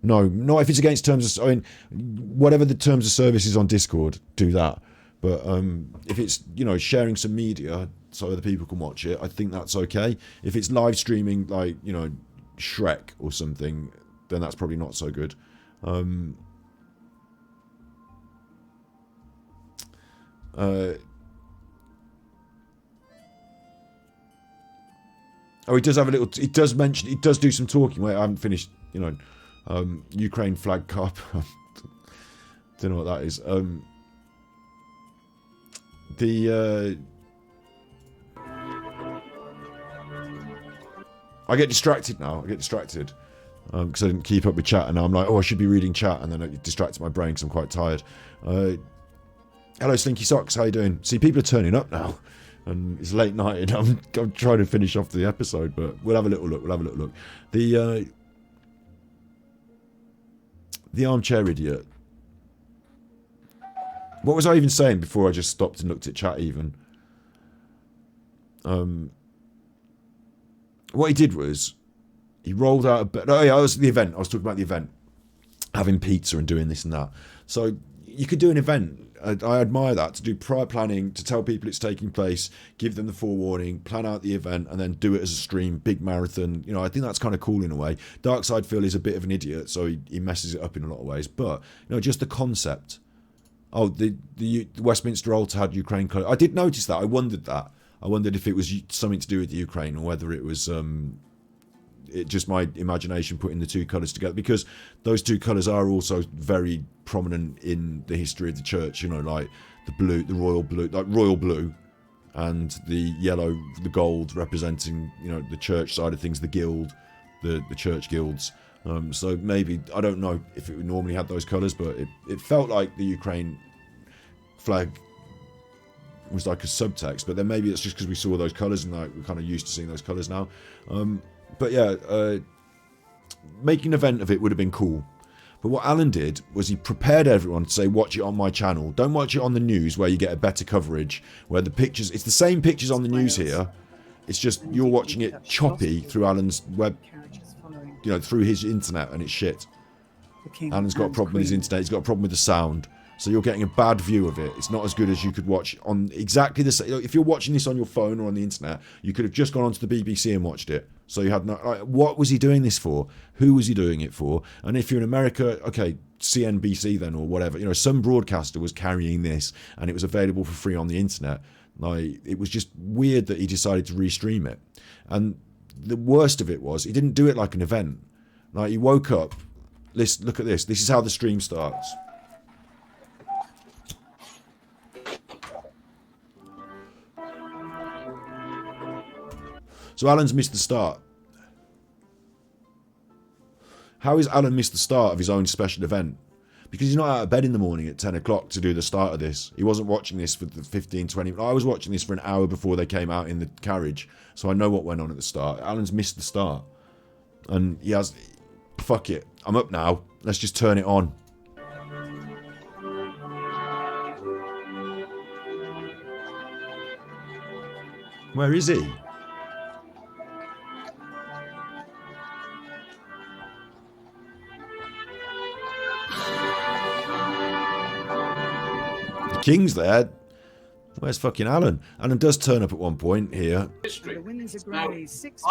No, not if it's against terms of... whatever the terms of service is on Discord, do that. But if it's, sharing some media so other people can watch it, I think that's okay. If it's live streaming, Shrek or something, then that's probably not so good. He does have a little... He does mention... He does do some talking. Wait, I haven't finished, Ukraine flag cup. Don't know what that is. I get distracted now. Because I didn't keep up with chat, and now I'm like, oh, I should be reading chat, and then it distracts my brain because I'm quite tired. Hello, Slinky Socks. How you doing? See, people are turning up now, and it's late night, and I'm trying to finish off the episode, but we'll have a little look. The armchair idiot. What was I even saying before I just stopped and looked at chat even? what he did was he rolled out of bed. Oh yeah, that was the event. I was talking about the event, having pizza and doing this and that. So you could do an event. I admire that, to do prior planning, to tell people it's taking place, give them the forewarning, plan out the event, and then do it as a stream, big marathon. You know, I think that's kind of cool in a way. Darkside Phil is a bit of an idiot, so he messes it up in a lot of ways. But you know, just the concept. Oh, the Westminster altar had Ukraine colour. I did notice that. I wondered that. I wondered if it was something to do with the Ukraine, or whether it was just my imagination putting the two colours together, because those two colours are also very prominent in the history of the church. You know, like the blue, the royal blue, like royal blue, and the yellow, the gold, representing, you know, the church side of things, the guild, the church guilds. So maybe, I don't know if it normally had those colours, but it felt like the Ukraine flag was like a subtext. But then maybe it's just because we saw those colours and like we're kind of used to seeing those colours now. But yeah, making an event of it would have been cool. But what Alan did was he prepared everyone to say, watch it on my channel. Don't watch it on the news where you get a better coverage, where the pictures, it's the same pictures on the news here. It's just you're watching it choppy through Alan's web, you know, through his internet, and it's shit. Alan's got a problem with his internet. He's got a problem with the sound. So you're getting a bad view of it. It's not as good as you could watch on exactly the same. If you're watching this on your phone or on the internet, you could have just gone onto the BBC and watched it. So you had no. Like, what was he doing this for? Who was he doing it for? And if you're in America, okay, CNBC then, or whatever. You know, some broadcaster was carrying this, and it was available for free on the internet. Like, it was just weird that he decided to restream it. And the worst of it was he didn't do it like an event. Like, he woke up. Look at this. This is how the stream starts. So Alan's missed the start. How is Alan missed the start of his own special event? Because he's not out of bed in the morning at 10 o'clock to do the start of this. He wasn't watching this for the 15, 20 minutes. I was watching this for an hour before they came out in the carriage. So I know what went on at the start. Alan's missed the start. And he has... Fuck it. I'm up now. Let's just turn it on. Where is he? King's there. Where's fucking Alan? Alan does turn up at one point here. The winds are grey, 6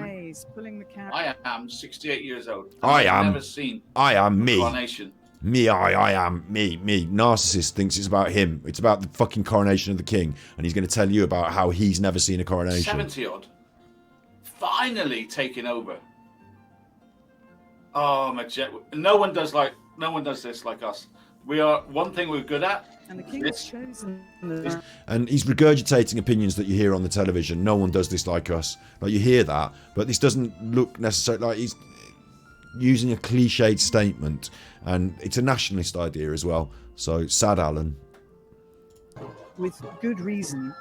ways, pulling the cat. I am 68 years old. I am. Never seen I am me. Coronation. Me, I am me. Narcissist thinks it's about him. It's about the fucking coronation of the king, and he's going to tell you about how he's never seen a coronation. 70 odd. Finally taking over. Oh my jet! No one does this like us. We are one thing we're good at. And the king has chosen. And he's regurgitating opinions that you hear on the television. No one does this like us. Like, you hear that, but this doesn't look necessarily like he's using a cliched statement, and it's a nationalist idea as well. So sad, Alan. With good reason.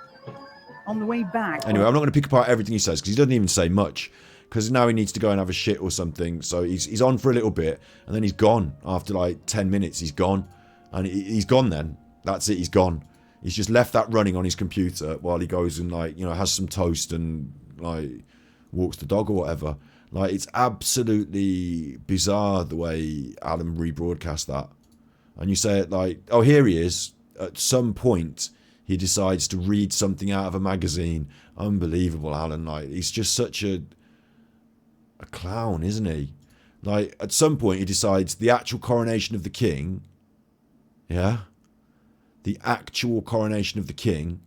On the way back. Anyway, I'm not going to pick apart everything he says because he doesn't even say much. Because now he needs to go and have a shit or something. So he's on for a little bit, and then he's gone after like 10 minutes. He's gone, and he's gone then. That's it. He's gone. He's just left that running on his computer while he goes and, like, you know, has some toast and like walks the dog or whatever. Like, it's absolutely bizarre the way Alan rebroadcast that. And you say it like, oh, here he is. At some point, he decides to read something out of a magazine. Unbelievable, Alan. Like, he's just such a clown, isn't he? Like, at some point, he decides the actual coronation of the king, yeah? The actual coronation of the king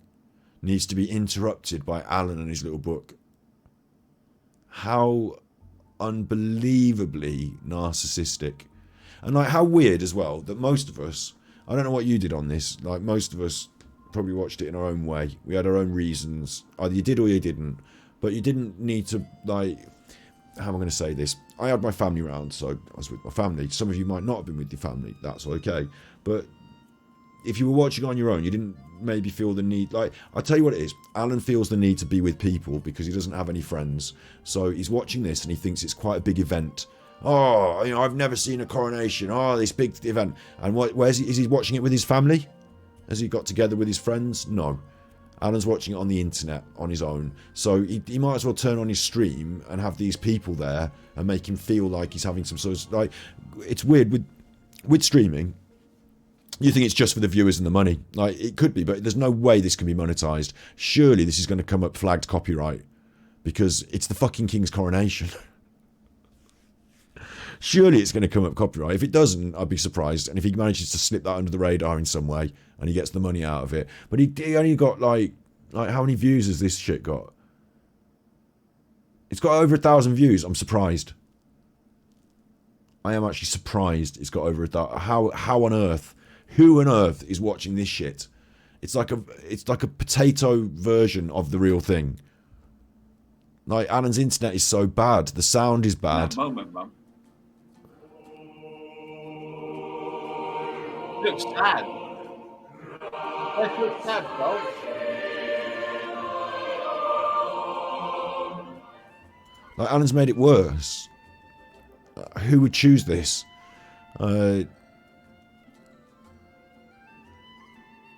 needs to be interrupted by Alan and his little book. How unbelievably narcissistic. And like, how weird as well that most of us, I don't know what you did on this, like most of us probably watched it in our own way. We had our own reasons. Either you did or you didn't. But you didn't need to, like, how am I going to say this? I had my family round, so I was with my family. Some of you might not have been with your family. That's okay. But if you were watching on your own, you didn't maybe feel the need. Like, I'll tell you what it is. Alan feels the need to be with people because he doesn't have any friends. So he's watching this and he thinks it's quite a big event. Oh, you know, I've never seen a coronation. Oh, this big event. And where's he? Is he watching it with his family? Has he got together with his friends? No. Alan's watching it on the internet on his own, so he might as well turn on his stream and have these people there and make him feel like he's having some sort of, like, it's weird with streaming. You think it's just for the viewers and the money. Like, it could be, but there's no way this can be monetized. Surely this is going to come up flagged copyright, because it's the fucking King's coronation. Surely it's going to come up copyright. If it doesn't, I'd be surprised. And if he manages to slip that under the radar in some way and he gets the money out of it. But he only got like how many views has this shit got? It's got over 1,000 views. I'm surprised. I am actually surprised it's got over 1,000. How on earth? Who on earth is watching this shit? It's like a potato version of the real thing. Like, Alan's internet is so bad. The sound is bad. That moment, Mum. Looks sad. That looks sad, bro. Like, Alan's made it worse. Who would choose this?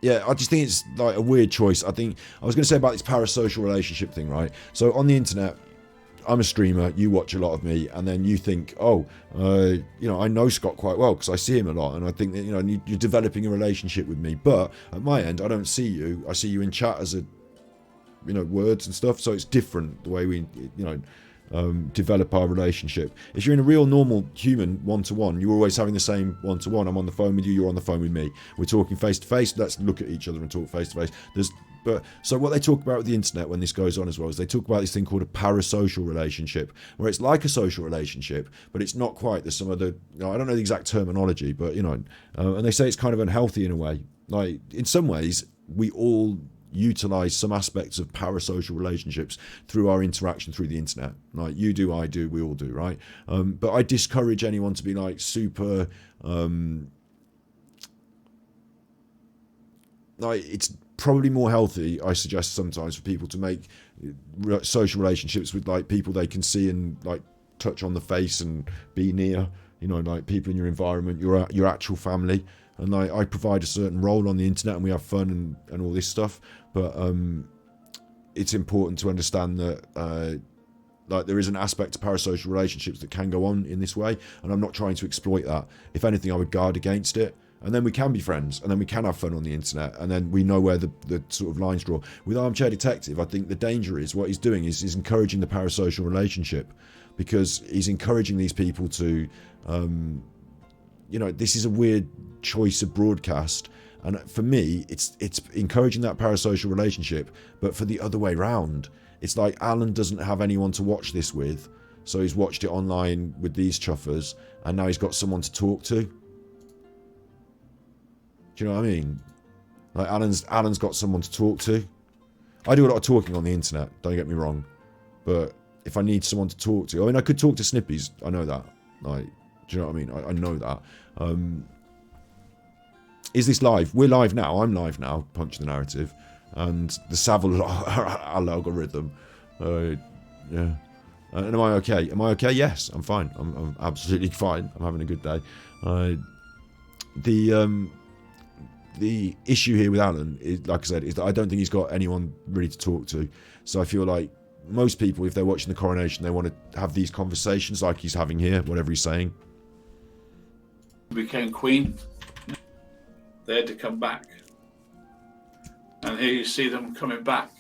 Yeah, I just think it's like a weird choice. I think I was going to say about this parasocial relationship thing, right? So on the internet, I'm a streamer, you watch a lot of me, and then you think, oh, I know Scott quite well because I see him a lot, and I think that, you're developing a relationship with me. But at my end, I don't see you. I see you in chat as words and stuff. So it's different the way we, develop our relationship. If you're in a real normal human one-to-one, you're always having the same one-to-one. I'm on the phone with you, you're on the phone with me. We're talking face-to-face. Let's look at each other and talk face-to-face. So what they talk about with the internet when this goes on as well is they talk about this thing called a parasocial relationship, where it's like a social relationship, but it's not quite. There's some other, I don't know the exact terminology, but and they say it's kind of unhealthy in a way. Like, in some ways, we all utilize some aspects of parasocial relationships through our interaction through the internet. Like, you do, I do, we all do, right? But I discourage anyone to be like super like, it's probably more healthy, I suggest sometimes, for people to make social relationships with like people they can see and like touch on the face and be near, like people in your environment, your actual family. And like, I provide a certain role on the internet and we have fun and all this stuff, but it's important to understand that like, there is an aspect to parasocial relationships that can go on in this way, and I'm not trying to exploit that. If anything, I would guard against it, and then we can be friends, and then we can have fun on the internet, and then we know where the sort of lines draw. With Armchair Detective, I think the danger is what he's doing is encouraging the parasocial relationship, because he's encouraging these people to this is a weird choice of broadcast, and for me it's encouraging that parasocial relationship, but for the other way round. It's like Alan doesn't have anyone to watch this with, so he's watched it online with these chuffers, and now he's got someone to talk to. Do you know what I mean? Like, Alan's got someone to talk to. I do a lot of talking on the internet, don't get me wrong, but if I need someone to talk to, I mean, I could talk to Snippies, I know that. Like, do you know what I mean? I know that. Is this live? We're live now. I'm live now, Punch the Narrative. And the Savile algorithm. Yeah. And am I okay? Am I okay? Yes, I'm fine. I'm absolutely fine. I'm having a good day. The issue here with Alan, is, like I said, is that I don't think he's got anyone really to talk to. So I feel like most people, if they're watching the coronation, they want to have these conversations like he's having here, whatever he's saying. Became queen. They had to come back. And here you see them coming back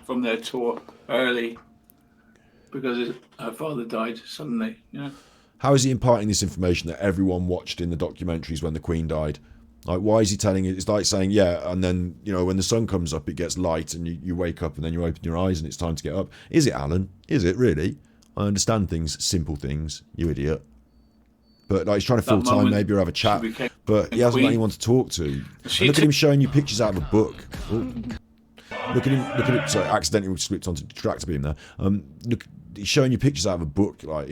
from their tour early because her father died suddenly, How is he imparting this information that everyone watched in the documentaries when the Queen died? Like, why is he telling it? It's like saying, yeah, and then, when the sun comes up, it gets light and you wake up and then you open your eyes and it's time to get up. Is it, Alan? Is it really? I understand things, simple things, you idiot. But like, he's trying to fill time maybe or have a chat, but he hasn't got anyone to talk to. Look at him showing you pictures out of a book. Oh. Look at him. Sorry, accidentally slipped onto Tractor Beam there. Look, he's showing you pictures out of a book. Like,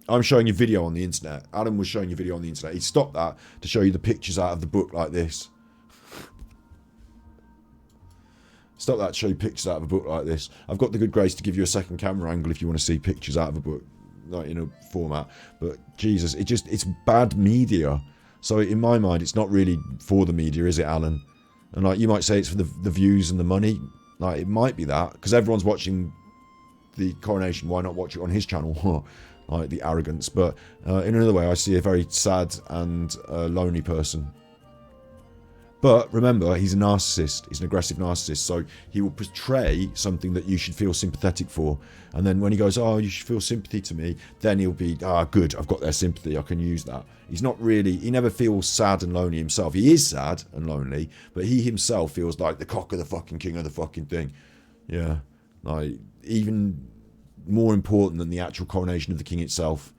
I'm showing you video on the internet. Adam was showing you video on the internet. He stopped that to show you the pictures out of the book like this. Stop that to show you pictures out of a book like this. I've got the good grace to give you a second camera angle if you want to see pictures out of a book, like in a format. But Jesus, it's bad media. So in my mind, it's not really for the media, is it, Alan? And like you might say it's for the views and the money. Like it might be that because everyone's watching the coronation. Why not watch it on his channel? Like the arrogance. But in another way, I see a very sad and lonely person. But remember, he's a narcissist. He's an aggressive narcissist. So he will portray something that you should feel sympathetic for. And then when he goes, oh, you should feel sympathy to me, then he'll be, good, I've got their sympathy, I can use that. He's not really, he never feels sad and lonely himself. He is sad and lonely, but he himself feels like the cock of the fucking king of the fucking thing. Yeah. Like, even more important than the actual coronation of the king itself,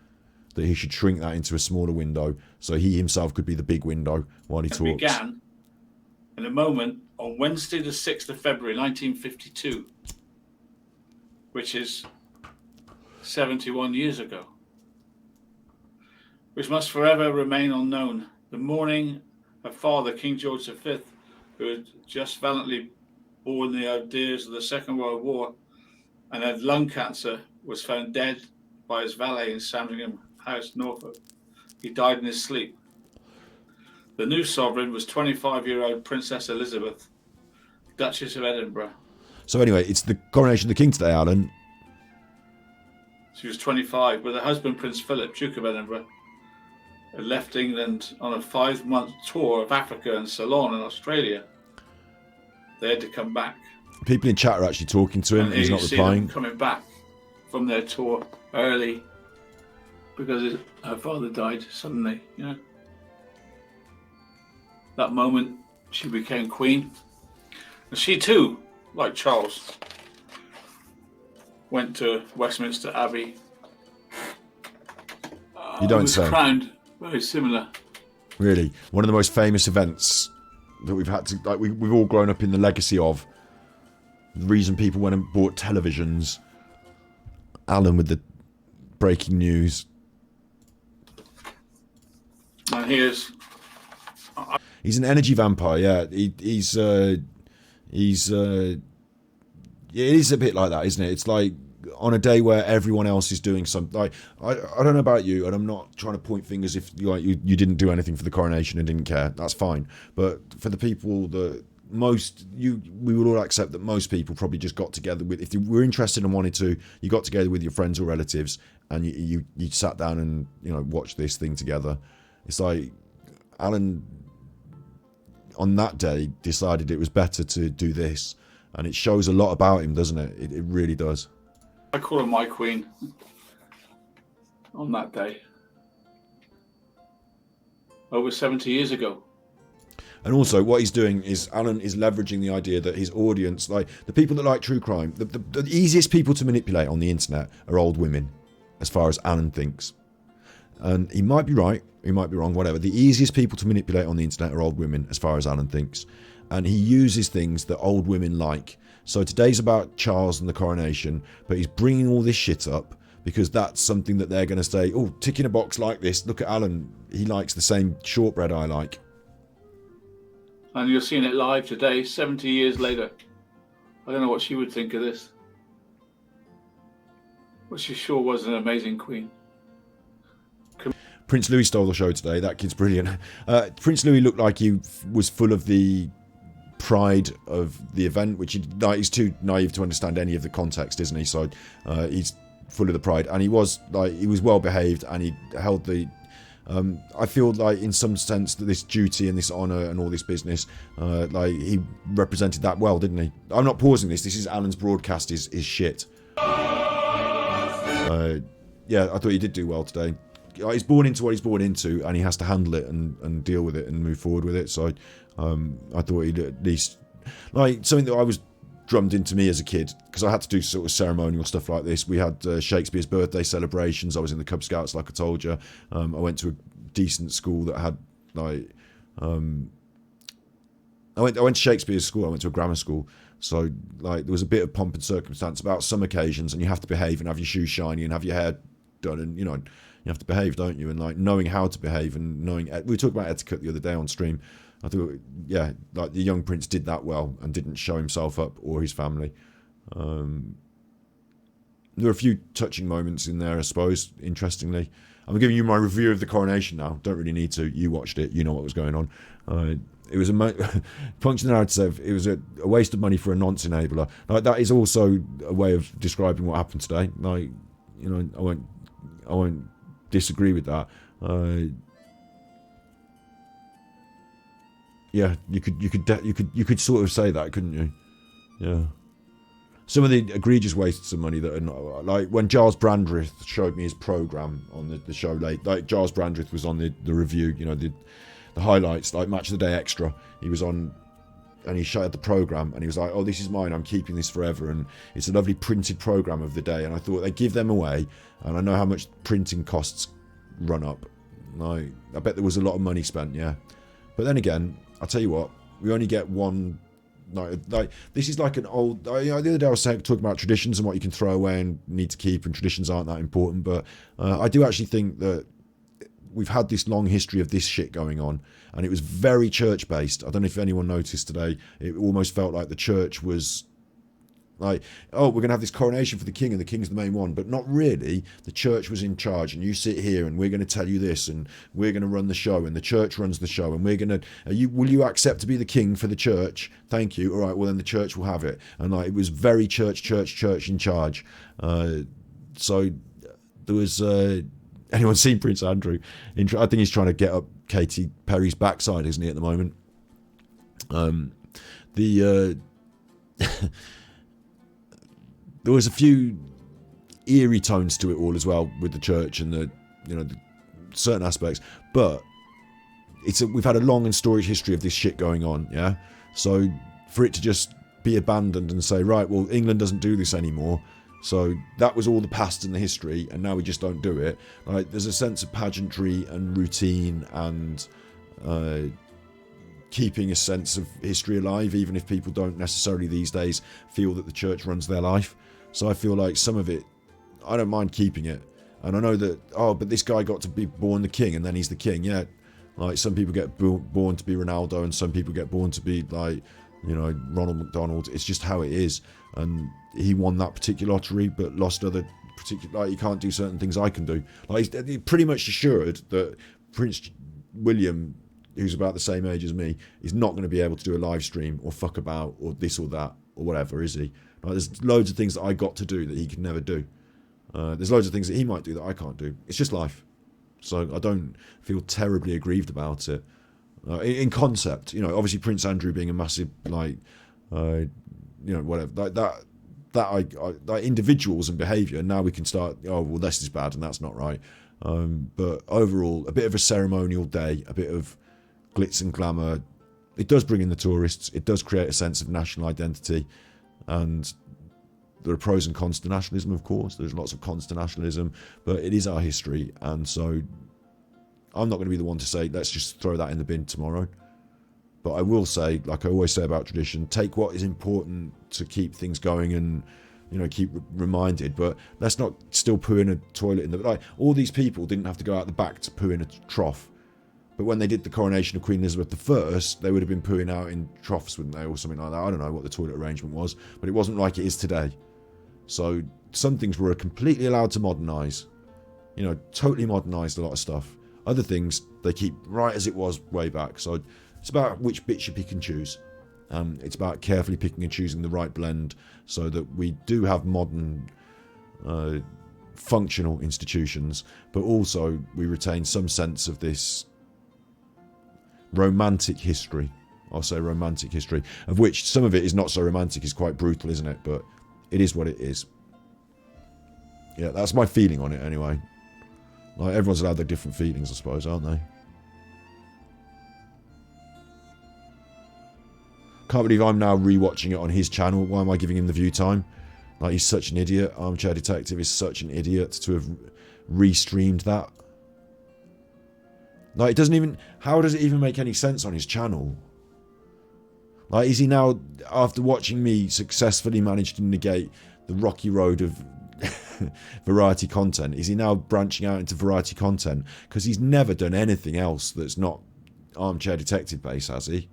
that he should shrink that into a smaller window so he himself could be the big window while he talks. Began in a moment on Wednesday the 6th of February 1952, which is 71 years ago, which must forever remain unknown. The morning her father, King George V, who had just valiantly borne the ideas of the Second World War and had lung cancer, was found dead by his valet in Sandringham House, Norfolk. He died in his sleep. The new sovereign was 25-year-old Princess Elizabeth, Duchess of Edinburgh. So anyway, it's the coronation of the king today, Alan. She was 25, with her husband, Prince Philip, Duke of Edinburgh, had left England on a 5-month tour of Africa and Ceylon in Australia. They had to come back. People in chat are actually talking to him. And He's not you see replying. them coming back from their tour early because her father died suddenly, you know. That moment, she became queen. And she too, like Charles, went to Westminster Abbey. You don't was say. Crowned, very similar. Really, one of the most famous events that we've had to, like, we've all grown up in the legacy of. The reason people went and bought televisions. Alan with the breaking news. And here's. He's an energy vampire. Yeah, he's. It is a bit like that, isn't it? It's like on a day where everyone else is doing something. Like I don't know about you, and I'm not trying to point fingers if like you didn't do anything for the coronation and didn't care. That's fine. But for the people that we would all accept that most people probably just got together with, if you were interested and wanted to, you got together with your friends or relatives and you sat down and watched this thing together. It's like Alan on that day decided it was better to do this, and it shows a lot about him, doesn't it? It really does. I call her my queen on that day. Over 70 years ago. And also what he's doing is Alan is leveraging the idea that his audience, like the people that like true crime, the easiest people to manipulate on the internet are old women, as far as Alan thinks. And he might be right, he might be wrong, whatever. The easiest people to manipulate on the internet are old women, as far as Alan thinks. And he uses things that old women like. So today's about Charles and the coronation, but he's bringing all this shit up because that's something that they're going to say, oh, tick in a box like this. Look at Alan. He likes the same shortbread I like. And you're seeing it live today, 70 years later. I don't know what she would think of this. But she sure was an amazing queen. Prince Louis stole the show today. That kid's brilliant. Prince Louis looked like he was full of the pride of the event, which he's too naive to understand any of the context, isn't he? So he's full of the pride, and he was well behaved, and he held the. I feel like, in some sense, that this duty and this honour and all this business, like he represented that well, didn't he? I'm not pausing this. This is Alan's broadcast. Is shit. Yeah, I thought he did do well today. He's born into what he's born into, and he has to handle it and deal with it and move forward with it. So I thought he'd at least, like, something that I was drummed into me as a kid, because I had to do sort of ceremonial stuff like this. We had Shakespeare's birthday celebrations. I was in the Cub Scouts, like I told you. I went to a decent school that had like I went to Shakespeare's school. I went to a grammar school. So like there was a bit of pomp and circumstance about some occasions, and you have to behave and have your shoes shiny and have your hair done, and you have to behave, don't you? And like knowing how to behave and knowing, we were talking about etiquette the other day on stream. I thought, yeah, like the young prince did that well and didn't show himself up or his family. There were a few touching moments in there, I suppose, interestingly. I'm giving you my review of the coronation now. Don't really need to. You watched it. You know what was going on. It was Punch the Narrative. It was a waste of money for a nonce enabler. Like, that is also a way of describing what happened today. Like, you know, I won't disagree with that. Yeah, you could sort of say that, couldn't you? Yeah. Some of the egregious wastes of money that are not, like when Giles Brandreth showed me his program on the show late. Like Giles Brandreth was on the review, you know, the highlights, like Match of the Day Extra. He was on, and he showed the program, and he was like, "Oh, this is mine. I'm keeping this forever." And it's a lovely printed program of the day. And I thought they give them away, and I know how much printing costs run up. Like, I bet there was a lot of money spent, yeah. But then again, I'll tell you what, we only get one. Like this is like an old. You know, the other day I was talking about traditions and what you can throw away and need to keep, and traditions aren't that important. But I do actually think that we've had this long history of this shit going on, and it was very church based. I don't know if anyone noticed today. It almost felt like the church was like, oh, we're going to have this coronation for the king, and the king's the main one, but not really. The church was in charge, and you sit here, and we're going to tell you this, and we're going to run the show, and the church runs the show, and we're going to. Will you accept to be the king for the church? Thank you. All right. Well, then the church will have it, and like it was very church in charge. So there was. Anyone seen Prince Andrew? I think he's trying to get up Katy Perry's backside, isn't he, at the moment? There was a few eerie tones to it all as well with the church and the certain aspects, but we've had a long and storied history of this shit going on, yeah. So for it to just be abandoned and say, right, well, England doesn't do this anymore, so that was all the past and the history, and now we just don't do it. Like, there's a sense of pageantry and routine and keeping a sense of history alive, even if people don't necessarily these days feel that the church runs their life. So I feel like some of it, I don't mind keeping it. And I know that, oh, but this guy got to be born the king and then he's the king. Yeah, like some people get born to be Ronaldo and some people get born to be like, you know, Ronald McDonald. It's just how it is. And he won that particular lottery but lost other particular, like he can't do certain things I can do. Like he's pretty much assured that Prince William, who's about the same age as me, is not going to be able to do a live stream or fuck about or this or that or whatever, is he? Like, there's loads of things that I got to do that he can never do. There's loads of things that he might do that I can't do. It's just life. So I don't feel terribly aggrieved about it. In concept, you know, obviously Prince Andrew being a massive, like, you know, whatever, like individuals and behaviour, now we can start, oh, well, this is bad and that's not right. But overall, a bit of a ceremonial day, a bit of glitz and glamour. It does bring in the tourists. It does create a sense of national identity. And there are pros and cons to nationalism, of course. There's lots of cons to nationalism, but it is our history. And so I'm not going to be the one to say, let's just throw that in the bin tomorrow. But I will say, like I always say about tradition, take what is important to keep things going and, you know, keep reminded. But let's not still poo in a toilet. Like, all these people didn't have to go out the back to poo in a trough. But when they did the coronation of Queen Elizabeth I, they would have been pooing out in troughs, wouldn't they, or something like that. I don't know what the toilet arrangement was, but it wasn't like it is today. So some things were completely allowed to modernise. You know, totally modernised a lot of stuff. Other things, they keep right as it was way back. So it's about which bits you pick and choose. It's about carefully picking and choosing the right blend so that we do have modern, functional institutions, but also we retain some sense of this romantic history. I'll say romantic history, of which some of it is not so romantic, it's quite brutal, isn't it? But it is what it is. Yeah, that's my feeling on it anyway. Like, everyone's allowed their different feelings, I suppose, aren't they? Can't believe I'm now rewatching it on his channel. Why am I giving him the view time? Like, he's such an idiot. Armchair Detective is such an idiot to have restreamed that. Like, it doesn't even... How does it even make any sense on his channel? Like, is he now, after watching me successfully manage to negate the rocky road of variety content, is he now branching out into variety content? Because he's never done anything else that's not Armchair Detective based, has he?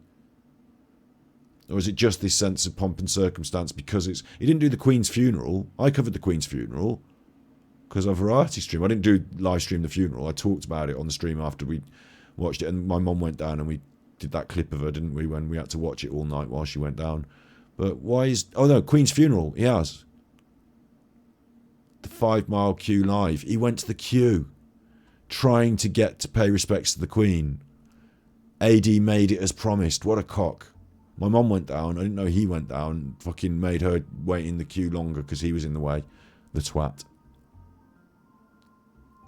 Or is it just this sense of pomp and circumstance because it's... He didn't do the Queen's funeral. I covered the Queen's funeral. because of a variety stream. I didn't do live stream the funeral. I talked about it on the stream after we watched it, and my mum went down and we did that clip of her, didn't we, when we had to watch it all night while she went down. But why is... Oh, no, Queen's funeral. He has. The 5 Mile queue live. He went to the queue trying to get to pay respects to the Queen. AD made it as promised. What a cock. My mum went down. I didn't know he went down. Fucking made her wait in the queue longer because he was in the way. The twat.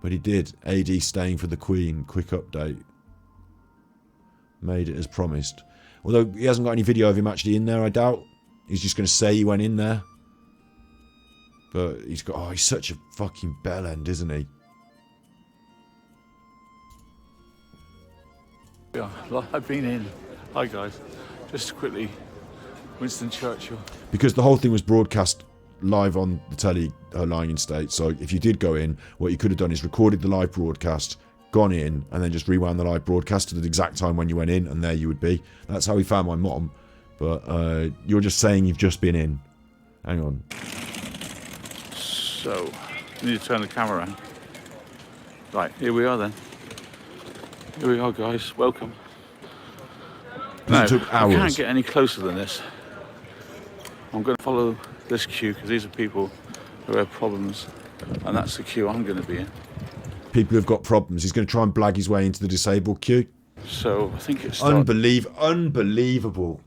But he did. AD staying for the Queen. Quick update. Made it as promised. Although he hasn't got any video of him actually in there, I doubt. He's just going to say he went in there. But he's got... Oh, he's such a fucking bellend, isn't he? Yeah, I've been in. Hi guys. Just quickly, Winston Churchill. Because the whole thing was broadcast live on the telly, lying in state. So if you did go in, what you could have done is recorded the live broadcast, gone in, and then just rewound the live broadcast to the exact time when you went in, and there you would be. That's how we found my mom. But you're just saying you've just been in. Hang on. So, you need to turn the camera around. Right, here we are then. Here we are, guys. Welcome. No, It took hours. I can't get any closer than this. I'm going to follow this queue because these are people who have problems, and that's the queue I'm going to be in. People who've got problems. He's going to try and blag his way into the disabled queue. So I think it's unbelievable.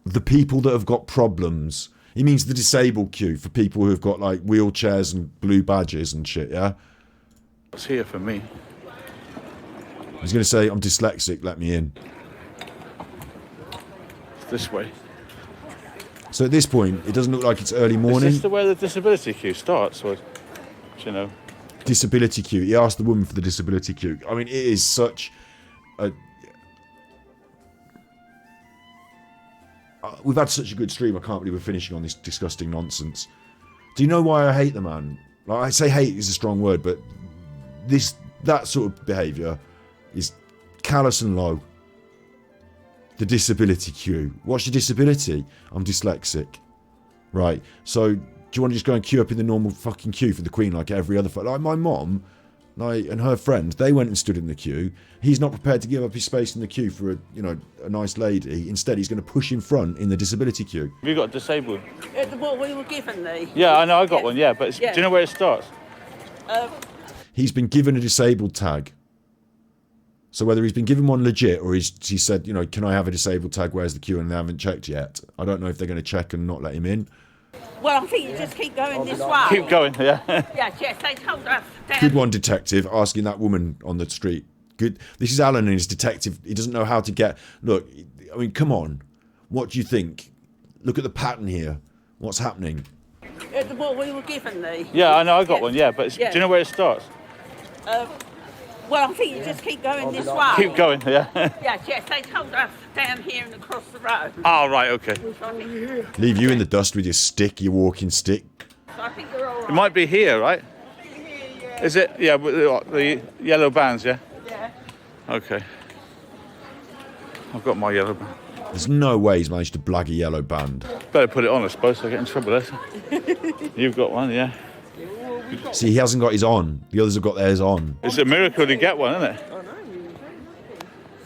The people that have got problems. He means the disabled queue for people who have got like wheelchairs and blue badges and shit. Yeah. It's here for me. He's going to say, I'm dyslexic, let me in. This way. So at this point, it doesn't look like it's early morning. Is this where the disability queue starts? Or, you know? Disability queue. He asked the woman for the disability queue. I mean, it is such a... We've had such a good stream, I can't believe we're finishing on this disgusting nonsense. Do you know why I hate the man? Like, I say hate is a strong word, but that sort of behaviour is callous and low. The disability queue. What's your disability? I'm dyslexic. Right, so do you want to just go and queue up in the normal fucking queue for the Queen like every other... Like my mom and her friend, they went and stood in the queue. He's not prepared to give up his space in the queue for a nice lady. Instead, he's going to push in front in the disability queue. Have you got disabled? What we were given the... Yeah, I know, I got one, yeah, but do you know where it starts? He's been given a disabled tag. So whether he's been given one legit or he said, can I have a disabled tag, where's the queue, and they haven't checked yet. I don't know if they're going to check and not let him in. Well, I think you just keep going this way. Keep going, yeah. Yes, they told us down. Good one, detective, asking that woman on the street. Good. This is Alan and his detective. He doesn't know how to get... Look, I mean, come on. What do you think? Look at the pattern here. What's happening? What we were given the... Yeah, I know, I got one, yeah, but do you know where it starts? Well, I think you just keep going this way. Keep going, yeah. Yes, they told us down here and across the road. Oh, right, okay. Leave you in the dust with your stick, your walking stick. So I think you're all right. It might be here, right? Is it? Yeah, with the yellow bands, yeah? Yeah. Okay. I've got my yellow band. There's no way he's managed to blag a yellow band. Better put it on, I suppose, so I get in trouble later. You've got one, yeah. See, he hasn't got his on. The others have got theirs on. It's a miracle to get one, isn't it? I know.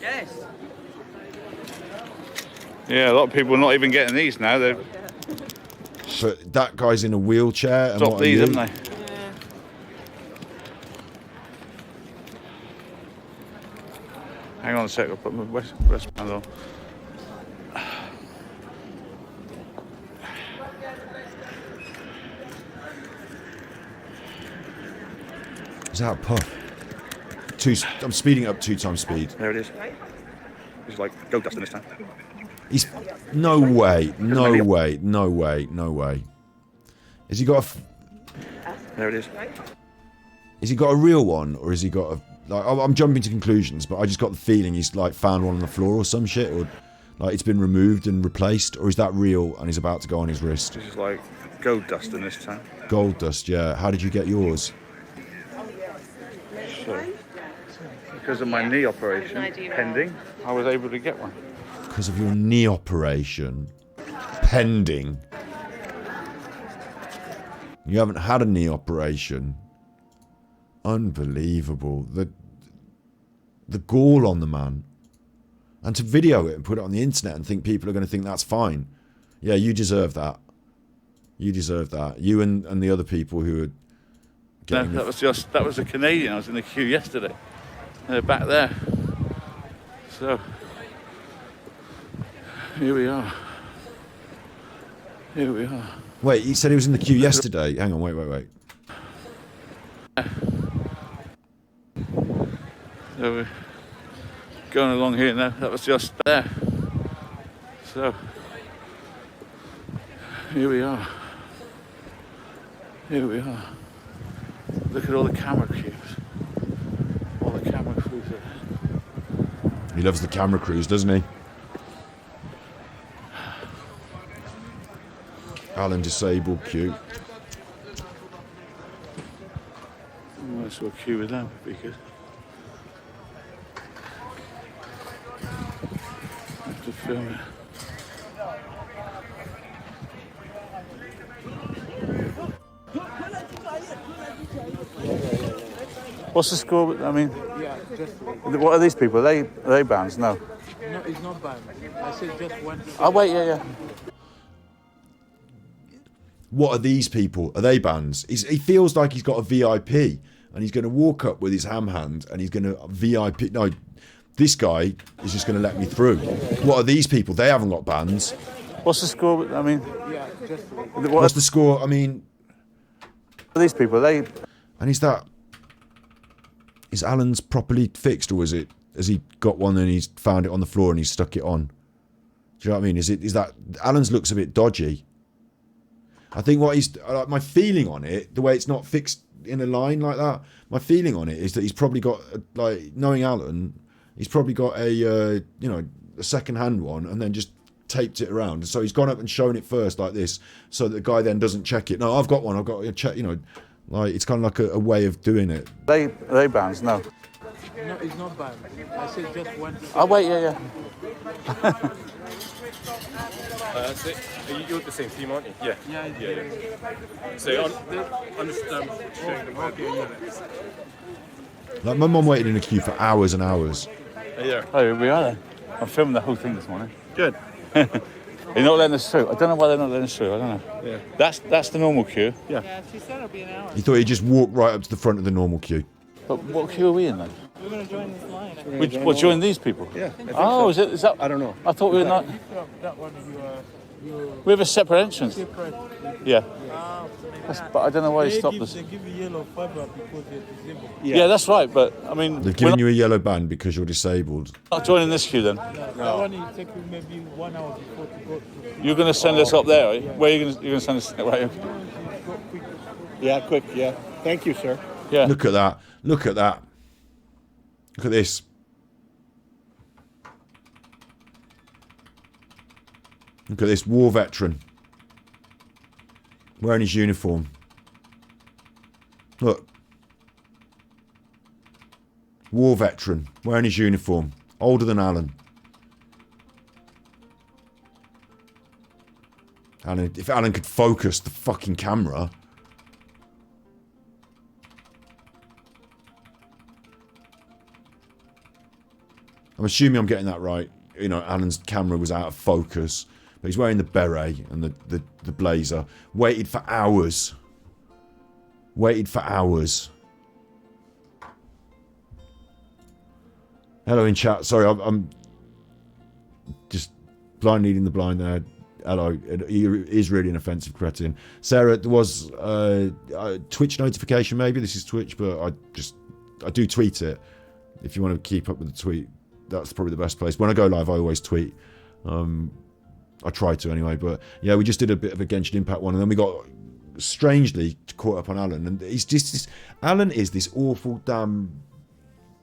Yes. Yeah, a lot of people are not even getting these now. They're... But that guy's in a wheelchair. And Stop what these, are you? haven't they? Yeah. Hang on a sec, I'll put my wristband on. Is that a puff? I'm speeding up 2 times speed. There it is. It's like go dusting this time. He's no way. Has he got a? There it is. Has he got a real one, or has he got a? Like, I'm jumping to conclusions, but I just got the feeling he's like found one on the floor or some shit, or like it's been removed and replaced, or is that real and he's about to go on his wrist? This is like gold dusting this time. Gold dust, yeah. How did you get yours? So, because of my knee operation pending, I was able to get one. Because of your knee operation pending. You haven't had a knee operation. Unbelievable. The gall on the man. And to video it and put it on the internet and think people are going to think that's fine. Yeah, you deserve that. You deserve that. You and the other people who are getting... that was a Canadian. I was in the queue yesterday. Back there. So, here we are. Here we are. Wait, he said he was in the queue yesterday. Hang on, wait. So we're going along here now. That was just there. So, here we are. Here we are. Look at all the camera crews. All the camera crews are there. He loves the camera crews, doesn't he? Alan disabled queue. Might as well queue with them because I have to film it. What's the score? I mean, what are these people? Are they bands? No. No, it's not banned. I said just one. Oh wait, yeah. What are these people? Are they bands? He feels like he's got a VIP and he's going to walk up with his ham hand and he's going to VIP. No, this guy is just going to let me through. What are these people? They haven't got bands. What's the score? I mean, what's the score? I mean, are these people? And is Alan's properly fixed, or has he got one and he's found it on the floor and he's stuck it on? Do you know what I mean? Is that Alan's looks a bit dodgy? I think my feeling on it, the way it's not fixed in a line like that, my feeling on it is that he's probably got, like, knowing Alan, he's probably got a second-hand one and then just taped it around. So he's gone up and shown it first like this, so that the guy then doesn't check it. No, I've got one. I've got to check. Like it's kind of like a way of doing it. Are they bands? No. No, it's not banned. I said just one. Oh wait, yeah. So you're with the same team, aren't you? Yeah. Yeah. So understand. Like my mum waited in a queue for hours and hours. Yeah. Oh, here we are then. I'm filming the whole thing this morning. Good. They're not letting us through. I don't know why they're not letting us through. I don't know. Yeah. That's the normal queue. Yeah. She said it'll be an hour. He thought he'd just walk right up to the front of the normal queue. But what queue are we in then? We're going to join this line. We'll join these people? Yeah. Oh, so. Is that? I don't know. I thought we were not. That one We have a separate entrance. Yeah. But I don't know why they stopped us. They give you yellow fiber because you're disabled. Yeah, that's right. But I mean, they've given you a yellow band because you're disabled. Not joining this queue then. That one will take you maybe 1 hour before to go. You're going to send us up there, are you? Where are you going to send us? Right. Yeah, quick. Yeah. Thank you, sir. Yeah. Look at that. Look at that. Look at this. Look at this war veteran wearing his uniform. Look. War veteran wearing his uniform. Older than Alan. Alan, if Alan could focus the fucking camera. I'm assuming I'm getting that right. You know, Alan's camera was out of focus. But he's wearing the beret and the blazer. Waited for hours. Waited for hours. Hello in chat. Sorry, I'm just blind leading the blind there. Hello. It is really an offensive cretin. Sarah, there was a Twitch notification maybe. This is Twitch, but I do tweet it. If you want to keep up with the tweet, that's probably the best place. When I go live, I always tweet. I try to anyway, but yeah, we just did a bit of a Genshin Impact one, and then we got strangely caught up on Alan, and he's just Alan is this awful damn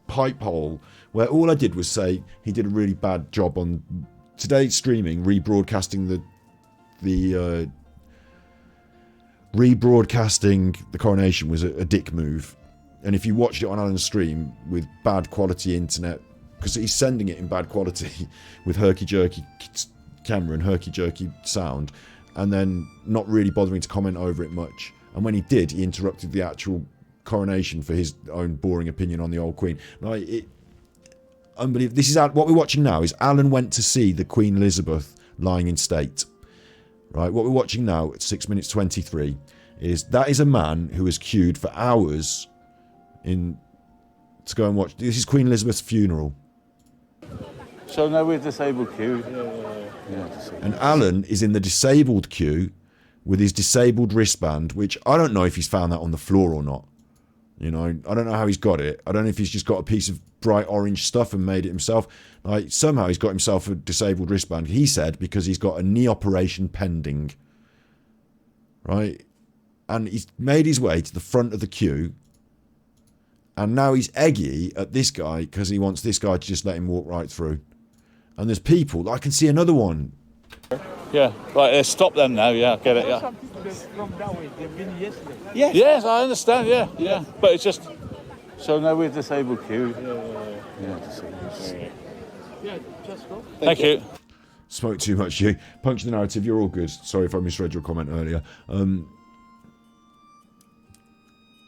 pipe hole where all I did was say he did a really bad job on today's streaming, rebroadcasting the coronation was a dick move, and if you watched it on Alan's stream with bad quality internet, because he's sending it in bad quality with herky-jerky camera and herky-jerky sound, and then not really bothering to comment over it much, And when he did, he interrupted the actual coronation for his own boring opinion on the old Queen. Unbelievable. This is what we're watching now. Is Alan went to see the Queen Elizabeth lying in state. Right. What we're watching now at 6 minutes 23 is a man who has queued for hours to go and watch. This is Queen Elizabeth's funeral. So now we're disabled queue. And Alan is in the disabled queue with his disabled wristband, which I don't know if he's found that on the floor or not. You know, I don't know how he's got it. I don't know if he's just got a piece of bright orange stuff and made it himself. Like, somehow he's got himself a disabled wristband. He said because he's got a knee operation pending. Right? And he's made his way to the front of the queue. And now he's eggy at this guy because he wants this guy to just let him walk right through. And there's people. I can see another one. Yeah, right, stop them now, yeah, I get it, yeah. Some people from that way, they've been yesterday. Yes, I understand, yeah. But it's just, so now we're disabled queue. Yeah, just go. Thank you. Spoke too much, you. Punch the narrative, you're all good. Sorry if I misread your comment earlier.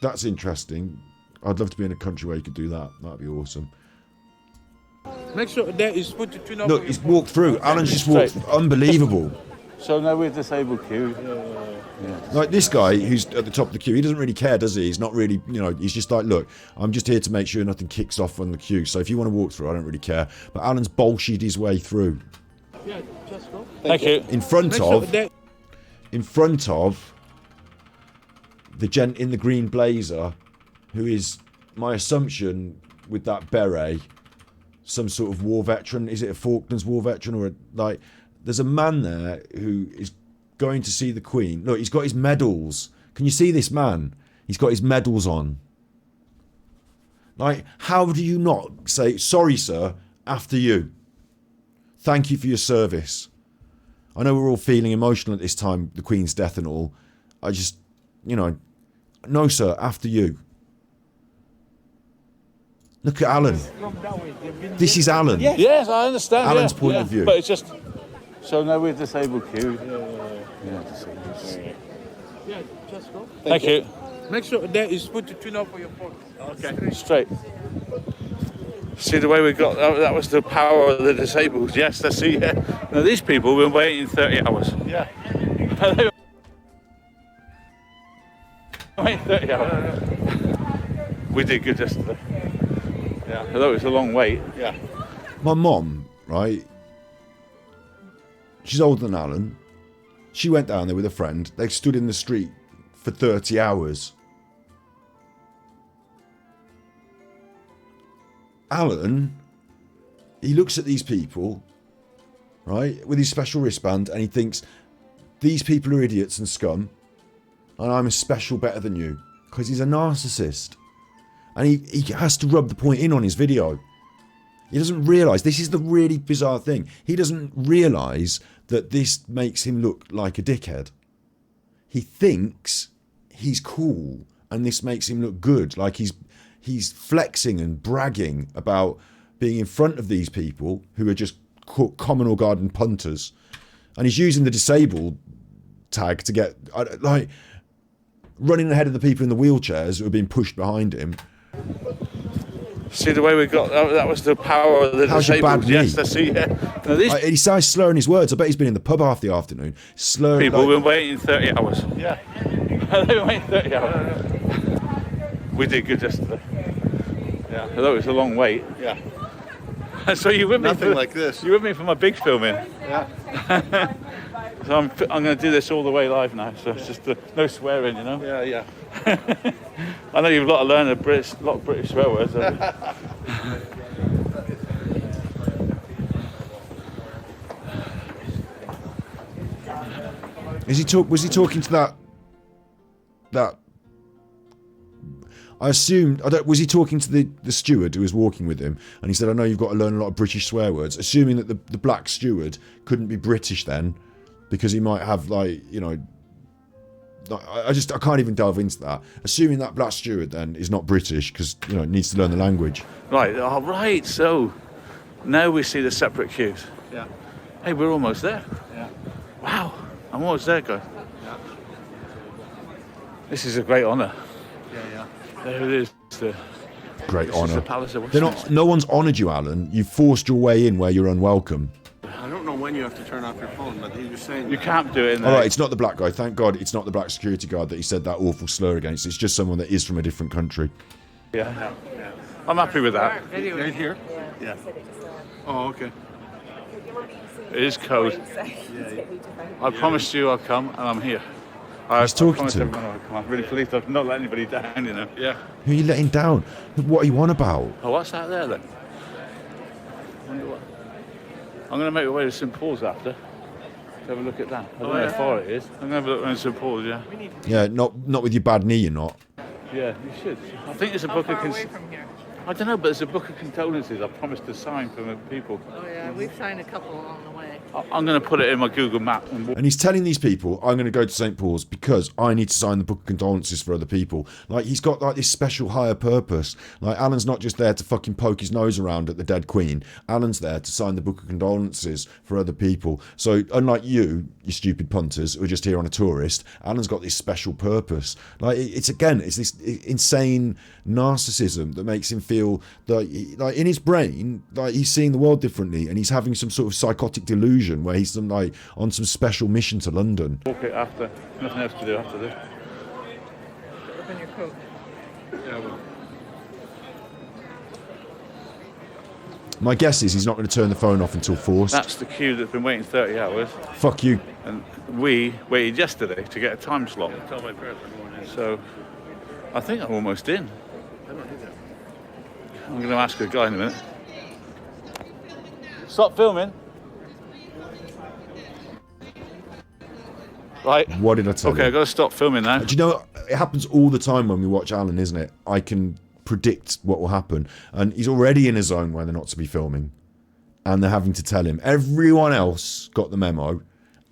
That's interesting. I'd love to be in a country where you could do that. That'd be awesome. Make sure that is put the tune up. Look, he's walked through. Alan's just walked. Unbelievable. So now we're disabled queue. Like this guy who's at the top of the queue, he doesn't really care, does he? He's not really, he's just like, look, I'm just here to make sure nothing kicks off on the queue. So if you want to walk through, I don't really care. But Alan's bullshitted his way through. Yeah, just go. Thank you. In front of the gent in the green blazer, who is, my assumption, with that beret, some sort of war veteran. Is it a Falklands war veteran or there's a man there who is going to see the Queen. Look, he's got his medals. Can you see this man? He's got his medals on. Like, how do you not say, sorry, sir, after you? Thank you for your service. I know we're all feeling emotional at this time, the Queen's death and all. I just, no, sir, after you. Look at Alan. This is Alan. Yes, I understand. Alan's point of view. But it's just, so now we're disabled queue. Yeah, just go. Thank you. Make sure that is put the tune up for your phone. Okay. Straight. See the way we got that was the power of the disabled. Yes, I see. Yeah. Now these people have been waiting 30 hours. Yeah. Wait 30 hours. We did good yesterday. Yeah. Although it was a long wait. Yeah. My mom, right? She's older than Alan. She went down there with a friend. They stood in the street for 30 hours. Alan, he looks at these people, right, with his special wristband, and he thinks, these people are idiots and scum, and I'm a special better than you, because he's a narcissist. And he has to rub the point in on his video. He doesn't realise, this is the really bizarre thing, he doesn't realise that this makes him look like a dickhead. He thinks he's cool, and this makes him look good, like he's flexing and bragging about being in front of these people who are just common or garden punters. And he's using the disabled tag to get, like, running ahead of the people in the wheelchairs who are being pushed behind him. See the way we got that was the power of the disabled. Yes, I see. Yeah. Now these he started slurring his words. I bet he's been in the pub half the afternoon. Slurring. People have been waiting 30 hours. Yeah. They've been waiting 30 hours. We did good yesterday. Yeah. Although it was a long wait. Yeah. So you with me? Nothing like this. You with me for my big filming? Yeah. So I'm going to do this all the way live now. So it's just no swearing, you know. Yeah, yeah. I know you've got to learn a lot of British swear words. Was he talking to that? I assumed. Was he talking to the steward who was walking with him? And he said, "I know you've got to learn a lot of British swear words." Assuming that the black steward couldn't be British then, because he might have I can't even delve into that. Assuming that black steward then is not British because needs to learn the language. Right. All right. So now we see the separate queues. Yeah. Hey, we're almost there. Yeah. Wow. I'm almost there, guys. This is a great honour. Yeah. There it is. Great This is honour. the Palace of They're Westminster. not. No one's honoured you, Alan. You forced your way in where you're unwelcome. I don't know when you have to turn off your phone, but he was saying You can't do it in there. All right, it's not the black guy. Thank God, it's not the black security guard that he said that awful slur against. It's just someone that is from a different country. Yeah. I'm happy with that. Right here? Yeah. Oh, okay. It is code. I promised you I'll come, and I'm here. He's talking promised to. everyone I'll come. I'm really pleased I've not let anybody down, you know. Yeah. Who are you letting down? What are you on about? Oh, what's that there then? Wonder what... I'm going to make my way to St Paul's after. To have a look at that. I don't know how far it is. I'm going to have a look around St Paul's, yeah. Yeah, not with your bad knee, you're not. Yeah, you should. I think there's a book of... I don't know, but there's a book of condolences I promised to sign for the people. Oh yeah, we've signed a couple along the way. I'm going to put it in my Google map. And he's telling these people, I'm going to go to St. Paul's because I need to sign the book of condolences for other people. Like, he's got like this special higher purpose. Like, Alan's not just there to fucking poke his nose around at the dead Queen. Alan's there to sign the book of condolences for other people. So, unlike you stupid punters who are just here on a tourist, Alan's got this special purpose. Like, it's this insane narcissism that makes him feel that, like, in his brain, like, he's seeing the world differently, and he's having some sort of psychotic delusion where he's like on some special mission to London. Walk it after. Nothing else to do after this. Open your coat. Yeah, well. My guess is he's not going to turn the phone off until forced. That's the queue that's been waiting 30 hours. Fuck you. And we waited yesterday to get a time slot. So I think I'm almost in. I'm going to ask a guy in a minute. Stop filming. Right. What did I tell you? Okay, I've got to stop filming now. Do you know, it happens all the time when we watch Alan, isn't it? I can predict what will happen. And he's already in a zone where they're not to be filming. And they're having to tell him. Everyone else got the memo.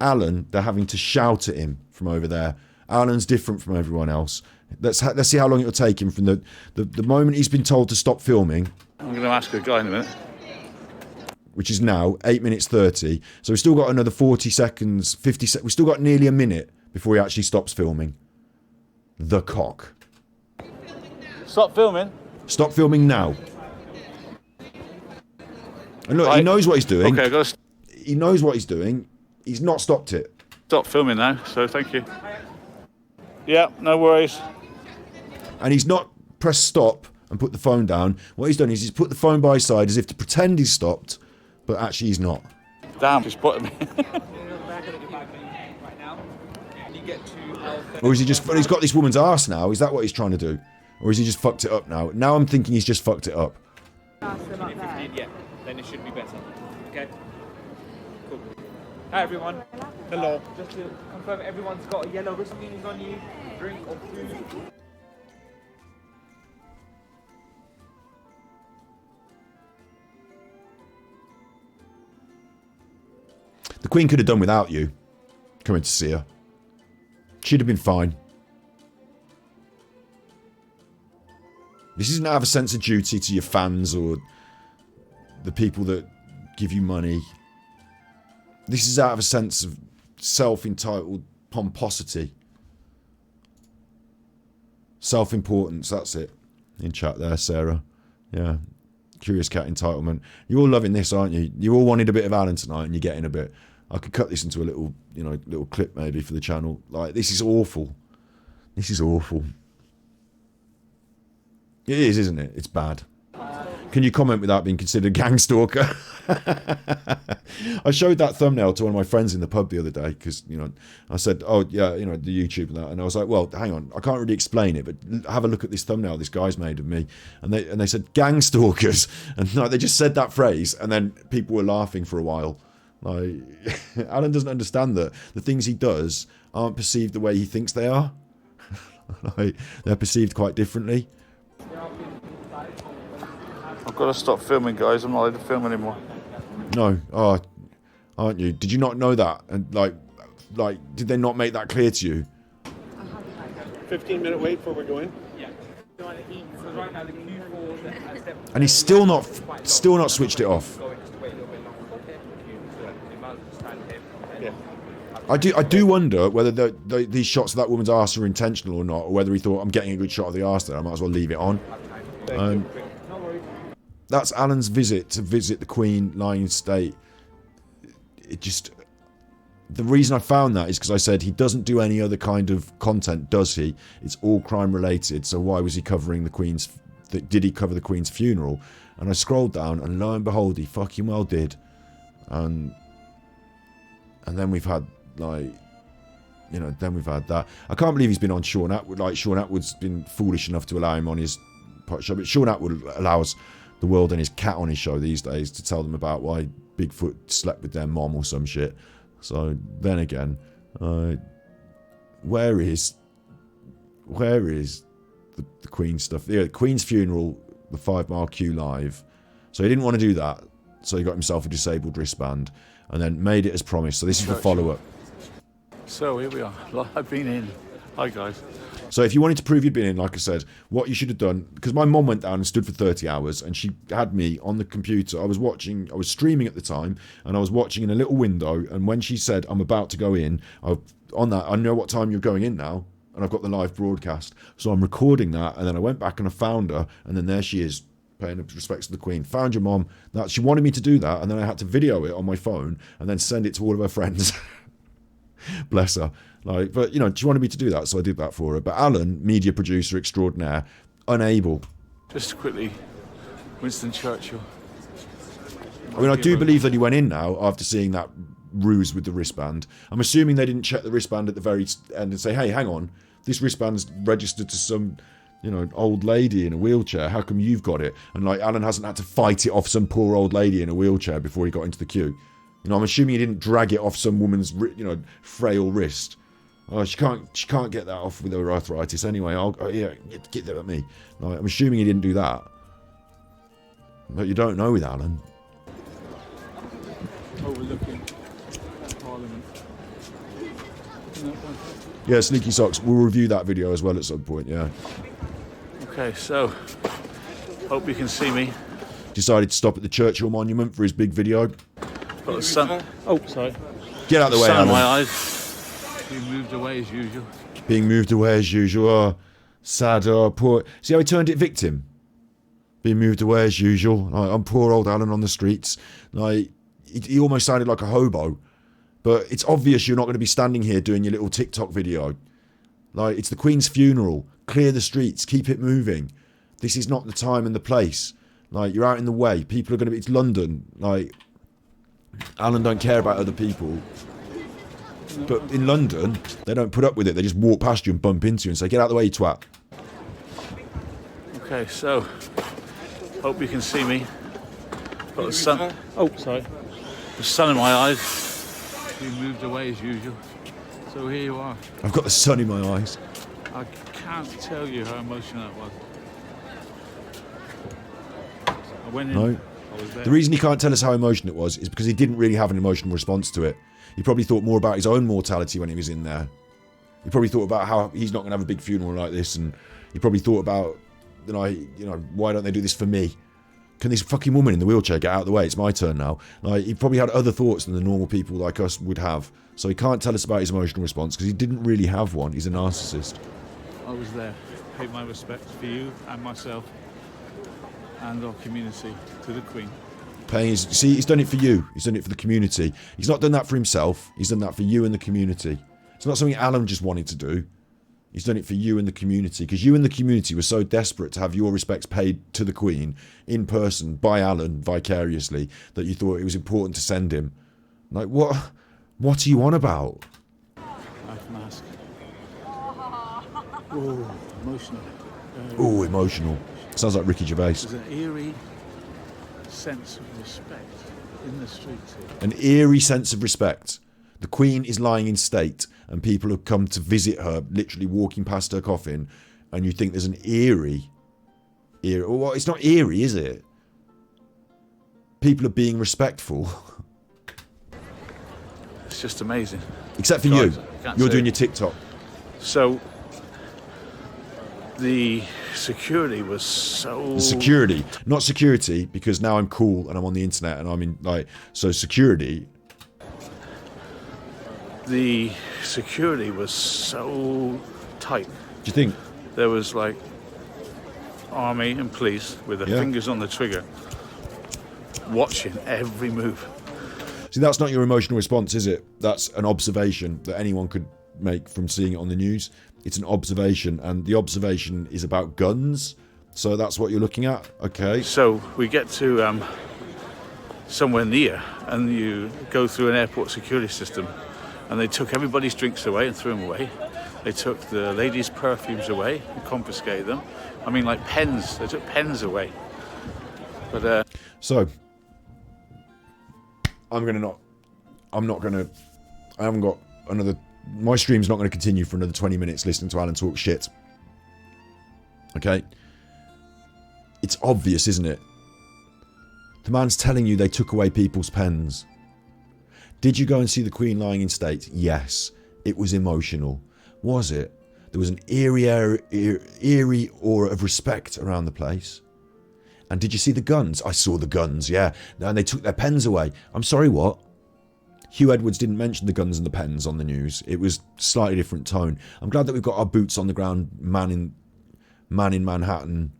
Alan, they're having to shout at him from over there. Alan's different from everyone else. Let's see how long it'll take him from the moment he's been told to stop filming. I'm going to ask a guy in a minute. Which is now 8 minutes 30. So we've still got another 40 seconds, 50 seconds. We've still got nearly a minute before he actually stops filming. The cock. Stop filming. Stop filming now. And look, Right. he knows what he's doing. Okay, I've got to He knows what he's doing. He's not stopped it. stop filming now, so thank you. Yeah, no worries. And he's not pressed stop and put the phone down. What he's done is he's put the phone by his side as if to pretend he's stopped, but actually he's not. Damn, just put him in. Or is he just... He's got this woman's arse now. Is that what he's trying to do? Or is he just fucked it up now? Now I'm thinking he's just fucked it up. Yeah, then it should be better. Okay. Cool. Hi everyone. Hello. Just to confirm, everyone's got a yellow wristband on you, drink or food. The Queen could have done without you coming to see her. She'd have been fine. This isn't out of a sense of duty to your fans or the people that give you money. This is out of a sense of self-entitled pomposity. Self-importance, that's it. In chat there, Sarah. Yeah. Curious Cat entitlement. You're all loving this, aren't you? You all wanted a bit of Alan tonight and you're getting a bit. I could cut this into a little, little clip maybe for the channel. Like, this is awful. This is awful. It is, isn't it? It's bad. Can you comment without being considered a gang stalker? I showed that thumbnail to one of my friends in the pub the other day because, I said, oh, yeah, the YouTube and that. And I was like, well, hang on, I can't really explain it, but have a look at this thumbnail this guy's made of me. And they said, gang stalkers. And they just said that phrase, and then people were laughing for a while. Like, Alan doesn't understand that the things he does aren't perceived the way he thinks they are. Like, they're perceived quite differently. I've got to stop filming, guys. I'm not allowed to film anymore. No, aren't you? Did you not know that? And like, did they not make that clear to you? 15-minute wait before we go in. Yeah. So right now the queue for And he's still not switched it off. Yeah. I do wonder whether these shots of that woman's arse are intentional or not, or whether he thought, I'm getting a good shot of the arse there, I might as well leave it on. That's Alan's visit to visit the Queen lying in state. It just... The reason I found that is because I said he doesn't do any other kind of content, does he? It's all crime related, so why was he covering the Queen's... Did he cover the Queen's funeral? And I scrolled down, and lo and behold, he fucking well did. And then we've had, like... You know, then we've had that. I can't believe he's been on Sean Atwood. Like, Sean Atwood's been foolish enough to allow him on his show. But Sean Atwood allows the world and his cat on his show these days to tell them about why Bigfoot slept with their mom or some shit. So, then again, where is the Queen stuff? Yeah, the Queen's funeral, the 5 Mile Q live. So he didn't want to do that. So he got himself a disabled wristband and then made it as promised. So this is the follow-up. So here we are. I've been in. Hi guys. So if you wanted to prove you'd been in, like I said, what you should have done, because my mum went down and stood for 30 hours and she had me on the computer. I was streaming at the time and I was watching in a little window, and when she said, I'm about to go in, I know what time you're going in now, and I've got the live broadcast. So I'm recording that, and then I went back and I found her, and then there she is, paying respects to the Queen. Found your mum. That she wanted me to do that, and then I had to video it on my phone and then send it to all of her friends. Bless her. Like, but you know, she wanted me to do that, so I did that for her. But Alan, media producer extraordinaire, unable. Just quickly, Winston Churchill. I mean, I do believe that he went in now after seeing that ruse with the wristband. I'm assuming they didn't check the wristband at the very end and say, hey, hang on, this wristband's registered to some, you know, old lady in a wheelchair. How come you've got it? And like, Alan hasn't had to fight it off some poor old lady in a wheelchair before he got into the queue. You know, I'm assuming he didn't drag it off some woman's, you know, frail wrist. Oh, she can't get that off with her arthritis anyway. Get that at me. Like, I'm assuming he didn't do that. But you don't know with Alan. Overlooking Parliament. Yeah, Sneaky Socks. We'll review that video as well at some point, yeah. Okay, so, hope you can see me. Decided to stop at the Churchill Monument for his big video. Got the sun. Oh, sorry. Get out of the way, Sun in Alan. my eyes. Being moved away as usual. Being moved away as usual. Oh, sad. Oh, poor. See how he turned it victim? Being moved away as usual. Like, I'm poor old Alan on the streets. Like, he almost sounded like a hobo. But it's obvious you're not going to be standing here doing your little TikTok video. Like, it's the Queen's funeral. Clear the streets. Keep it moving. This is not the time and the place. Like, you're out in the way. People are going to be... It's London. Like, Alan don't care about other people. But in London, they don't put up with it. They just walk past you and bump into you and say, get out of the way, you twat. Okay, so, hope you can see me. Got the sun. Oh, sorry. The sun in my eyes. Being moved away as usual. So here you are. I've got the sun in my eyes. I can't tell you how emotional that was. I went in. No. I was there. The reason he can't tell us how emotional it was is because he didn't really have an emotional response to it. He probably thought more about his own mortality when he was in there. He probably thought about how he's not going to have a big funeral like this, and he probably thought about, you know, why don't they do this for me? Can this fucking woman in the wheelchair get out of the way? It's my turn now. Like, he probably had other thoughts than the normal people like us would have. So he can't tell us about his emotional response because he didn't really have one. He's a narcissist. I was there. Pay my respects for you and myself and our community to the Queen. See, he's done it for you. He's done it for the community. He's not done that for himself. He's done that for you and the community. It's not something Alan just wanted to do. He's done it for you and the community, because you and the community were so desperate to have your respects paid to the Queen in person by Alan vicariously that you thought it was important to send him. Like, what are you on about? Life mask. Oh, emotional. Oh, emotional. Sounds like Ricky Gervais. There's an eerie sense of respect in the streets here. An eerie sense of respect. The Queen is lying in state and people have come to visit her, literally walking past her coffin, and you think there's an eerie. Well, it's not eerie, is it? People are being respectful. It's just amazing. Except for Guys, you. I can't You're say doing it. your TikTok. So, the security was so... The security. Not security, because now I'm cool and I'm on the internet and I'm in, like... So security... the security was so tight. Do you think? There was like army and police with their fingers on the trigger, watching every move. See, that's not your emotional response, is it? That's an observation that anyone could make from seeing it on the news. It's an observation, and the observation is about guns. So that's what you're looking at? Okay. So we get to somewhere near, and you go through an airport security system, and they took everybody's drinks away and threw them away. They took the ladies' perfumes away and confiscated them. I mean, like pens. They took pens away. But so I haven't got another. My stream's not going to continue for another 20 minutes listening to Alan talk shit. Okay? It's obvious, isn't it? The man's telling you they took away people's pens. Did you go and see the Queen lying in state? Yes. It was emotional. Was it? There was an eerie aura of respect around the place. And did you see the guns? I saw the guns, yeah. And they took their pens away. I'm sorry, what? Hugh Edwards didn't mention the guns and the pens on the news. It was slightly different tone. I'm glad that we've got our boots on the ground, man in Manhattan,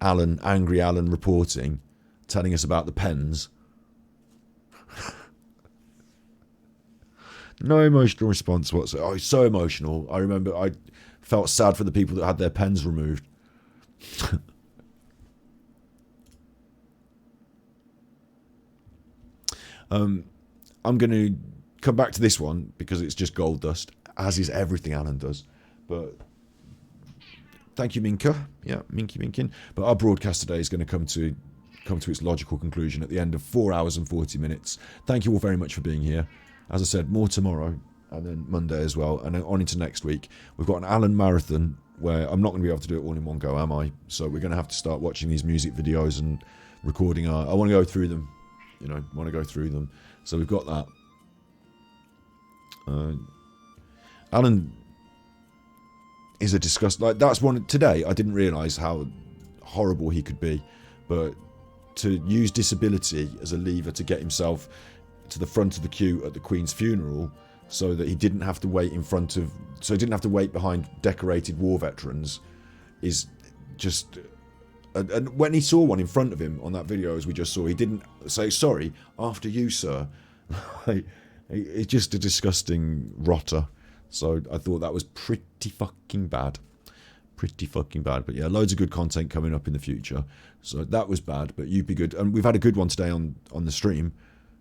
Angry Alan reporting, telling us about the pens. No emotional response whatsoever. Oh, it's so emotional. I remember I felt sad for the people that had their pens removed. I'm going to come back to this one because it's just gold dust, as is everything Alan does. But thank you, Minka. Yeah, Minkin. But our broadcast today is going to come to its logical conclusion at the end of 4 hours and 40 minutes. Thank you all very much for being here. As I said, more tomorrow and then Monday as well, and then on into next week. We've got an Alan marathon where I'm not going to be able to do it all in one go, am I? So we're going to have to start watching these music videos and recording I want to go through them. So we've got that. Alan is a disgust. Like, that's one today. I didn't realise how horrible he could be, but to use disability as a lever to get himself to the front of the queue at the Queen's funeral, so that he didn't have to wait behind decorated war veterans, is just. And when he saw one in front of him on that video, as we just saw, he didn't say, sorry, after you, sir. It's just a disgusting rotter. So I thought that was pretty fucking bad. But yeah, loads of good content coming up in the future. So that was bad, but you'd be good. And we've had a good one today on the stream.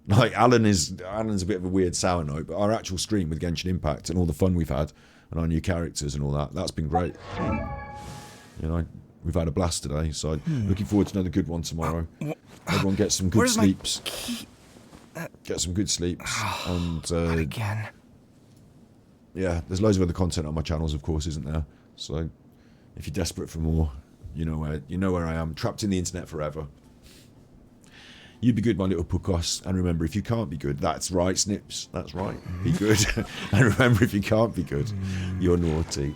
Like, Alan's a bit of a weird sour note, but our actual stream with Genshin Impact and all the fun we've had and our new characters and all that's been great. You know, we've had a blast today, so looking forward to another good one tomorrow. Everyone get some good sleeps. Get some good sleeps. And again. Yeah, there's loads of other content on my channels, of course, isn't there? So if you're desperate for more, you know where I am. Trapped in the internet forever. You be good, my little puckos. And remember, if you can't be good, that's right, Snips. That's right. Be good. And remember, if you can't be good, you're naughty.